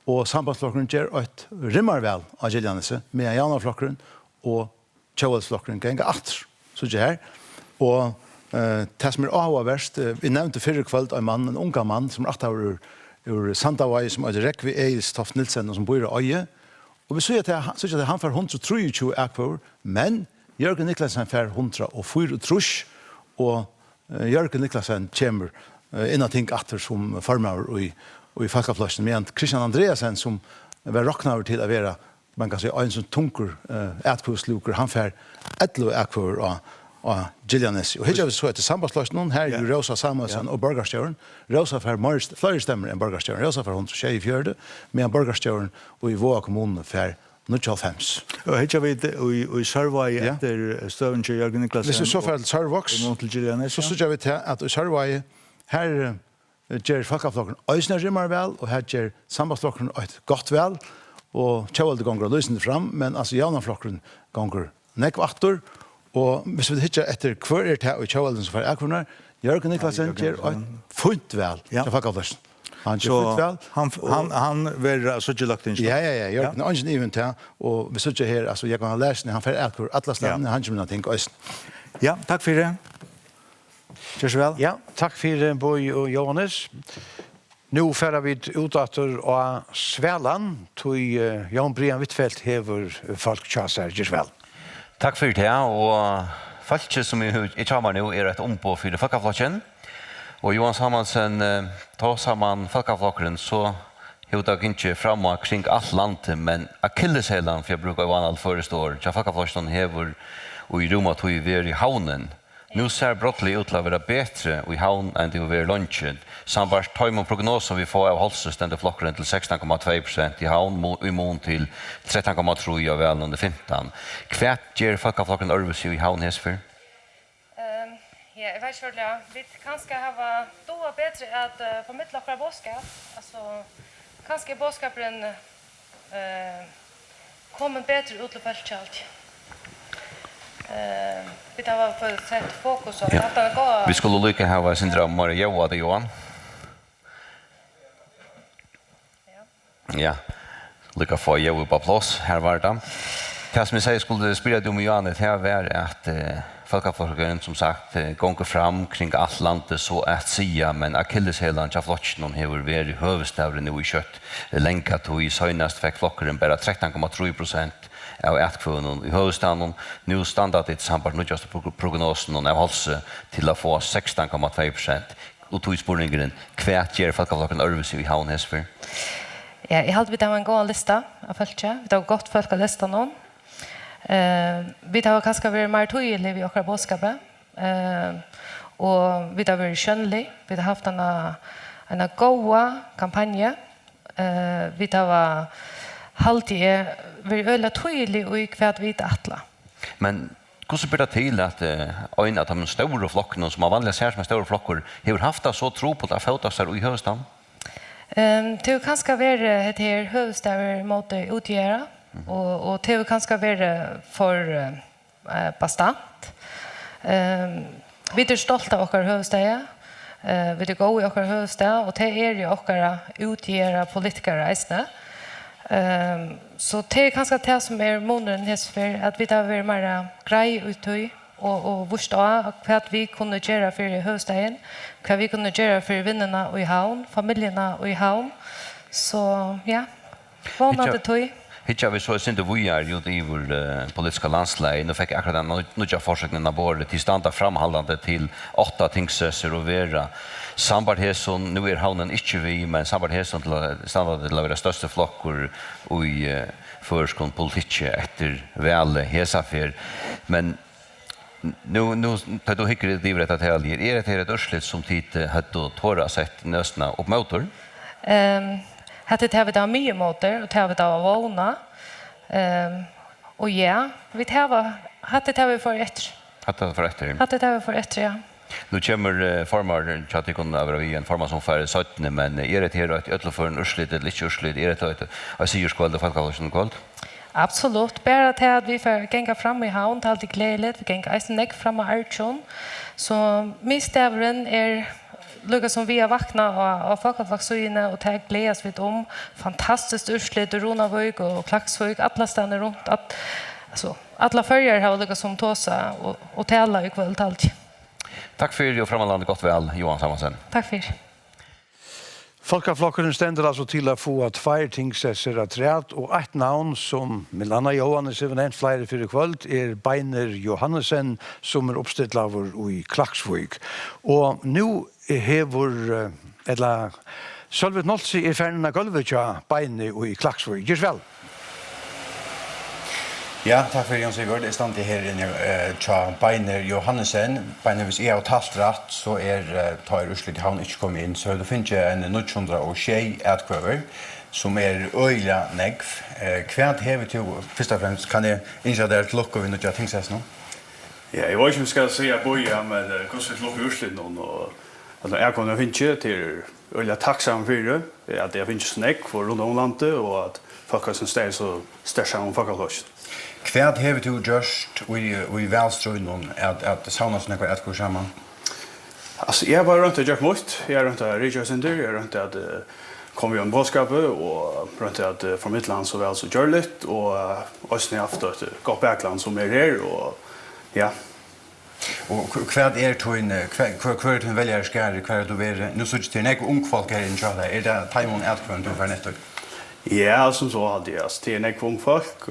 og sambandsflokkeren gjør et rimmer vel av Gillianese, med Janaflokkeren og Kjøvelsflokkeren ganger atter. Så her. Og det som avverst, vi nevnte fyrre kveld en unga mann, som atter ur Sandavai, som er direkt ved Eils Toft Nilsen, og som bor i Øye. Og vi ser at han får 123 akvar, men Jørgen Niklasen får 104 trusk, og Jørgen Niklasen kommer innan ting atter som formar i Falkaflosjen, men Christian Andreasen, som var råknaver til å være, man kan si, en som tunker etkvåsluker, han får 11 akvar av Gillianes. Og her vi så etter sambandsflosjen, her er Rosa Samuelsen og Borgarstjøren. Rosa får flere stemmer enn Borgarstjøren. Rosa får 124, men Borgarstjøren og i Våa kommune får 95. Og her vi i Sørvøy etter støven til Jørgen Niklasen. Hvis vi så får til Sørvøks, så synes vi til at i Sørvøy, her gjør Falkaflokkeren øysene rimmer vel, og her gjør sambandsflokkeren et godt vel, og Kjøvalde ganger løsende fram, men altså Janaflokkeren ganger nekvatter, og hvis vi hittar etter hver det og Kjøvalden som får akkurner, Jørgen Niklasen gjør et funnet vel til Falkaflokkeren. Han gjør funnet vel. Han vil så ikke lagt inn. Ja, Jørgen er ikke even til, og vi sitter her, altså jeg kan ha lært, han får akkur alle stedene, han kommer til å tenke. Ja, takk for det. Kjørs vel. Ja, takk for Bøy og Johannes. Nå færer vi utater av Svelan, tog Jan Brian Wittfeldt hever folk tjaser. Kjørs vel. Takk for det, og folk som i tjamer nå er et ompå for Falkaflosjen. Og Johan Samuelsen, ta sammen Falkaflokkeren, så har det ikke fremme kring alt landet, men akilleshælen, for jeg bruker jo annet forestår, til Falkaflosjen hever og i Roma tog vi i havnen. Nu ser brottelig ut til å være bedre i havn enn det å være lunsjen. Samtidig tar vi prognoser vi får av Holsestende flokkeren til 16,2% i havn, i mån til 13,3% av vel under 15. Hva gjør Falkaflokkeren Ørves i havn hesfer? Ja, jeg vet ikke hva vi kanskje har doa bedre at formidle akkurat bådskap. Altså, kanskje bådskaperen kommer bedre ut til feltkjalt. Vi tar för sett fokus och att det går. Vi skulle lycka ha sin dröm mer Joa det Johan. Ja. Lycka få Joa på plats här var det. Det som jag säger skulle spela om Johan det här var att Falkaflokkeren som sagt gånger fram kring allt landet så att säga, men akilleshälen av flocken har varit i huvudstaden nu i kött länkat och i senast fick flokkeren bara 13,3% av ätkvönen i huvudstaden. Nu standard ett samband med just prognosen av Halse till att få 16,2%. Och tog spårningen kvärt ger Falkaflokkeren Ørves i havn hesfer. Ja, jeg halte vi tar en god lista av følge. Vi tar godt følge lista nå. Vi tar kanskje vært mer tydelig i akkurat bådskapet. Og vi tar vært skjønnelig. Vi har haft en god kampanje. Vi tar vært alltid vært øyelig tydelig i hva vi tar atle. Men hvordan blir det til at øynene av de store flokkene, som har vanlig ser som store flokker, har haft det så tro på at det har fått seg i høvestaden? Det har kanskje vært et her høvestader måte utgjøre. Og det har kanskje vært for bastant. Vi er stolte av våre høvestader. Vi er gode i våre høvestader. Og det er jo våre utgjøre politikere reisende. Så det er kanskje det som er måneden hesfer, at vi tar vært mer grei uttøy och förstå vad vi kunde göra för höstdagen, vad vi kunde göra för vinnarna och i havn, familjerna och i havn. Så ja, vanande tog. Hittar vi så inte vi är ju i vår politiska landslag. Nu fick akkurat den nya forsökningen av bordet till standa framhållande till 8 tingsrätter och vera sambarhetsson. Nu är havnen inte vi, men sambarhetsson till standa till att vara största flockor i förskon politik efter väl hesafer. Men nu tar du hickar det rätt att helger. Är det ett urslit som tid hade tåra sett nösna och motor? Hade det vi då mycket motor och det vi då våna. Och ja, vi hade det vi för efter. Hade det för efter? Hade det vi för efter, ja. Nu kommer formar chatikon över vi en formar som för 17, men är det här att ödla för en urslit eller inte urslit? Är det att jag säger skål och folkavlösen kväll? Absolut. Bara till att vi får gänga fram i havn, det är alltid glädligt. Vi gänga eisen nägg fram i Archon. Så misstävren är lukka som vi har vaknat av folkavlöksøyene och det gläds vi om. Fantastiskt urslit i Ronavøyk och Klaksvøyk, alla stannar runt. Alla följer har lukka som tåsa och tala i kväll allt. Tack för det och framålande gott väl, Johan Samuelsen. Tack för det. Folkaflokkeren stender altså til å få 2 tingsesser av træt, og et navn som Milana Johannes har nevnt flere for kvöld Beiner Johannesen, som oppstillet i Klaksvøyk. Og nå hever, eller Sølvet Nolsi ferden av gulvet til Beiner i Klaksvøyk. Gjør vel? Ja, takk for Jan Sigurd. Jeg stand her inne til Beiner Johannesen. Beiner, hvis jeg har talt rett, så tar Urslit i havn ikke kommet inn. Så det finnes en 906 etkvøver, som øyla negv. Hva har vi til, først og fremst, kan jeg innse at det til lukke vi nødja tingsess nå? Ja, jeg vet ikke om jeg skal si at boja, men hvordan vi lukker Urslit nå. Jeg kommer finne til øyla takksam for det, at jeg finnes negv for rundt om landet, og at folk har sin sted så størst om folkaløsjen. Hva har vi til gjørst i velstrøynen at sauna sånn ekvar etkvar sammen? Altså, jeg har bare rundt å gjøre mot. Jeg har rundt å rydde sinter, jeg har rundt at komme i en båtskapet, og rundt at fra mitt land så vel så gjør litt, og også har haft et godt bakland som her, og ja. Og hva din velgerskare, hva du vil? Nå synes jeg til ung folk her i Kjøla, det Taimon etkvar du får nettopp? Ja, som så hade jag. Det är en ung folk,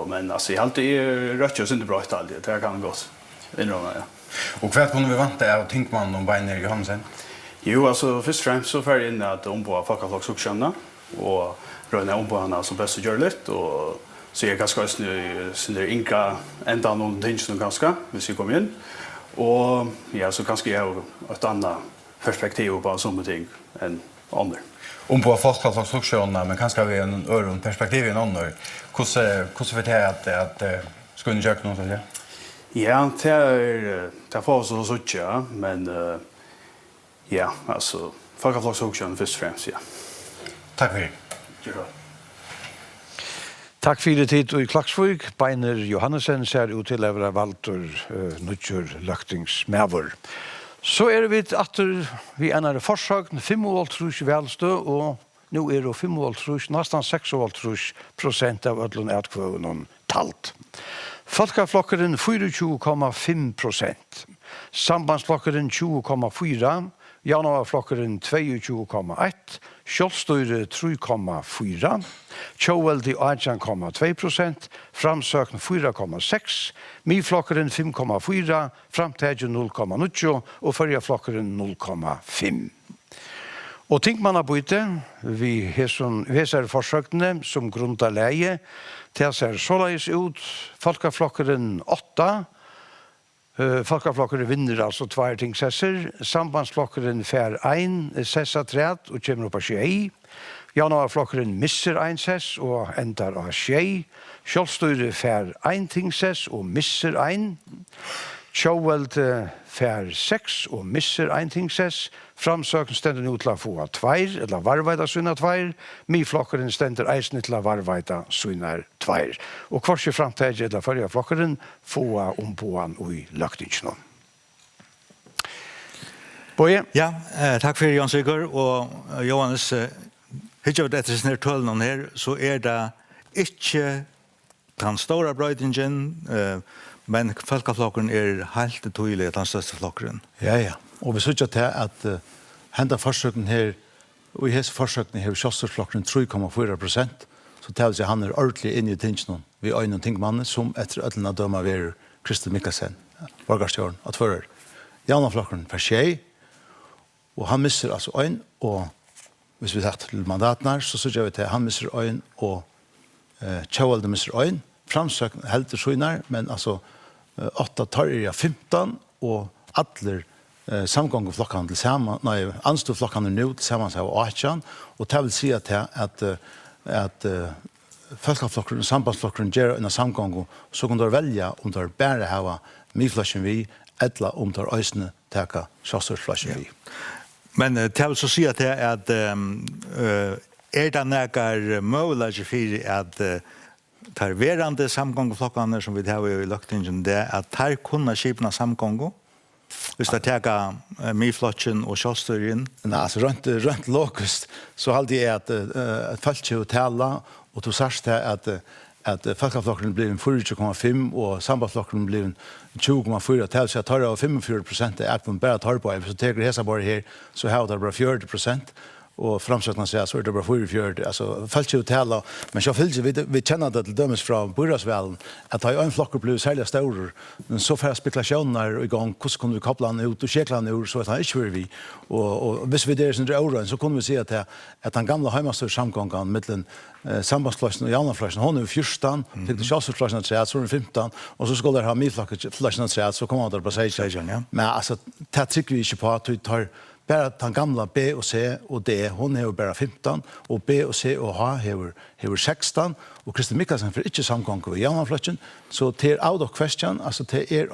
men alltså, jag har alltid rött och inte bra alltid. Det kan gått inröna, ja. Och vad kunde vi vänta av Tinkman om Beiner Johansen? Jo, alltså först och främst så får jag in att ombå folkavlöksukskjönna och röna ombå henne som bäst gör lite och så jag ganska synder inka ända någon ting ganska, hvis vi kommer in. Och ja, så kanske jag har ett annat perspektiv på sådana ting än andra. På folkavlöksukskjönna, men kanske vi en öron perspektiv i en annan. Hur vet jag att skulle ni göra något av det? Ja, det får så sådär, men ja, alltså folkavlöksukskjönna först och främst, ja. Tack för det. Takk for det tid i Klaksvøyk. Beiner Johannesen ser ut til å være Valtor Nutjør Løktingsmæver. Så vi atter vi en forsøkt 5,5 velstø, og nå det 5,5, nesten 6,5% av ødelen etkvøven talt. Folkaflokkeren 24,5%, sambandsflokkeren 20,4%, januarflokkeren 22,1%, Kjolstøyre 3,4%, Tjåveldi 18,2%, Framsøkn 4,6%, Miflokkeren 5,4%, Framtægjen 0,9% og Førjaflokkeren 0,5%. Og Tinkmannabyte, vi heser forsøkene som grunta leie, til ser såleis ut, Folkaflokkeren 8%, Folkaflokkeren vinner altså 2 tingsesser, sambandsflokkeren fær 1 sessa træt og kommer opp av 6. Januarflokkeren misser 1 sess og endar av 6. Kjolstøyre fær 1 tingsess og misser 1. Tjåveld fær 6 og misser 1 tingsess. Framsøken stender nå til å få 2, eller varveida syna 2. Miflokkeren stender eisen til å varveida syna 2. Og kvarsi framtid eller førja flokkeren få ombåan i løktingene. Boje? Ja, takk for Jan Sigurd og Johannes. Hittar vi etter sånne tølene her, så det ikke den store brøydingen Men Folkaflokken helt tydelig den største flokken. Ja. Og vi synes til at henda forsøken her, og i hese forsøkene her, kjøstersflokken 3,4%, så tar vi seg han ordentlig inn i tingene, vi er en tingmann som etter ødelen av døma ved Kristi Mikkelsen, borgerstjøren, at fører. Janaflokken for seg, og han misser altså øyn, og hvis vi tar til mandatene, så synes vi til han misser øyn, og Tjøvalde misser øyn, framsøkene helt til skjønner, men altså 8 tar 15, og alle samgång flokkene til sammen, anstod flokkene nå til sammen seg og 18, og det vil si at folkeflokkene og sambandsflokkene gjør en samgång, så kan du velge om du bare har mye vi, eller om du øsene taker kjøstørsflasjen vi. Men det vil så si at det det nægger mulig for at tar verande samgångflokkene som vi har i løgtingen, det at her kunne skipene samgång, hvis det tager mye-flotjen og kjøstøren? Nei, altså rundt lokust, så halde jeg at folk ikke taler, og du sørst til at folkeflokkene blir 4,5 og sambandsflokkene blir 20,4. Det vil si at tar av 45% er på bare tar på. Hvis du tar hesa bare her, så har det bare 40%. Og framsøkene sier så det bare 44. Altså, folk ikke taler, men så vi kjenner det til dømes fra Burasvelen, at da en flokker blir særlig større, men så får spekulationer i gang, hvordan kunne vi koppla han ut og kjekla han ut, så at han ikke var vi. Og hvis vi der sin åren, så kunne vi si at den gamle heimastør samgången mellom sambandsflasjen og janaflasjen, hun 14, fikk det kjøsflasjen at så 15, og så skulle det ha mye-flasjen at så kommer han der på 16. Men altså, det trykker vi ikke på at vi tar bara den gamla B och C och D, hon är bara 15 och B och C och H har 16 och Kristi Mikkelsen för inte samgång i Janaflötjen, så till out of question, alltså det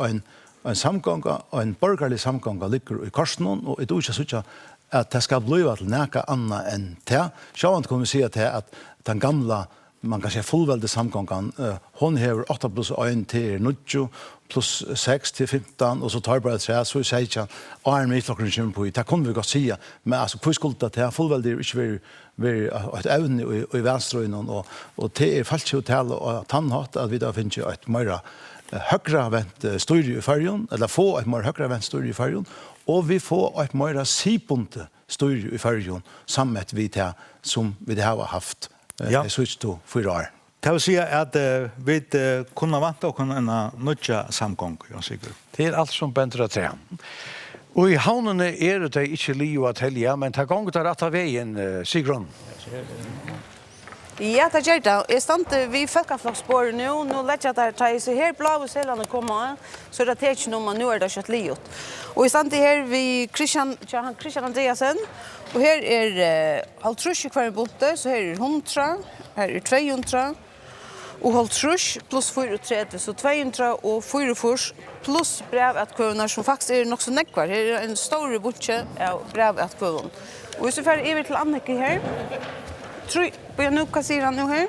en samgång, en borgerlig samgång ligger i Karsten och det är inte så att det ska bli till näka annan än det. Så man kan säga att den gamla man kan säga fullväldig samgången, hon har 8 plus 1 till 90 plus 6 till 15 och så tar bara så så säger jag army flocken kommer på det kan vi gå säga men alltså på skulda till fullväldig inte vi ett ävne i vänsterön och det är falskt hotell och tandhatt att vi då finns ett mer högre vänt studio i färjan eller få ett mer högre vänt studio i färjan och vi får ett mer siponte studio i färjan sammet vi till som vi det har haft ja switch to 4 år. Det vil si at vi kunne vant og kunne en nødja samgång, Jan Sigurd. Det alt som bender tre. Og i havnene det ikke liv at helge, men det ganger det rett av veien, Sigrun. Ja, det gjør det. Jeg stod vid Folkeflokkspåret nå. Nå lett jeg at jeg ser her blå og selene kommer, så det er ikke noe, men nå det kjøtt livet. Og jeg stod her vid Christian Andreasen, og her halvtrusj i hver bonte, så her 100, her 200, og halvtrusj pluss 34, så 200 og 44 pluss brevatkøvene, som faktisk nok så nekvar. Her en stor bonte av brevatkøvene. Og hvis vi får over til Annike her, Tror nu vad säger han nu här?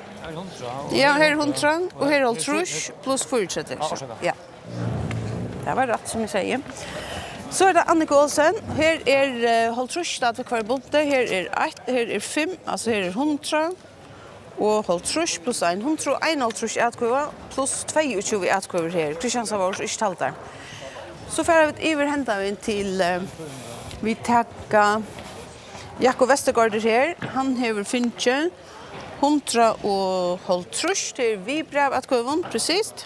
Ja, här 100 och här halvtrusj plus 34. Ja. Det var rätt som jag säger. Så det Annika Olsen. Här halvtrusj stad för kvar bonte. Här 1, här 5, alltså här 100 och halvtrusj plus 100 och 1 halvtrusj ätkova plus 22 ätkova här. Christian sa var inte talt där. Så får vi överhända vi till vi tacka Jakob Westergaard her, han har finnet 100 og halvtrusj til vi brev at køven, presist.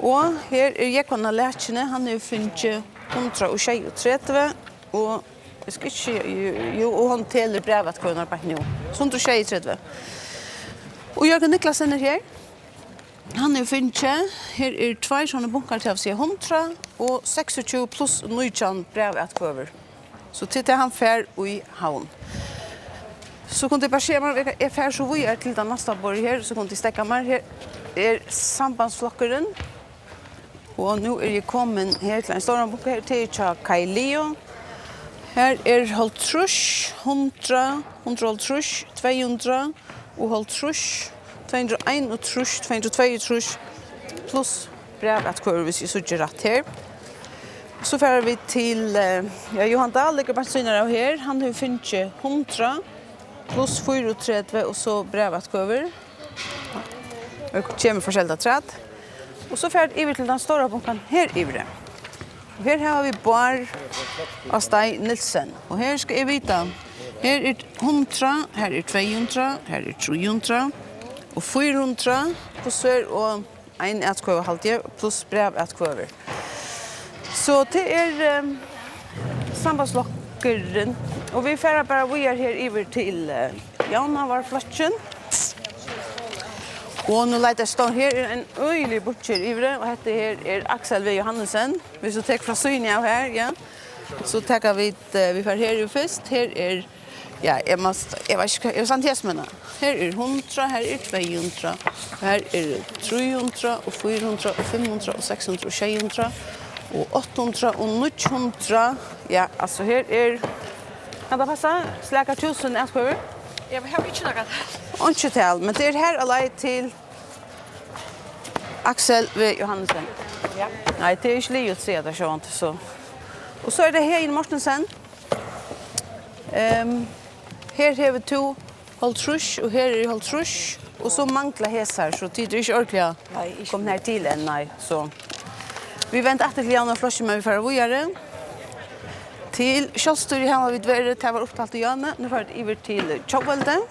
Og her Jakob Lætjene, han har finnet 133, og jeg skal ikke, og han teler brev at køven arbeid nå. 133. Og Jørgen Niklasen her, han har finnet, her 2 sånne bunker til å si 100, og 26 pluss 19 brev at køven. Så tittar han fär i havn. Så kunde jag bara se mig, jag fär så vi till den nästa borg här, så kunde jag stäcka mig. Här sambandsflockaren. Och nu jag kommen här till en stor bok här till Kai Leo. Här halvtrusj, 100, 150, 200 och halvtrusj, 201 och trusj, 202 plus brev att kurvis i suger rätt här. Så får vi till Johan Dahl, ligger bara synare av här. Han har finnet 100 plus 34 och så brevat över. Och kommer forskjelda träd. Och så färd över till den stora bunkan här ivre. Och här har vi Bar Astay Nilsen. Och här ska jag vita. Här är 100, här är 200, här är 300 och 400 pussar och en ätkvöver halvtid plus brev ätkvöver. Så det är sambandslockeren. Och vi färrar bara vi är här över till Janavarflatchen. Och nu lite står här är en öjlig butcher ivre och detta här är Axel V. Johannesen. Vi så tar från synen av här, ja. Så tar vi får här ju först. Här är ja, jag vet inte, jag sant häsmena. Här är 100, här är 200, här är 300 och 400 och 500 och 600 och 600 och 800 och 900. Ja, alltså här är kan det passa? Släkar 1000 ätkvöver? Jag har inte något. Inte tal, men det är här alla till Axel V. Johannesen. Ja. Nej, det är inte livet så det så inte så. Och så är det här i Mortensen. Här har vi 2 Holtrush och här är Holtrush och så manglar häsar så det är inte ordentligt kom här till än nej så. Vi väntar att till Janne Flashe men vi får vidare. Till Kjolstur har vi varit det var upptalt i Janne. Nu får vi över till Chokvalden.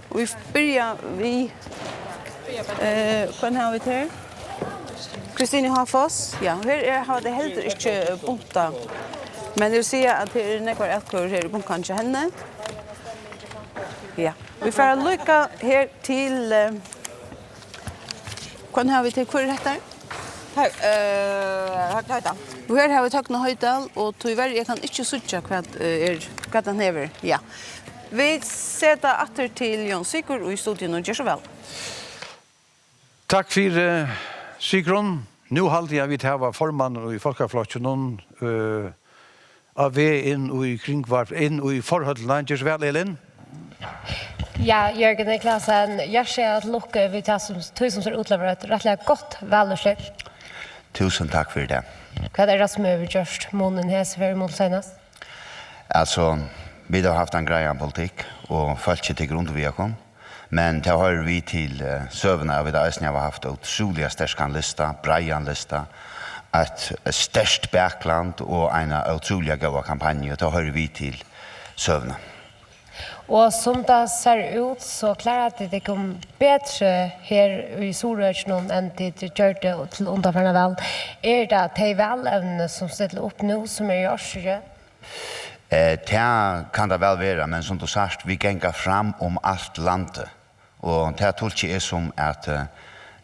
Och vi börjar vi kan har vi här. Kristine Hafos. Ja, här har det helt inte bunta. Men det vill säga att det är några ätkor här i bunkan till henne. Ja, vi får lycka här till kan har vi till kvar rätt Höjdal. Och här har vi Högna Höjdal och tyvärr jag kan inte söka vad den heter. Ja. Vi sätter åter till Jon Sigurd och i studion och gör så väl. Tack för Sigrun. Nu halter jag vid här var formannen i Folkaflotjen av in och i kringvarp in och i förhållande gör så väl Elin. Ja, Jörgen Niklasen, jag ser att lucka vid det som tusen utlever ett rättligt gott välursätt. Tusen tack för det. Vad är det som är just månen här så för mot senast? Alltså, vi har haft en grej politik och följt sig till grund vi har kom. Men det har vi till sövna av det ösnä har haft otroliga stärkan lista, Brian lista, ett störst backland och en otroliga goda kampanj och det har vi till sövna. Och som det ser ut så klarar det kom bättre här i Soröjsnon än det gör det till underfärna väl. Är det att det är välävne som ställer upp nu som är görs? Det kan det väl vara, men som du sagt, vi gänga fram om allt landet. Och det tolkar är som att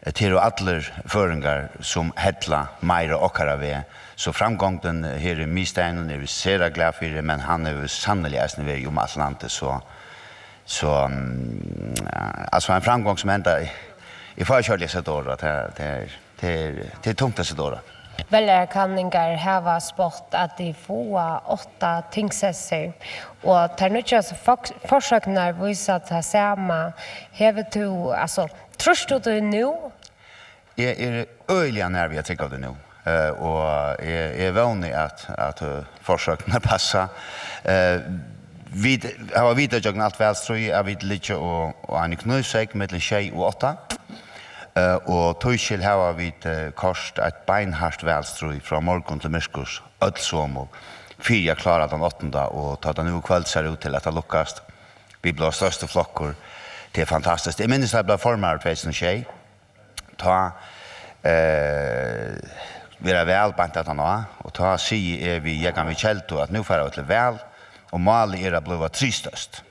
det är alla föringar som hettla mer och åkara vi. Så framgången här i Mysteinen är vi sera glad för det, men han är ju sannolikt vi om allt landet så alltså en framgång som ända i förkörliga sättora det är tungt att sättora. Väljarkanningar har sport att de får 8 tingsesser och tar nu just försöknar visa att det samma har du alltså tror du nu? Jag är öliga när jag tycker det nu. Och jag är vanlig att försöknar passa. Vi har vidare jag allt väl tror jag vid lite och en knusek mellan 6 och 8. Och Tuchel har vi kost ett beinhart välstrui från morgon till mörkurs öllsomo. 4 klarar den 8 och tar den nu kväll ser ut till att det lukkast. Vi blir största flockor. Det är fantastiskt. Jag minns att jag blev formad 2006. Ta vi är väl bantat han och ta sig vi jag kan vi kälto att nu får det väl och mål är att bli tristast.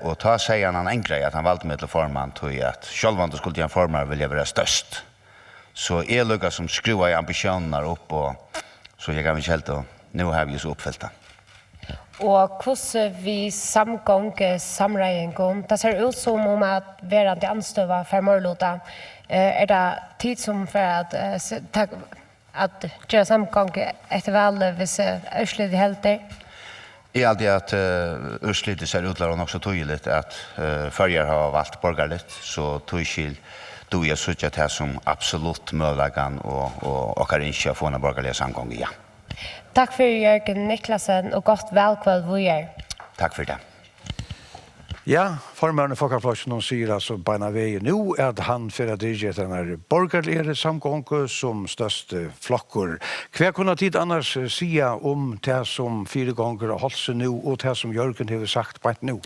Och ta sig en annan grej att han valde med till forman tog att självant skulle han formar vill jag vara störst. Så är lucka som skruvar i ambitionerna upp och så jag kan vi kälto nu har vi så uppfyllt. Och hur vi samgång samregning det ser ut som om att verande anstöva för morlota är det tid som för att göra samgång efter väl vis örsligt helt där. I allt det att urslitet ser ut och också tydligt att förjar har valt borgarligt så tydligt då jag såg att det som absolut möjligen och kan inte få en borgerlig samgång igen. Tack för Jörgen Niklasen och gott välkväll vi är. Tack för det. Ja, formanden Folkaflokksjonen sier altså beina vei nu at han for at dirige den her borgerlige samgånge som største flokker. Hva kunne tid annars sia om det som 4 ganger har holdt seg nu og det som Jørgen har sagt beint nu?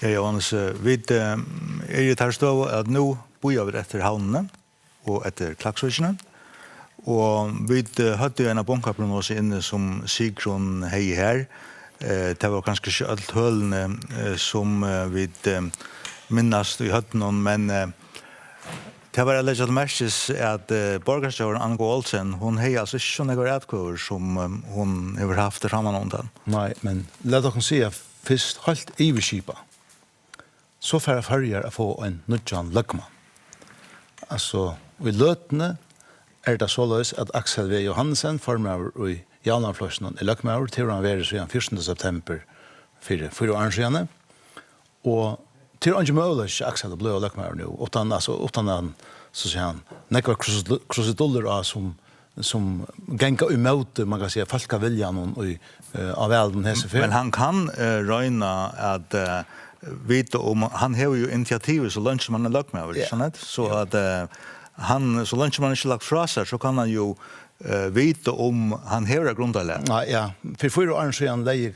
Ja, Johannes, vi i det her stå at nå bor vi etter havnene og etter klaksøkene. Og vi hadde jo en av bunkerprognoser inne som Sigrun hei her. Det var kanskje ikke alt hølene som vi minnast i høtten, men det var alldeles at merkes at borgerstjøren Anne Gåldsen, hun hei altså ikke sånne retkøver som hun har haft det framme noen den. Nei, men la dere si at først helt iverskipa, så får jeg følger å få en nødjan løkman. Altså, i løtene det så løs at Axel V. Johansen formar i Jaunafløsjonen i Løkmaur til han være siden 1. september 4 år siden. Og til han ikke mulig ikke Axel ble i Løkmaur nå, utan han, så sier han, nekvar krusiduller som genka imot, man kan si, folkaviljan av velden hese fyr. Men han kan røyna at vite om, han har jo initiativet så langt som han Løkmaur, så at han, så langt som han ikke lagt fra seg, så kan han jo vite om han hever grunderlig. Ja, for 4 år siden leier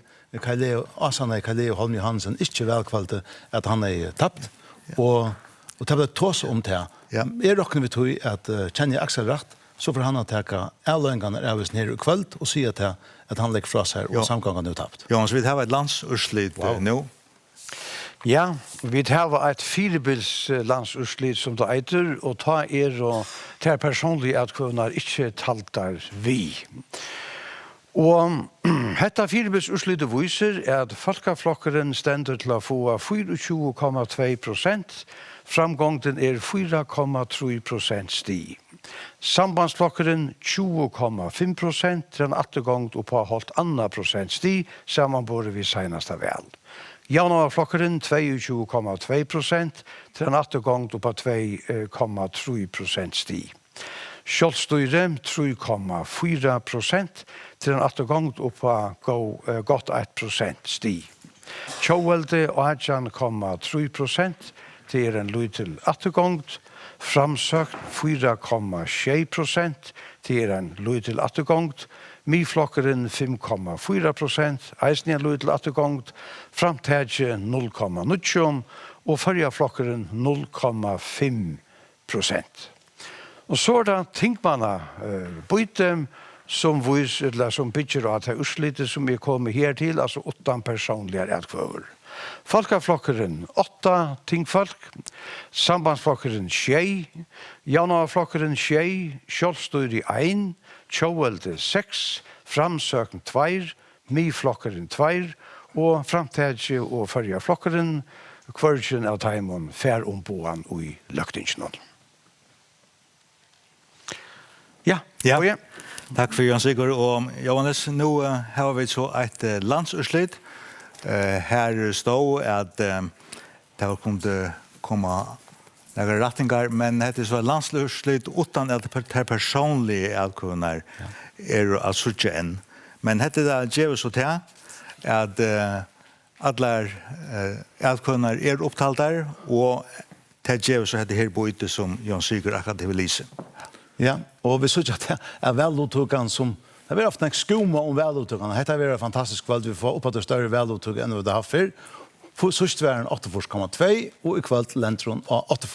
Asana Kaleo Holm Johansen ikke velkvalte at han tapt, og det ble tås om det. Jeg råkner vi tog at kjenner Axel rett, så får han teka avløngene avvis nere i kveld og si at han legger fra seg og samgangen er tapt. Ja, så vi har et landsurslit nå. Ja, vi har et 4-bils landsurslit som det eiter, og ta og til personlig at kvinner ikke taltar vi. Og dette 4-bils urslitet viser at Folkaflokkeren stender til å få 24,2%, framgången 4,3% sti. Sambandsflokkeren 20,5%, til en attergångt og på holdt 2% sti, sammenbore vi seneste vel. Januarflokkeren 22,2%, til en attergångt og på 2,3% sti. Kjølstøyre 3,4%, til en attergångt og på godt 1% sti. Kjøvelde 8,3%, til en lytel attergångt. Framsøkt 4,6%, til en lytel attergångt. Miflokkeren 5,4%, eisen en lytel attergångt. Framtidje 0,9%, og førjaflokkeren 0,5%. Og så det tingmanna byte som bygger av det urslitet som vi kommer her til, altså 8 personlige retkvøver. Folkaflokkeren 8 tingfolk, sambandsflokkeren 6, januarflokkeren 6, kjølstøyri 1, kjøvelde 6, framsøken 2, miflokkeren 2, og framtidje og førjaflokkeren, kvartjen av taimon fær omboan og i løgtingsnål. Ja. Takk for Jan Sigurd. Og Johannes, nå har vi så et landsurslit. Her stod at det kunne komme noen rettinger, men det er så landsurslit uten at det personlige avkunner at suttje enn. Men dette gjør så til at alle avkunner opptalt der, og det gjør så dette her bøyte som Jan Sigurd akkurat vil lise. Ja, og vi synes at det veluttøkene som, det er ofte en skumma om veluttøkene. Dette er fantastisk kveld, vi får oppått større veluttøk enn vi har hatt før. Sørst var en 8,2, og i kveld lentron av 8.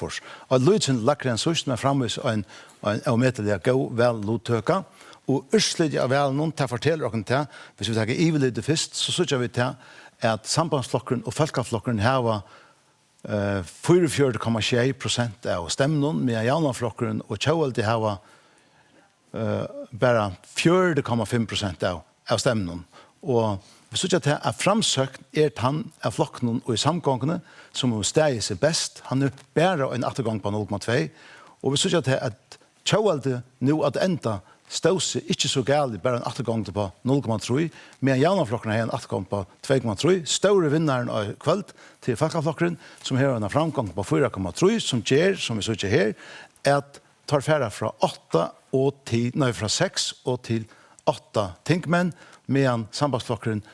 Og Lydsen lakker en sørst, men fremvis en avmetelig god veluttøka. Og østlig av velen, til å fortelle dere til, hvis vi tar ivelite først, så synes vi til at sambandsflokkeren og folkaflokkeren har 44,6% av stemmen, med jaunaflokkeren og kjøvelde har bare 4,5% av stemmen. Og vi synes at det er framsøkt han av flokkene og i samgångene som steg seg best. Han er bare en attergang på 0,2. Og vi synes at det er kjøvelde nå at enda stod seg ikke så galt, bare en attergang på 0,3, men jaunaflokkerne har en attergang på 2,3. Store vinneren av kveld til folkaflokkeren, som har en framgang på 4,3, som gjør, som vi ser her, at tar færre fra 6 og til 8 tingmenn, medan sambandsflokkeren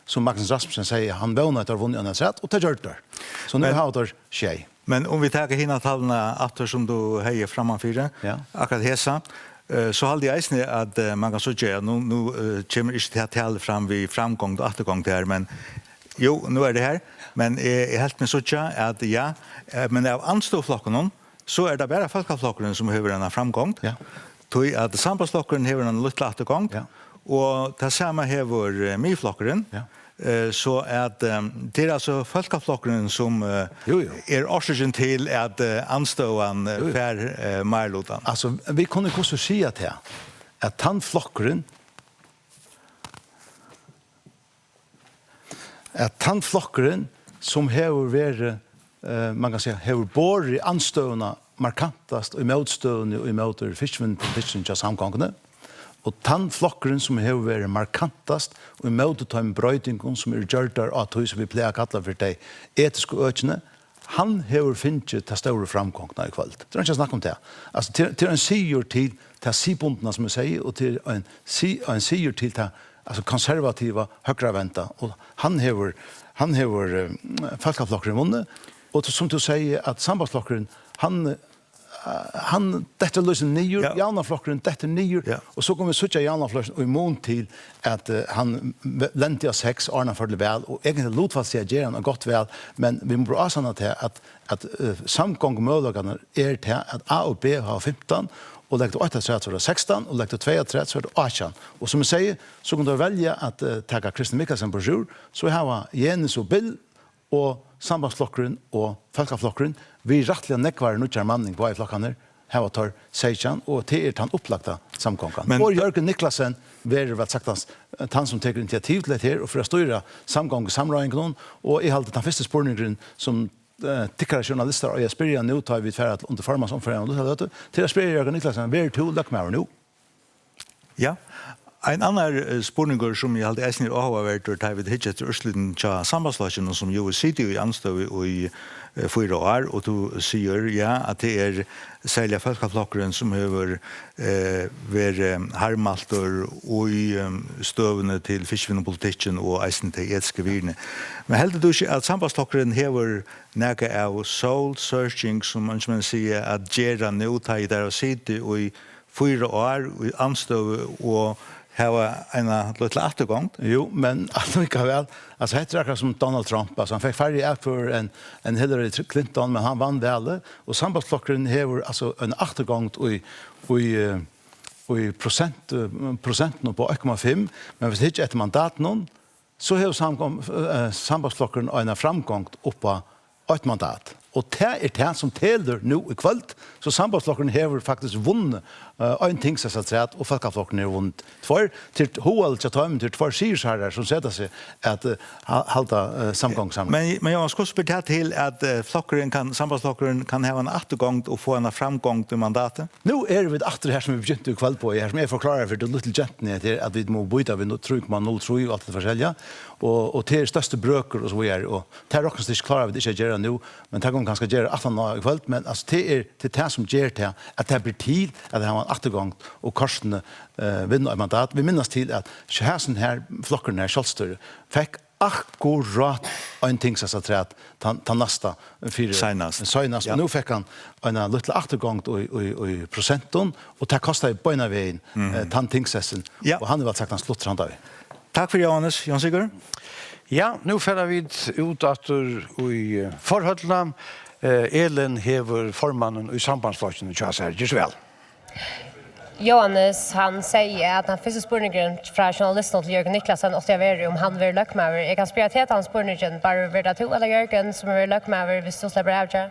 som Magnus Rasmussen säger, han vånar att ha vunnit annat sätt, och det gör det. Så nu har det tjej. Men om vi tar hina tallna att som du hejer framför, akkurat hesa, så hade jag isne att man kan säga nu kommer inte till att tala fram vid framgång och återgång där, men jo, nu är det här, men jag helt med säga att ja, men av anståflocken så är det bara folkaflocken som har en framgång. Ja. Tog att sambandsflocken har en liten återgång. Ja. Och det samma har myflocken. Ja. Så att det är alltså folkaflocken som är orsaken till att anståan för Marlotan. Alltså vi kunde också säga till att tandflocken som har varit man kan säga har bor i anståna markantast och i motstående och i motor fiskvindpolitiken till samgångene. Och tandflockeren som har varit markantast och i motor till en bröjting som gjort där att hus vi pleier kalla för de etiska ökene, han har finnet till stora framgångna i kväll. Det är inte snakk om det. Alltså till en sier till sibundna som jag säger och till en sier till alltså konservativa högravänta och han har folkaflockeren vunnit. Och som du säger att sambandsflockeren han detta lösen nio jaunaflockeren detta nio och så kommer vi söka jaunaflockeren och i mån till att han läntiga 6 Arna för det väl och egentligen lotfall säger ger han gott väl men vi måste bra sanna till att samgång möjligheterna är till att A och B har 15 och lägger 8 så är det 16 och lägger 2 så är det 18 och som jag säger så kan du välja att ta Christian Mikkelsen på jur så har Jens och Bill och sambandsflockeren och folkaflockeren vi rättliga nekvar nutjar manning på i flockarna här tar Sejan och till han upplagda samgången. Och Jörgen Niklasen var vad sagt han som tar initiativ till det här och för att styra samgång samrådingen och i halt den första spårningen som tycker journalister och jag spyr nu tar vi för att under formas om för till att spyr Jörgen Niklasen very to look more nu. Ja. En annan spårningar som jag hade äsning och har varit och tar vid hitchet ursliten tja sambandsflocken som ju sitter i anstå i 4 år och du säger att det är särskilt folkaflockaren som har varit harmaltor och i stövne till fiskvinnpolitiken och äsning till etiska virne. Men helt du inte att sambandsflockaren har näka av soul searching som man säger att gera nu tar i där och sitter i 4 år i anstå och har en liten återgång. Jo, men allikevel, alltså det är akkurat som Donald Trump, alltså han fick färre för en Hillary Clinton, men han vann väl, och sambandsflockeren har alltså en återgång i procenten på 1,5, men hvis det ikke etter mandaten, så har sambandsflockeren en framgång på 8 mandat. Och det är som teller nu i kvällt, så sambandsflockeren har faktiskt vunnit en ting så att säga och folkaflockeren har vunnit 2 till HL så tar till 2 skirshärdar som sätter sig att hålla samgångssamling. Men jag ska spela till att sambandsflockeren kan ha en återgång och få en framgång till mandatet. Nu är vi efter här som vi begynte i kväll på här som jag förklarar för det little gentne till att vi måste byta vi tror man 0 och allt det förskälja och till största bröker och så vidare och det är också inte klara vi inte göra nu men det kan ganska göra 18 i kväll men alltså det är till det som ger till att det blir tid att det har en återgång och korsene vinner ett mandat. Vi minns till att sån här flocken här Scholster fick akkurat en ting så att säga ta nästa senast nu fick han en liten återgång i procenten och det kostar på ena vägen tantingsessen och han har sagt han slått han där. Tack för Johannes, Jan Sigurd. Ja, nu färdar vi ut åter i förhållna. Elin hever formannen i sambandsflocken i Tjasar. Väl. Johannes, han säger att han första spårningen från journalisten till Jörgen Niklasen och jag vet om han vill löka med. Jag kan spela till hans spårningen bara vid att eller Jörgen som vill löka med hvis du släpper av det.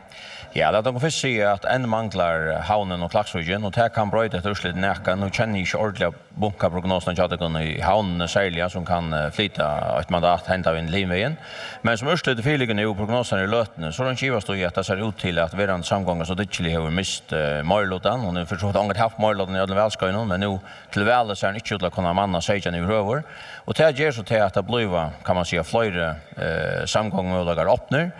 Ja, det kan först se att en manglar havnen och Klaxviken och det kan bröta ett urslut näka. Nu känner jag inte ordentliga bunka prognosen att det i havnen särskilt som kan flytta ett mandat hända in linjen. Men som urslut är filigen i prognosen i lötene så den kivas då att det ser ut till att vara en samgång så det inte har mist Marlotan och nu försökt att haft Marlotan i välskøynen, men nu til veldig så er han ikke til å kunne manna seg i røver. Og det gjør så til at det blir, kan man si, flere samgångmuligheter åpner,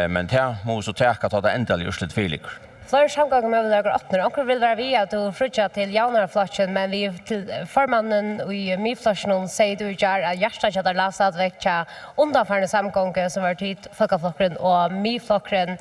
men det må så ta at det endelig gjørs litt filiker. Flere samganger med lager 18. Onkel vil være vi at du frutja til jaunarflasjen, men vi til formannen i myflasjen sier du ikke at hjertet ikke har lastet vekk undanfærende samganger som var tid Folkeflokkeren og myflokkeren.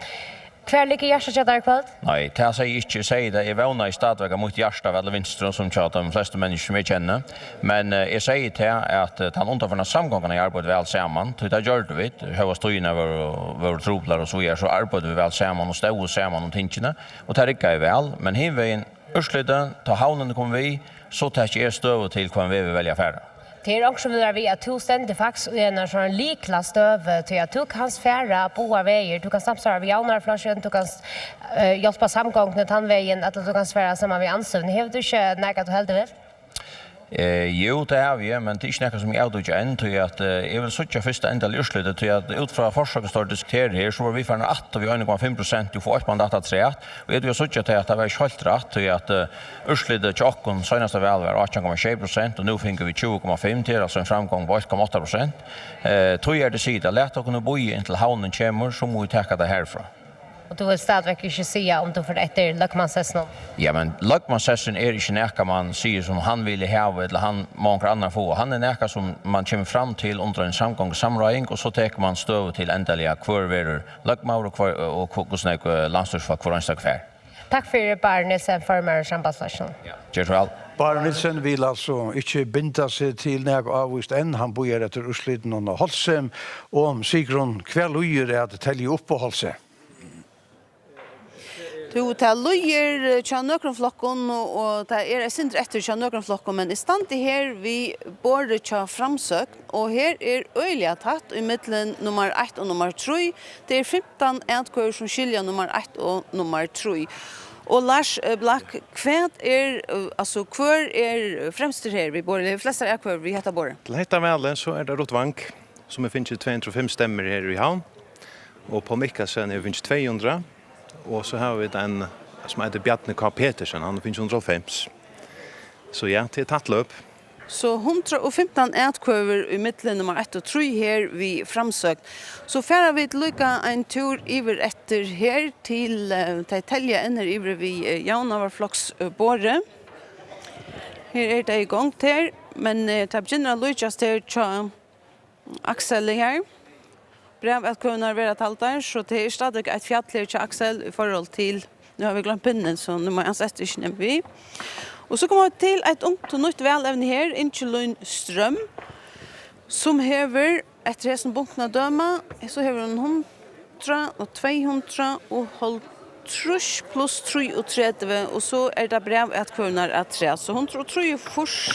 Hver ligger hjertet i kveld? Nei, det jeg sier ikke sier det. Jeg vågner i stadvek mot hjertet eller vinstro som tjater de fleste mennesker som jeg kjenner. Men jeg sier til at den underforna samgången jeg arbeider vel sammen. Til det gjør det vi. Høyre støyene våre troplar og så videre, så arbeider vi vel sammen og stå sammen om tingene. Og det rikker jeg vel. Men hinveien, Ørslyden, ta havnene kommer vi, så tar ikke jeg støv til hva vi vil velge affære. Det är också vill vi att du ständigt faktiskt är en sån likla stöv till att du kan färra på vägar, du kan samsvara vid jaunarflasjen, du kan hjälpa samgång med tandvägen, att du kan färra samman vid ansövning. Har du inte nägat du helt vill? Jo, det har vi, men det är inte något som jag inte än, till att jag vill söka första ända lyssligt, till att utfra försöket står diskuterat här, så var vi för en 8 och vi 1,5%, du får ett mandat att säga. Och jag vill söka till att det var helt rätt, till att urslitet till åkken senaste väl var 18,6% och nu finner vi 20,5% till, alltså en framgång på 1,8%. Tror jag det sida, lät att kunna bo in till havnen kommer, så må vi täcka det härifrån. Och du vill stadverk inte säga om du får efter lökmansessen? Ja, men lökmansessen är inte näka man säger som han vill ha eller han många andra få. Han är näka som man kommer fram till under en samgång samröjning och så tar man stöv till ändliga kvarverer lökmaur och kokosnäck landstyrdsfolk för en kvar. Tack för Bar Nilsen för mer sambandslasjon. Gjør så vel. Bar Nilsen vil altså ikke binda seg til næg avvist enn. Han bor etter Ursliden og Holsem. Og om Sigrun, hver lujer er at telje opp på Holse? Du tar lujer tja nøkronflokken, og det er sindre etter tja nøkronflokken, men i stand her vi både tja framsøk, og her øyelig tatt i middelen nummer 1 og nummer 3. Det 15 entkøyer som skiljer nummer 1 og nummer 3. Og Lars Black, hver fremster her vi bor, eller fleste hver vi heter bor? Til hetta vele så det Rott Vank, som finnes 205 stemmer her i havn, og på Mikkelsen finnes 200, og så har vi den som heter Bjarne K. Petersen, han finnes 150. Så ja, det tatt løp. Så 115 etkøver i middelen nummer 1 og 3 her vi framsøkt. Så færer vi lykka en tur iver etter her til Telja ender iver vi Jaunavarflokksbåre. Her det i gang til, men det begynner å lykkes til Axel her. Brev at kunna vara talt där, så det är stadig ett fjättler till Axel i förhåll till, nu har vi glömt pinnen, så nu må jag sätta inte nämna vi. Och så kommer vi till ett ungt och nytt välävne här, Inchelun Ström, som hever, efter resten bunkna döma, så hever hon 100 och 200 och håll trusch plus 3 och 30, och så det brev att kunna att 3, så 103 fors,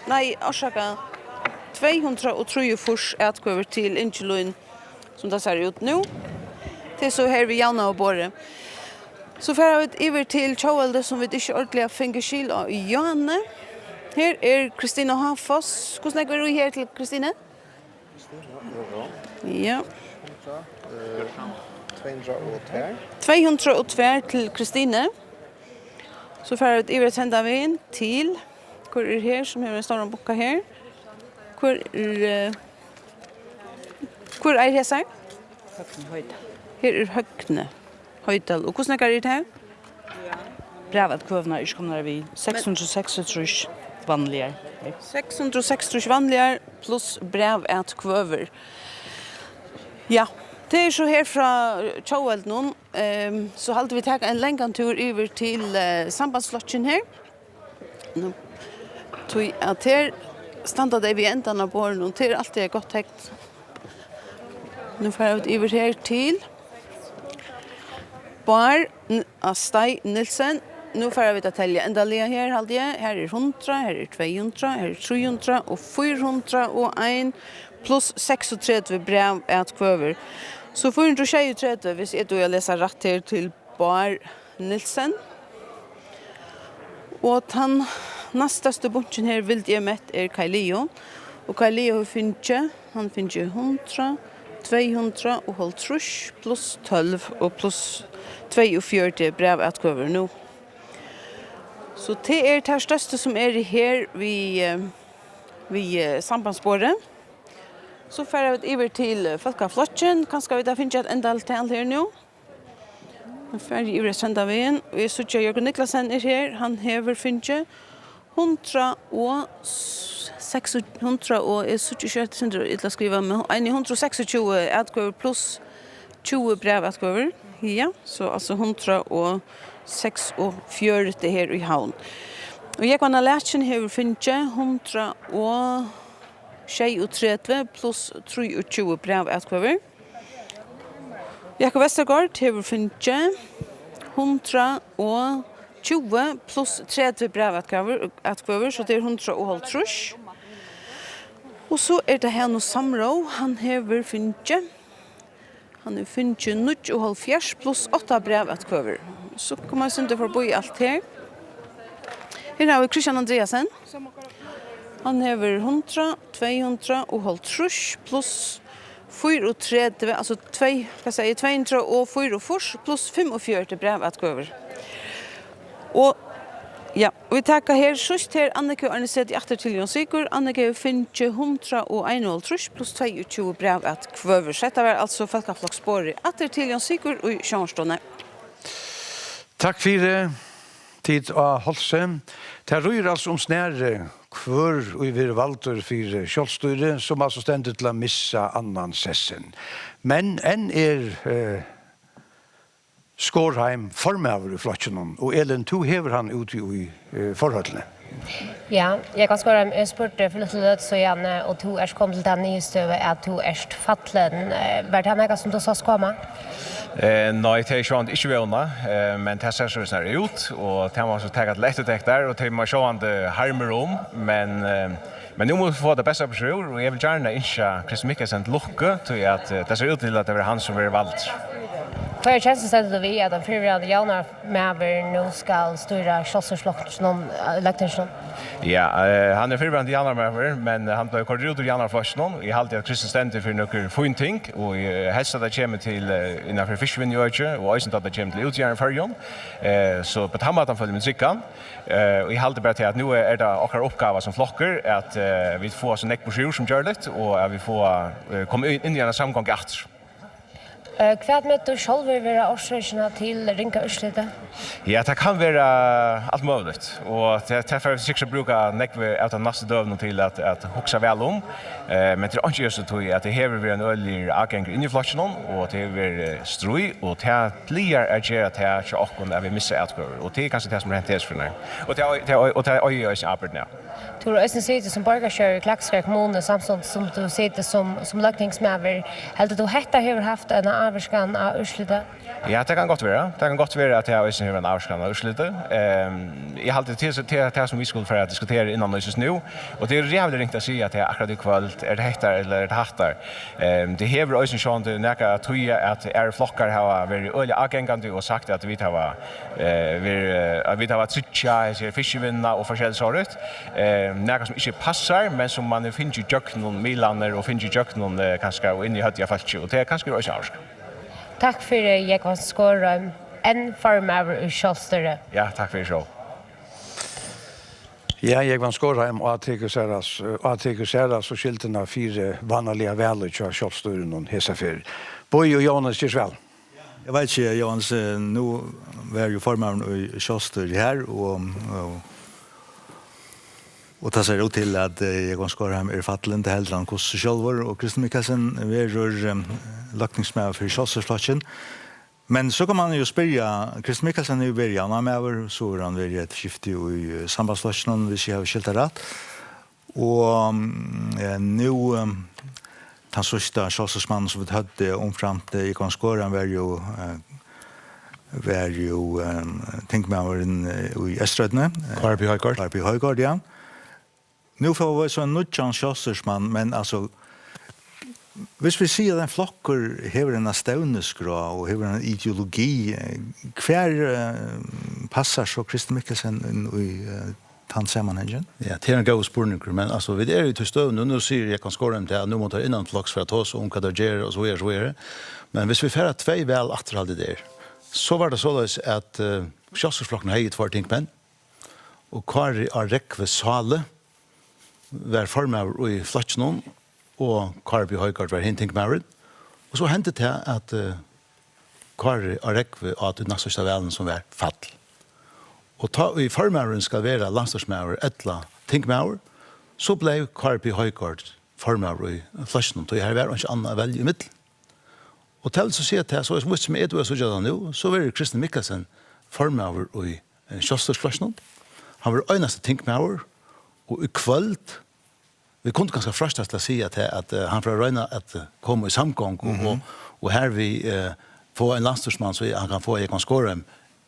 nej, orsaka 203 fors att gå över till Inchelun som det ser ut nu. Till så här vi Jauna och Borre. Så får vi över till Tjåvelde som vi inte ordentligt fänger skil av Johanne. Här Kristina Hafoss. Hur snackar vi här till Kristina? Ja. 202 till Kristina. Så får vi över sända vi in till hur är det här som har en stor boka här. Hvor det her? Her Høgne Høydal. Og hvordan er det her? Brevet kvøvene ikke kommer vi 636 vanligere. 636 vanligere pluss brev at kvøver. Ja, det så her fra Tjåveld nå. Så halte vi tatt en lengre tur over til sambandsflotjen her. Nå tog at her standa det vi enden av båren, og det alltid godt tekt. Nu får vi över här till Bar Astay Nilsen. Nu får vi att tälja ända lia här, halde jag. Här 100, här 200, här 300 och 400 och 1 plus 36 brev att kvöver. Så 433 hvis jag läser rätt här till Bar Nilsen. Och han nästaste bunchen här vill jag mätt Kailio. Och Kailio han finns 100, 200 och håll trusch plus 12 och plus 42 brev att gå över nu. Så det det största som här vi sambandsspåret. Så får vi över till Folkeflokken. Kanske vi där finns ett enda tal här nu. Färdig i sända vägen. Och jag såg Jörgen Niklasen är här. Han häver finche 100 och 600 och är så kört sen det skriva med 126 utgåvor plus 20 brev utgåvor. Ja, så alltså 106 och 40 här i havn. Och jag kan läsa häver finche 100 och 33 plus 23 brev utgåvor. Jakob Westergaard hever finche 100 og 20 plus 30 brevatgøver, så det 150. Og så det her noe samrå, han hever finche. Han er finche 79 plus 8 brevatgøver. Så kommer jeg synte for å bo i alt her. Her har vi Christian Andreasen. Han hever 100, 200 og 50 plus 34, alltså 200 och 44 plus 45 brevatgåvor. Och ja, vi tackar här sist här Annika Arneset i 8 till Jon Sigur. Annika finche 100 och 1 plus 22 brevatgåvor. Så det var alltså Folkafloksspår 8 till Jon Sigur och Sjönstone. Tack för det. Tid av Holse. Det rör alltså om snärre kvör och vi valter för kjolstyre som alltså ständigt till att missa annan sessen. Men en Skårheim formöver i flotchen och Ellen to hever han ute i förhållande. Ja, jag kan Skårheim är spurt för lite löt så gärna och to kom till den nystöve att to fallen. Vart han något som du sa komma? Nej, det är ju inte våna, men det ser så här ut och det måste ta ett lätt täck där och det måste ju inte harmer om, men nu måste vi få det bästa på sig och jag vill gärna inte Chris Mikkelsen lucka till att det ser ut till att det är han som är valt. För jag känns det vi att den förvärrade Jalnar Mäver nu ska styra Kjolsersflocken någon elektrician. Ja, han är förvärrande Jalnar Mäver, men han blev kort ut ur Jalnar Flocken. Jag har alltid Chris ständigt för några fin ting och helst att det kommer till innanför fiskvinjörje och också att det kommer till utgärning förjon. Så på tammatan följer musiken. Och jag har alltid bara till att nu är det också uppgåva som flockar att vi får så näck på sjur som gör det och att vi får komma in i en samgång efter. Kvad med du själv vara orsakena till ringa urslita? Ja, det kan vara allt möjligt. Och det är för att jag brukar näkva ut av nästa dövn till att huxa väl om. Men det är inte just att det här är en ölig agänger in i flashen och det är ströj och det blir att göra det här och att vi missar utgåvor. Och det är kanske det som är hänt för nu. Och det är ju också arbet nu. Du har också sett som borgarkör i Klaxvik kommun samtidigt som du sitter som lagtingsmäver. Helt du hetta har haft en avskan av urslita? Ja, det kan gott vara. Det kan gott vara att jag också har en avskan av urslita. Jag har alltid till det som vi skulle för att diskutera innan just nu. Och det är jävligt ringt att säga att det är akkurat ikväll är det hettar eller det hattar. Det häver också en chans att näka tröja att flockar har varit öliga agängande och sagt att vi har trycka fiskvinna och försäljsåret. Något som inte passar men som man finner i jöknon Milaner och finner i jöknon kanske och in i höttiga falsk och det är kanske också avsk. Tack för det, jag kan skåra en farmöver i Kjolstøre. Ja, tack för det så. Ja, jag var Skårheim och att jag ser så skilterna fyra vanliga väl till Kjolstyren och Hesafer. Boy och Jonas Gisvel. Jag vet inte, Jonas, nu var ju formöver i Kjolstyr här och det ser ut till att Egon Skårheim är fattelen till Heldran Kosse självor och Christian Mikkelsen är lackningsmed för Kjolsersflocken. Men så kan man ju spyrja, Christian Mikkelsen är ju början med så är han vid ett skifte i sambandsflocken hvis jag har skiltat rätt. Och nu den sista Kjolsersmannen som vi hade omframt Egon Skårheim var ju tänk mig i Eströdne. Karby Højgaard, ja. Nu får vi så en nutjan Kjolsersman, men alltså hvis vi sier at en flokker hever en stævnesgrå og hever en ideologi, hver passar så Christian Mikkelsen i tannsammanhengen? Ja, det en god spurning, men alltså vi är ju till stövn och nu säger jag kan skåra dem till att nu måste innan flocks för att oss om vad det gör och så är. Men hvis vi färra två väl atterhalde där, så var det så att Kjolsersflocken har ett två ting och Kari Arekve Sale var formöver i Flatchnon och Karby Højgaard var hinting married. Och så hände det att Kari Arekve at det neste velen som var fall. Og i formauren skal være landstadsmauer etla tingmauer, så ble Kari P. Høygård formauer i flasjonen, og her var ikke annet velge i middel. Og til så sier jeg, så er det som er det så nå, så var Kristian Mikkelsen formauer i Kjølstørsflasjonen. Han var øyneste tingmauer, og i kvöld, vi kunne ganske frastast til å si at han får røyne at komme i samgång, og her vi få en landstorsmann så han kan få Egon Skårem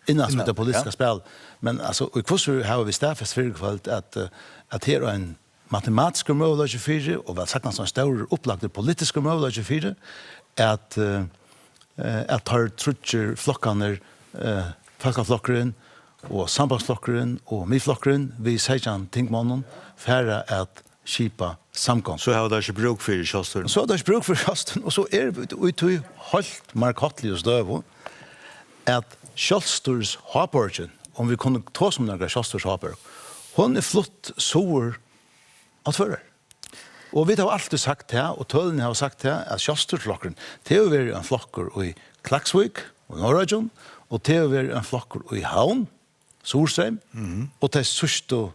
innan det politiska spel. Men alltså i kvossur har vi stafest för kvällt att här är en matematisk möjlighet för och vad sagt någon stor upplagd politisk möjlighet för att har trutcher flockarna folkaflockaren och sambandsflockaren och myflockaren vi säger tingmannen för att skipa samkom. Så har det ikke bruk for kjøsten? Så har det ikke bruk for kjøsten, og så vi ut helt markattelig og støv at kjølstors haborgen, om vi kunne ta som noen kjølstors haborg, hun flott sår at fører. Og vi har alltid sagt det, og tølene har sagt det, at kjølstorsflokkeren, det er jo vært en flokker i Klaksvik og Norrøgjen, og det er jo vært en flokker i Havn, Sorstrøm, og det er sørst og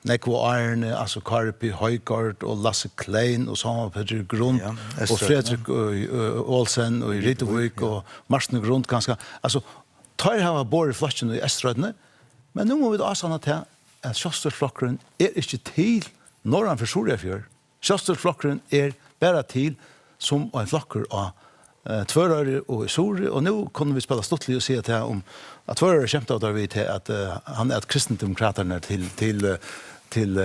Nekvo Arne, alltså Karpi Høygård och Lasse Klein och Samuel Peter Grund och Fredrik Olsen och Ritevik och Marsten Grund ganska. Alltså tar har bor i flashen i Estrødne, men nu må vi da sanna til at Kjøstørsflokkeren ikke til norran for Sorjafjør. Kjøstørsflokkeren bare til som en flokker av Tvørøyre og Sorje, og nå kunne vi spille stortlig og si at om at Tvørøyre kjempet av vi til at han et kristendemokraterne til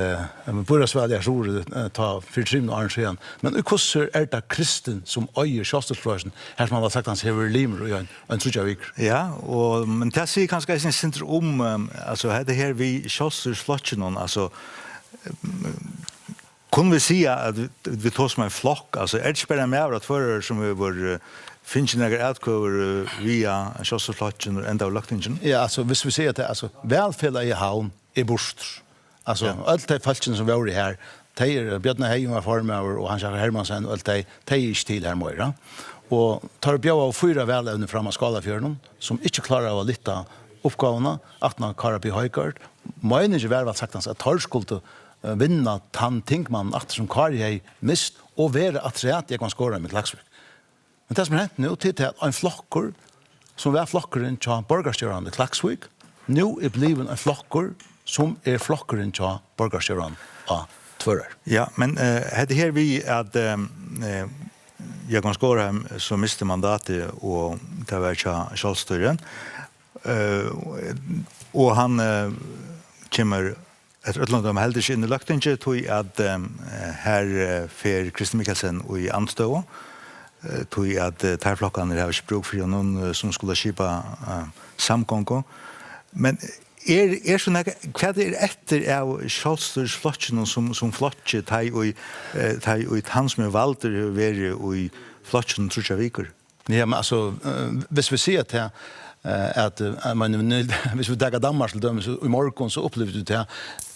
Borasvelja Sorje ta 4 år siden. Men hvordan det kristen som øyer Kjøstørsflokkeren, her som han har sagt hans hever limer og en trudjavik? Ja, men det sier kanskje jeg synes altså det her vi Kjøstørsflokkeren, altså kunne vi si at vi tar som en flokk, altså det ikke bare med at fører som vi var finnes noen utkøver via Kjøstørsflokkeren og enda av løktingen? Ja, altså hvis vi sier at det, velfellet i havn bostor. Altså, alt de falskene som var her, Bjørn Heim var formøver, og Hans Jakob Hermansen, og alt de ikke til her møyre. Og tar bjør av 4 velevner frem av Skalafjørnen, som ikke klarer å lytte oppgavene, at man Karpi Høygård. Mener ikke være sagt at tar skulle vinna tann tingmannen at som Kari hei mist og være atreat jeg kan skåre med Klaksvik. Men det som er hent nå til at en flokker som var flokkeren til borgerstjøren i Klaksvik nå blivet en flokker som flokkeren til borgerstjøren av Tvører. Ja, men det her vi at jeg kan skåre som mister mandatet og det var ikke kjølstøren og han kommer et utland om heldig inn i løktinge tog at her fer Kristian Mikkelsen og i Andstøv tog at terflokkene har ikke bruk for noen som skulle skipa samkongo. Men sånn hva etter av Kjølstørsflokkene som flokket teg og han som valgte å være i flokkene Trudjaviker? Ja, men altså, hvis vi sier til at hvis vi dager Danmark til dømes i morgen så opplevde du til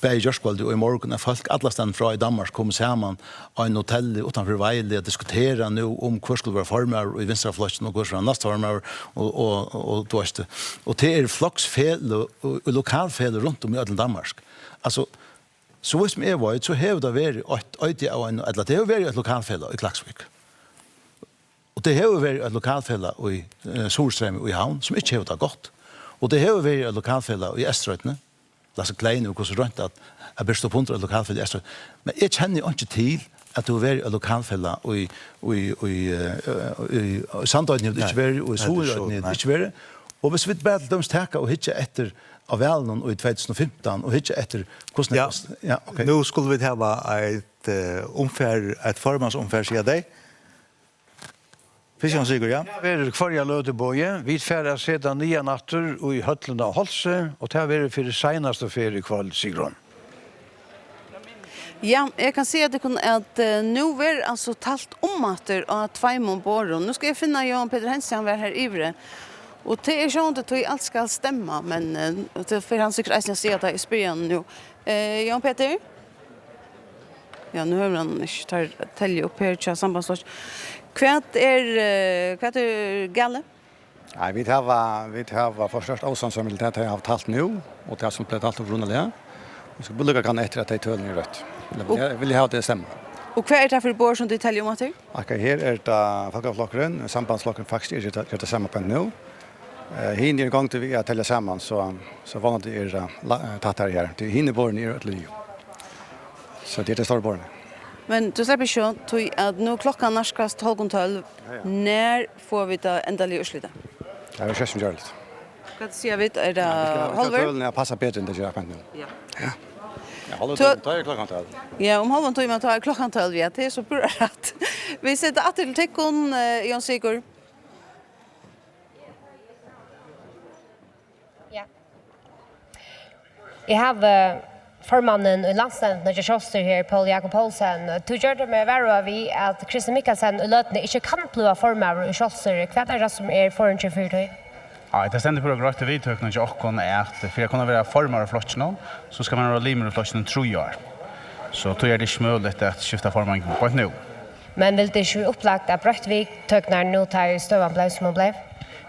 bei Jørskvalde og i morgen folk alle stand fra i Danmark kom sammen av en hotell utenfor Veile og diskutere nå om hva skulle være formøver i Vinstrafløkken og hva skulle være nastformøver og det floksfele og lokalfele rundt om i Ødelen Danmark. Altså, så hvis vi var så har det vært det har vært et lokalfele i Klaksvik. Og det har vært et lokalfelle i Sorstrøm og i Havn som ikke har vært godt. Og det har vært et lokalfelle i Estrøytene. Lasse Klein og hvordan rundt at jeg bør stå på et lokalfelle i Estrøytene. Men jeg kjenner ikke til at det har vært et lokalfelle i Sandøyden ikke vært, og i Sorøyden ikke vært. Og hvis vi bare til dem steker og ikke etter av velen i 2015 og ikke etter hvordan ja, okay. Nå skulle vi ha et formannsomfær, sier deg. Kristian Sigurd, ja. Det er kvarja Lødeboje. Vi færre sedan 9 natter og i Høtlen av Holse, og det er for det senaste ferie kvall, Sigrun. Ja, jeg kan si at nå er altså talt om atter av Tveimon Boron. Nå skal jeg finne Johan Peter Hensi, han var her ivre. Og det er sånn at alt skal stemme, men for han sikkert eisen å si at jeg spør igjen nå. Johan Peter? Ja, nu har han ikke tar telje opp her til sambandsloss. Hva er gale? Nej, vi har förstås avståndssamhället det har haft allt nu och det har som blivit allt av runaliga. Vi ska börja kan efter att det tölen är rött. Vill jag ha det stämma. Och vad är det för bor som du täljer om att det? Okej, här är det folkavlockaren, sambandslockaren faktiskt är det samma på nu. Hinner igång till vi att tälja samman så vanligt är det tattar här. Det hinner bor ner ett liv. Så det är det stora borna. Men du släpper ju till att nu klockan närskast 12:12. När får vi det ändliga utslita? Det är just görligt. Vad säger vi? Är det halver? Tölen passar bättre än det gör på nu. Ja. Ja. Ja, håller det klockan 12. Ja, om halvan timme tar klockan 12, ja, det är så bra rätt. Vi sätter att till teckon, Jan Sigurd. Ja. Jag har formannen i landsnämnden Nödja Kjoster här, Paul Jakob Poulsen. Du gör det med värre vi att Christer Mikkelsen i lötene inte kan bliva formar i Kjoster. Vad är det som är foran 24? Ja, det ständer på att gråta vidtökna till åkken är att för att kunna vara formar av flottsnån så ska man vara limer av flottsnån 3 år. Så då är det inte möjligt att skifta formar på ett nu. Men vill det inte upplagt att Bröttvik töknar nu tar stövan blev som hon blev?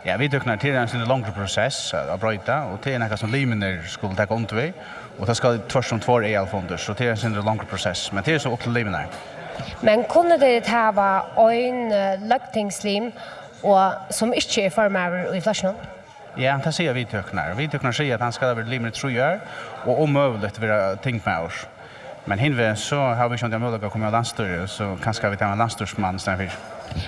Ja, vi töknar till en längre process att bryta och det är något som limer skulle ta ont vid. Och det ska tvärst som 2 EL-fonder så det är en längre process. Men det är så upp till limer. Men kunde det ha en lögtingslim och som inte är formar i flottsnån? Ja, det säger vi töknar. Vi töknar säger att han ska vara limer 3 år och omöjligt vara tänkt med oss. Men hinve så har vi inte möjlighet att komma av landstyret så kanske vi tar en landstyrsman istället för.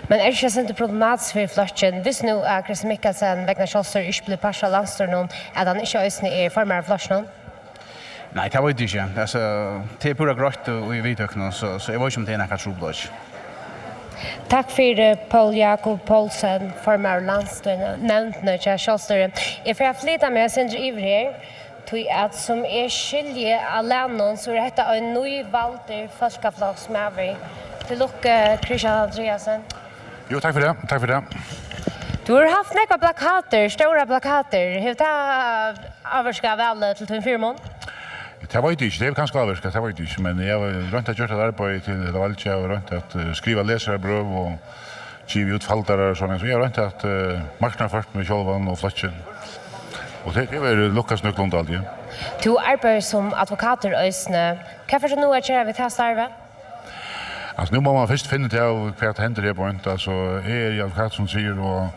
Men är det inte problematiskt för flottsnån? Hvis nu att Christer Mikkelsen vägnar Kjoster inte blir parsad landstyret att han inte är formar i flottsnån? Nej, det var inte inte. Alltså, det är pura grått och i vidtökna så jag vet inte om det är något troblad. Tack för Paul Jakob Poulsen, formar landstyret, nämnt till Kjoster. Jag får flytta med Sindre Iver här. Tui at som skilje av lännen så är detta en ny valter folkafloksmävrig. Till lucka Christian Andreasen. Jo, tack för det. Tack för det. Du har haft några plakater, stora plakater. Hur det avvarska väl till din firman? Det var inte, det är kanske avvarska, det var inte. Men jag var runt att göra det arbete till det var inte jag var runt att skriva läsarbrev och skriva ut faltare och sånt. Så jag var runt att marknadsfört med självan och flatchen. Och det var Lukas Nöklund alltid. Du arbetar som advokater i Östne. Vad för nu att göra vid det här starvet? Alltså nu må man först finna ut av vad händer här på inte. Alltså är advokat som säger och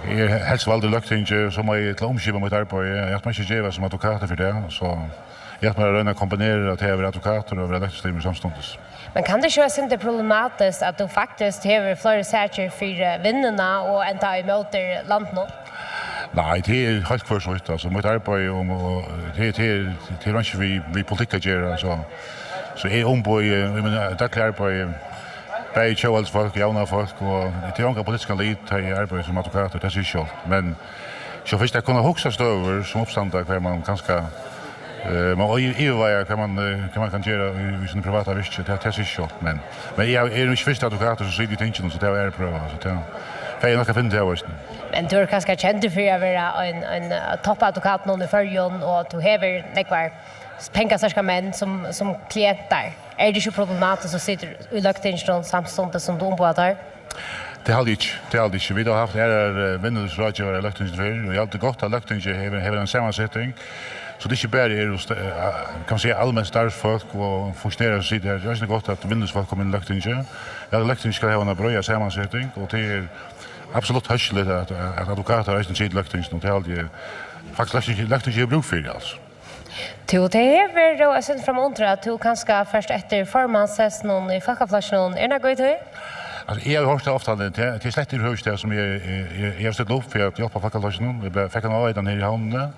är helst valde löktinge som är till omskiva mot arbete. Jag har inte geva som advokater för det. Så jag har röna kombinera att jag är advokater och lektorstimer samstundes. Men kan det köra inte problematiskt att du faktiskt har flera säker för vinnarna och ända emot landet? Nej, det är helt kvarsvitt. Alltså, mitt arbete och det är inte vi politik att göra. Så är omboj, jag menar, dagliga arbete, bäg tjöväldsfolk, jauna folk, och det är många politiska lid i arbete som advokater, det är själv. Men så först att kunna huxa stöver som uppståndare hver man ganska man överväger kan man kan göra i sin privata virke, det är själv. Men jag är inte först advokater som sitter i tingen, så det är pröva. Så det är nog att finna det här. Men du är ganska känd för att vara en toppadvokat någon i förrjön och du har nekvar pengasärska män som klienter. Är det inte problematiskt att sitta i lögtingen samståndet som du ombådar? Det är aldrig inte. Vi har haft vinnelsrådgivare i lögtingen förr och jag har alltid gått att lögtingen har en sammansättning. Så det är inte bara kan man säga allmänt starvsfolk och funktionärer som sitter här. Det är inte gott att vinnelsfolk kommer in i lögtingen. Lögtingen ska ha en bra sammansättning och det är absolut hörsligt att advokater har inte sitt lögtingen och det är aldrig faktiskt lögtingen är bruk för det alltså. Du, det är väl sen framundra att du kanske först efter formannses någon i fackaflationen. Är det något du? Alltså, jag har hört det ofta, det är slett i högstad som jag har stött upp för att hjälpa fackaflationen. Jag fick en avvedan här i hamnen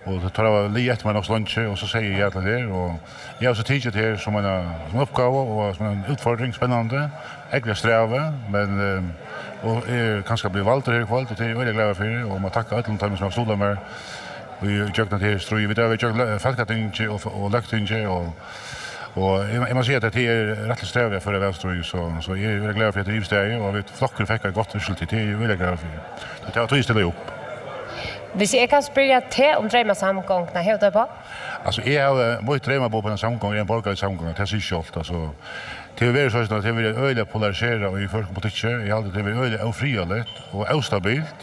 och det tar jag lite efter mig något lunch och så säger jag till det. Och jag har så tidigt här som en uppgave och som en utfordring, spännande, äckliga sträva, men och kanske bli valt här ikväll och det är väldigt glad för det och man tackar alla som har stolat med. Vi jökna till ströj, vi jökna falkatinge och löktinge och jag måste säga att det är rätt sträviga för det välströj så jag är väldigt glad för att det är steg och vi flockar fick ett gott resultat, det är väldigt glad för det. Det har tog ställa upp. Hvis jeg kan spørre til om drømmesamgångene, hva det på? Alltså jag har mycket drömmar på en samgång, en borgare samgång, det är så allt alltså. Det är väl så att det är öliga polarisera och i folkpolitiken, jag hade det är öliga ofrialigt och ostabilt.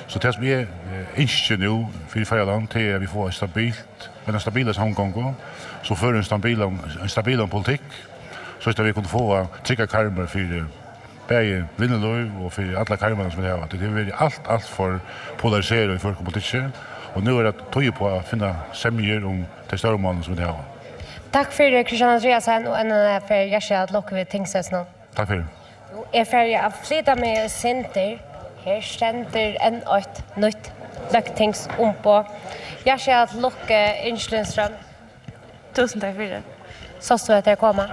Så det som är inte nu för Färland till att vi får stabilt, men en stabil samgång så för en stabil politik så att vi kan få trygga karmer för bäge vinnelöv och för alla karmerna som vi har. Det är allt för polarisera i folkpolitiken. Och nu är det tog på att finna semjer om de större målen som vi har. Takk for Christian Andreasen og en for Gjersia at lukke ved tingsøs nå. Takk for det. Jeg får av flytta med Sinter. Her stender en et nytt løktings om på. Gjersia at lukke Inslundstrøm. Tusen takk for det. Så stod jeg til å komme.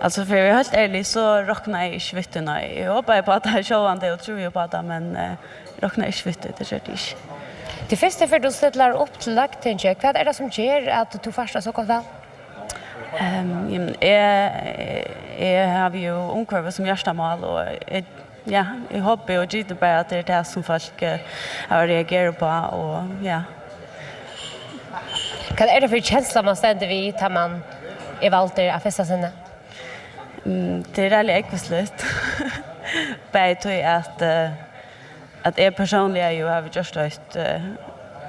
Alltså för jag helt ärligt så rocknar jag inte vitterna. Jag hoppas på att det här showande och tror jag på att det, men rocknar inte vitter, det gör det inte. Det första för du ställer upp till lagtinget, vad är det som gör att du första så gott väl? Jag har ju omkvarvet som hjärtamål och ja, jag hoppas och gitter bara att det är det som folk har reagerat på och ja. Vad är det för känsla man ständer vid när man är valt att fästa sinne? Det är väldigt äckligt. Bara till att jag personligen ju har gjort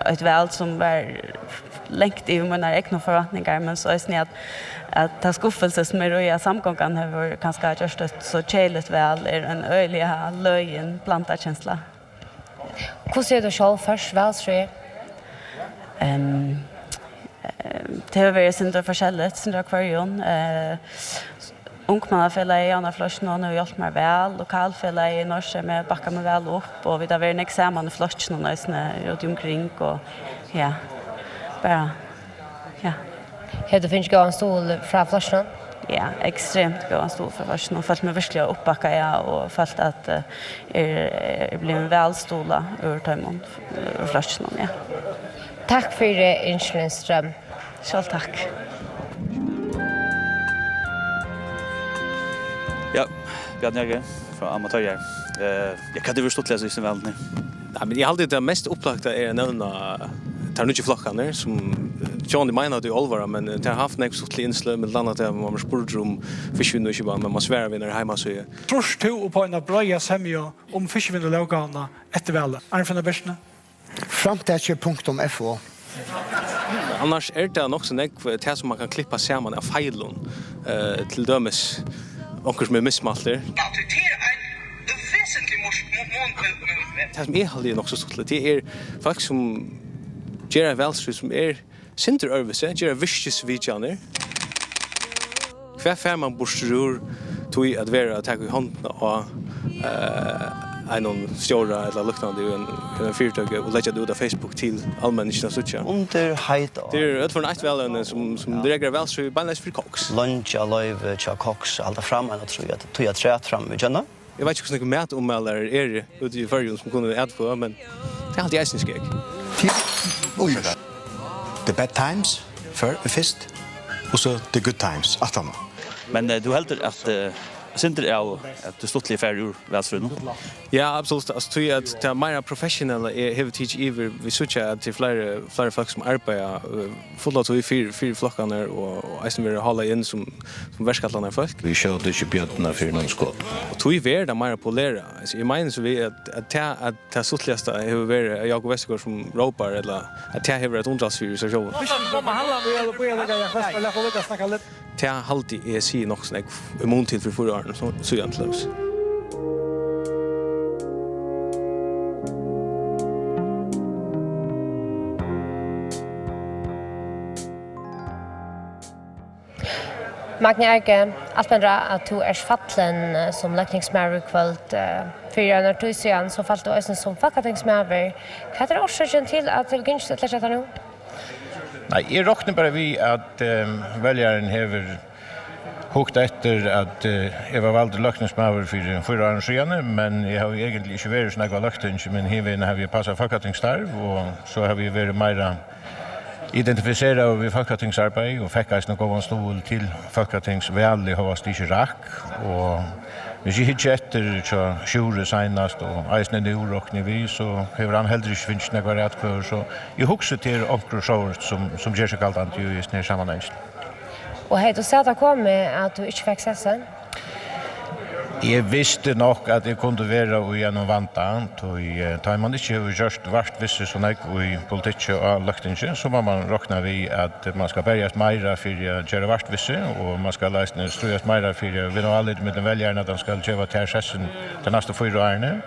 ett väl som var längt i mina egna förväntningar, men så är det att ta skuffelse som är i samgången har kanske gjort ett så tjejligt väl är en öliga löjen plantad känsla. Hur ser du själv först väl, tror jag? Det har varit synder forskjelligt, synder akvarion. Ungmannafället i Anna Flöschen har nu hjälpt mig väl. Lokalfället i Norge med backar mig väl upp. Och vi har varit en examen i Flöschen och runt omkring. Och ja, bara, ja. Har du finnst gå en stol från Flöschen? Ja, extremt gå en stol från Flöschen. Och följt mig verkligen uppbacka jag och följt att jag blev en välstola ur Töjmon ur Flöschen. Ja. Tack för det, Inslundström. Själv tack. Ja, Bjørn Jørgen fra Amatøyer. Jeg kan det være stått lese i sin vel nu. Nei, men jeg har alltid det mest opplagte å nevne Tarnutje flokkene, som Johnny mener det i olvara, men det har haft nek stått innslø, med landet til man spurte om fiskvinner ikke bare, men man sværer vinner hjemme så er. Trors to på en brøya semja om fiskvinner lovgavene etter vel. Arnfinn av Børsene? Framtidskje.fo. Annars er det nok så nek til som man kan klippa sammen av feilun, til dømes onker som er missmalter. Det som er halvdig nok så stort, det er folk som gjør velstry som er sinterøvelse, gjør virkesvidjaner. Hver fer man borstrur tog at være at jeg i hånden og en stjåra eller luktande i en fyrtøy og legger det ut av Facebook til allmänniskorna suttja. Underheit og... Det er utfor en eit velønne som dregger velstry beinleis for koks. Lunch, løyve, tja koks, alt er fremme, og tror jeg at tog jeg træt fremme i kjønna. Jeg vet ikke hvordan matommælere er ute i førjen som kunne æt på, men det er alltid eisenskeg. The bad times, først, og så the good times, alt sammen. Men du helder at Sinter är att det stått lite färre ur välsfrun. Ja, absolut. Alltså tror jag att det är mer professionella har teach över vi söker till flera folk som arbetar fullt ut i fyra flockarna och jag som vill hålla in som värskatlarna folk. Vi kör det inte bjötna för någon skott. Och tror vi det mer polera. Alltså jag menar så vi att det suttligaste har varit Jakob Westergaard som ropar eller att det har varit undrasfyr så show. Det har alltid är sig nog sån immun till för förra åren så egentligen. Magne Erke, Alpendra, att du är fallen som läkningsmärver kvällt för en artusian så fallt du också som fackatingsmärver. Vad är orsaken till att du inte ställer sig nu? Nej, jag räknar bara vi att väljaren har hukt efter att jag var vald lökningsmärver för förra åren sedan, men jag har egentligen inte varit såna lökning, men här har vi passat fackatingstarv och så har vi varit mera identifiserar vi folketingsarbeid og fikk eisen gå en stol til folketingsværlig hva stikje rakk. Og hvis jeg ikke etter sjure senast og eisen er urokne vi, så har han heller ikke finnes nekvar rettfør. Så jeg husker til omkring sjåret som gjør seg alt annet i denne sammenhengen. Og hei, du sa at det kom med at du ikke fikk sessen? Jeg visste nok at jeg kunne være gjennom vantan, og da man ikke har gjort hvert visse sånn i politikk og løktinger, så må man råkne vi at man skal berges meira for å gjøre hvert visse, og man skal strøyes meira for å vinne alle med den velgjerne at de skal gjøre til sessen de neste 4 årene.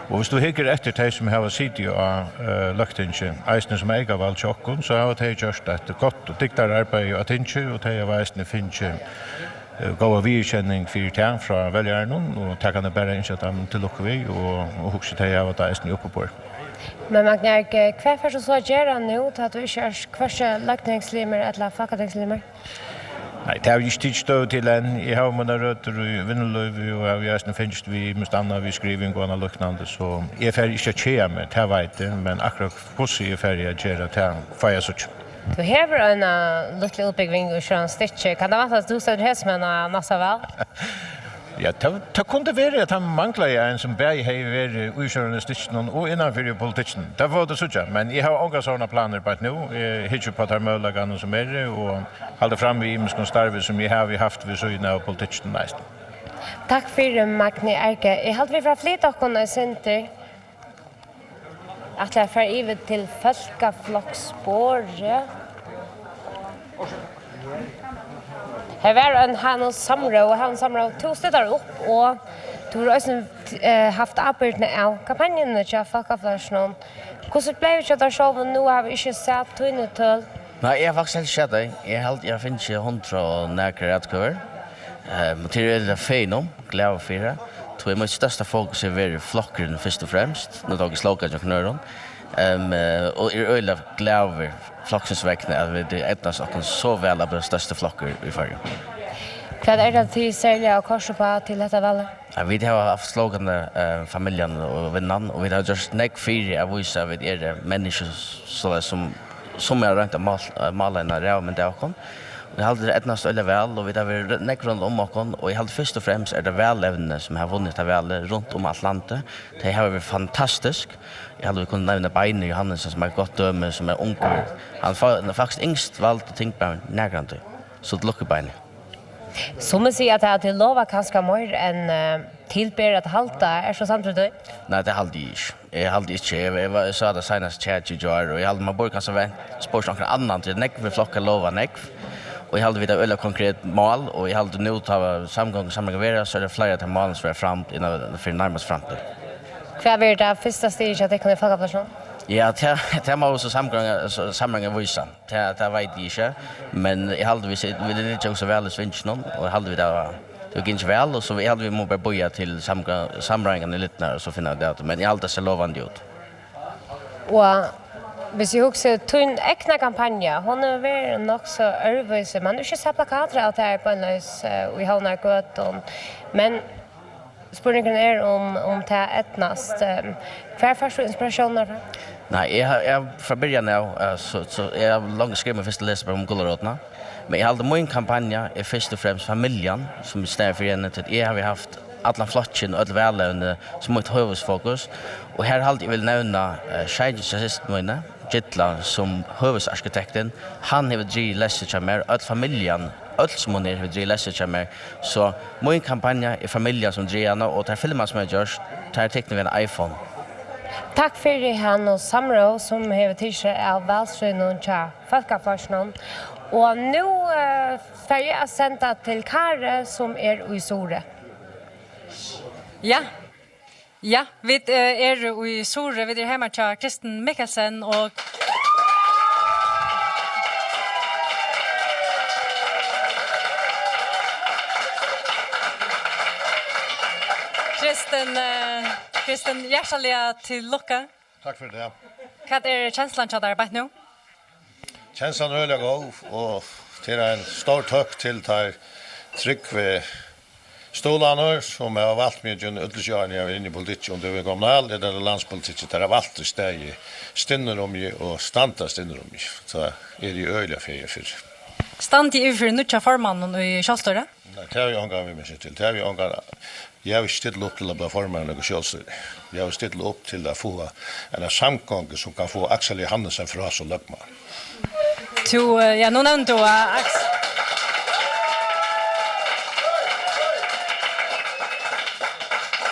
Og hvis du hikker etter de som har sittet av løktinger, eisene som eier valgt tjokken, så har de gjort et godt og dyktig arbeid av tinger, og de har eisene finnet gåa virkjenning for tjern fra velgjerne, og det kan det bare innsett dem til lukke vi, og huske til av at det er oppe på. Men Magnerk, hva er det så gjør han nå til at du ikke er hverse løgtingslimer eller folketingslimer? Nei, det har vi ikke tidstøv til en. Jeg har mine røtter i Vinneløv, og jeg har finnes vi mest annet vi skriving og annet løknande, så jeg er ferdig ikke å kjøre meg, det vet jeg, men akkurat hvordan jeg er ferdig å gjøre det, får jeg så ikke. Du har en liten utbygging i Sjøen Stitcher. Kan det være at du ser det som en nassa vel? Ja, det kunne være at han manglet en som bare har vært i Sjøen Stitcher og innenfor politikken. Det var det sånn, men jeg har også sånne planer på nå. Jeg hittar på at det er mulighetene som og holder frem i imenskene starve som jeg har haft ved søgene av politikken nesten. Takk for Magni Erke. Jeg halte vi fra flytåkene i Sinter. At jeg fer ivet til Folkeflokkspåret. Her var en han og samrå, og han samrå to støtter opp, og du har også haft arbeidene av kampanjene til Folkeflokkspåret. Hvordan ble det ikke at showet nå har vi ikke sett tøyne til? Nei, jeg har faktisk helt sett det. Jeg finner ikke 100 og nærkere rettkøver. Det er det feil om, glede og fire. Så mitt största fokus är väldigt flockren först och främst. Nu tar jag slåkat jag knören. Och är öjla gläver flockens väckna att det är ettnas och så väl av de största flocker i förra. Vad är det till sälja och korsa på till detta väl? Vi har haft slåkande familjen och vinnan och vi har just näck fyra av vissa vid människor som är rönt att mala en räv med det också. Vi har det etnast eller väl och vi har varit näck runt om och jag har först och främst är det välevne som har vunnit det väl runt om Atlanten. Det har varit fantastiskt. Jag hade kunnat nämna Beine Johannes som är gott döme som är ung. Han har faktiskt yngst valt tänkbart närgrant. Så det luckar Beine. Som man säger att det lovar kanske mer än tillber att halta är så sant för dig? Nej, det halde inte. Jag halde inte. Jag sa det senast chat i jar och jag halde man borde kanske vänta spår någon annan till näck vi flockar lova näck. Och jag hade vid ett konkret mål och jag hade nu ta samgång så är det flera till målen som är fram innan för närmast framtid. Vad är det första steget att det kan få person? Ja, det var också samgång visa. Det vet jag inte, men jag hade vi det inte också väl svinch någon och jag hade vi det gick väl och så jag hade vi må bara boja till samgången lite så finna det men jag hade så lovande ut. Och hvis jeg husker tunn ekne kampanje, hun er vært nok så ærvise, man har ikke sett plakater av det her på en løs i havner godt, men spørningen er om det er etnast. Hva er første inspirasjoner fra? Nei, jeg fra början av, så jeg har langt skrevet med første leser om Gullerådene, men jeg hadde min kampanje er først og fremst familien, som snær for igjen til jeg har haft alla flottchen och välövne som ett huvudfokus och här halt jag vill nämna Scheidjes assistenten Gittla som huvudarkitekten han har dri läsa mer all familjen all som hon har dri läsa mer så min kampanje är familjen som driana och tar filmar som jag görs tar tekniken en iPhone. Tack för han och Samro som har t-shirt av Valsrön och Folkeflokken och nu får jag sända till Kare som är i Sore. Ja, vi är i Sore, vi är hemma till Kristen Mikkelsen och Kristen, hjärtliga till lucka. Tack för det. Vad är känslan till arbetet nu? Känslan är väldigt god och till en stor tack till Tryggve Stolarna som har valgt med en utlösjörning av inne i politiken om det är kommunal eller landspolitiken där har valt att stäge stinner om ju och stanta stinner om ju. Så är det öliga för. Stand i för nutja formannen i Kjallstøra? Nej, det har jag angar vi med sig till. Det har vi angar. Jag vill ställa upp till att bli formannen och Kjallstøra. Jag vill ställa upp till att få en samgång som kan få Axel Johansen fra så lögman. Ja, nu nämnde du Axel.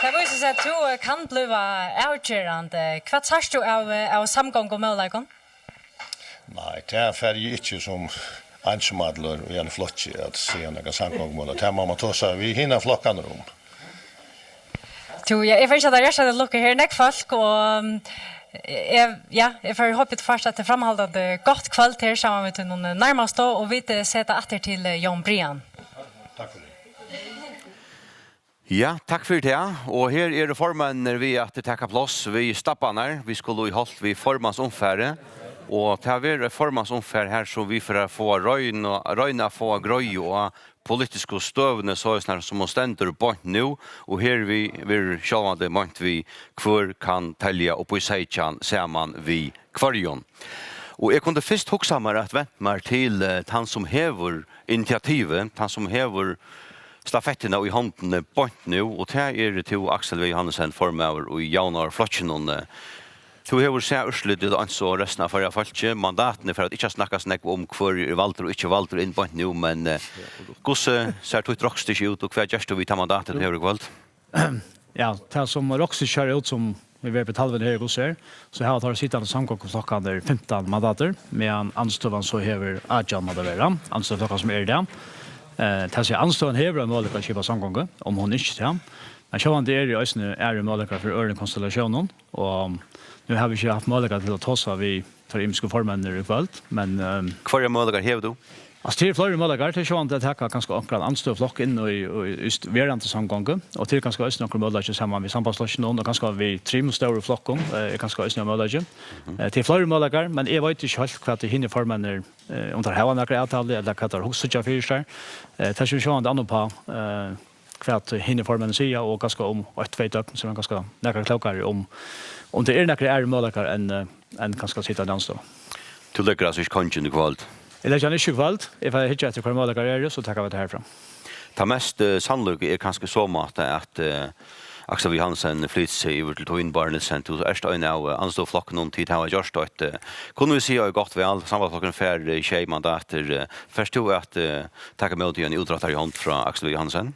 Det var ju så att du kan bli avgörande. Vad sägs du av samgång och möjligheten? Nej, det är färg inte som ensamadler och en flott att se några samgångmål. Det är man tar sig vi hinner flockan om. Jag finns att det är så lucka här näck folk och jag får hoppas först att det framhållande gott kväll till samman med någon närmast och vi sätter åter till Jan Brian. Tack för det. Ja, tack för det. Och här är det formen när vi att ta plats. Vi stappar när vi skulle i halt vi formans omfärre. Och det är formans omfärre här så vi för att få röjna få gröj och politiska stövne så är som ständer på nu och här vi självande mått vi kvar kan tälja upp i sejchan samman vi kvarjon. Och jag kunde först huxa mig att vänta mig till han som häver initiativet, han som häver stafetterna i handen på nu och det är till Axel V. Johansen formöver och Jaunar Flotchen. Du har sett urslutet alltså resten av förra fallet mandaten för att inte snacka snack om kvar Walter och inte Walter in på nu men gosse ser ut rockstig ut och kvar just vi tar mandatet det har valt. Ja, det som rockstig kör ut som vi vet på halvan här gosse så här har sittande samkomstklockan där 15 mandater med en anstövan så häver Ajan mandater anstövan som är där. Det ser anstövan häver en möjlighet att köpa samgången om hon inte det. Men så det är ju också är det möjlighet för ören konstellationen och nu har vi inte haft möjlighet till att ta så vi för imska formen i kväll men kvar är möjlighet här du. Alltså till flera möjligheter till så att det ganska ankran anstöflock in och just verande samgången och till ganska östra några möjligheter samman vi sambandslösningen och ganska vi trim stora flockon ganska östra möjligheter till flera möjligheter men jag vet inte helt vad det hinner formen är under hela några avtal eller katar huset jag för det så så andra på kvart hinner formen säga och ganska om ett två som ganska några klockar om det är några möjligheter än ganska sitta dans då. Du lägger alltså inte kongen i kvalt. Eller jag är kvalt. If jag hittar till möjligheter så tar vi det härifrån. Ta mest sannolikt är kanske så att Axel Johansen flyttar sig över till Toinbarnesen till Erstein och anstår flocken någon tid har gjort det. Kunde vi se gott väl sammanflocken för tjejmandater först då att ta emot en utdragare hand från Axel Johansen.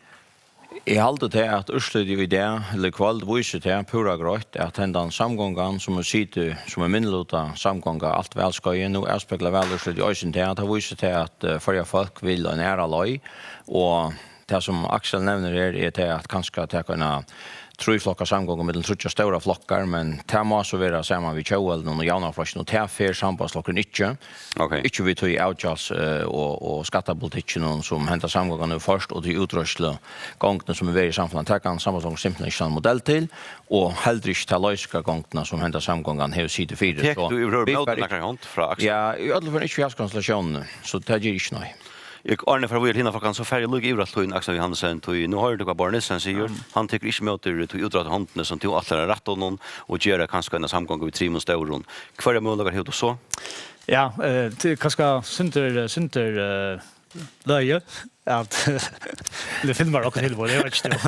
Jag håller det att urslut i det eller kvalt visar det pura grönt att den samgången som sitter som en minluta samgångar allt väl ska ju nu avspegla väl urslut i ösen det att visar det att förra folk vill en ära loj och det som Axel nämner är det att kanske ta kunna tre flockar samgångar med tre stora flockar men det måste vara samma vi Joel och Jana Frost och det för sambandsflockar inte. Okej. Inte vi tog outjust och skattepolitiken som hämtar samgångar nu först och till utrustning gången som är väldigt samfällan ta kan sambandsflockar simpelt en modell till och heldrish ta löska gångerna som hämtar samgångar här sitter fyra så. Du över några hand från Axel. Ja, i alla fall inte konstellation så det ger inte nej. Jag Arne för vill hinna för så färdig lugg i att Axel Johansen till nu har det Barnesen säger han tycker inte med till utdrag handen som till alla rätt och någon och göra kanske en samgång vid Trimon Stauron. Kvar är möjlighet hur så? Ja, till kanske center löje att det finns bara också till vad det är inte.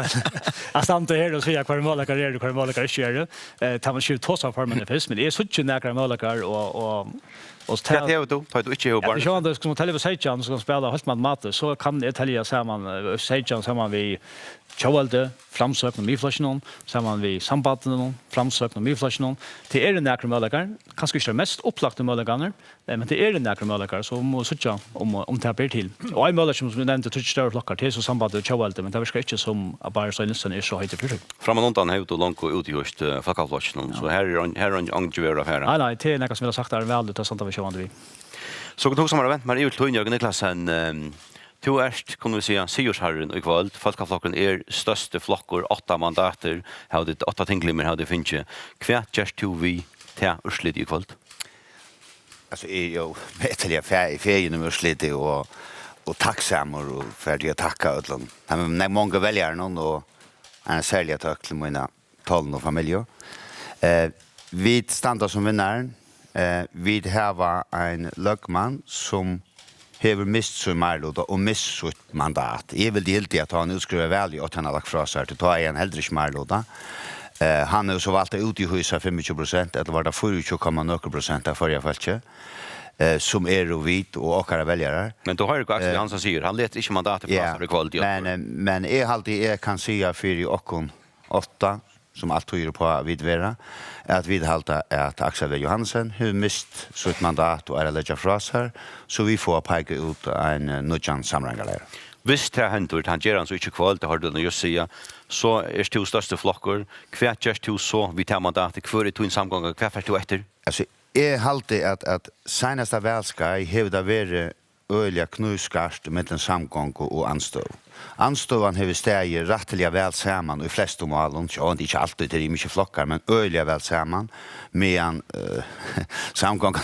Att stanna här och säga kvar möjligheter är det. Ta man ju tossa för men det men det är så mycket nära möjligheter och tar du inte ihop bara. Ja, det ska man Seijan som spela helt med mat så kan det tälja samman Seijan samman vi Chovalde framsökning med flashen samman vi sambatten framsökning med flashen till är det nära möjligheter kanske inte mest upplagda möjligheter men det är det nära möjligheter så måste söka om det blir till och en möjlighet som nämnde till större flockar till så sambandet Chovalde men det verkar inte som bara så nästan är så högt för framåt har du långt ut just flockarflashen så här är angivera affären. Nej, det är något som jag har sagt där väl det sånt att vi så tog som har vänt men ut Jörgen Niklasen to erst kunnu vi säga Sigursharren i kväll folkaflocken är störste flockor 8 mandater har det 8 tinglimmer har det finche kvärt just to vi ta urslit i kväll alltså är ju med till jag färg nummer urslit och tacksamma och färdiga att tacka ödlan. Han är många väljare någon och en särskilt tack till mina talen och familjer. Vi standar som vinnaren. Vi har en lögman som hever mist sin marlåda og mist sitt mandat. Jeg vil helt at han utskriver väl att han har lagt fra seg til ta en heldre marlåda. Han er jo så valgt ut i huset 25%, eller var det 24,9% av forrige falske, som og vit og åkere väljare. Men då har du Axel Hansen säger han leter inte mandatet fra seg kvalitet. Men jeg kan säga för i åkken 8, som allt tyder på vidvera, att vi halta att Axel V. Johansen har mist sitt mandat och är lägga fra seg, så vi får peka ut en nödjan samrangalär. Hvis det händer, han ger han så inte kvalt, det har du just säga, så är det största flockor. Kvärt görs du så, vi tar mandatet, kvar i tog en samgång, kvärt färs du efter? Alltså, jag halte att senaste välskaj hevda vare öliga knuskarst med en samgång och anstov. Anstovan har steg rättliga väl samman och i flesta målen, och inte alltid det är mycket flockar, men öliga väl samman, medan samgången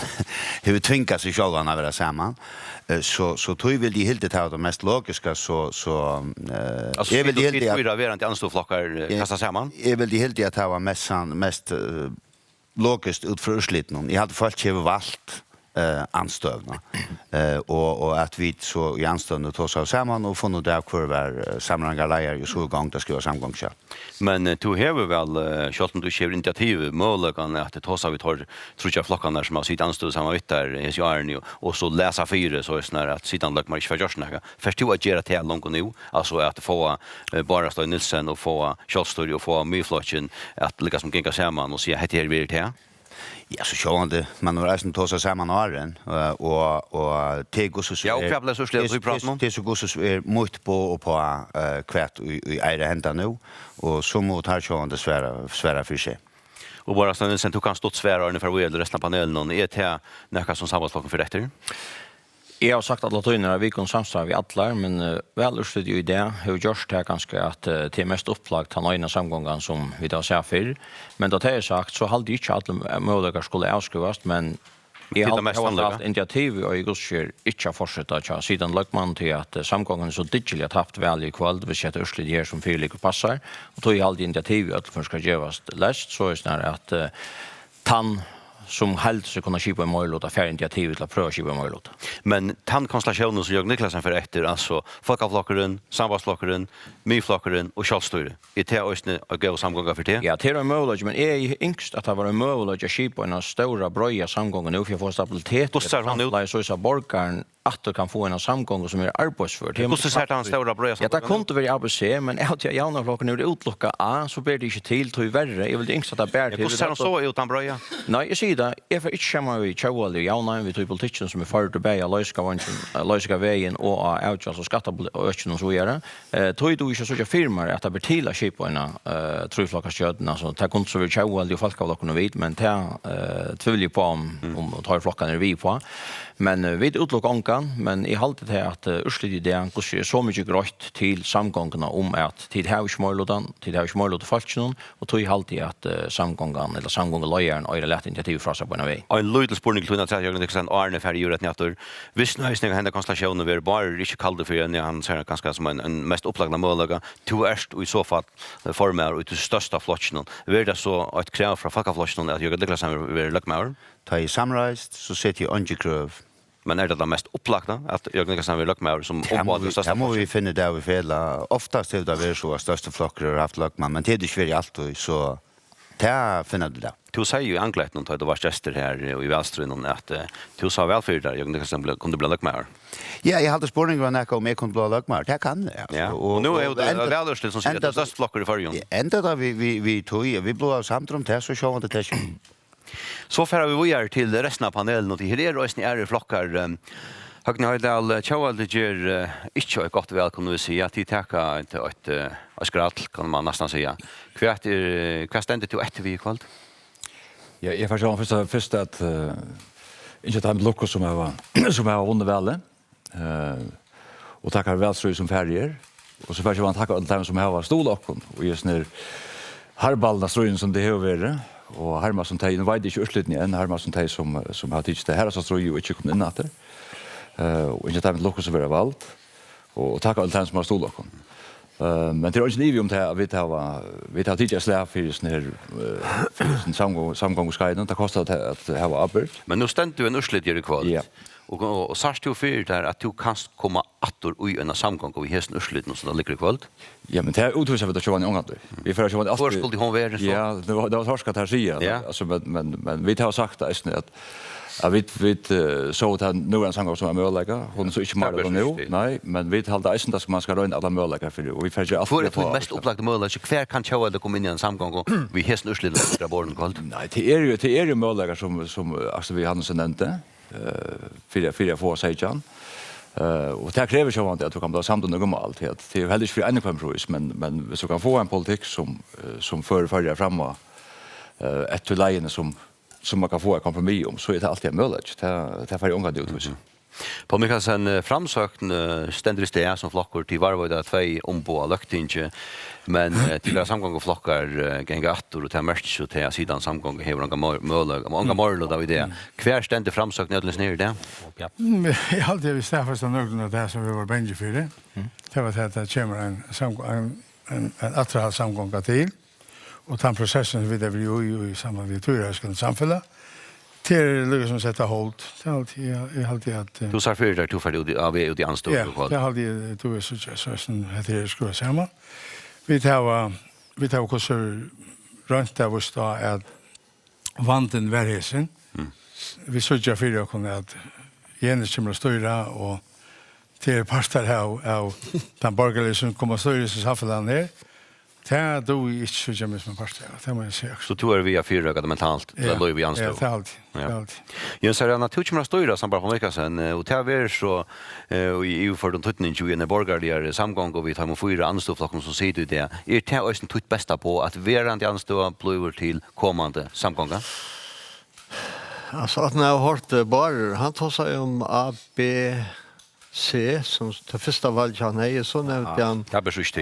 har tvingat sig själva att vara samman. Så tror vill de helt ta det mest logiska så alltså jag vill det helt fyra varandra anstoflockar kasta samman. Jag vill det helt att ha mest logiskt ut för utslitningen. Jag hade fått över valt anstövna och att vi så i anstövna tog oss samman och funnit där kvar var sammanhangarlejer ju så gång det ska vara samgångskäll. Men du har väl kört om du kör initiativ möjligen att det tar vi tar tror jag flockarna som har sitt anstöd samma ut där i Jarni och så läsa fyra så är snär att sidan lag man för görsnaga. Förstå att göra till långt nu alltså att få bara stå Nilsen och få Charles och få myflochen att lyckas som gänga samman och se att det är vilt här. Ja, så sjående, man har reisen tog seg sammen åren, og til gosses ja, og hva ble så slett vi prater om? Til så gosses mot på og på kvett i eire henta nå, og så mot her sjående svære for seg. Og bare sånn, sen tog han stått svære for å gjøre resten av panelen, og er det noe som samarbeidsflokken for dette? Jag har sagt att alla tøyner vi kan samstarva vi alla, men väl urslut ju det har gjort det ganska att det mest upplagt han ena samgången som vi då ser för. Men då det är sagt så hade inte alla möjligheter skulle avskrivas, men jag har haft initiativ och i godskyr inte fortsätta att sidan lagman till att samgången så digitalt haft väl i kväll, vi sätter urslut här som fyrlig och passar. Och tog jag alltid initiativ att för ska gevas läst så är det att tann som helst så kunna skipa en möjlighet att färre initiativ till att pröva skipa en möjlighet. Men tandkonstellationen som Jörg Niklasen för efter, alltså Folkaflockaren, Sambandsflockaren, Myflockaren och Kjallstöre, är det också att gå samgångar för det? Ja, det är en möjlighet, men är ju yngst att det var en möjlighet att skipa en stora bröja samgångar nu för att få stabilitet. Då ser han ut. Så är borgaren att du kan få en samgång som är arbetsför. Hur ser han stora bröja samgångar? Ja, det kunde vara arbetsför, men jag till jauna flocken nu det utlocka så ber det inte till till värre. Jag vill inte att det bär till. Hur ser han så utan bröja? Nej, jag säger det. Jag får inte känna mig tjaual i jauna vi tog politiken som är för att bäja löjska vägen och avtjans och skattaböcken och så vidare. Tog du inte så att firmar att det blir till att köpa en truflockarsköden. Så det kunde så vara tjaual i folkavlocken och vid, men det tvivlar på om tar flockan är vi på. Men vi utlocka ångan, men i halvt det att urslit i det är så mycket grått till samgångarna om att tid här i Smörlådan, tid här i Smörlådan falsknon och tog i halvt att samgången eller samgångelöjaren och lätt initiativ för sig på en väg. En liten spurning till att jag inte kan Arne för djuret nätter. Visst nu är hända konstellationen vi bara inte kallt för en han ser ganska som en mest upplagda möjliga to erst och i så fall formar ut till största flotchen. Är det så att kräva från fackaflotchen att jag Niklasen vill lucka mer? Ta i summarized så sitter ju undergrove. Men är det mest upplagda att jag Niklasen vill lucka mer som omvald största? Det må vi finna där vi fela. Oftast är det väl så att största flockar har haft luckman, men det är ju svårt alltid så det finner du där. Du säger ju anglet någon det var gester här i Välströn att du sa väl för där jag Niklasen kunde bli lucka mer. Ja, jag hade spårning var näka om jag kunde bli lucka mer. Det kan jag. Ja. Och nu är det väl som säger att största flockar i förrjun. Ända där vi tog vi blev samtrum till så sjön det där. Så färar vi vidare till resten av panelen och det här är rösten är flockar. Högni Höjdal, tjaualdiger, ikke et godt velkommen å si at de takker et skratt, kan man nesten si. Hva stender du etter vi i kveld? Ja, jeg får først at ikke ta en blokk som jeg har vunnet veldig, og takker velstrøy som ferger, og så først jeg takker alle dem som jeg har stålokken, og just når harballene strøyen som det har vært, og Herma som teg, nå vet jeg ikke utslutning enn, Herma som teg som har tidst det her, så strøy jo ikke kommet inn etter. Och initiativet Lokos som är valt. Och tacka alla som har stått Lokon. Men det är inte liv om det vi tar tidigare släp för sån här samgångsguiden. Det kostar att ha arbete. Men nu ständer du en urslit i kval. Ja. Och särskilt du för där att du kan komma åter i en samgång och vi har en urslit som det ligger i kval. Ja, men det är utvisat för att köra en gång. Vi får köra alltid. Hur skulle hon vara så? Ja, det var torskat här säga. Alltså men vi tar sagt att vi så att nu är en samgång som är möjliga. Hon så inte mer då nu. Nej, men vi håller eisen att man ska röna alla möjliga för det. Och vi får göra allt. För det mest upplagda möjliga kvar kan köra det komma in i en samgång och vi har en urslit där borden kval. Nej, det är ju möjliga som alltså vi hade så nämnde. Fyra få sejan. Och det kräver ju att du kan bli samt och normalt. Det är väldigt för en kompris men så kan få en politik som förföljer framåt ett till lägen som man kan få en kompromiss om så är det alltid möjligt. Det är för unga det utvis. På Mikkelsen framsökn ständigt det som flockar till varvöda 2 på löktinge men till våra samgång och flockar gänga attor och till märkt så till sidan samgång hever många mål då vi det. Kvar ständigt framsökn ödles ner det. Jag hade vi staffa så nog det som vi var bänge för det. Det var att det kommer en attra samgång till och den processen vi det blir i samband med turaskan samfälla. Det är liksom sätta håll. Det är alltid att du sa för det du för av ut i anstånd och vad. Ja, det hade du är så sen heter det skulle samma. Vi tar också runt av oss då att vanten värhesen. Vi såg för det kunde att Jens kommer styra och till pastor här av den borgerliga som kommer styra sig samfällan ner. Det är då inte så jämnt som pastor. Det måste jag säga. Så tror vi är fyra mentalt. Det låg vi anstå. Ja, det är alltid. Jens är att kommer styra som bara på veckan sen och det är så i EU för de 20 när borgerliga samgång och vi tar med 4 anståflockar som säger det. Är det östen tut bästa på att verande anstå blir till kommande samgångar? Alltså att när jag har hört bara han tar sig om A, B, C som det första valet han är så nämnde han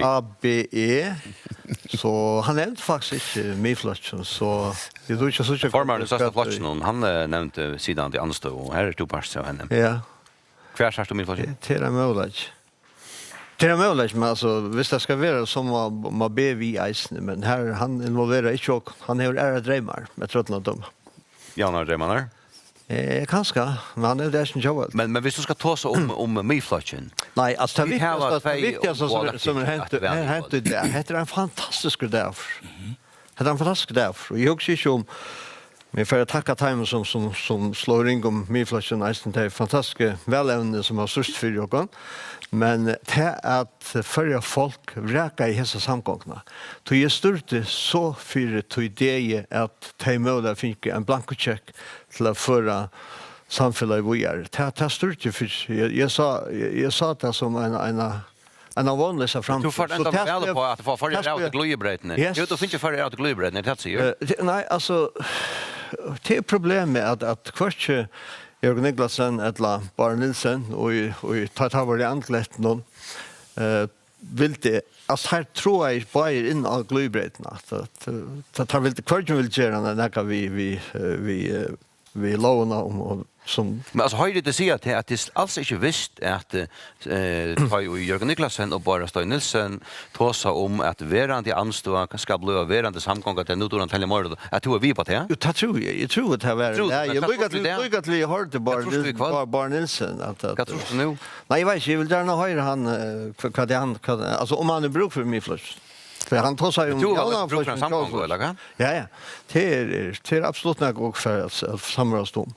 A, B, E. Så han nämnde faktiskt inte Miflatchen så det är inte så mycket. Formar det så Flatchen han nämnde sidan till anstå och här är 2 par så henne. Ja. Kvar har du Miflatchen? Det är möjligt. Det är möjligt men alltså visst det ska vara som man be vi isen men här han involverar inte och han har era drömmar med tröttna dom. Ja, när drömmar. Kanske, men han är det som jobbar. Men hvis du ska ta så om Miflatchen. Nej, alltså det viktigaste som hänt det är en fantastisk dag. Det är en fantastisk dag. Och jag också inte om men för att tacka Time som slår ring om Miflatchen nästan det är fantastiska välävne som har störst för jobben. Men det är att förra folk räka i hela samgångarna. Då är stort så för det att ta möda fick en blankocheck till att föra samhället vidare. Det är stort för jag sa det som en vanlig så fram. Du får inte väl på att få förra ut glöjbrädene. Jo, då finns ju förra ut glöjbrädene det säger. Nej, alltså det är problemet att kvart Jörgen Niklasen eller Bar Nilsen och tar var det antlet någon vill det alltså här tror jag bara in av glöjbrädena att tar vill det kvart vill göra när vi låna om som men alltså har det säga att det alls inte visst att tar ju Jörgen Niklasen och bara Stein Nilsen tåsa om att verande anstå ska bli verande samgång att det nu då han täller att du är vi på det. Jo, det tror jag. Jag tror att det var. Nej, jag lyckas till jag hörde bara Nilsen att jag tror nu. Nej, jag vet inte, jag vill gärna höra han vad han alltså om han är bruk för mig flash. För han tar sig om ja. Det är absolut något för att samröstom.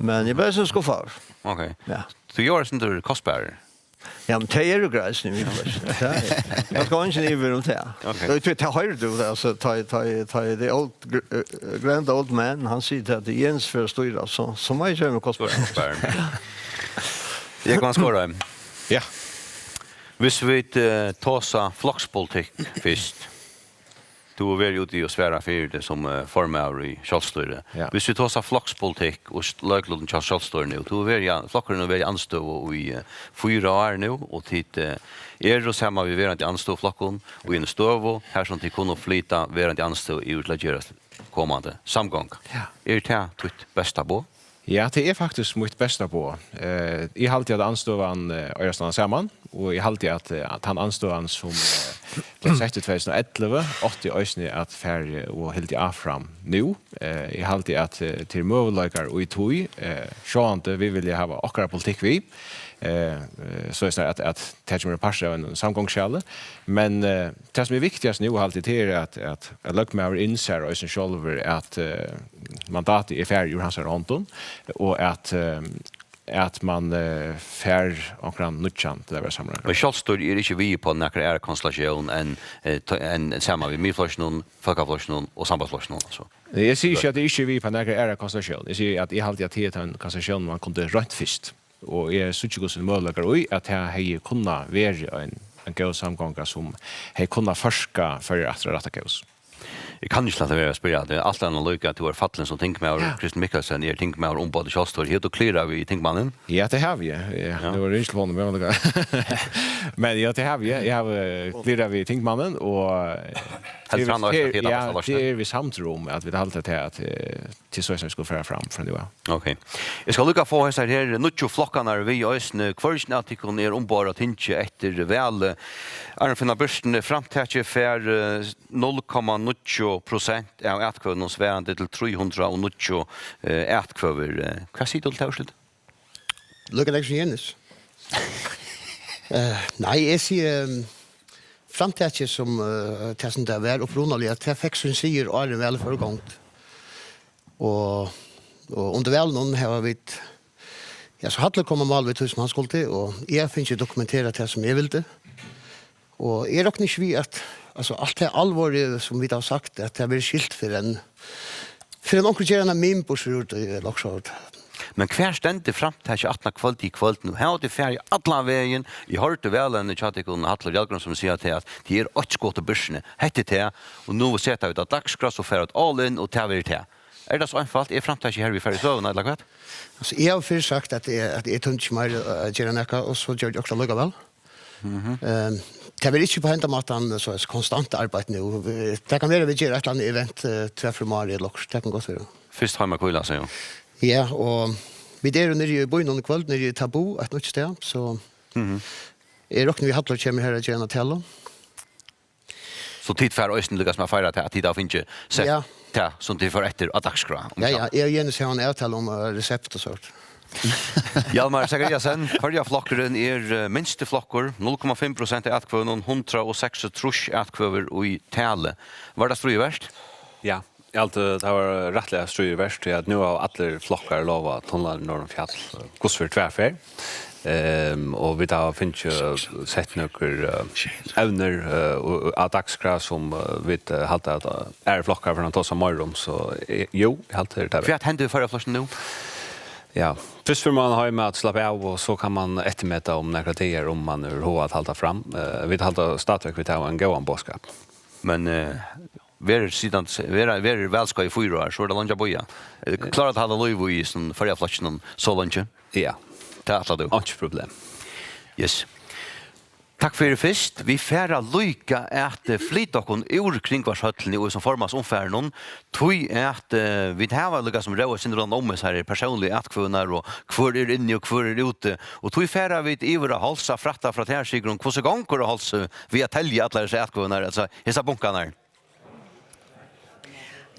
Men jag börjar så skuffa. Okej. Ja. Så gör det inte kostbart. Ja, men det är ju gräs nu. Jag ska inte niva runt det. Jag tror att jag du det så ta det old grand old man han säger att det Jens för styra så som jag gör med kostbart. Jag kan skåra. Ja. Hvis vi tåsa flockspolitik först. Du är väl ute och svära för det som formar i kjølstyret. Hvis vi tåsa flockspolitik och löglåden till kjølstyret nu, då är flockaren väl anstå i 4 år nu och tid och samma vi verande anstå flockon och in stövo här som till kunna flyta verande anstå i utläggeras kommande samgång. Är det tut bästa bo? Ja, det är faktiskt mitt bästa på. Jag har alltid anståvan Örestan samman och jag har alltid att han anståvan som blev sett i 2011 80 ösni att färg och helt i afram nu. Jag har alltid att till möjligheter och i tog så inte vi vill ha akkurat politik vi. Så är det att det kommer passa en samgångskälla. Men det som är viktigast nu alltid är att Lökmäver inser och sin själver att mandatet är färg ur hans ronton och att man fär omkring nutchan till det var sammanhang. Men Kjolstor är inte vi på några är konstellation en samma vi Milflösnon, Folkaflösnon och Sambandsflösnon alltså. Jag säger inte att det inte vi på några är konstellation. Jag säger att jag alltid att det är en konstellation man kunde rätt först. Och jag tycker också möjligheter att jag har kunnat vara en god samgång som har kunnat forska för att rätta kaos. Jag kan inte låta vara spela det allt annat lika att du har fallen som tänker med Christian Mikkelsen är tänker med om både Kjolstor helt och klara vi tänker mannen. Ja, det har vi. Det var inte vanligt med men ja, det har vi. Jag har klara vi tänker mannen och det är vi samtrum att vi har alltid till så som ska föra fram från det. Okej. Jag ska lucka få här nutjo flockarna vi ösn kvartsnatikon är ombara tinche efter väl Arnfinna börsen framtäcke för 0,9% av ätkvöven svärande till 390 ätkvöver. Vad säger du till avslut? Look at Jens. Nej, jag ser framtäcke som testen där väl upprunaligt att jag fick sin sier och är väl förgångt. Och under väl någon har vi så hade komma mal vid hus man skulle och jag finns ju dokumenterat det som jag ville. Och är dock inte vi att alltså allt det allvar som vi har sagt att det blir skilt för en onkelgerna min på sjurt i Lockshort. Men kvar ständigt fram till 18 kvällt i kvällt nu. Här det färg alla vägen. Jag har det väl en chatikon Hatlar Jalgren som säger att det är 8 skott på börsen. Hette det och nu sätter ut att dagskrass och för att all in och tävlar det. Är det så enkelt? Är framtiden här vi färdig så eller vad? Alltså jag har först sagt att det tungt mer Geraneka och så gör jag också lugga väl. Det blir inte på hända så är konstant arbete nu. Det kan vara vi gör ett annat event träffar Marie Locks. Det kan gå så. Först har man kul så. Ja, och vi där nere i boen under kväll nere i Tabu ett nytt ställe så är det också vi har kommer här att göra till. Så tid för östen lyckas med fira att tid av inte så. Ja, som det för efter att dagsskra. Ja, jag gärna har en avtal om recept och sånt. Hjalmar Zachariasen, förja flockeren är minste flockor 0,5% ätkvöven 106 trusch ätkvöver och i tale. Var det ströj värst? Ja, allt det var rättliga ströj värst att nu har alla flockar lov att tonla norr om fjäll. Gås för tvärfär. Och vi har finns sett några evner och dagskrav som vi halta att är flockar för att ta som morgon så jo, helt det där. För att hända förra flashen nu. Ja, först för man har ju med att slappa av och så kan man eftermäta om några tider om man har att halta fram. Vi halta stadigt vi tar en gåan boskap. Men ver väl ska i 4 år så är det långa boja. Klarar att ha lov i som förra flashen så långt. Ja. Det är det. Inte problem. Yes. Tack för det först. Vi färra lycka att flytta oss ur kringvarshöllen och som formas omfärd någon. Tog att vi har lyckas som röra sin rand om oss här personliga ätkvunnar och kvör är inne och kvör är ute. Och tog färra vi ett ivra halsa fratta för att här sig grund kvåse gånger och halsa via tälja att lära sig ätkvunnar. Alltså, hessa bunkarna här.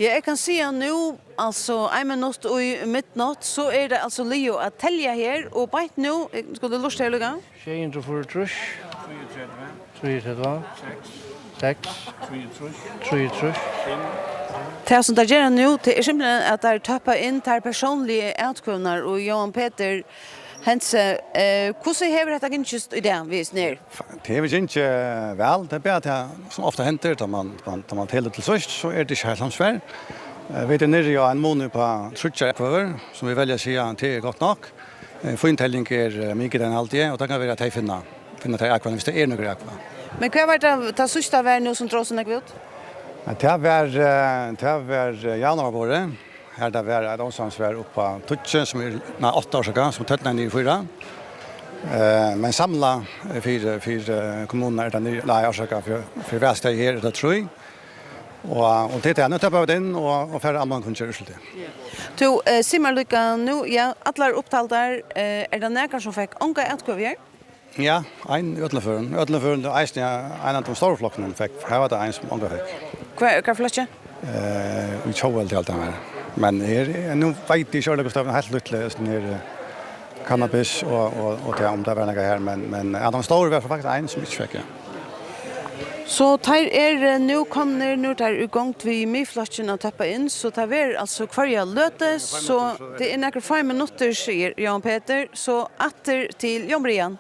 Ja, jag kan säga nu, alltså, en minut och i midnatt så är det alltså Leo att tälja här och bara nu, ska du lust här lugga? 243, 33, 6, 33. Det som det gör nu, det är simpelthen att det tappar in till personliga ätkvunnar och Johan Peter Hense, hvordan hever dette ikke i det vis ned? Det hever ikke vel. Det er bare det som ofte henter, da man teller til søst, så er det ikke helt samsvær. Vi er nere i en måned på trutskjærkvøver, som vi velger å si at det er godt nok. Forinttelling er mye den alltid, og det kan være at jeg finner til ækvøver hvis det er noe ækvøver. Men hva var det sørste vær nå som tråsen er kvitt? Det var januarbåret. Här där var det omsansvär upp på Tutschen som är 8 år sedan som töttna ner i 4. Men samla för kommuner där ni la jag försöka för västa här det tror jag. Och det är nu tar vi in och för annan kunde köra slutet. Du simmer lycka nu ja alla upptalt där är det näkar som fick onka utkvär. Ja, en ödleförn. Ödleförn det är en av de stora flockarna fick. Här var det en som onka fick. Kvar flotje? Vi tror väl det allt här. Men nu vet jag själv Gustav helt lite ner cannabis och det om det var några här men att de stora var faktiskt en som inte fick. Så tar nu kommer nu där igång vi med flashen att tappa in så tar vi alltså kvarja löte så det är några 5 minuter säger Jan Peter så åter till Jan Brian.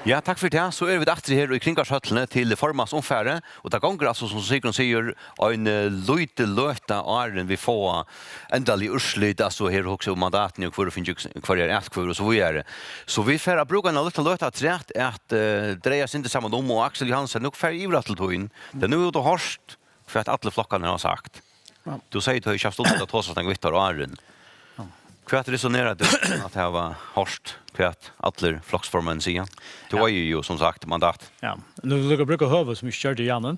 Ja, tack för det. Så är vi åter här i Kringarshytteln till Formas omfärre och det gånger alltså som Sigurd säger en lite löta åren vi får ändlig urslit alltså här också mandaten och för finns kvar är kvar och så vidare. Så vi får bruka en lite löta trätt att dreja sig inte samman om och Axel Johansson nog för ivrat till toin. Det nu då harst för att alla flockarna har sagt. Du säger att jag stod att tossa den vittar åren. Kvart resonerar du att det var harst kvart alla flocksformen sidan. Du var ju som sagt mandat. Ja, nu brukar höra som vi körde igen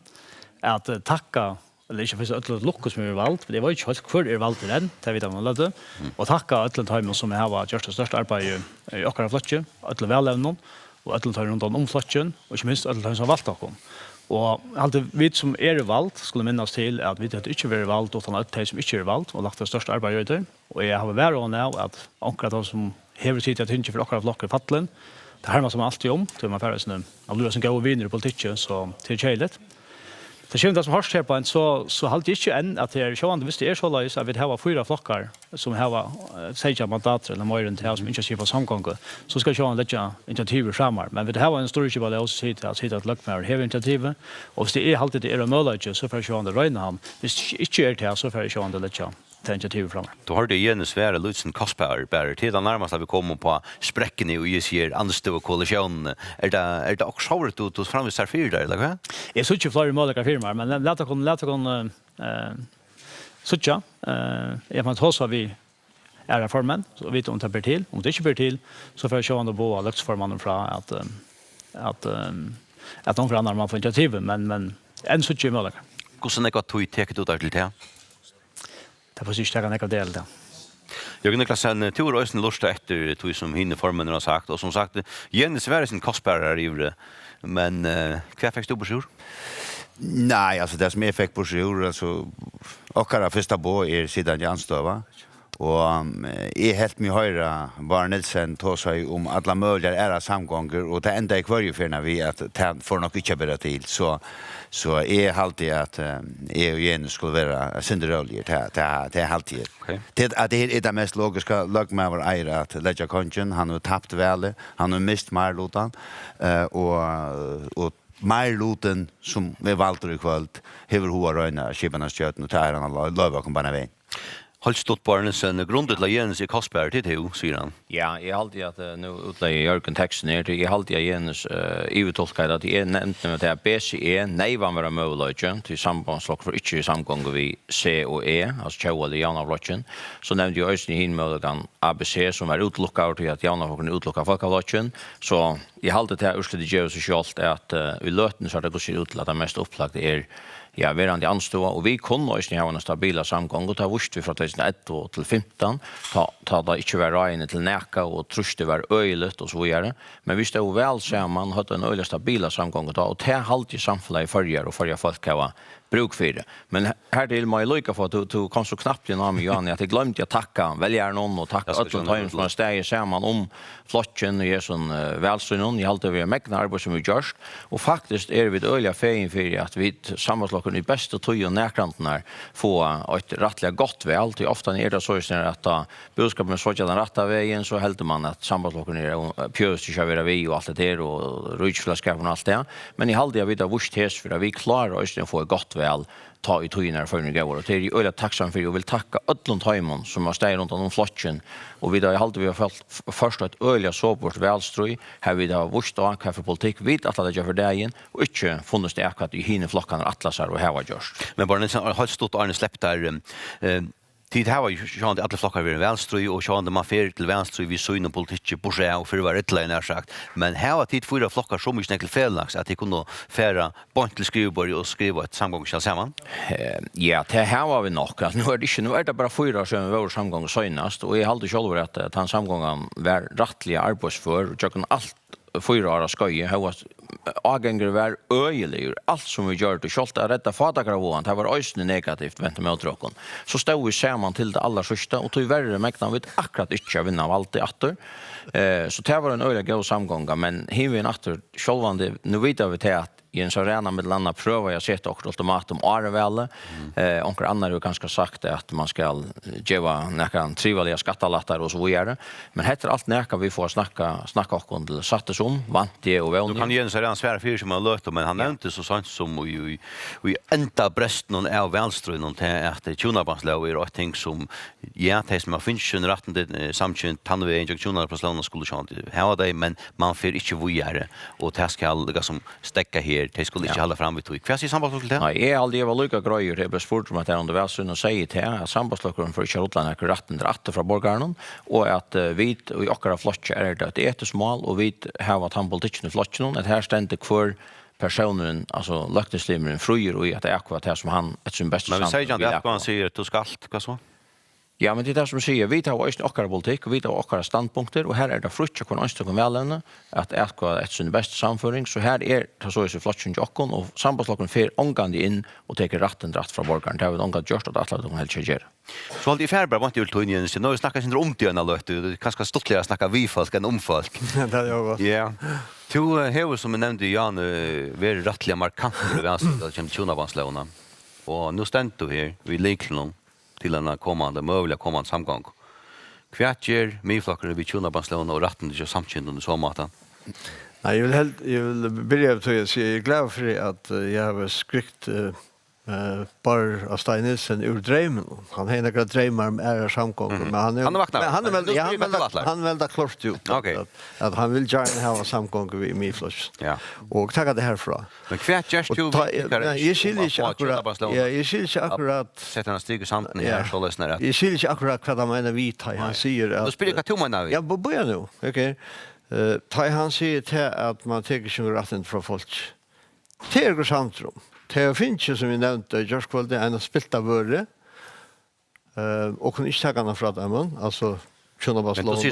att tacka eller inte för att lucka som är valt, för det var ju inte helt kvar valt den, det vet man lite. Och tacka alla timer som har gjort det största arbetet i akkurat flotchen, alla vällevnen och alla timer runt om flotchen och inte minst alla timer som valt dem. Och allt vi som valt skulle minnas till att vi det inte var valt utan att det som inte valt och lagt det största arbetet i det. Och jag har varit nu att akkurat som hever tid att inte för akkurat flockar fattlen. Det här man som alltid om, då man färdas nu. Av du som går vinner i politiken så till tjejlet. Det känns det som har här på en så halt inte än att det är så visst det är så läs att vi har 4 flockar som har säger mandat eller mer än det som inte ser på samgången så ska jag lägga initiativ framåt men vi har en stor issue vad det också sitter att lucka med här initiativet och det är alltid det är möjligt så för att det han visst inte är det så för att det lägga initiativ framåt. Då har det igen svära Lutzen Kasper bär till den närmast att vi kommer på spräcken i och ger anstå koalition är det också svårt att framvisa för där eller vad? Jag såg ju flera möjliga firmor men låt oss sucha jag man hos vi är formen så vet om det blir till om det inte blir till så för att ändå bo luxformannen från att de förändrar man får initiativ men en sucha möjliga. Hur sen är det att ta ut där till det? Det får sig en del där. Jag kan klassa Tor Östen lust efter tog som hinner formen har sagt och som sagt Jens Sverresen Kasper är ivre men kvar fick du på sjur? Nej, alltså det som jag fick på sjur alltså akkurat första bo är sidan Janstöva och är helt med höra Bar Nilsen tog sig om alla möjliga era samgångar och det enda är kvar för när vi att får nog inte bära till så är alltid att och Jens skulle vara synderoljer det är alltid. Det är det mest logiska lagmäver är att lägga kongen han har tappat väl han har mist Marlotan och Marloten som är valt i kväll hever hoa röna skiparnas kjöten och tar han löva kom bara väg. Har stått på en grundet la Jens i Kasper till det säger han. Ja, jag alltid att nu utlägger Jörgen texten ner till jag alltid Jens uttolkar att det är nämnt med det BCE nej var vara möjligt till sambandslock för inte samgång vi C och E alltså Chow eller Jan av Lotchen så nämnde jag just i möjligheten ABC som är utlockat till att Jan har utlockat folk av Lotchen så jag alltid det urslutet gör så självt att vi löten så att det går sig ut att det mest upplagt är ja, verande anstå och vi kunde också ha en stabila samgång och ta vurst vi från 2001 till 15 ta det inte vara reine till näka och truste var öjligt och så vidare men vi stod väl samman hade en öjlig stabila samgång och det har alltid samfället i förjar och förjar folk har bruk för det. Men här till mig lika för att du kom så knappt genom mig Johan att jag glömde att tacka väljer någon och tacka alla de som har stått samman om flocken och ger sån välsyn i allt över mäkna arbete som vi görs och faktiskt är vi det öliga fein för att vi sammanslagen i bästa tog och närkanterna få ett rättliga gott väl alltid ofta är det så att budskap med så den rätta vägen så helt man att sammanslagen är pjös till köra vi och allt det där och rutschflaskor och allt det men i halde jag vid av vurst för att vi klarar oss att få gott väl ta i tojinar för nu går och det är ju öle tacksam för och vill tacka öllon tajmon som har stått runt om flocken och vi har alltid vi har fått först ett öle så bort välströj här vi har vurst och kaffepolitik vid att det gör för dagen och inte funnits det att i hinne flockarna atlasar och här var just men bara har stått Arne släppt där Tid här var ju sjön alla flockar vid vänster och sjön man fer till vänster vid syn och politik på sig och för var ett lite sagt. Men här var tid fyra flockar som mycket till felnax att de kunde färra bort till skrivbord och skriva ett samgångskäl samman. Ja, det här var vi nog. Nu är det bara 4 år sedan vi var samgång senast och jag hade själv att han samgången var rättliga arbetsför och jag kan allt 4 år skoje har agänger var öjelig allt som vi gör till skjolta rädda fadagravan det var ösne negativt vänta med tråkon så stod vi samman till det allra sista och tog värre mäktan vid akkurat inte vinna av allt det åter så det var en öjlig god samgång men himmen åter självande nu vet vi till att i en arena med landa pröva jag sett också ultimatum Arvelle onkel Anna har ganska sagt att man ska geva några trivaliga skattalattar och så vidare men heter allt näka vi får snacka och till sattes om vant det och väl du kan ju en sån svär fyr som har lött men han nämnde så sant som vi ända brest någon är vänster någon att tunabanslov är rätt ting som ja det som finns ju rätten det samtynt han vi injektioner på slåna skulle chans här det men man får inte vidare och det ska det som stäcka här det skulle inte hålla fram vid tog. Vad säger sambandslocken till det? Nej, jag aldrig var lika gröjer. Det är besport om att det är under välsyn och säger till att sambandslocken för Charlotte är rätten till att från borgarna och att vi och åkara flotcha är det ett smål och vi har att han politiken i flotchen att här ständigt för personen alltså lökteslimmen frujer och att det är akkurat det som han ett sin bästa men vi säger inte att han säger att du ska allt vad så? Ja, men det är det som säger, vi tar också åkara politik och vi tar åkara standpunkter och här är det frutja kvar önstöken väljande att äta ett sin bästa samföring så här är det så i flotchen jockon och sambandslocken fer ångande in och tar rätten dratt från borgaren det har vi ångande gjort att alla de helt tjejer. Så håll i färbar var inte ultunien så nu snackar sin om till något du kanske stoltligare snacka vi folk än om folk. Det är jag. Ja. Två hur som nämnde Jan var rättliga markanter vänster att kämpa tunabanslåna. Och nu ständ du här vid Lincoln till en möjliga kommande samgång. Kvätjer, myflockar vid tunabanslåna och rätten till samtynt under så maten. Nej, jag vill börja med att säga jag är glad för att jag har skrivit Bar av Stein Nilsen ur drömmen. Han har några drömmar om ära samgång men han väldigt klart ut att han vill gärna ha samgång i Mifloss. Ja. Och tacka det härifrån. Men kvätjer du jag skiljer inte akkurat. Jag skiljer inte akkurat sätter han stiger santen här så lösnar det. Jag skiljer inte akkurat vad han menar vid han säger att då spelar jag tomma nu. Ja, börja nu. Okej. Han säger till att man tar sig rätten från folk. Det är samtrum. Det finns ju som vi nämnde just kväll en spilta vörre. Och hon inte tagar från dem alltså Tjonabaslån. Låt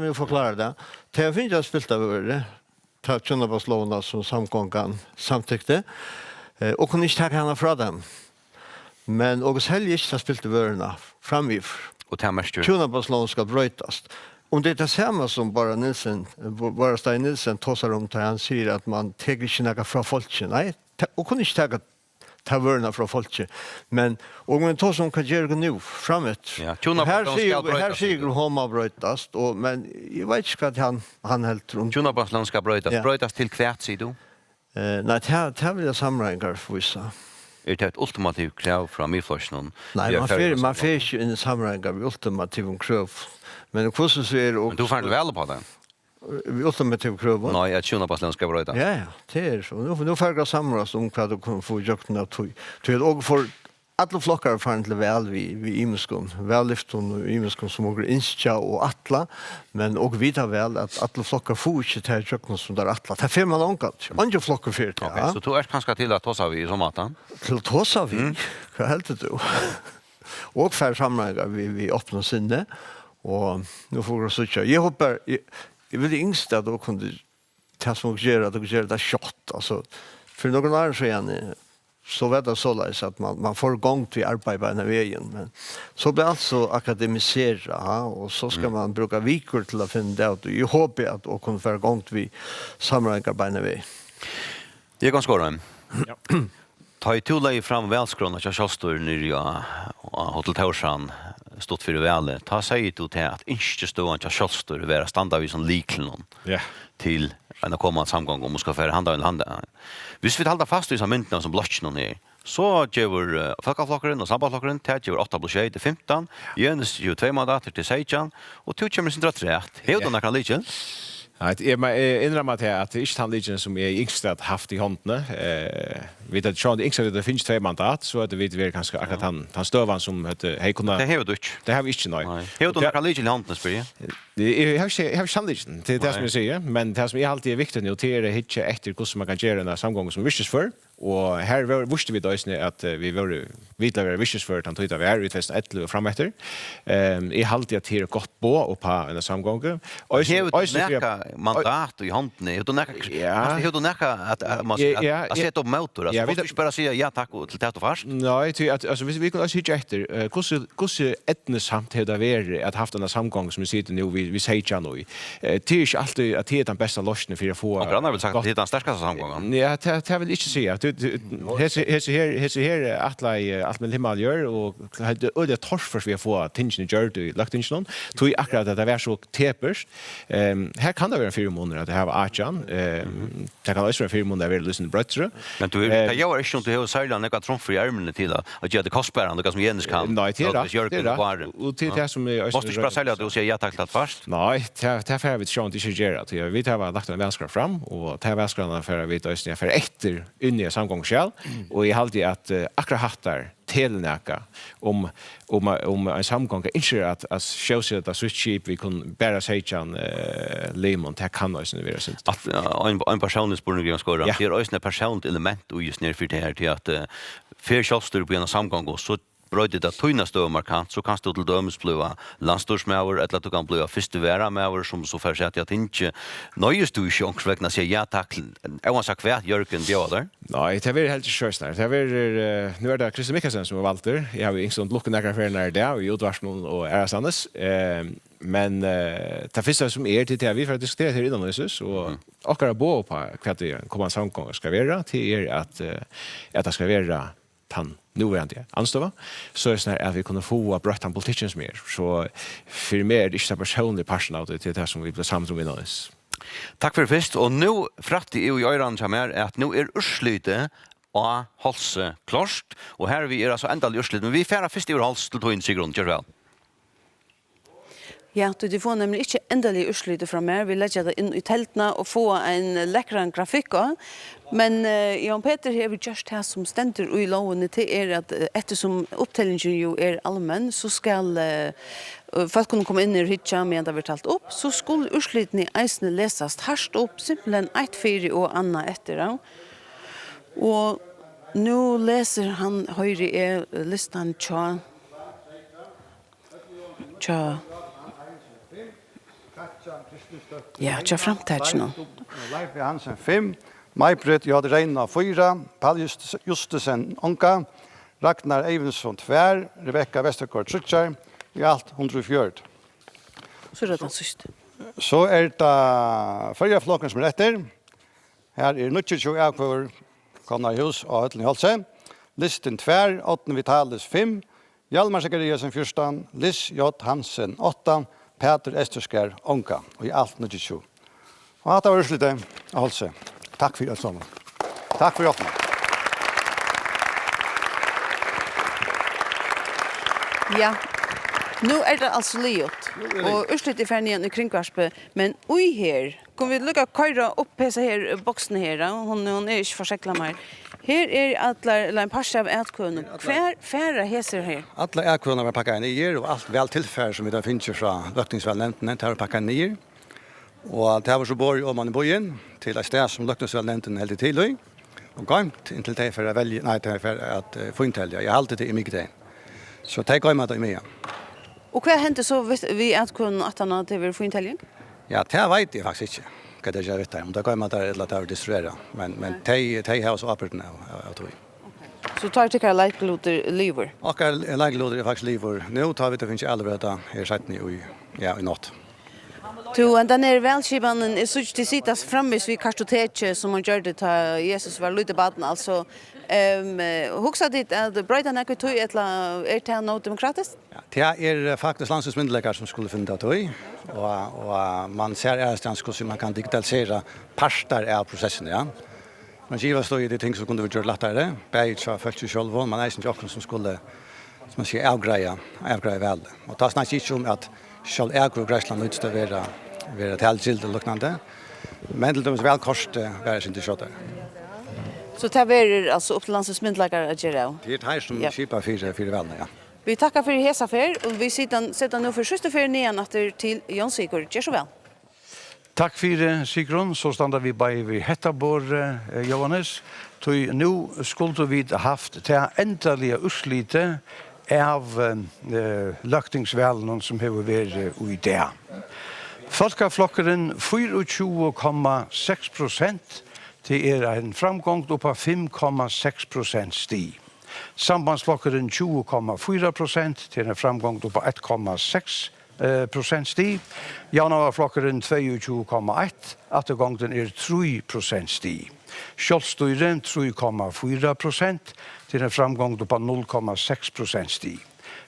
mig förklara det. Det finns ju spilta vörre. Ta Tjonabaslån som samgången samtyckte. Och hon inte tagar henne från dem. Men också helg inte spilta vörrena framgiv. Och tämmerst ju. Tjonabaslån ska brötas. Om det är det samma som bara Stein Nilsen tossar om till han säger att man täger inte några från folket. Nej, och kunde inte ta vörna från folket. Men om man tossar om kan göra det nu framåt. Ja, här säger hon brötas. Men jag vet inte vad han helt tror. Tjonabaslån ska brötas. Brötas till kvärt, säger du? Nej, det vill jag sammanhänga för vissa. Är det ett ultimativt krav från Miflossen? Nej, man får inte in sammanhänga med ultimativt krav. Men hur så är det också... Men du får inte väl på det? Vi ultimativt krav. Nej, att Tjonabaslån ska brötas. Ja, det är så. Nu får jag samlas om vad du kan få jökten av tog. Och för alla flockar får inte väl vid Imeskon. Vällyfton och Imeskon som åker Instja och Atla. Men och vita väl att alla flockar får inte till jökten som där Atla. Det är 5 långt. Andra flockar för det. Okej, så du är kanske till att tossa vi som matan? Till tossa vi? Vad helt det du? Och för samlingar vi öppnar sinne. Och nu får jag så jag hoppas jag vill yngsta då kunde ta som göra det shot alltså för någon annan så igen så vet det så läs att man får gång till arbete på den vägen men så blir alltså akademisera och så ska man bruka veckor till att finna det och jag hoppas att och kunna få gång till samlingar på den vägen. Det är ganska bra. Ja. Ta i tulla fram välskrona jag kostar nya Hotel Torsan stått för väl. Ta sig ut till att inte stå och kostar vara standa vi som likeln till en kommande samgång om ska för handa en handa. Hvis vi håller fast vid samintna som blotchen ner. Så ger folkaflockaren och sambandsflockaren ger 8 plus 8 till 15. Jöns 22 mandater till 16 och 2 kommer sin 3. Hur då när kan lika? Jag inrammar till att det är inte handlingen som är yngst haft I håndene. Vi vet att det yngst att det finns 2 mandat, så att vi vet kanske akkurat han stövan som heter hej kunna. Det har du inte. Det har vi inte, nej. Har du några legil I håndene, spyr jag? Jag har handlingen till det som jag säger, men det som är alltid är viktigt nu till är hitcha efter hur man kan göra den samgången som visst för. Och här visste vi då att vi var vidare visst för att han tog vi är i 2011 och fram efter. I alltid att det är gott på en samgång. Och mandat I hånden. Hur du näka att sätta upp motor. Alltså måste inte bara säga ja tack till det och fast. Nej, alltså vi kan också hitta efter hur etnisamt det är att haft en samgång som vi sitter nu vi säger nu. Det är inte alltid att det är den bästa lösningen för att få. Och grannar vill sagt att det är den starkaste samgången. Ja, det vill inte säga. Här allt med himmel gör och det är torsk för vi får tingen gjort I lagt tingen. Tog akkurat att det var så tepers. Här kan det vara 4 månader att det här var Achan. Det kan också vara 4 månader att vi lyssnar bröttre. Men du jag är inte inte hur sällan jag trumf I armen till att göra det kostbärande något som Jens kan. Nej, det är och till det som måste inte bara säga att du säger ja tack till att fast. Nej, det är vi inte inte göra att vi har lagt en vänskap fram och det här vänskapen för vi då är för efter inne I samgångsskäl och I alltid att akkurat hattar telnäka om en samgång inte att show sig att switch cheap vi kan bara säga lemon det kan också vara så att en person spårning skåra det är också ett personligt element och just när för det här till att för självstyr på en samgång och så brödet att tunna stå markant så kan stå till dömes bliva landstorsmäver eller att du kan bliva första mäver som så för sig att jag inte nöjes du chans vägna säga ja tack jag sagt kvärt Jörgen bjöder. Nej, det är helt skönt där. Det är nu det Christer Mikkelsen som valter. Jag har inte lucka några för när det och utvarsnon och är sannes. Men det första som till det vi för att diskutera här idag Jesus och akkurat bo på vad det kommer samgång ska vara till att det ska vara han nuvarande anstova så är det att vi kunde få bröttan politicians mer så för mer är det inte personlig passion av det till det som vi blir samtrum innan oss. Tack för först och nu fratt I öran som är att nu är urslyte och halse klart och här vi är alltså ända urslyte men vi färra först I hals till in Sigrun gör väl. Ja, du får nämligen inte endelig urslyte fra mer. Vi lägger det inn I teltene og få en lekkere grafikk også. Men Jan Peter har vi gjort det som stender I lovene til at ettersom opptellingen jo allmenn, så skal folk kunne komme inn I hitja med det vi talt opp, så skulle urslytene I eisene leses hardt opp, simpelthen 1-4 og anna etter. Og nå leser han høyre listan tja ja, tja framtidsen. Leif Hansen 5, Majbrit J. Reina 4, Paul Justesen Onka, Ragnar Eivensson 2, Rebecca Westergaard 3, I alt 104. Så det den siste. Så det førre flokken som etter. Her 22 avkvar Konnar Hus og Øtlen Holse. Listen 2, 8 Vitalis 5, Hjalmar Sekariasen 14, Liss J. Hansen 8, Peter Esterskär Onka och I allt 92. Och att det var slutet av Holse. Tack för det sammen. Tack för det. Ja, nu det alltså liot. Och urslut I färgen I kringkvarspe. Men oj här, kommer vi lycka köra upp på så här boxen här. Hon är inte försäkla mer. Här alla en par av ätkön. Färra heser här. Alla ätkön har packat ner och allt väl tillfär som vi där finns från Lökningsvällnämnden har packat ner. Och det var så borg om man I bojen till ett ställe som Lökningsvällnämnden helt till i. Och gamt in till det för att välja nej till för att få in till. Jag har alltid det I mycket det. Så det går man då med. Och vad hände så vi ätkön att han det vill få in till? Ja, det vet jag faktiskt inte. Kan det jag vet om det går man där eller att distribuera. Men te har så öppet nu jag tror. Så tar tycker jag likloder lever. Och likloder faktiskt lever. Nu tar vi det finns aldrig det här sätt ni I natt. Du den välskibanen är så till sitas framvis vi kartotek som man gjorde ta Jesus var lite baden alltså huxa dit att bröda när jag tog ett det något demokratiskt? Ja, det faktiskt landstingsmyndigheter som skulle finna det och man ser hur man kan digitalisera parter av processen ja. Man giver stå I det ting som kunde vi göra lättare. Bäj så faktiskt själv man är inte också som skulle som man säger avgreja väl. Och det snackar inte om att själv ägro Gräsland utstå vara være et helgild og lukknande. Men til dømes vel kost være sin til kjøttet. Så det är alltså upp till landets myndigheter att göra. Det är här som kipar för väl, ja. Vi tackar för hesa för och vi sätter nu för sista för nian efter till Jan Sigurd. Gör så väl. Tack för Sigrun, så stannar vi bara vid Hettabor, Johannes. Nu skulle vi haft det ändliga urslite av löktingsvalen som har varit i det. Folkaflokkeren 24,6%. Det en framgång på 5,6% stig. Sambandsflokkeren 20,4%, det en framgång på 1,6% stig. Januarflokkeren 22,1%, att gången 3% stig. Kjolstøyren 3,4%, det en framgång på 0,6% stig.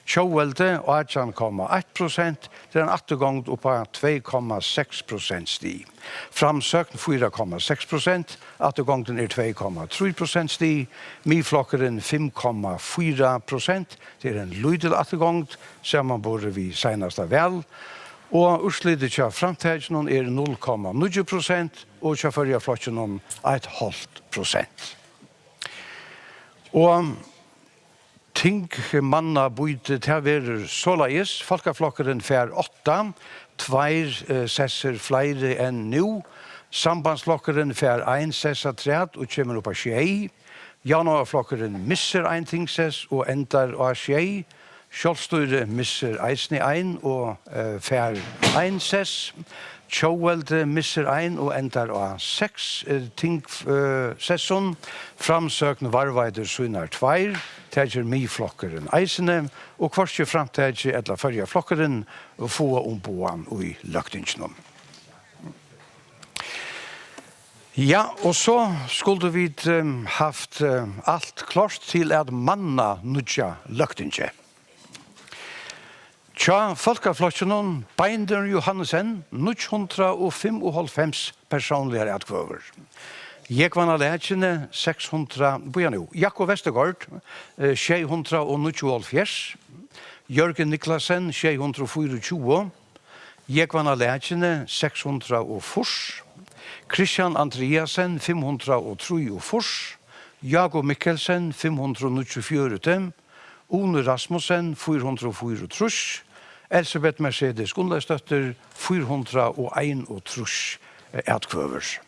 Sjåvelde 18,1%, det en attegång på 2,6% stig. Framsøkn 4,6%, attegången 2,3% stig. Miflokkeren 5,4%, det en lydel attegång, sammanbore vi senast av vel. Og urslitet til framtiden 0,9%, og til førre flokken 0,5%. Og ting manna bøyde til være såleis. Folkeflokkeren fær 8, 2 sesser flere enn nå. Sambandsflokkeren fær 1 sesser 3 og kommer opp av 6. Januarflokkeren misser 1 tingsess og endar av 6. Kjolstøyre misser eisne 1 og fær 1 sess. Tjåvelde misser 1 og endar av 6 tingsesson. Framsøkn varveider synar 2. Teger miflokkeren eisene, og kvarskje framteger etla førja flokkeren og få omboan i løktingsnom. Ja, og så skulle vi haft alt klart til at manna nudja løktinge. Tja, folkeflokkenen Beinder Johannesen, 995 personlige atkvøver. Jekvanna Lækjene, 600, Jakob Vestergaard, 690, Jørgen Niklasen, 624, Jekvanna Lækjene, 600, Christian Andreasen, 503, Jakob Mikkelsen, 594, One Rasmussen, 404, Elisabeth Mercedes Gunnlaugstøtter, 401 atkvøver.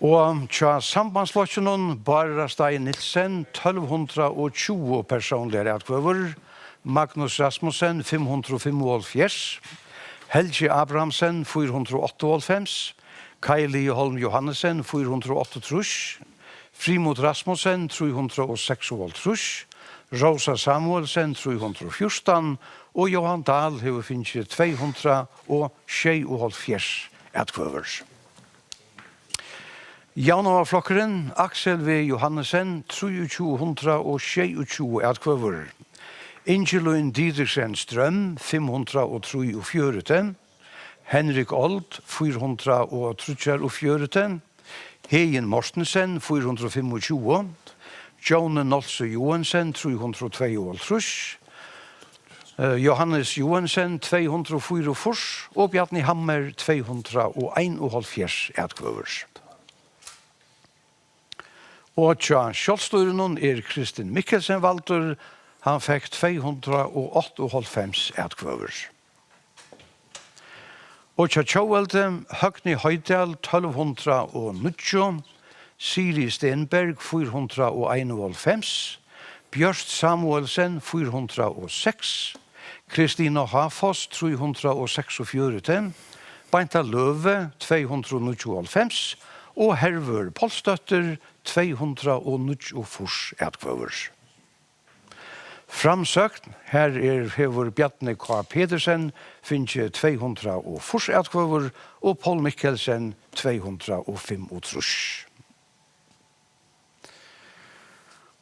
Og tja sambandsflokkenen Bara Stein Nilsen, 1220 personlige atkvøver, Magnus Rasmussen, 575, Helge Abrahamsen, 498, Kaili Holm Johannesen, 408, Frimod Rasmussen, 306, Rosa Samuelsen, 314, og Johan Dahl har finnet 276 atkvøver. Januarflokkeren Axel V. Johannesen, 326 atkvøver. Ingeluin Didriksen Strøm, 543. Henrik Old, 434. Heien Mortensen, 425. Jone Nolse Johansen, 322. Johannes Johansen, 244. Og Bjarni Hammer, 271 atkvøver. Og tja, kjolstøyren Kristin Mikkelsen Valter, han fikk 298 atkvøver. Og tja Tjåvelde, Høgni Høydal, 1209, Siri Stenberg, 491, Bjørst Samuelsen, 406, Kristina Hafoss, 346, Beinta Løve, 299, og Hervør Polstøtter, 290 atkvøver. Framsøkt, her hever Bjarne K. Pedersen, finner 200 atkvøver, og Paul Mikkelsen, 205.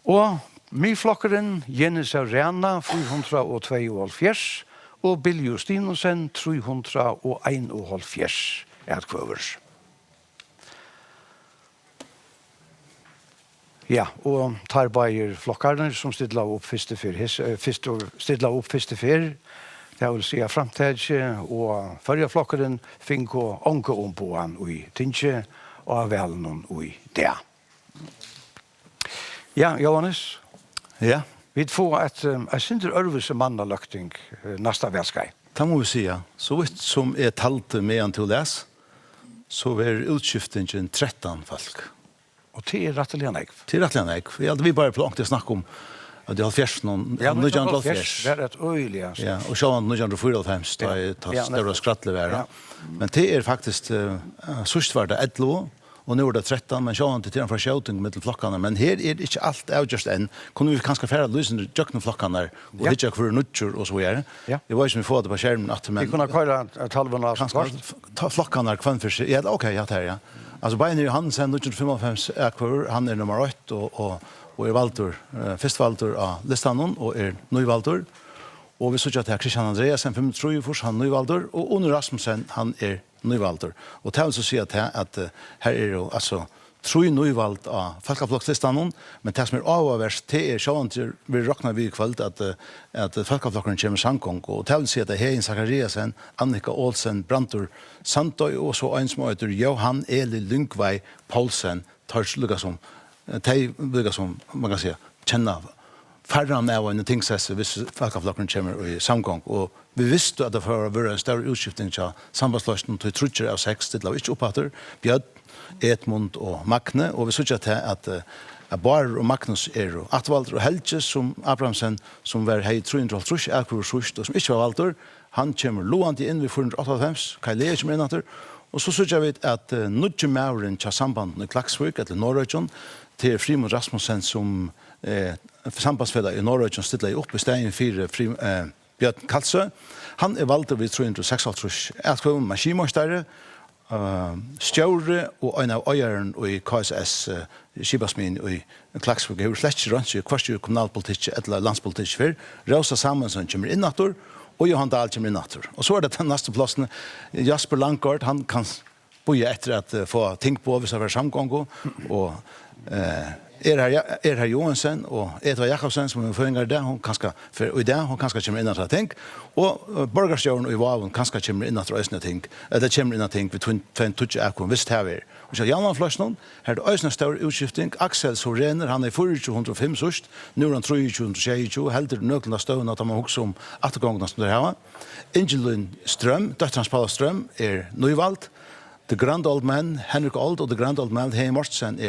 Og myflokkeren Jennis Arena, 472, og Bill Justinusen, 371 atkvøver. Ja, og tar bare flokkerne som stidler opp første fyr. Det vil si framtidje, og førre flokkeren fikk å ånke om på han i Tinche, og av velen i det. Ja, Johannes? Ja? Vi får et synder ørvelse mannaløkting næsta velskei. Det må vi si, ja. Så vidt som talte med han til les, så var utskiftingen 13 folk. Og det rettelig han ekv? Det rettelig han ekv. Vi bare plankt å snakke om at det har fjers noen, ja, det er et øyelig. Ja, og så var det 1994, da jeg tar større skrattle være. Men det faktisk, sørst var det 11, og nå det 13, men så var det til en forskjøting med flokkene. Men her det ikke alt avgjørst enn. Kunne vi kanskje færre løsende døkne flokkene, og ikke for nødgjør og så gjøre. Jeg var ikke med få det på skjermen. Vi kunne køyre et halvånd av skort. Ta flokkene kvann for seg. Ja, ok, ja, det ja. Altså, Beiner Johansen, 1955, han nummer 8, og valtur, festvaltur av listanen, og nøyvaltur. Og vi sier at det Christian Andreasen, 5-3, han nøyvaltur, og Unni Rasmussen, han nøyvaltur. Og det vil så si at her jo, altså, 3 nøyvalt av Falkaflokkslistanen, men det som avverst, det sånn at vi råkner vi i kveld at Falkaflokkeren kommer sangkong, og det vil si at det Hein Zachariasen, Annika Olsen, Brantur Sandøy, og så en som heter Johan Eli Lyngvei Paulsen, tar lukka som man kan säga känna färre med en tingsesse hvis Falkaflokkeren kommer i samgång. Og vi visste at det var en større utskifting til sambandsløsning til trutcher av 6, det var ikke opphatter, Bjørn, Edmund og Magne, og vi sier at Bar og Magnus og Atvalder og Helge, som Abrahamsen, som var hei 300 akkurat sørst, og som ikke var valder, han kommer loende inn ved 498, Kai Lea kommer inn etter, og så sier vi at nødje mauren til sambanden i Klaksvik, eller Norrøyjon, til Frimund Rasmussen som sambandsfellet i Norrøyjon stiller opp i stedet for Bjørn Kalsø. Han valgt ved 386 akkurat maskinmålstære, stjåre og en av øyeren i KSS Skibasmin i Klaksvik. Jeg har slett ikke rønt seg hva kommunalpolitikk eller landspolitikk for. Rosa Samuelsson kommer inn natur, og Johan Dahl kommer inn natur. Og så det den neste plassen. Jasper Langgaard, han kan boje etter at få ting på hvis det var samgång. Og her Johansen og Edvard Jakobsen som føringer det, hun kanskje for i det, hun kanskje kommer inn etter ting. Og Borgarstjøren og i Vavun kanskje kommer inn etter øsne ting. Det kommer inn etter ting ved 22 akkurat, hvis det er. Og så Jan Fløsnon, her det øsne større utskifting. Aksel Sorener, han 405 sørst, nå han 322, helder nøklen av støvn at han må huske om attergångene som det her. Ingelund Strøm, døtterens Paula Strøm, nøyvalgt. The Grand Old Man, Henrik Old, og The Grand Old Man, Hei Mortensen,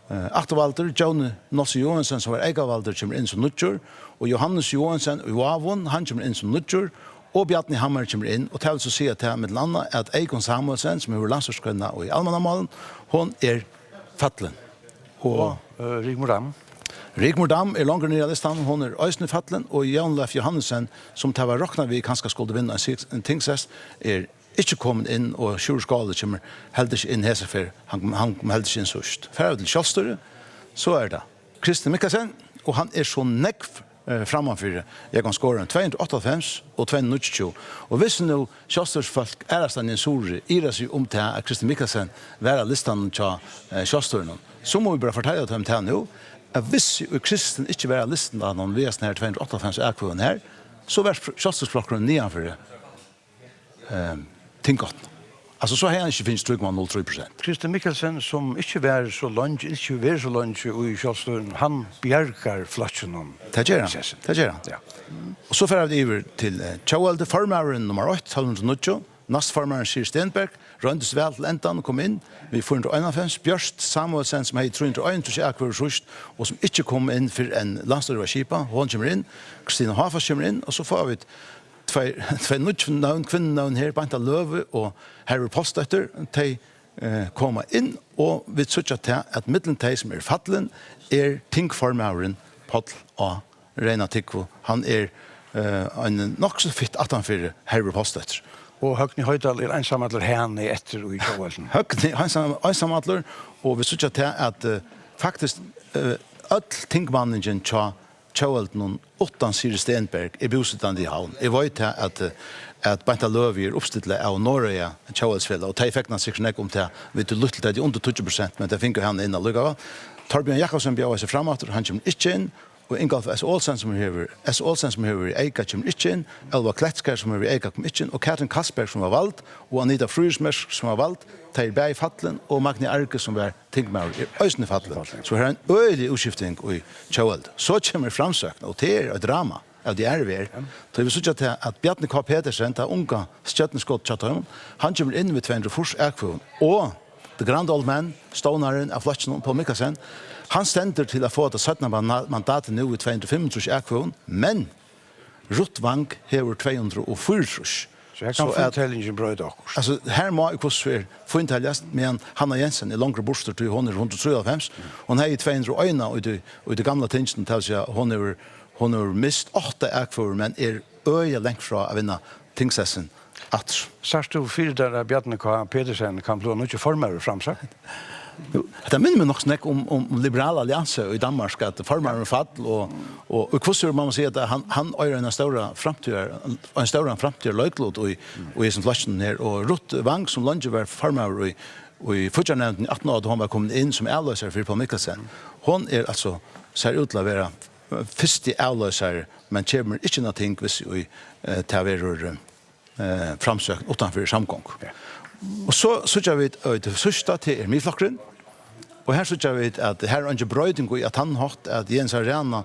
Attervalder, Jone Nosse Johansen, som var Egavalder, kommer inn som nødgjør, og Johannes Johansen og Wavon, han kommer inn som nødgjør, og Bjartni Hammer kommer inn, og det vil så si at det er med landa at Eikon Samuelsen, som er landsorskønna og i Almanamalen, hun fattelen. Og Rigmor Dam? Rigmor Dam langer nere av listan, hun øysne fattelen, og Jan Leif Johansen, som til å råkna vi kanskje skulle vinne en tingsest, ikke kommet inn, og Sjur Skale kommer heldig ikke inn hesefer, han kommer heldig ikke inn sørst. Færre til Kjølstøre, så det Kristian Mikkelsen, og han så nekv frammanfyrir. Jeg kan skåre 298 og 220. Og hvis nå Kjølstørsfolk stand i en sore, seg om til at Kristian Mikkelsen være listan til Kjølstøren, så må vi bare fortelle dem til nå, at hvis Kristian ikke være listan av noen vesen her 298 akkurat her, så var Kjølstørsflokkeren nianfyrir tingot. Altså så har han ikke finnes 3,03%. Kristian Mikkelsen, som ikke var så langt i Kjølstøren, han bjergar flatsjen om det gjør han. Ja. Og så får vi over til Tjauelde, farmaren nummer 8, 1290, nastfarmaren Sier Stenberg, røndes vel til endan og kom inn, vi 451, Bjørst Samuelsen, som har 301 akkurat sørst, og som ikke kom inn for en landstøyre av Kipa, hun kommer inn, Kristina Hafas kommer inn, og så får vi tvei navn, kvinnenavn her, Banta Løve og Harry Postøtter, de kommer inn, og vi sørger til at middelen de som fattelen tingformaren Paul og Reina Tikvo. Han en nok så fitt at han fyrir Harry Postøtter. Og Høgni Høydal ensamadler henne etter og i Kjøvelsen. Høgni ensamadler, og vi sørger til at faktisk all tingmanningen tja Kjøvelten åttan Sier Stenberg bosettende i havn. Jeg vet at Banta Løvi oppstillet av Norge Kjøvelsfellet, og de fikk han sikkert ikke om til vi til lyttet til under 20%, men det finner han inn og lukket. Torbjørn Jakobsen bjør seg frem, han kommer ikke inn, og Ingolf S. Olsen som hever Eika kommer ikke inn, Elva Kletskar som hever Eika kommer ikke inn, og Katrin Kasperg som var valgt, og Anita Frysmersk som var valgt, Teir Berg Fatlen, og Magni Arke som var tingmaur Øysene Fatlen. Så her er en øyelig utskifting i Tjøvald. Så kommer framsøkene, og det er et drama av de RVR. Så vi sier til at Bjarne K. Petersen, det unga stjøtneskott Chatham, han kommer inn med 200 fors Ekvån, og The Grand Old Man, stånaren av Flatsen på Mikkelsen, han stender til å få det 17. mandatet nå i 225 Ekvån, men Ruttvang hever 204. Så jeg kan fortellingen brød akkurat. Altså, her må jeg hvordan fortellest, men Hanna Jensen er langere borster til hun er 193. Hun er i 201 og i det gamle tingene til å si at hun har mist 8 ekfor, men er øye lengt fra å vinne tingsessen. Sørst du fyrir der Bjarne K. Pedersen kan bli noe formere framsagt? Det minner meg nok snakk om Liberal Allianse i Danmark, at formeren fall, og hvordan man må si at han øyer en større framtid løytlåt i sin flasjen her, og Ruth Wang, som landet var formeren i Fudjarnevnden i 18 år, da hun var kommet inn som avløser for Paul Mikkelsen. Hun er altså, ser ut til å være første avløser, men kommer ikke noe ting hvis vi tar være framsøkt utenfor samgång. Og så synes vi at det sørste til miflokkeren, og her synes vi at her er ikke brøyding i at han har at Jens Arena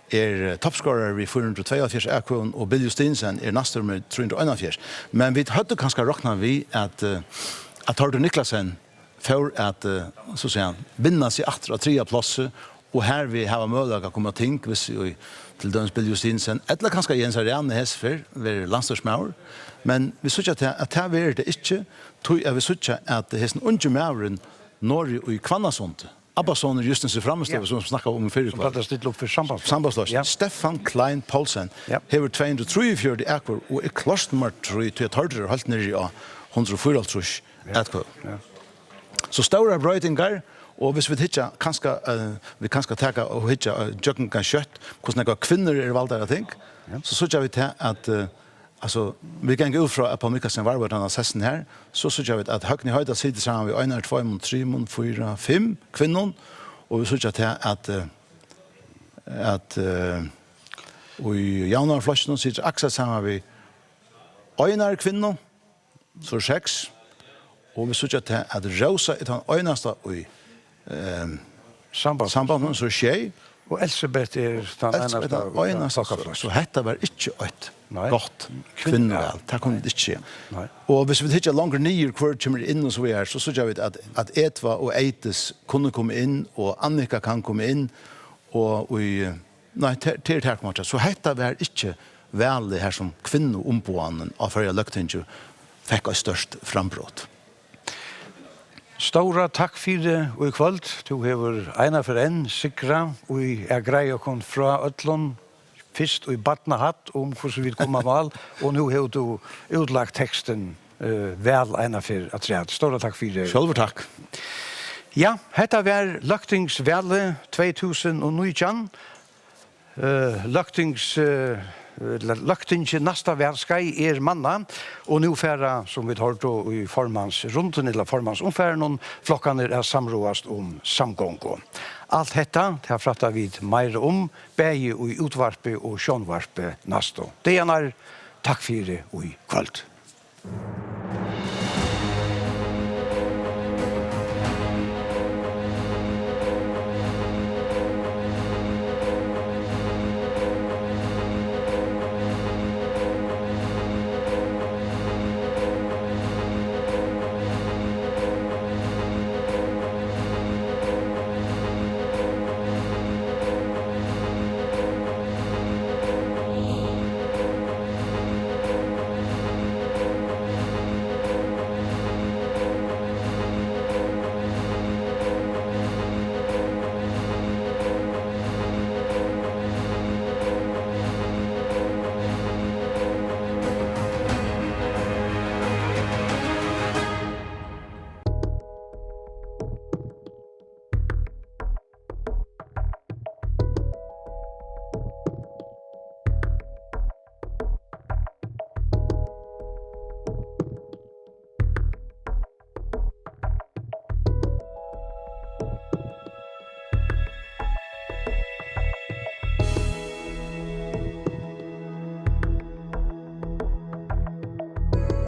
er toppskårer i 442 ekvån, og Bill Justinsen er næste med 341. Men vi hadde kanskje råknet vi at Tordur Niklasen for at så å si, vinne seg etter av 3 plasser, og her vi har mulighet å komme ting hvis vi til døms Bill Justinsen, eller kanskje Jens Arena Hesfer, ved landstørsmauer, men vi synes at det er det ikke, tror jeg vi synes at det er en unge mauren Norge og i Kvannasund, Abbasson er just en framstøv som snakket om før. Som prater stilt opp for sambandsløs. Stefan Klein Paulsen hever 243 ekvar, og er klart nummer 3 til at Hørder holdt nere i 144 ekvar. Så store brøytingar, og hvis vi hittar vi kanskje teka og hittar jøkken kan kjøtt, hvordan det kvinner er valgt av ting, så synes vi til at alltså vi kan gå ut fra på Mikkelsen var den sessen her, så synes vi at Høgni Høyda sitter sammen med 1, 2, 3, 4, 5 kvinnor, og vi synes til at i januarflasjonen sitter akkurat sammen med 1 kvinnor, så 6, og vi synes til at Rosa er den øyneste i sambanden, så 6, og Elisabeth er den eneste. Så dette var ikke et godt kvinnevel. Det kunne det ikke skje. Og hvis vi ikke langer nye hver kommer inn og så er, så synes jeg at Etva og Eites kunne komme inn, og Annika kan komme inn, og nei, til det her kommer til. Så dette var ikke veldig her som kvinneomboende av Førja Løgtinget fikk et størst frambrott. Stora takk for det og i kvöld. Du hever ena for en sikra og jeg greier å komme fra Øtlund først og i badna hatt om hvordan vi kommer mal, og nå har du utlagt teksten vel ena for at det. Stora takk for det. Sjølver takk. Ja, dette var Løgtingsvelle 2019. Løgtinget nesta verskei er manna, og nu færa, som vi hørte i formans runden, eller formans omfæren, flokkene er samråast om samgångo. Alt dette har frattet vi mer om, begge i utvarpe og sjånvarpe nasto. Det er takk for det og i kveld.